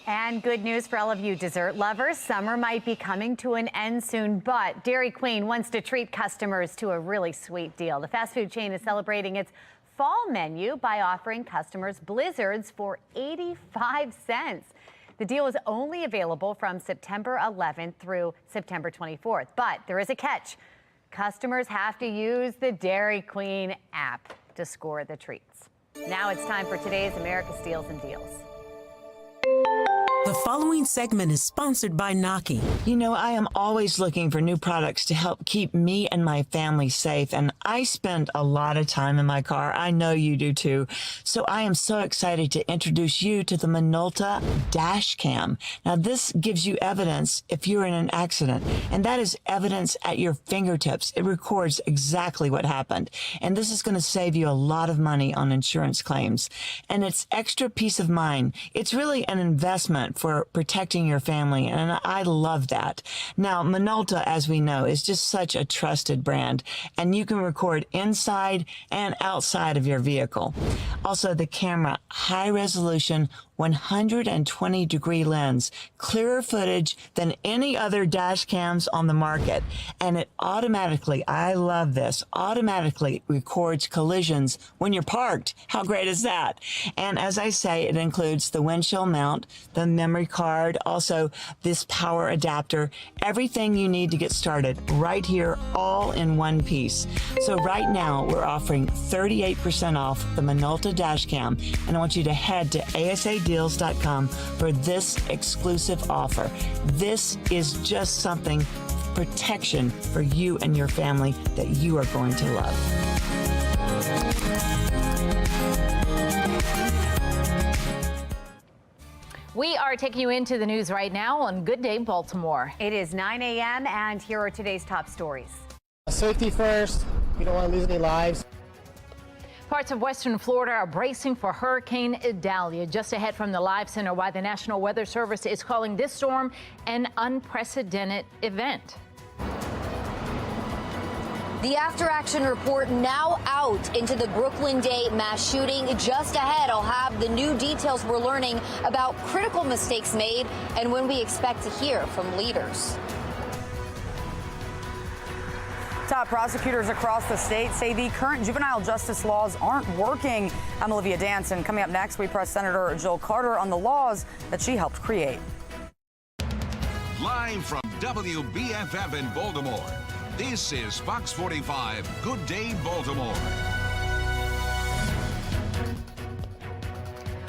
And good news for all of you dessert lovers. Summer might be coming to an end soon, but Dairy Queen wants to treat customers to a really sweet deal. The fast food chain is celebrating its fall menu by offering customers blizzards for 85 cents. The deal is only available from September 11th through September 24th, but there is a catch. Customers have to use the Dairy Queen app to score the treats. Now it's time for today's America Steals and Deals. The following segment is sponsored by Naki. You know, I am always looking for new products to help keep me and my family safe, and I spend a lot of time in my car. I know you do too. So I am so excited to introduce you to the Minolta Dash Cam. Now, this gives you evidence if you're in an accident, and that is evidence at your fingertips. It records exactly what happened, and this is going to save you a lot of money on insurance claims. And it's extra peace of mind. It's really an investment for protecting your family, and I love that. Now, Minolta, as we know, is just such a trusted brand, and you can record inside and outside of your vehicle. Also, the camera, high resolution, 120-degree lens, clearer footage than any other dash cams on the market. And it automatically, I love this, automatically records collisions when you're parked. How great is that? And as I say, it includes the windshield mount, the memory card, also this power adapter, everything you need to get started right here, all in one piece. So right now, we're offering 38% off the Minolta dash cam, and I want you to head to ASAdeals.com for this exclusive offer. This is just something, protection for you and your family that you are going to love. We are taking you into the news right now on Good Day Baltimore. It is 9 a.m. and here are today's top stories. Safety first. We don't want to lose any lives. Parts of western Florida are bracing for Hurricane Idalia. Just ahead from the Live Center, why the National Weather Service is calling this storm an unprecedented event. The after-action report now out into the Brooklyn Day mass shooting. Just ahead, I'll have the new details we're learning about critical mistakes made and when we expect to hear from leaders. Top prosecutors across the state say the current juvenile justice laws aren't working. I'm Olivia Danson. Coming up next, we press Senator Jill Carter on the laws that she helped create. Live from WBFF in Baltimore, this is Fox 45 Good Day Baltimore.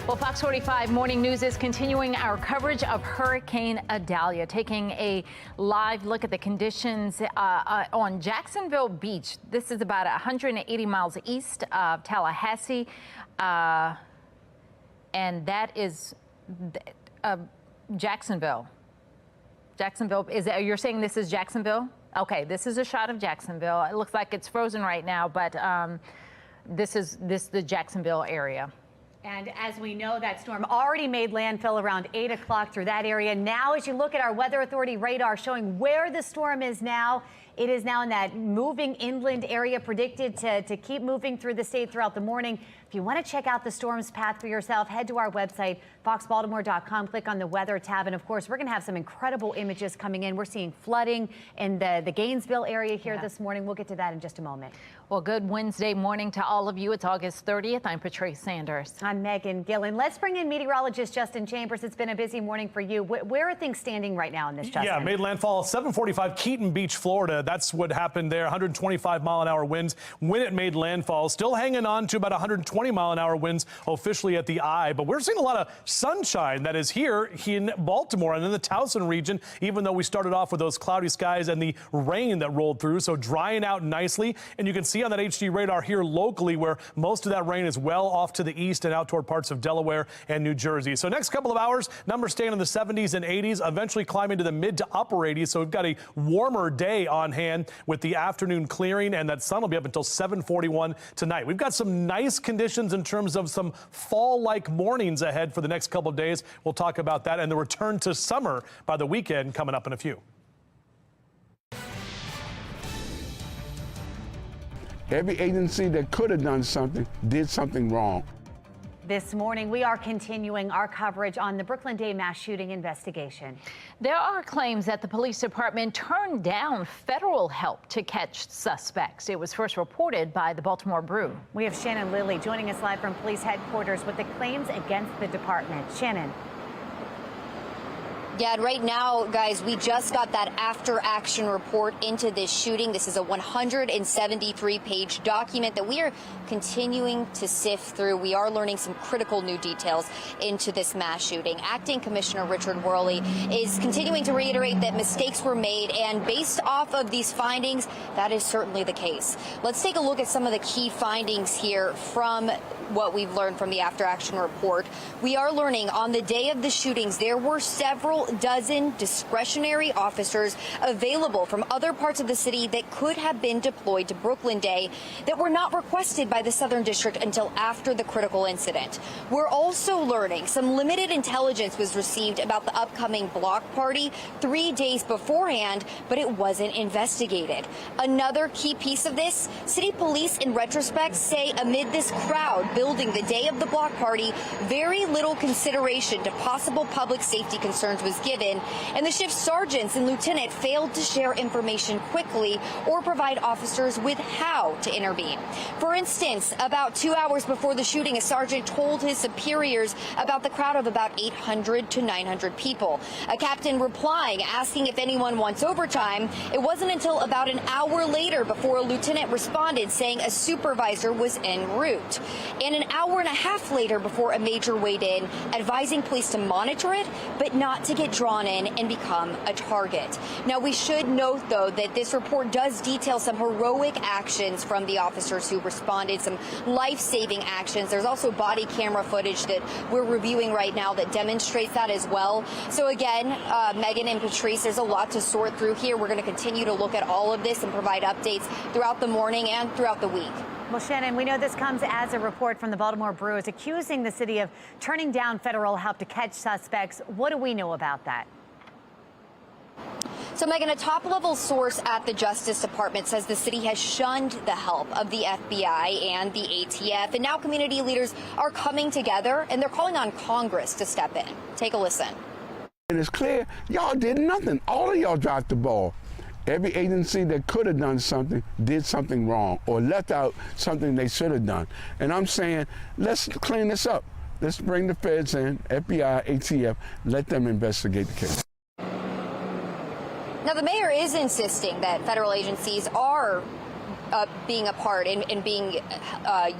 Well, Fox 45 Morning News is continuing our coverage of Hurricane Idalia, taking a live look at the conditions on Jacksonville Beach. This is about 180 miles east of Tallahassee, and that is Jacksonville. Jacksonville, you're saying this is Jacksonville? Okay, this is a shot of Jacksonville. It looks like it's frozen right now, but this is the Jacksonville area. And as we know, that storm already made landfall around 8 o'clock through that area. Now, as you look at our Weather Authority radar showing where the storm is now, it is now in that moving inland area, predicted to keep moving through the state throughout the morning. If you want to check out the storm's path for yourself, head to our website, foxbaltimore.com, click on the weather tab. And of course, we're going to have some incredible images coming in. We're seeing flooding in the Gainesville area here this morning. We'll get to that in just a moment. Well, good Wednesday morning to all of you. It's August 30th. I'm Patrice Sanders. I'm Megan Gillen. Let's bring in meteorologist Justin Chambers. It's been a busy morning for you. Where are things standing right now in this, Justin? Yeah, made landfall 7:45 Keaton Beach, Florida. That's what happened there. 125-mile-an-hour winds when it made landfall. Still hanging on to about 120-mile-an-hour winds officially at the eye. But we're seeing a lot of sunshine that is here in Baltimore and in the Towson region, even though we started off with those cloudy skies and the rain that rolled through. So drying out nicely. And you can see see on that HD radar here locally where most of that rain is well off to the east and out toward parts of Delaware and New Jersey. So next couple of hours, numbers staying in the 70s and 80s, eventually climbing to the mid to upper 80s. So we've got a warmer day on hand with the afternoon clearing, and that sun will be up until 7:41 tonight. We've got some nice conditions in terms of some fall-like mornings ahead for the next couple of days. We'll talk about that and the return to summer by the weekend coming up in a few. Every agency that could have done something did something wrong. This morning, we are continuing our coverage on the Brooklyn Day mass shooting investigation. There are claims that the police department turned down federal help to catch suspects. It was first reported by the Baltimore Brew. We have Shannon Lilly joining us live from police headquarters with the claims against the department. Shannon. Yeah, and right now, guys, we just got that after-action report into this shooting. This is a 173-page document that we are continuing to sift through. We are learning some critical new details into this mass shooting. Acting Commissioner Richard Worley is continuing to reiterate that mistakes were made, and based off of these findings, that is certainly the case. Let's take a look at some of the key findings here from what we've learned from the after-action report. We are learning on the day of the shootings, there were several dozen discretionary officers available from other parts of the city that could have been deployed to Brooklyn Day that were not requested by the Southern District until after the critical incident. We're also learning some limited intelligence was received about the upcoming block party 3 days beforehand, but it wasn't investigated. Another key piece of this, city police in retrospect say amid this crowd building the day of the block party, very little consideration to possible public safety concerns was given, and the shift sergeants and lieutenant failed to share information quickly or provide officers with how to intervene. For instance, about 2 hours before the shooting, a sergeant told his superiors about the crowd of about 800 to 900 people. A captain replying, asking if anyone wants overtime. It wasn't until about an hour later before a lieutenant responded saying a supervisor was en route. And an hour and a half later before a major weighed in, advising police to monitor it, but not to get drawn in and become a target. Now, we should note, though, that this report does detail some heroic actions from the officers who responded, some life-saving actions. There's also body camera footage that we're reviewing right now that demonstrates that as well. So again, Megan and Patrice, there's a lot to sort through here. We're going to continue to look at all of this and provide updates throughout the morning and throughout the week. Well, Shannon, we know this comes as a report from the Baltimore Brewers accusing the city of turning down federal help to catch suspects. What do we know about that? So, Megan, a top-level source at the Justice Department says the city has shunned the help of the FBI and the ATF, and now community leaders are coming together, and they're calling on Congress to step in. Take a listen. And it's clear, y'all did nothing. All of y'all dropped the ball. Every agency that could have done something did something wrong or left out something they should have done. And I'm saying, let's clean this up. Let's bring the feds in, FBI, ATF, let them investigate the case. Now, the mayor is insisting that federal agencies are being a part and being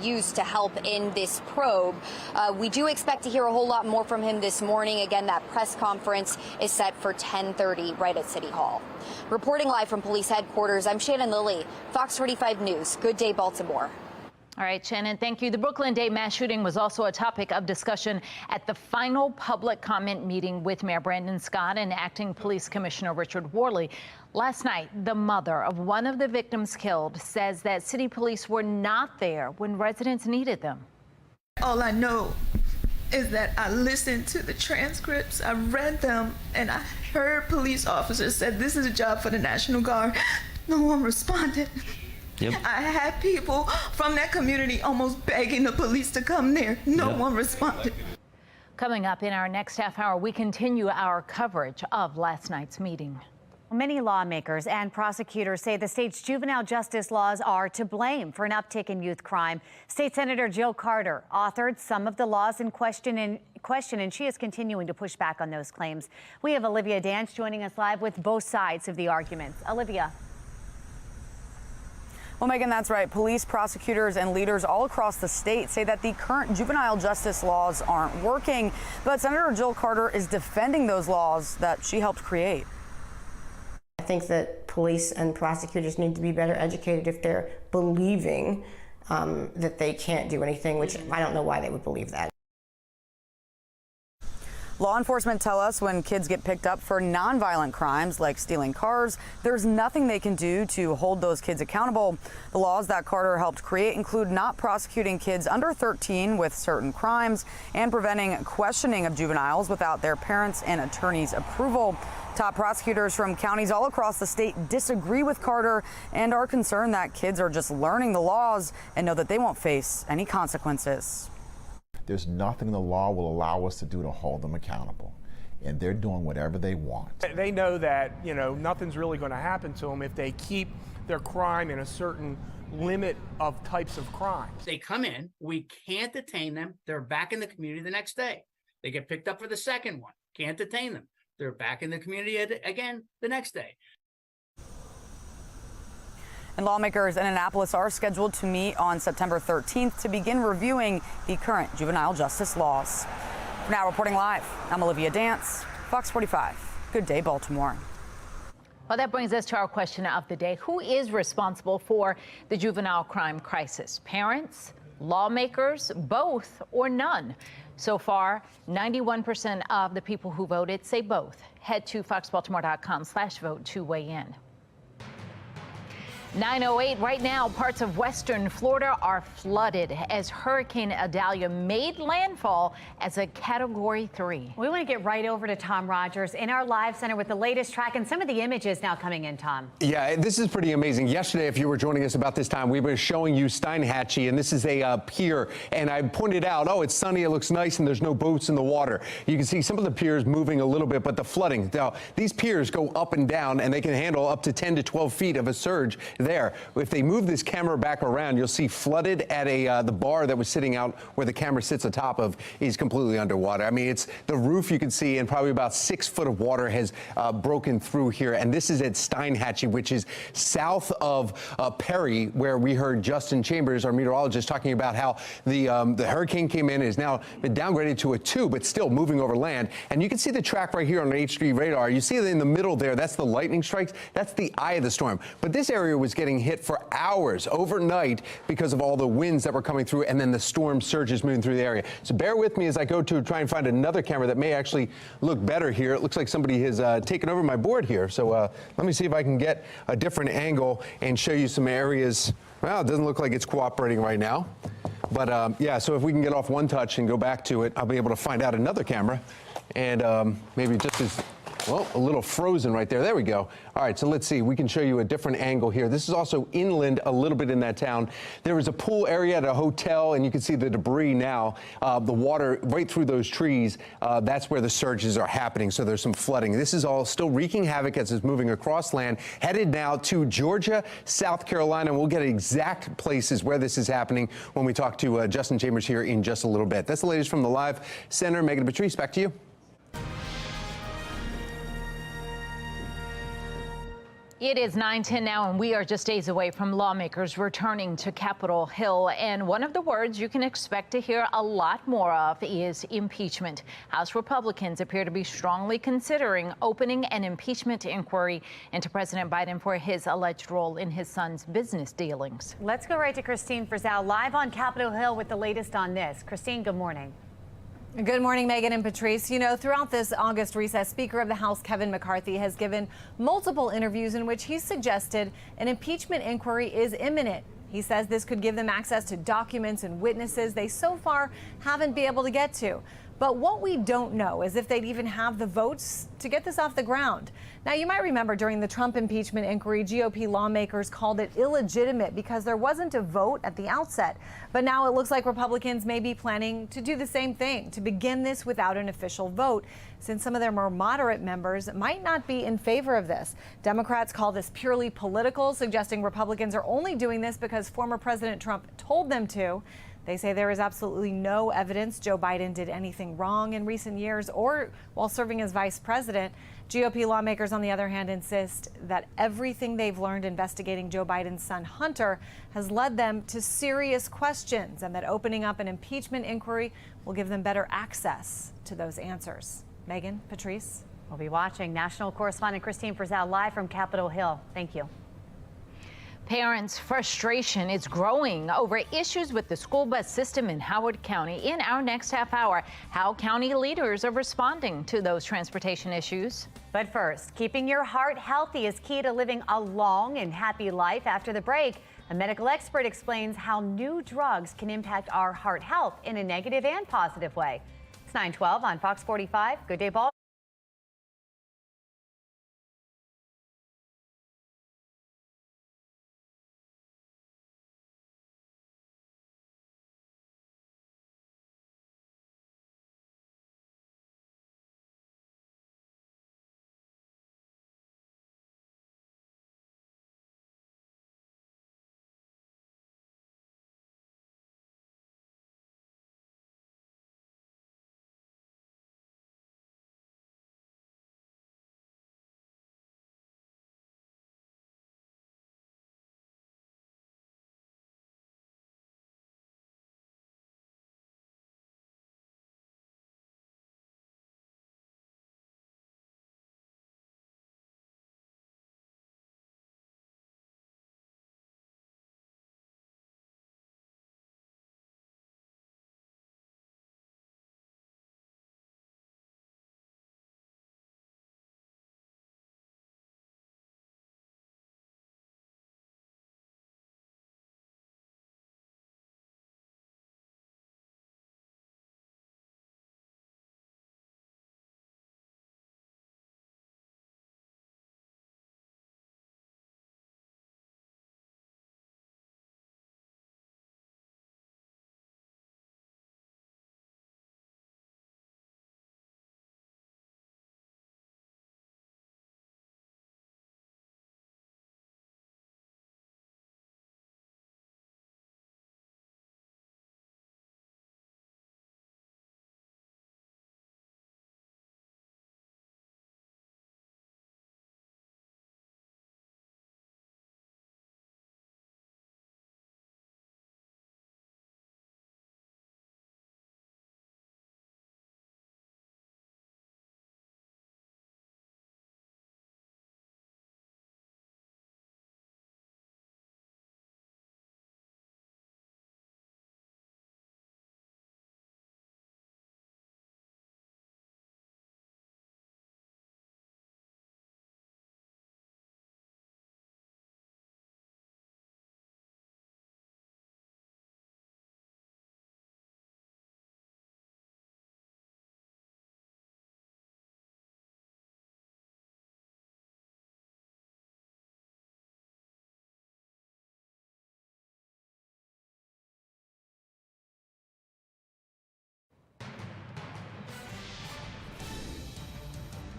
used to help in this probe. We do expect to hear a whole lot more from him this morning. Again, that press conference is set for 10:30 right at City Hall. Reporting live from police headquarters, I'm Shannon Lilly, Fox 45 News. Good day, Baltimore. All right, Shannon, thank you. The Brooklyn Day mass shooting was also a topic of discussion at the final public comment meeting with Mayor Brandon Scott and Acting Police Commissioner Richard Worley. Last night, the mother of one of the victims killed says that city police were not there when residents needed them. All I know is that I listened to the transcripts, I read them, and I heard police officers said this is a job for the National Guard. No one responded. Yep. I had people from that community almost begging the police to come there. No one responded. Coming up in our next half hour, we continue our coverage of last night's meeting. Many lawmakers and prosecutors say the state's juvenile justice laws are to blame for an uptick in youth crime. State Senator Jill Carter authored some of the laws in question, and she is continuing to push back on those claims. We have Olivia Dance joining us live with both sides of the arguments. Olivia. Well, Megan, that's right. Police, prosecutors, and leaders all across the state say that the current juvenile justice laws aren't working. But Senator Jill Carter is defending those laws that she helped create. I think that police and prosecutors need to be better educated if they're believing that they can't do anything, which I don't know why they would believe that. Law enforcement tell us when kids get picked up for nonviolent crimes like stealing cars, there's nothing they can do to hold those kids accountable. The laws that Carter helped create include not prosecuting kids under 13 with certain crimes and preventing questioning of juveniles without their parents' and attorneys' approval. Top prosecutors from counties all across the state disagree with Carter and are concerned that kids are just learning the laws and know that they won't face any consequences. There's nothing the law will allow us to do to hold them accountable, and they're doing whatever they want. They know that, you know, nothing's really going to happen to them if they keep their crime in a certain limit of types of crimes. They come in, we can't detain them, they're back in the community the next day. They get picked up for the second one, can't detain them. They're back in the community again the next day. And lawmakers in Annapolis are scheduled to meet on September 13th to begin reviewing the current juvenile justice laws. Now reporting live, I'm Olivia Dance, Fox 45. Good day, Baltimore. Well, that brings us to our question of the day. Who is responsible for the juvenile crime crisis? Parents, lawmakers, both, or none? So far, 91% of the people who voted say both. Head to foxbaltimore.com/vote to weigh in. 9:08 right now, parts of western Florida are flooded as Hurricane Idalia made landfall as a Category 3. We want to get right over to Tom Rogers in our live center with the latest track and some of the images now coming in, Tom. Yeah, this is pretty amazing. Yesterday, if you were joining us about this time, we were showing you Steinhatchee, and this is a pier, and I pointed out, oh, it's sunny, it looks nice, and there's no boats in the water. You can see some of the piers moving a little bit, but the flooding. Now, these piers go up and down, and they can handle up to 10 to 12 feet of a surge there. If they move this camera back around, you'll see flooded at the bar that was sitting out where the camera sits atop of is completely underwater. I mean, it's the roof you can see, and probably about 6 foot of water has broken through here. And this is at Steinhatchee, which is south of Perry, where we heard Justin Chambers, our meteorologist, talking about how the hurricane came in and has now been downgraded to a 2, but still moving over land. And you can see the track right here on an HD radar. You see it in the middle there. That's the lightning strikes. That's the eye of the storm. But this area was getting hit for hours overnight because of all the winds that were coming through and then the storm surges moving through the area. So bear with me as I go to try and find another camera that may actually look better here. It looks like somebody has taken over my board here. So let me see if I can get a different angle and show you some areas. Well, it doesn't look like it's cooperating right now. But yeah, so if we can get off one touch and go back to it, I'll be able to find out another camera and maybe just as well, a little frozen right there. There we go. All right, so let's see. We can show you a different angle here. This is also inland a little bit in that town. There was a pool area at a hotel, and you can see the debris now, the water right through those trees. That's where the surges are happening, so there's some flooding. This is all still wreaking havoc as it's moving across land, headed now to Georgia, South Carolina. And we'll get exact places where this is happening when we talk to Justin Chambers here in just a little bit. That's the latest from the Live Center. Megan and Patrice, back to you. It is 9:10 now, and we are just days away from lawmakers returning to Capitol Hill. And one of the words you can expect to hear a lot more of is impeachment. House Republicans appear to be strongly considering opening an impeachment inquiry into President Biden for his alleged role in his son's business dealings. Let's go right to Christine Frizzell live on Capitol Hill with the latest on this. Christine, good morning. Good morning, Megan and Patrice. You know, throughout this August recess, Speaker of the House Kevin McCarthy has given multiple interviews in which he suggested an impeachment inquiry is imminent. He says this could give them access to documents and witnesses they so far haven't been able to get to. But what we don't know is if they'd even have the votes to get this off the ground. Now, you might remember during the Trump impeachment inquiry, GOP lawmakers called it illegitimate because there wasn't a vote at the outset. But now it looks like Republicans may be planning to do the same thing, to begin this without an official vote, since some of their more moderate members might not be in favor of this. Democrats call this purely political, suggesting Republicans are only doing this because former President Trump told them to. They say there is absolutely no evidence Joe Biden did anything wrong in recent years or while serving as vice president. GOP lawmakers, on the other hand, insist that everything they've learned investigating Joe Biden's son Hunter has led them to serious questions, and that opening up an impeachment inquiry will give them better access to those answers. Megan, Patrice. We'll be watching. National correspondent Christine Frizzell live from Capitol Hill. Thank you. Parents' frustration is growing over issues with the school bus system in Howard County. In our next half hour, how county leaders are responding to those transportation issues. But first, keeping your heart healthy is key to living a long and happy life. After the break, a medical expert explains how new drugs can impact our heart health in a negative and positive way. It's 9:12 on Fox 45. Good day, Baltimore.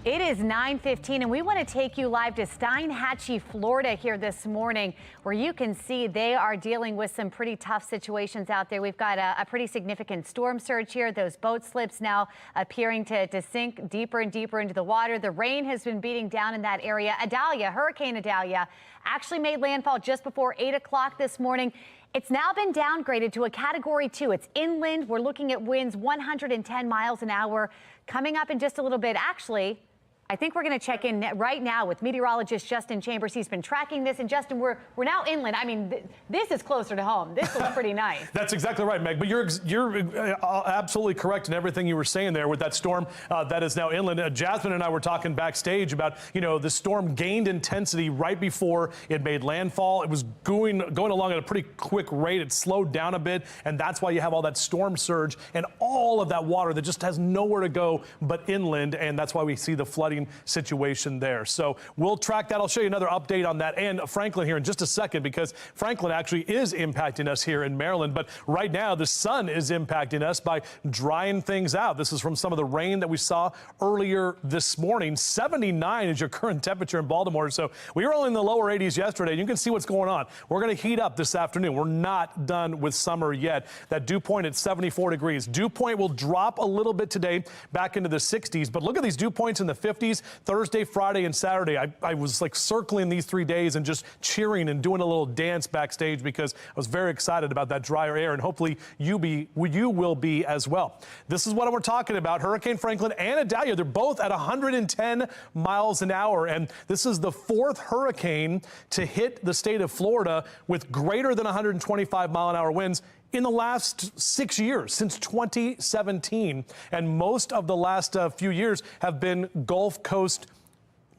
It is 9:15, and we want to take you live to Steinhatchee, Florida here this morning, where you can see they are dealing with some pretty tough situations out there. We've got a pretty significant storm surge here. Those boat slips now appearing to sink deeper and deeper into the water. The rain has been beating down in that area. Idalia, Hurricane Idalia, actually made landfall just before 8 o'clock this morning. It's now been downgraded to a Category 2. It's inland. We're looking at winds 110 miles an hour. Coming up in just a little bit, actually, I think we're going to check in right now with meteorologist Justin Chambers. He's been tracking this. And Justin, we're now inland. I mean, this is closer to home. This looks pretty nice. That's exactly right, Meg. But you're absolutely correct in everything you were saying there with that storm that is now inland. Jasmine and I were talking backstage about, the storm gained intensity right before it made landfall. It was going along at a pretty quick rate. It slowed down a bit, and that's why you have all that storm surge and all of that water that just has nowhere to go but inland, and that's why we see the flooding situation there. So we'll track that. I'll show you another update on that and Franklin here in just a second, because Franklin actually is impacting us here in Maryland. But right now, the sun is impacting us by drying things out. This is from some of the rain that we saw earlier this morning. 79 is your current temperature in Baltimore. So we were only in the lower 80s yesterday. You can see what's going on. We're going to heat up this afternoon. We're not done with summer yet. That dew point at 74 degrees. Dew point will drop a little bit today back into the 60s. But look at these dew points in the 50s. 50s Thursday, Friday, and Saturday. I was like circling these 3 days and just cheering and doing a little dance backstage because I was very excited about that drier air, and hopefully you will be as well. This is what we're talking about. Hurricane Franklin and Idalia, they're both at 110 miles an hour, and this is the 4th hurricane to hit the state of Florida with greater than 125-mile-an-hour winds in the last 6 years, since 2017. And most of the last few years have been Gulf Coast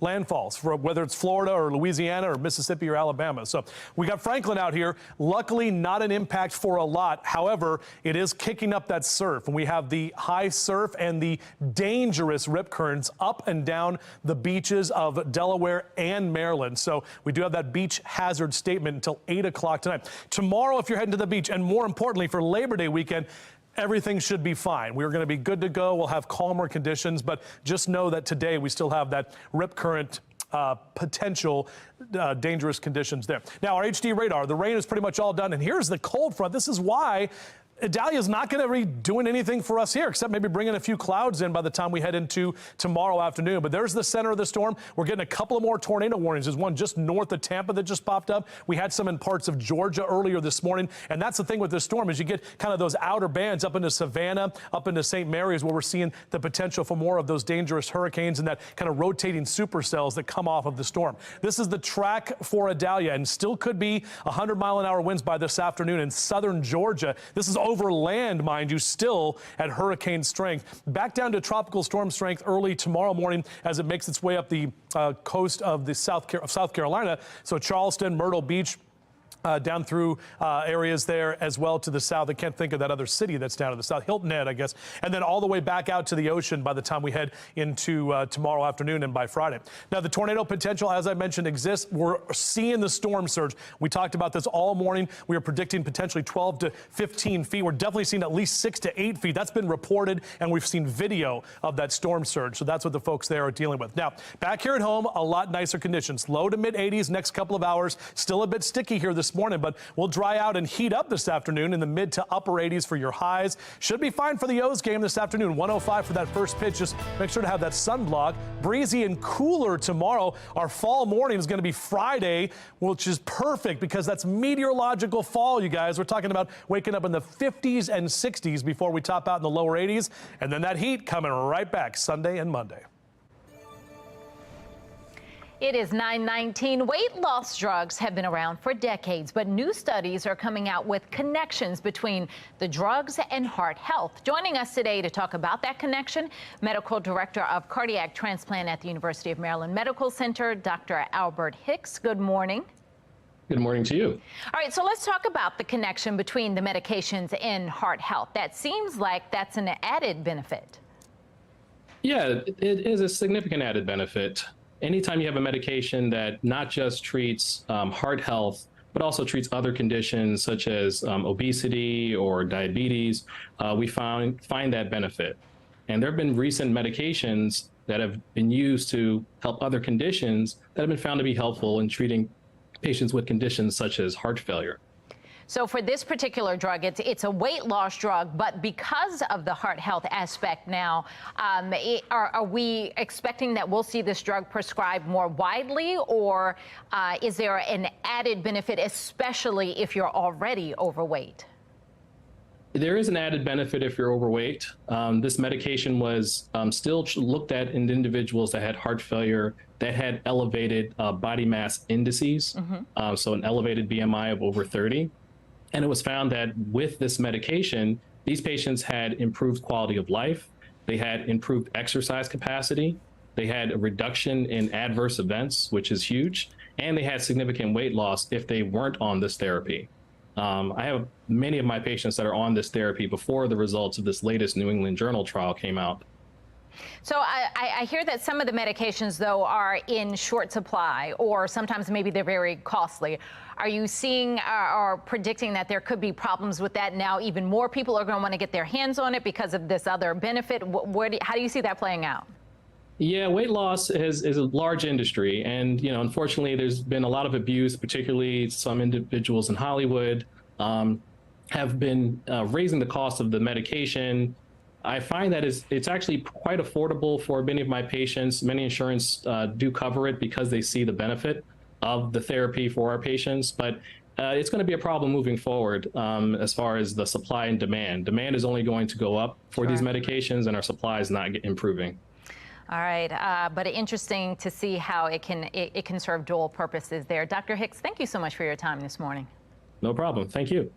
landfalls, for whether it's Florida or Louisiana or Mississippi or Alabama. So we got Franklin out here. Luckily, not an impact for a lot. However, it is kicking up that surf, and we have the high surf and the dangerous rip currents up and down the beaches of Delaware and Maryland. So we do have that beach hazard statement until 8 o'clock tonight. Tomorrow, if you're heading to the beach, and more importantly for Labor Day weekend, everything should be fine. We're going to be good to go. We'll have calmer conditions, but just know that today we still have that rip current potential dangerous conditions there. Now, our HD radar, the rain is pretty much all done, and here's the cold front. This is why Idalia is not going to be doing anything for us here, except maybe bringing a few clouds in by the time we head into tomorrow afternoon. But there's the center of the storm. We're getting a couple of more tornado warnings. There's one just north of Tampa that just popped up. We had some in parts of Georgia earlier this morning. And that's the thing with this storm is you get kind of those outer bands up into Savannah, up into St. Mary's, where we're seeing the potential for more of those dangerous hurricanes and that kind of rotating supercells that come off of the storm. This is the track for Idalia, and still could be 100-mile-an-hour winds by this afternoon in southern Georgia. This is over land, mind you, still at hurricane strength. Back down to tropical storm strength early tomorrow morning as it makes its way up the coast of the South Carolina. So Charleston, Myrtle Beach, down through areas there as well to the south. I can't think of that other city that's down to the south, Hilton Head, I guess. And then all the way back out to the ocean by the time we head into tomorrow afternoon and by Friday. Now, the tornado potential, as I mentioned, exists. We're seeing the storm surge. We talked about this all morning. We are predicting potentially 12 to 15 feet. We're definitely seeing at least 6 to 8 feet. That's been reported, and we've seen video of that storm surge. So that's what the folks there are dealing with. Now, back here at home, a lot nicer conditions. Low to mid 80s next couple of hours. Still a bit sticky here this morning, but we'll dry out and heat up this afternoon in the mid to upper 80s for your highs. Should be fine for the O's game this afternoon. 105 for that first pitch. Just make sure to have that sunblock. Breezy and cooler tomorrow. Our fall morning is going to be Friday, which is perfect because that's meteorological fall, you guys. We're talking about waking up in the 50s and 60s before we top out in the lower 80s. And then that heat coming right back Sunday and Monday. It is 9:19. Weight loss drugs have been around for decades, but new studies are coming out with connections between the drugs and heart health. Joining us today to talk about that connection, Medical Director of Cardiac Transplant at the University of Maryland Medical Center, Dr. Albert Hicks. Good morning. Good morning to you. All right, so let's talk about the connection between the medications and heart health. That seems like that's an added benefit. Yeah, it is a significant added benefit. Anytime you have a medication that not just treats heart health, but also treats other conditions such as obesity or diabetes, we find that benefit. And there have been recent medications that have been used to help other conditions that have been found to be helpful in treating patients with conditions such as heart failure. So for this particular drug, it's a weight loss drug, but because of the heart health aspect now, are we expecting that we'll see this drug prescribed more widely, or is there an added benefit, especially if you're already overweight? There is an added benefit if you're overweight. This medication was still looked at in individuals that had heart failure that had elevated body mass indices, so an elevated BMI of over 30. And it was found that with this medication, these patients had improved quality of life, they had improved exercise capacity, they had a reduction in adverse events, which is huge, and they had significant weight loss if they weren't on this therapy. I have many of my patients that are on this therapy before the results of this latest New England Journal trial came out. So I hear that some of the medications, though, are in short supply, or sometimes maybe they're very costly. Are you seeing or predicting that there could be problems with that now? Even more people are going to want to get their hands on it because of this other benefit. How do you see that playing out? Yeah, weight loss is a large industry, and unfortunately, there's been a lot of abuse. Particularly, some individuals in Hollywood have been raising the cost of the medication I find that it's actually quite affordable for many of my patients. Many insurance do cover it because they see the benefit of the therapy for our patients, but it's going to be a problem moving forward as far as the supply and demand. Demand is only going to go up for these medications, and our supply is not improving. All right, but interesting to see how it can serve dual purposes there. Dr. Hicks, thank you so much for your time this morning. No problem. Thank you.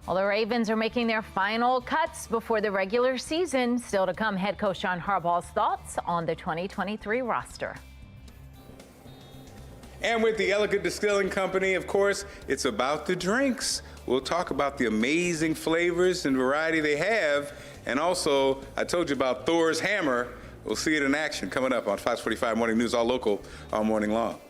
Well, the Ravens are making their final cuts before the regular season. Still to come, head coach John Harbaugh's thoughts on the 2023 roster. And with the Elegant Distilling Company, of course, it's about the drinks. We'll talk about the amazing flavors and variety they have. And also, I told you about Thor's hammer. We'll see it in action coming up on Fox 45 Morning News, all local, all morning long.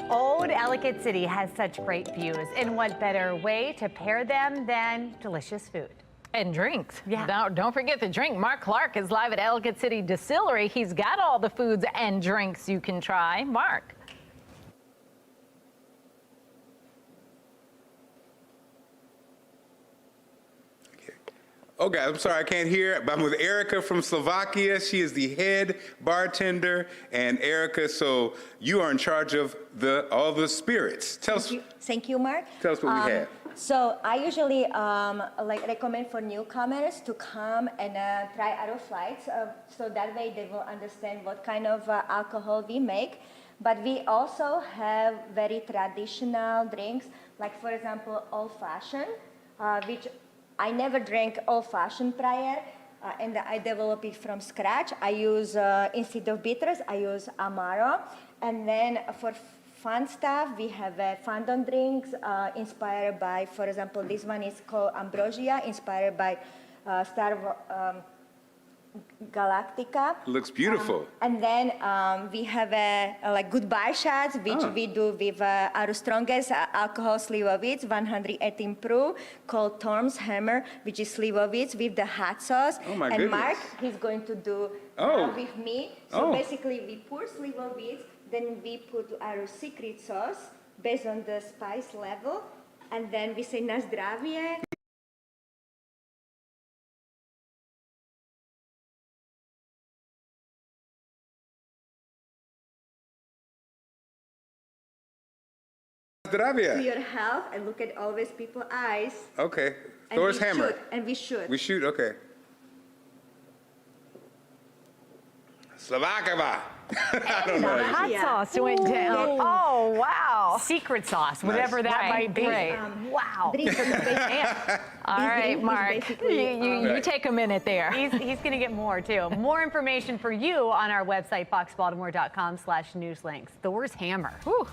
Old Ellicott City has such great views, and what better way to pair them than delicious food? And drinks. Yeah. Don't forget the drink. Mark Clark is live at Ellicott City Distillery. He's got all the foods and drinks you can try. Mark. Okay, I'm sorry, I can't hear, but I'm with Erica from Slovakia. She is the head bartender. And Erica, so you are in charge of all the spirits. Tell us. Thank you, Mark. Tell us what we have. So I usually recommend for newcomers to come and try our flights, so that way they will understand what kind of alcohol we make. But we also have very traditional drinks, like for example, old-fashioned, which I never drank old-fashioned prior, and I developed it from scratch. I use, instead of bitters, I use Amaro. And then for fun stuff, we have fondant drinks inspired by, for example, this one is called Ambrosia, inspired by Star Galactica. Looks beautiful. And then we have like goodbye shots, which we do with our strongest alcohol slivovitz, 118 proof, called Thor's Hammer, which is slivovitz with the hot sauce. Oh my and goodness. Mark, he's going to do with me. So basically, we pour slivovitz, then we put our secret sauce based on the spice level, and then we say na zdravie. zdravia. To your health, and look at always people's eyes. Okay. And Thor's we hammer. shoot, and we shoot. We shoot, okay. Slovakava. I don't know. Hot sauce went down. Oh, wow. Secret sauce, whatever that might be. Wow. All right, Mark, you take a minute there. He's going to get more, too. More information for you on our website, foxbaltimore.com/newslinks. Thor's hammer. Whew.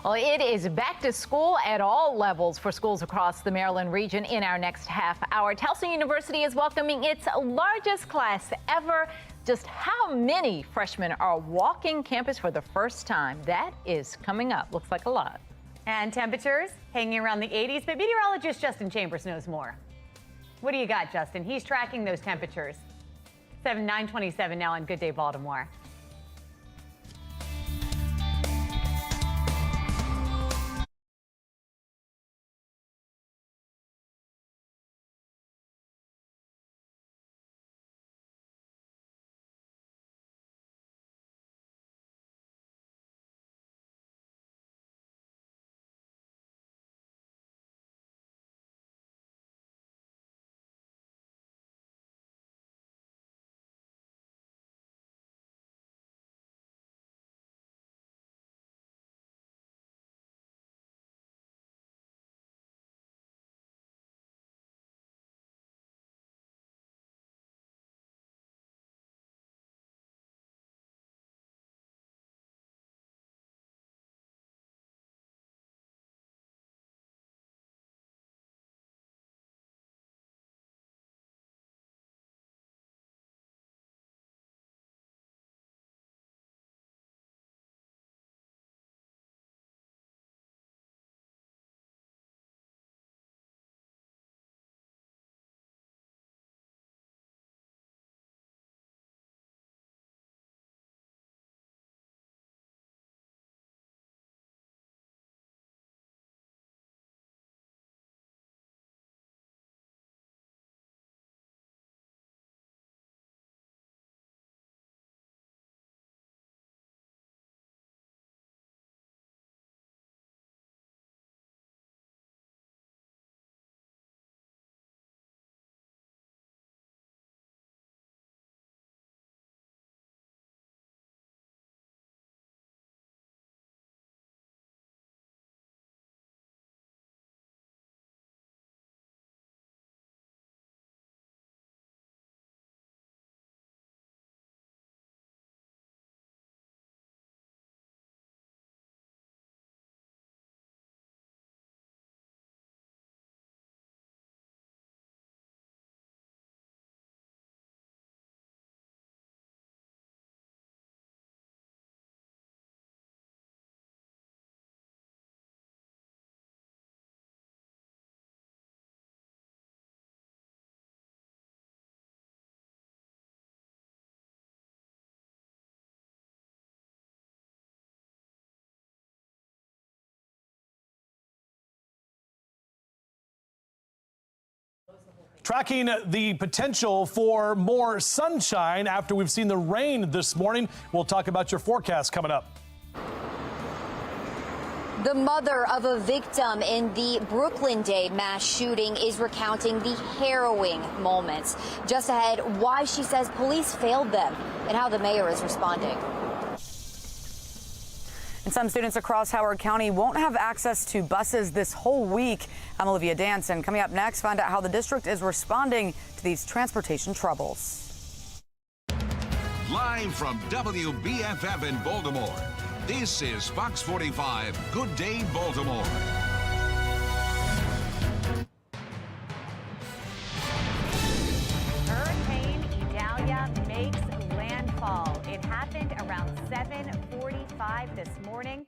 Well, it is back to school at all levels for schools across the Maryland region in our next half hour. Towson University is welcoming its largest class ever. Just how many freshmen are walking campus for the first time? That is coming up. Looks like a lot. And temperatures hanging around the 80s, but meteorologist Justin Chambers knows more. What do you got, Justin? He's tracking those temperatures. 9:27 now on Good Day Baltimore. Tracking the potential for more sunshine after we've seen the rain this morning. We'll talk about your forecast coming up. The mother of a victim in the Brooklyn Day mass shooting is recounting the harrowing moments. Just ahead, why she says police failed them and how the mayor is responding. And some students across Howard County won't have access to buses this whole week. I'm Olivia Danson. Coming up next, find out how the district is responding to these transportation troubles. Live from WBFF in Baltimore, this is Fox 45 Good Day Baltimore. Hurricane Idalia makes landfall. It happened around 7:45 this morning.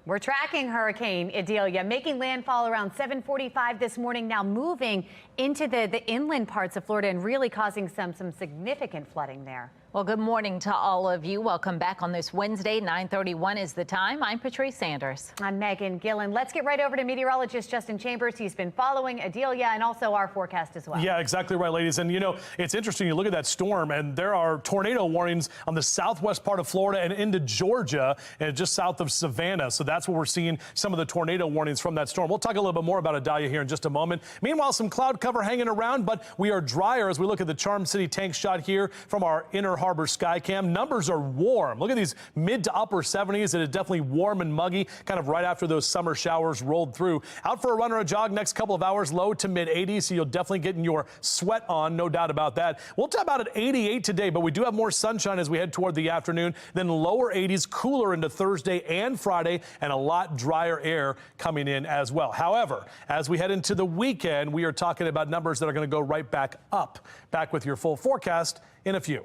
We're tracking Hurricane Idalia making landfall around 7:45 this morning, now moving into the inland parts of Florida and really causing some significant flooding there. Well, good morning to all of you. Welcome back on this Wednesday. 9:31 is the time. I'm Patrice Sanders. I'm Megan Gillen. Let's get right over to meteorologist Justin Chambers. He's been following Idalia and also our forecast as well. Yeah, exactly right, ladies. And, you know, it's interesting. You look at that storm, and there are tornado warnings on the southwest part of Florida and into Georgia and just south of Savannah. So that's where we're seeing some of the tornado warnings from that storm. We'll talk a little bit more about Idalia here in just a moment. Meanwhile, some cloud cover hanging around, but we are drier as we look at the Charm City tank shot here from our Inner Harbor Skycam. Numbers are warm. Look at these mid to upper 70s. It is definitely warm and muggy, kind of right after those summer showers rolled through. Out for a run or a jog next couple of hours, low to mid 80s, so you'll definitely get your sweat on, no doubt about that. We'll top out at 88 today, but we do have more sunshine as we head toward the afternoon. Then lower 80s, cooler into Thursday and Friday, and a lot drier air coming in as well. However, as we head into the weekend, we are talking about numbers that are going to go right back up. Back with your full forecast in a few.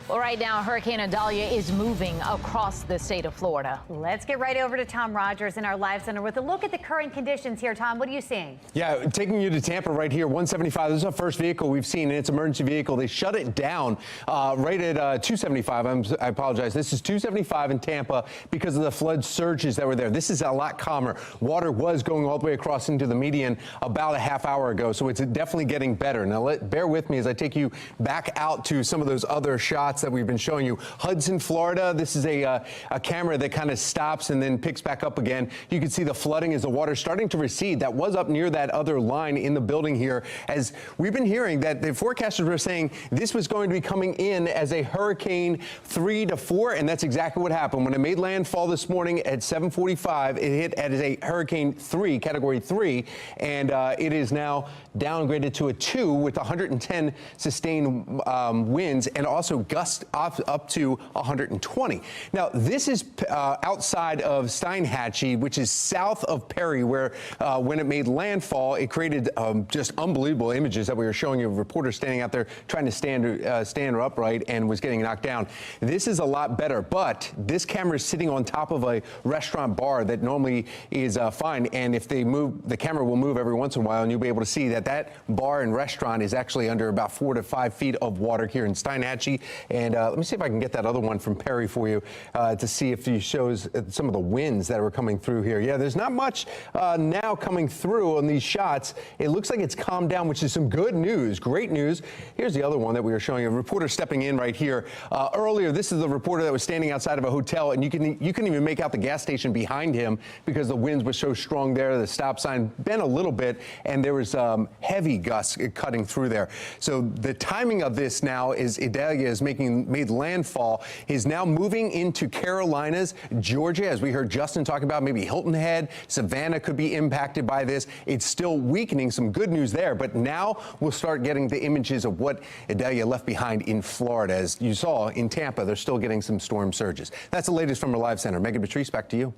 Well, right now, Hurricane Idalia is moving across the state of Florida. Let's get right over to Tom Rogers in our live center with a look at the current conditions here. Tom, what are you seeing? Yeah, taking you to Tampa right here, 175. This is our first vehicle we've seen, and it's an emergency vehicle. They shut it down right at 275. I apologize. This is 275 in Tampa because of the flood surges that were there. This is a lot calmer. Water was going all the way across into the median about a half hour ago, so it's definitely getting better. Now, bear with me as I take you back out to some of those other shots that we've been showing you. Hudson, Florida. This is a camera that kind of stops and then picks back up again. You can see the flooding as the water starting to recede. That was up near that other line in the building here. As we've been hearing that the forecasters were saying this was going to be coming in as a Hurricane 3 to 4, and that's exactly what happened. When it made landfall this morning at 7:45, it hit as a Hurricane 3, Category 3, and it is now downgraded to a 2 with 110 sustained winds and also gusts up to 120. Now, this is outside of Steinhatchee, which is south of Perry, where when it made landfall, it created just unbelievable images that we were showing you of reporters standing out there trying to stand upright and was getting knocked down. This is a lot better, but this camera is sitting on top of a restaurant bar that normally is fine, and if they move, the camera will move every once in a while, and you'll be able to see that that bar and restaurant is actually under about 4 to 5 feet of water here in Steinhatchee. And let me see if I can get that other one from Perry for you to see if he shows some of the winds that were coming through here. Yeah, there's not much now coming through on these shots. It looks like it's calmed down, which is some good news, great news. Here's the other one that we were showing you. A reporter stepping in right here. Earlier, this is the reporter that was standing outside of a hotel, and you couldn't even make out the gas station behind him because the winds were so strong there. The stop sign bent a little bit, and there was heavy gusts cutting through there. So the timing of this now is Idalia is made landfall, is now moving into Carolinas, Georgia, as we heard Justin talk about. Maybe Hilton Head, Savannah could be impacted by this. It's still weakening. Some good news there, but now we'll start getting the images of what Idalia left behind in Florida. As you saw in Tampa, they're still getting some storm surges. That's the latest from our live center. Megan Patrice, back to you.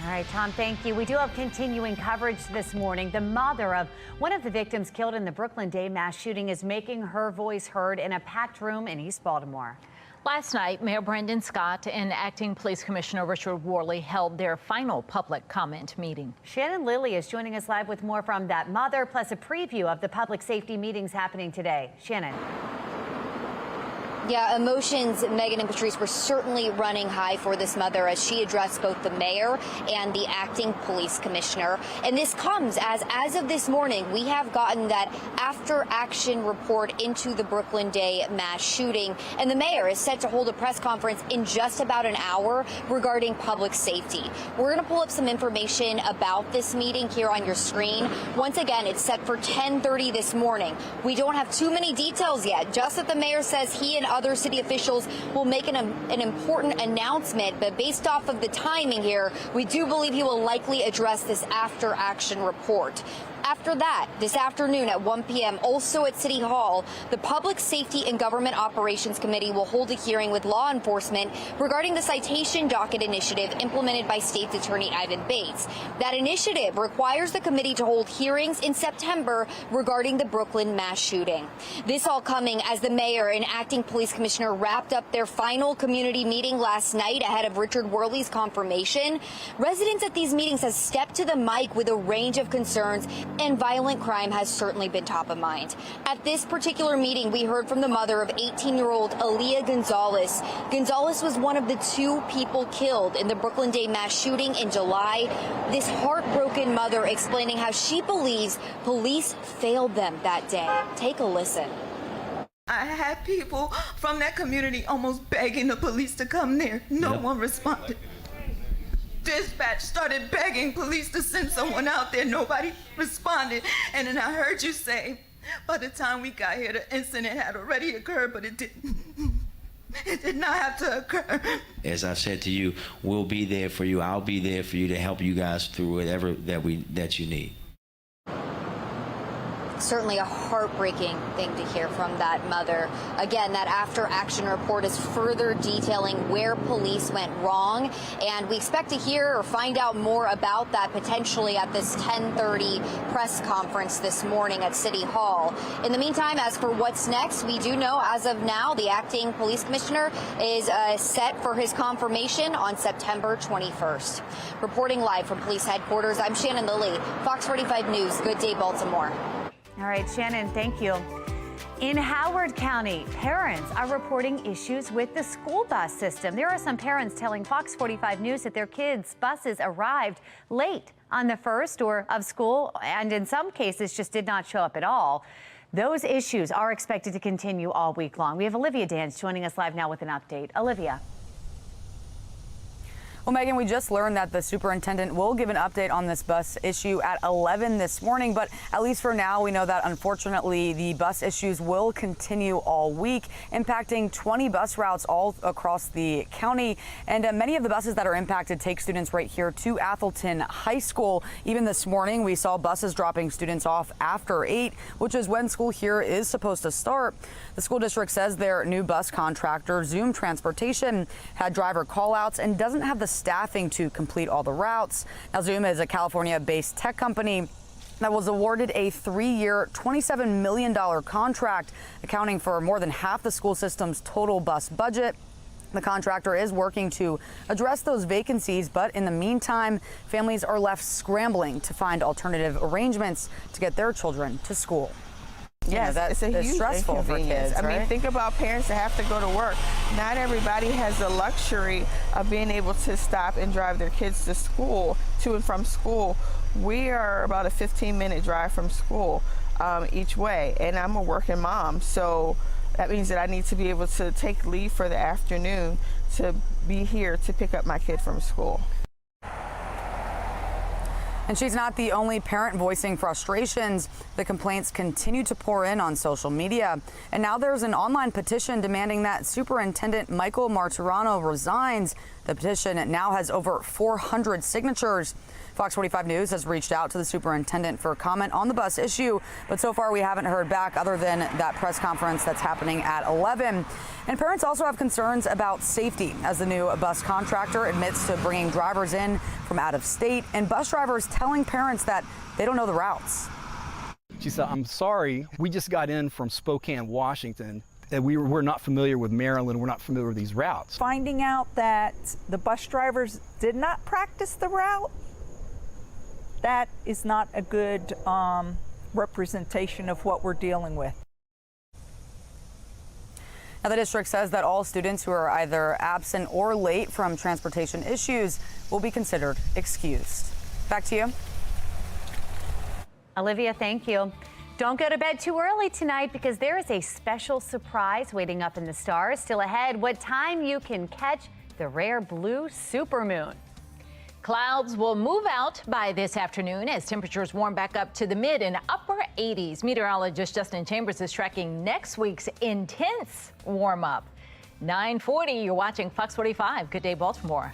All right, Tom, thank you. We do have continuing coverage this morning. The mother of one of the victims killed in the Brooklyn Day mass shooting is making her voice heard in a packed room in East Baltimore. Last night, Mayor Brendan Scott and Acting Police Commissioner Richard Worley held their final public comment meeting. Shannon Lilly is joining us live with more from that mother, plus a preview of the public safety meetings happening today. Shannon. Yeah, emotions, Megan and Patrice, were certainly running high for this mother as she addressed both the mayor and the acting police commissioner. And this comes as of this morning, we have gotten that after action report into the Brooklyn Day mass shooting. And the mayor is set to hold a press conference in just about an hour regarding public safety. We're going to pull up some information about this meeting here on your screen. Once again, it's set for 10:30 this morning. We don't have too many details yet, just that the mayor says he and other city officials will make an important announcement, but based off of the timing here, we do believe he will likely address this after action report. After that, this afternoon at 1 p.m., also at City Hall, the Public Safety and Government Operations Committee will hold a hearing with law enforcement regarding the citation docket initiative implemented by State's Attorney Ivan Bates. That initiative requires the committee to hold hearings in September regarding the Brooklyn mass shooting. This all coming as the mayor and acting police commissioner wrapped up their final community meeting last night ahead of Richard Worley's confirmation. Residents at these meetings have stepped to the mic with a range of concerns and and violent crime has certainly been top of mind. At this particular meeting, we heard from the mother of 18-year-old Aaliyah Gonzalez. Gonzalez was one of the 2 people killed in the Brooklyn Day mass shooting in July. This heartbroken mother explaining how she believes police failed them that day. Take a listen. I had people from that community almost begging the police to come there. No one responded. Dispatch started begging police to send someone out there. Nobody responded. And then I heard you say, by the time we got here, the incident had already occurred, but it didn't. It did not have to occur. As I said to you, we'll be there for you. I'll be there for you to help you guys through whatever that you need. Certainly a heartbreaking thing to hear from that mother. Again, that after action report is further detailing where police went wrong, and we expect to hear or find out more about that potentially at this 10:30 press conference this morning at City Hall. In the meantime, as for what's next, we do know as of now the acting police commissioner is set for his confirmation on September 21st. Reporting live from police headquarters, I'm Shannon Lilly, Fox 45 News. Good day, Baltimore. All right, Shannon, thank you. In Howard County, parents are reporting issues with the school bus system. There are some parents telling Fox 45 News that their kids' buses arrived late on the first or of school, and in some cases just did not show up at all. Those issues are expected to continue all week long. We have Olivia Dans joining us live now with an update. Olivia. Well, Megan, we just learned that the superintendent will give an update on this bus issue at 11 this morning, but at least for now, we know that unfortunately the bus issues will continue all week, impacting 20 bus routes all across the county. And many of the buses that are impacted take students right here to Atholton High School. Even this morning, we saw buses dropping students off after 8, which is when school here is supposed to start. The school district says their new bus contractor, Zoom Transportation, had driver callouts and doesn't have the staffing to complete all the routes. Now, Zoom is a California-based tech company that was awarded a 3-year, $27 million contract, accounting for more than half the school system's total bus budget. The contractor is working to address those vacancies, but in the meantime, families are left scrambling to find alternative arrangements to get their children to school. Yes, it's a huge stressful for kids. I mean, think about parents that have to go to work. Not everybody has the luxury of being able to stop and drive their kids to school, to and from school. We are about a 15-minute drive from school each way, and I'm a working mom, so that means that I need to be able to take leave for the afternoon to be here to pick up my kid from school. And she's not the only parent voicing frustrations. The complaints continue to pour in on social media. And now there's an online petition demanding that Superintendent Michael Martirano resigns. The petition now has over 400 signatures. Fox 45 News has reached out to the superintendent for comment on the bus issue, but so far we haven't heard back other than that press conference that's happening at 11. And parents also have concerns about safety as the new bus contractor admits to bringing drivers in from out of state and bus drivers telling parents that they don't know the routes. She said, "I'm sorry, we just got in from Spokane, Washington. And we're not familiar with Maryland. We're not familiar with these routes." Finding out that the bus drivers did not practice the route, that is not a good representation of what we're dealing with. Now, the district says that all students who are either absent or late from transportation issues will be considered excused. Back to you. Olivia, thank you. Don't go to bed too early tonight because there is a special surprise waiting up in the stars. Still ahead, what time you can catch the rare blue supermoon. Clouds will move out by this afternoon as temperatures warm back up to the mid and upper 80s. Meteorologist Justin Chambers is tracking next week's intense warm up. 9:40, you're watching Fox 45. Good day, Baltimore.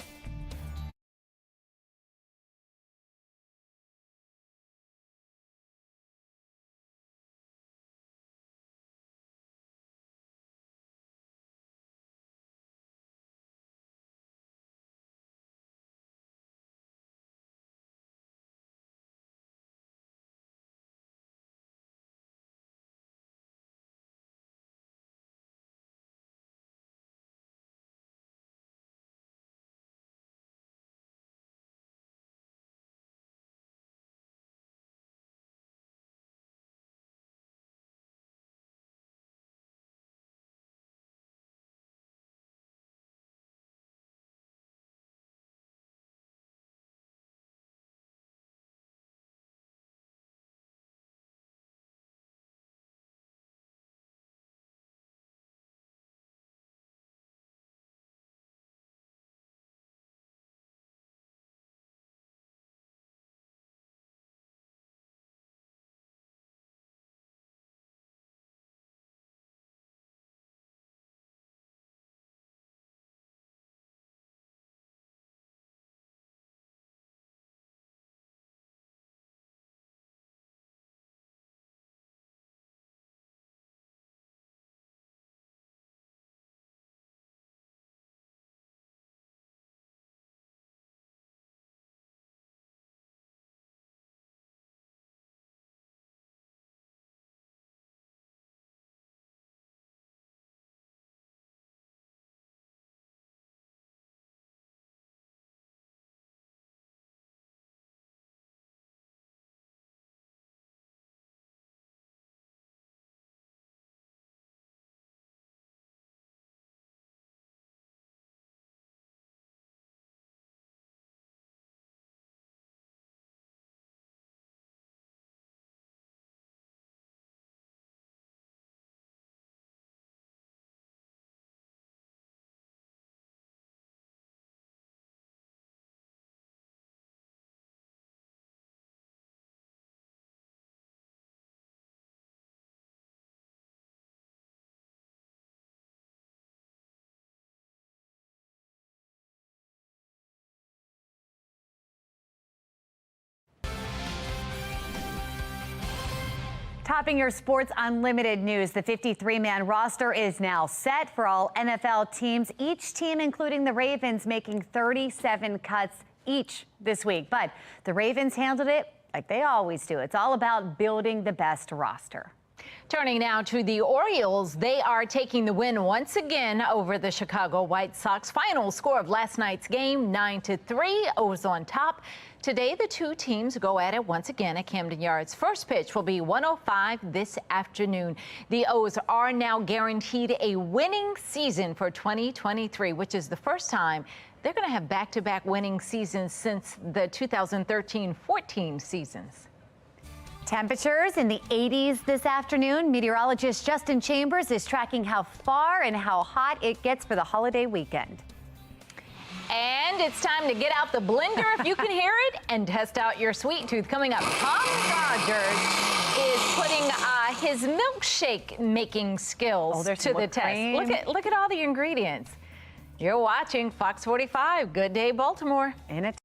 Topping your Sports Unlimited news, the 53-man roster is now set for all NFL teams, each team, including the Ravens, making 37 cuts each this week. But the Ravens handled it like they always do. It's all about building the best roster. Turning now to the Orioles, they are taking the win once again over the Chicago White Sox. Final score of last night's game, 9-3. O's on top. Today, the two teams go at it once again at Camden Yards. First pitch will be 1:05 this afternoon. The O's are now guaranteed a winning season for 2023, which is the first time they're going to have back-to-back winning seasons since the 2013-14 seasons. Temperatures in the 80s this afternoon. Meteorologist Justin Chambers is tracking how far and how hot it gets for the holiday weekend. And it's time to get out the blender, if you can hear it, and test out your sweet tooth. Coming up, Tom Rogers is putting his milkshake making skills to the test. Look at all the ingredients. You're watching Fox 45. Good day, Baltimore. In it.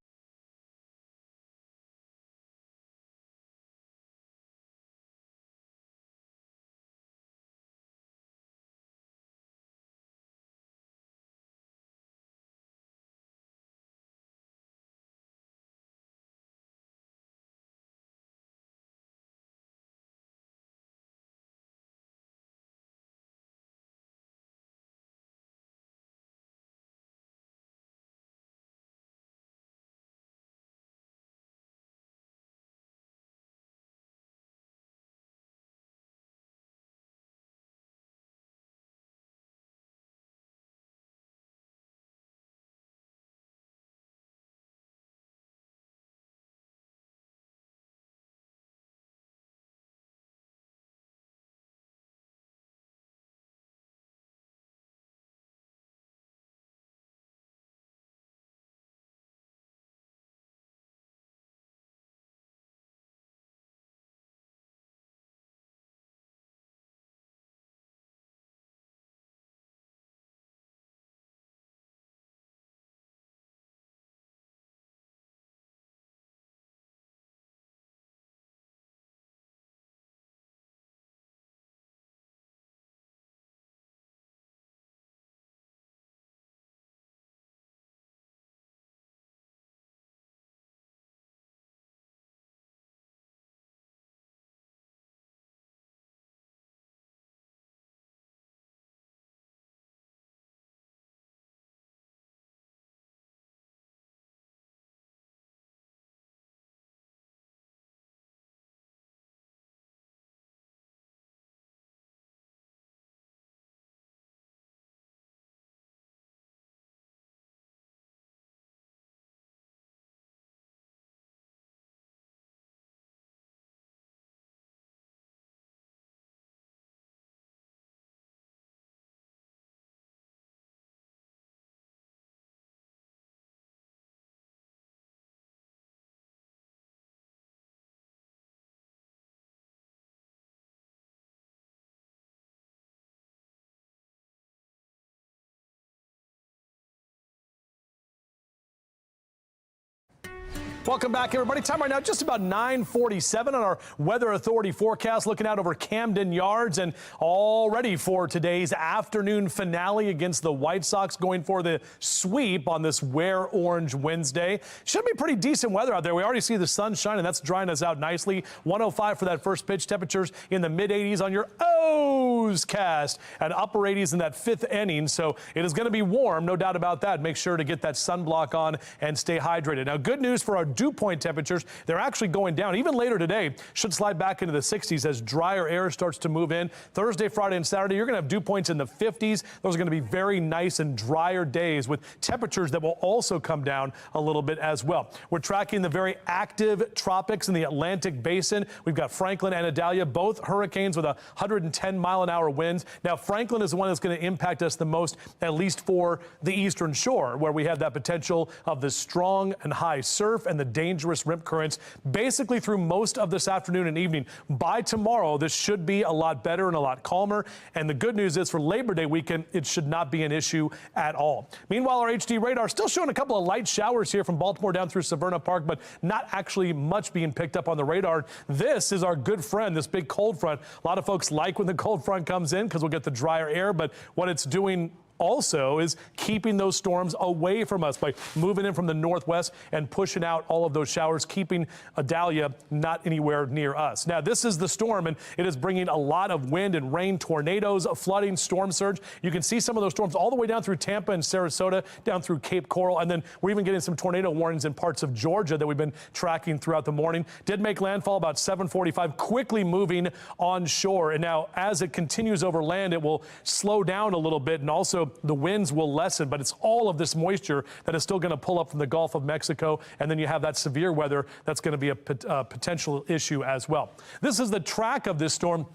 Welcome back, everybody. Time right now, just about 9:47 on our Weather Authority forecast, looking out over Camden Yards and all ready for today's afternoon finale against the White Sox, going for the sweep on this Wear Orange Wednesday. Should be pretty decent weather out there. We already see the sun shining. That's drying us out nicely. 105 for that first pitch. Temperatures in the mid-80s on your O's cast and upper 80s in that fifth inning. So it is going to be warm, no doubt about that. Make sure to get that sunblock on and stay hydrated. Now, good news for our dew point temperatures. They're actually going down. Even later today, should slide back into the 60s as drier air starts to move in. Thursday, Friday, and Saturday, you're going to have dew points in the 50s. Those are going to be very nice and drier days with temperatures that will also come down a little bit as well. We're tracking the very active tropics in the Atlantic Basin. We've got Franklin and Idalia, both hurricanes with 110-mile-an-hour winds. Now, Franklin is the one that's going to impact us the most, at least for the eastern shore, where we have that potential of the strong and high surf and the the dangerous rip currents basically through most of this afternoon and evening. By tomorrow, this should be a lot better and a lot calmer. And the good news is for Labor Day weekend, it should not be an issue at all. Meanwhile, our HD radar still showing a couple of light showers here from Baltimore down through Severna Park, but not actually much being picked up on the radar. This is our good friend, this big cold front. A lot of folks like when the cold front comes in because we'll get the drier air, but what it's doing also is keeping those storms away from us by moving in from the northwest and pushing out all of those showers, keeping Idalia not anywhere near us. Now, this is the storm, and it is bringing a lot of wind and rain, tornadoes, flooding, storm surge. You can see some of those storms all the way down through Tampa and Sarasota, down through Cape Coral, and then we're even getting some tornado warnings in parts of Georgia that we've been tracking throughout the morning. Did make landfall about 7:45, quickly moving onshore. And now, as it continues over land, it will slow down a little bit, and also the winds will lessen, but it's all of this moisture that is still going to pull up from the Gulf of Mexico, and then you have that severe weather that's going to be a potential issue as well. This is the track of this storm.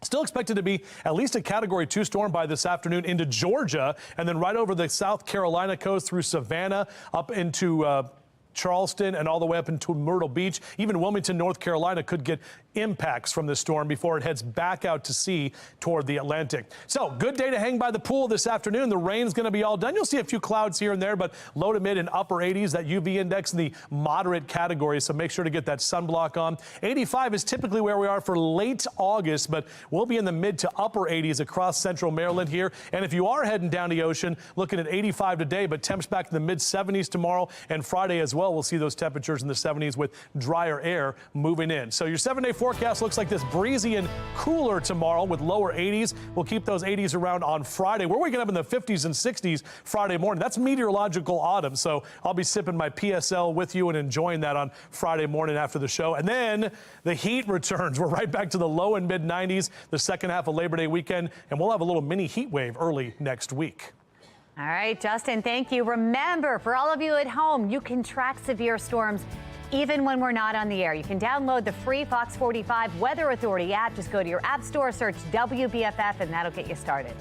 Still expected to be at least a Category 2 storm by this afternoon into Georgia, and then right over the South Carolina coast through Savannah up into Charleston and all the way up into Myrtle Beach. Even Wilmington, North Carolina could get impacts from this storm before it heads back out to sea toward the Atlantic. So good day to hang by the pool this afternoon. The rain's going to be all done. You'll see a few clouds here and there, but low to mid and upper 80s, that UV index in the moderate category. So make sure to get that sunblock on. 85 is typically where we are for late August, but we'll be in the mid to upper 80s across central Maryland here. And if you are heading down the ocean, looking at 85 today, but temps back to the mid 70s tomorrow and Friday as well. We'll see those temperatures in the 70s with drier air moving in. So your 7-day forecast looks like this: breezy and cooler tomorrow with lower 80s. We'll keep those 80s around on Friday. We're waking up in the 50s and 60s Friday morning. That's meteorological autumn. So I'll be sipping my PSL with you and enjoying that on Friday morning after the show. And then the heat returns. We're right back to the low and mid 90s the second half of Labor Day weekend, and we'll have a little mini heat wave early next week. All right, Justin, thank you. Remember, for all of you at home, you can track severe storms even when we're not on the air. You can download the free FOX45 Weather Authority app. Just go to your app store, search WBFF, and that'll get you started.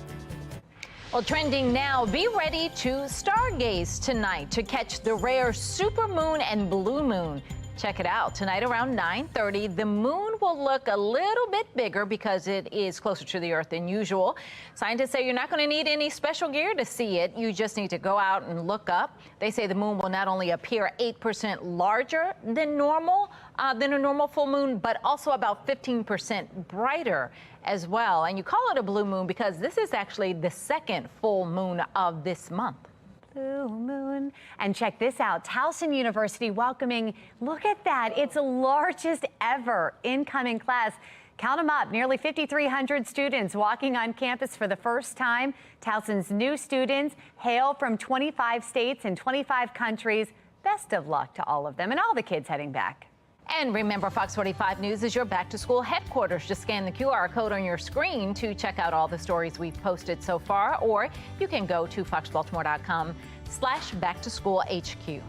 Well, trending now, be ready to stargaze tonight to catch the rare supermoon and blue moon. Check it out. Tonight around 9:30, the moon will look a little bit bigger because it is closer to the Earth than usual. Scientists say you're not going to need any special gear to see it. You just need to go out and look up. They say the moon will not only appear 8% larger than normal, than a normal full moon, but also about 15% brighter as well. And you call it a blue moon because this is actually the second full moon of this month. Blue moon. And check this out, Towson University welcoming, look at that, its largest ever incoming class. Count them up, nearly 5,300 students walking on campus for the first time. Towson's new students hail from 25 states and 25 countries. Best of luck to all of them and all the kids heading back. And remember, Fox 45 News is your back-to-school headquarters. Just scan the QR code on your screen to check out all the stories we've posted so far, or you can go to foxbaltimore.com/back-to-school-HQ.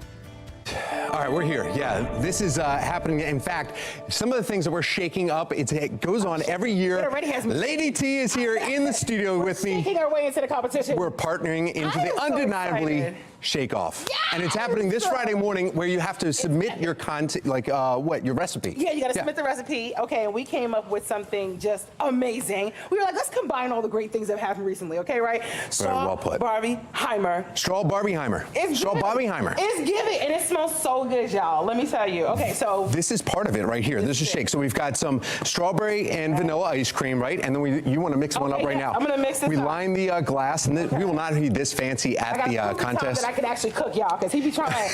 All right, we're here. Yeah, this is happening. In fact, some of the things that we're shaking up, it goes on every year. Lady T is here in the studio with me. Shaking our way into the competition. We're partnering into the undeniably Shake Off. Yes! And it's happening this Friday morning where you have to submit your content, like your recipe. Yeah, you got to submit the recipe. Okay, and we came up with something just amazing. We were like, let's combine all the great things that have happened recently, okay, right? Straw well put. Barbieheimer. Straw Barbieheimer. Straw Barbieheimer. It's giving, and it smells so good, y'all. Let me tell you. Okay, so this is part of it right here. This is shake. So we've got some strawberry and vanilla ice cream, right? And then you want to mix one up right now. I'm gonna mix this We up. line the glass, and we will not be this fancy at the contest. I could actually cook, y'all, because he be trying.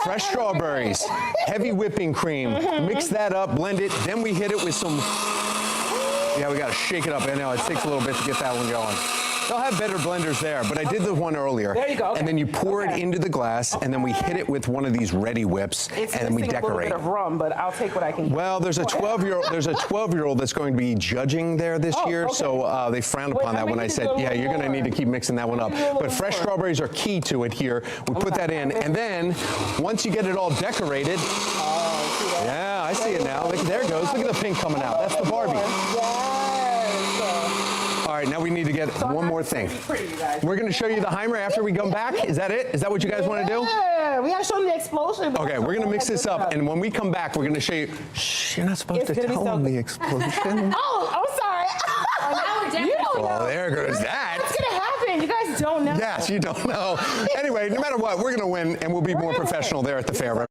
Fresh strawberries, heavy whipping cream. Mix that up, blend it. Then we hit it with some. Yeah, we got to shake it up. I know it takes a little bit to get that one going. They'll have better blenders there, but I did the one earlier. There you go. Okay. And then you pour it into the glass, and then we hit it with one of these ready whips, and then we decorate. A little bit of rum, but I'll take what I can get. Well, there's a 12-year-old. There's a 12-year-old that's going to be judging there this year, okay. So they frowned upon that when I said, yeah, you're going to need to keep mixing that one up. But fresh strawberries are key to it here. We put that in, and then once you get it all decorated, yeah, I see it now. Look, there it goes. Look at the pink coming out. That's the Barbie. All right, now we need to get one more thing. We're going to show you the Heimer after we come back. Is that it? Is that what you guys want to do? Yeah, we got to show them the explosion. Okay, we're going to mix this up, and when we come back, we're going to show you. Shh, you're not supposed to tell them the explosion. Oh, I'm sorry. Now we're definitely. Oh, there goes that. What's going to happen? You guys don't know. Yes, you don't know. Anyway, no matter what, we're going to win, and we'll be more professional there at the fair.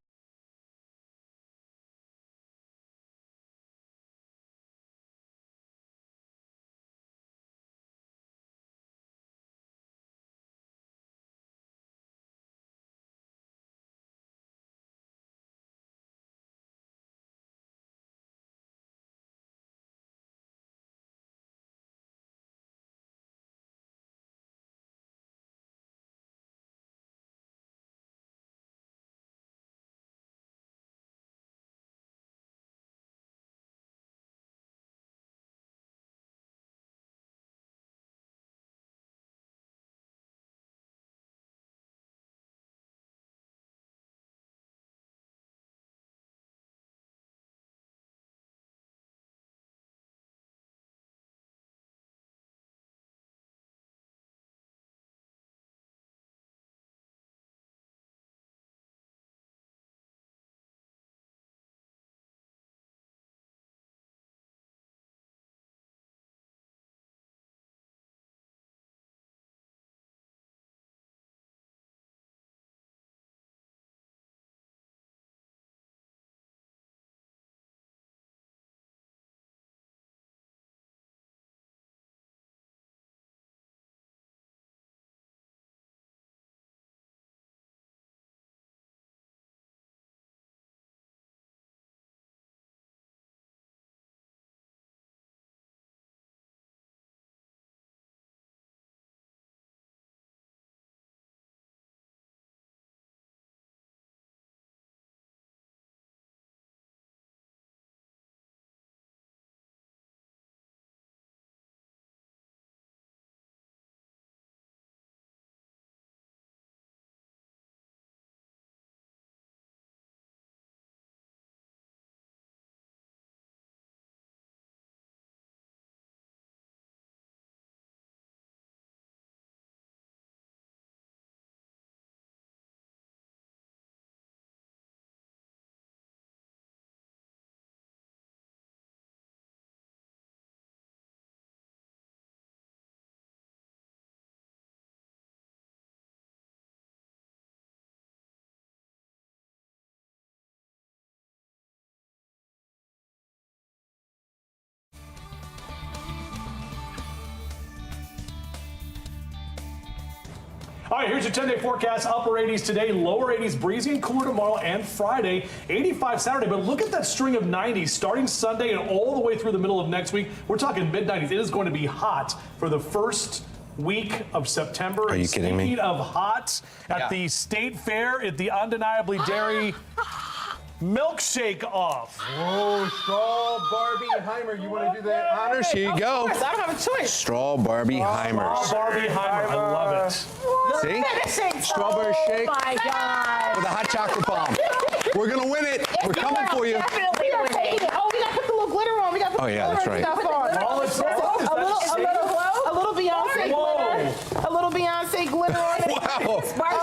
All right, here's your 10-day forecast. Upper 80s today, lower 80s, breezy and cooler tomorrow and Friday, 85 Saturday. But look at that string of 90s starting Sunday and all the way through the middle of next week. We're talking mid-90s. It is going to be hot for the first week of September. Are you kidding me? Speaking of hot, at the State Fair, at the Undeniably Dairy milkshake off. Oh, Straw Barbie Heimer. You want to do that honors? Here you go. I don't have a choice. Straw Barbie Heimers. Straw Barbie Heimer. I love it. See? Strawberry shake. Oh my God. With a hot chocolate bomb. We're going to win it. We're coming for you. Definitely winning. Oh, we got to put the little glitter on. We got to put the yeah, that's right. A little Beyonce glitter. A little Beyonce glitter on it. Wow.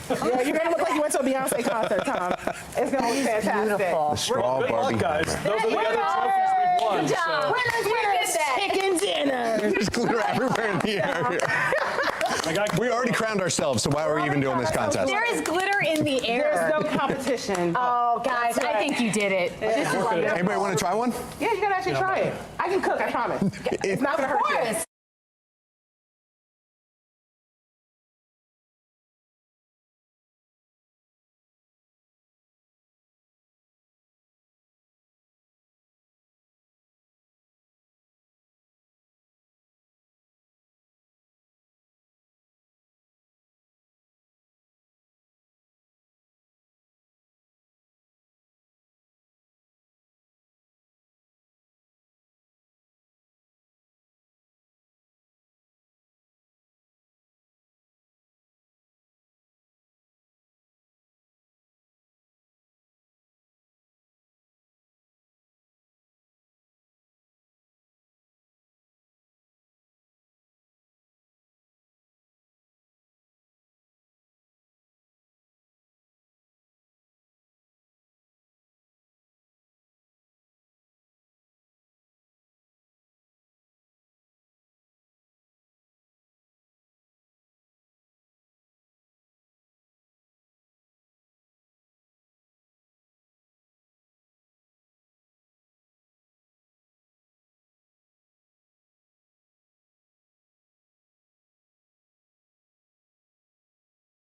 Yeah, you're going to look like you went to a Beyonce concert, Tom. It's going to be fantastic. The Straw Barbie guys. Heimer. Those are the other trophies we've won. Good job. Winners. Chicken dinner. There's glitter everywhere in the air here. We already crowned ourselves, so why are we even doing this contest? There is glitter in the air. There's no competition. Oh, guys, I think you did it. This is wonderful. Anybody want to try one? Yeah, you got to actually try it. I can cook, I promise. It's not going to hurt you.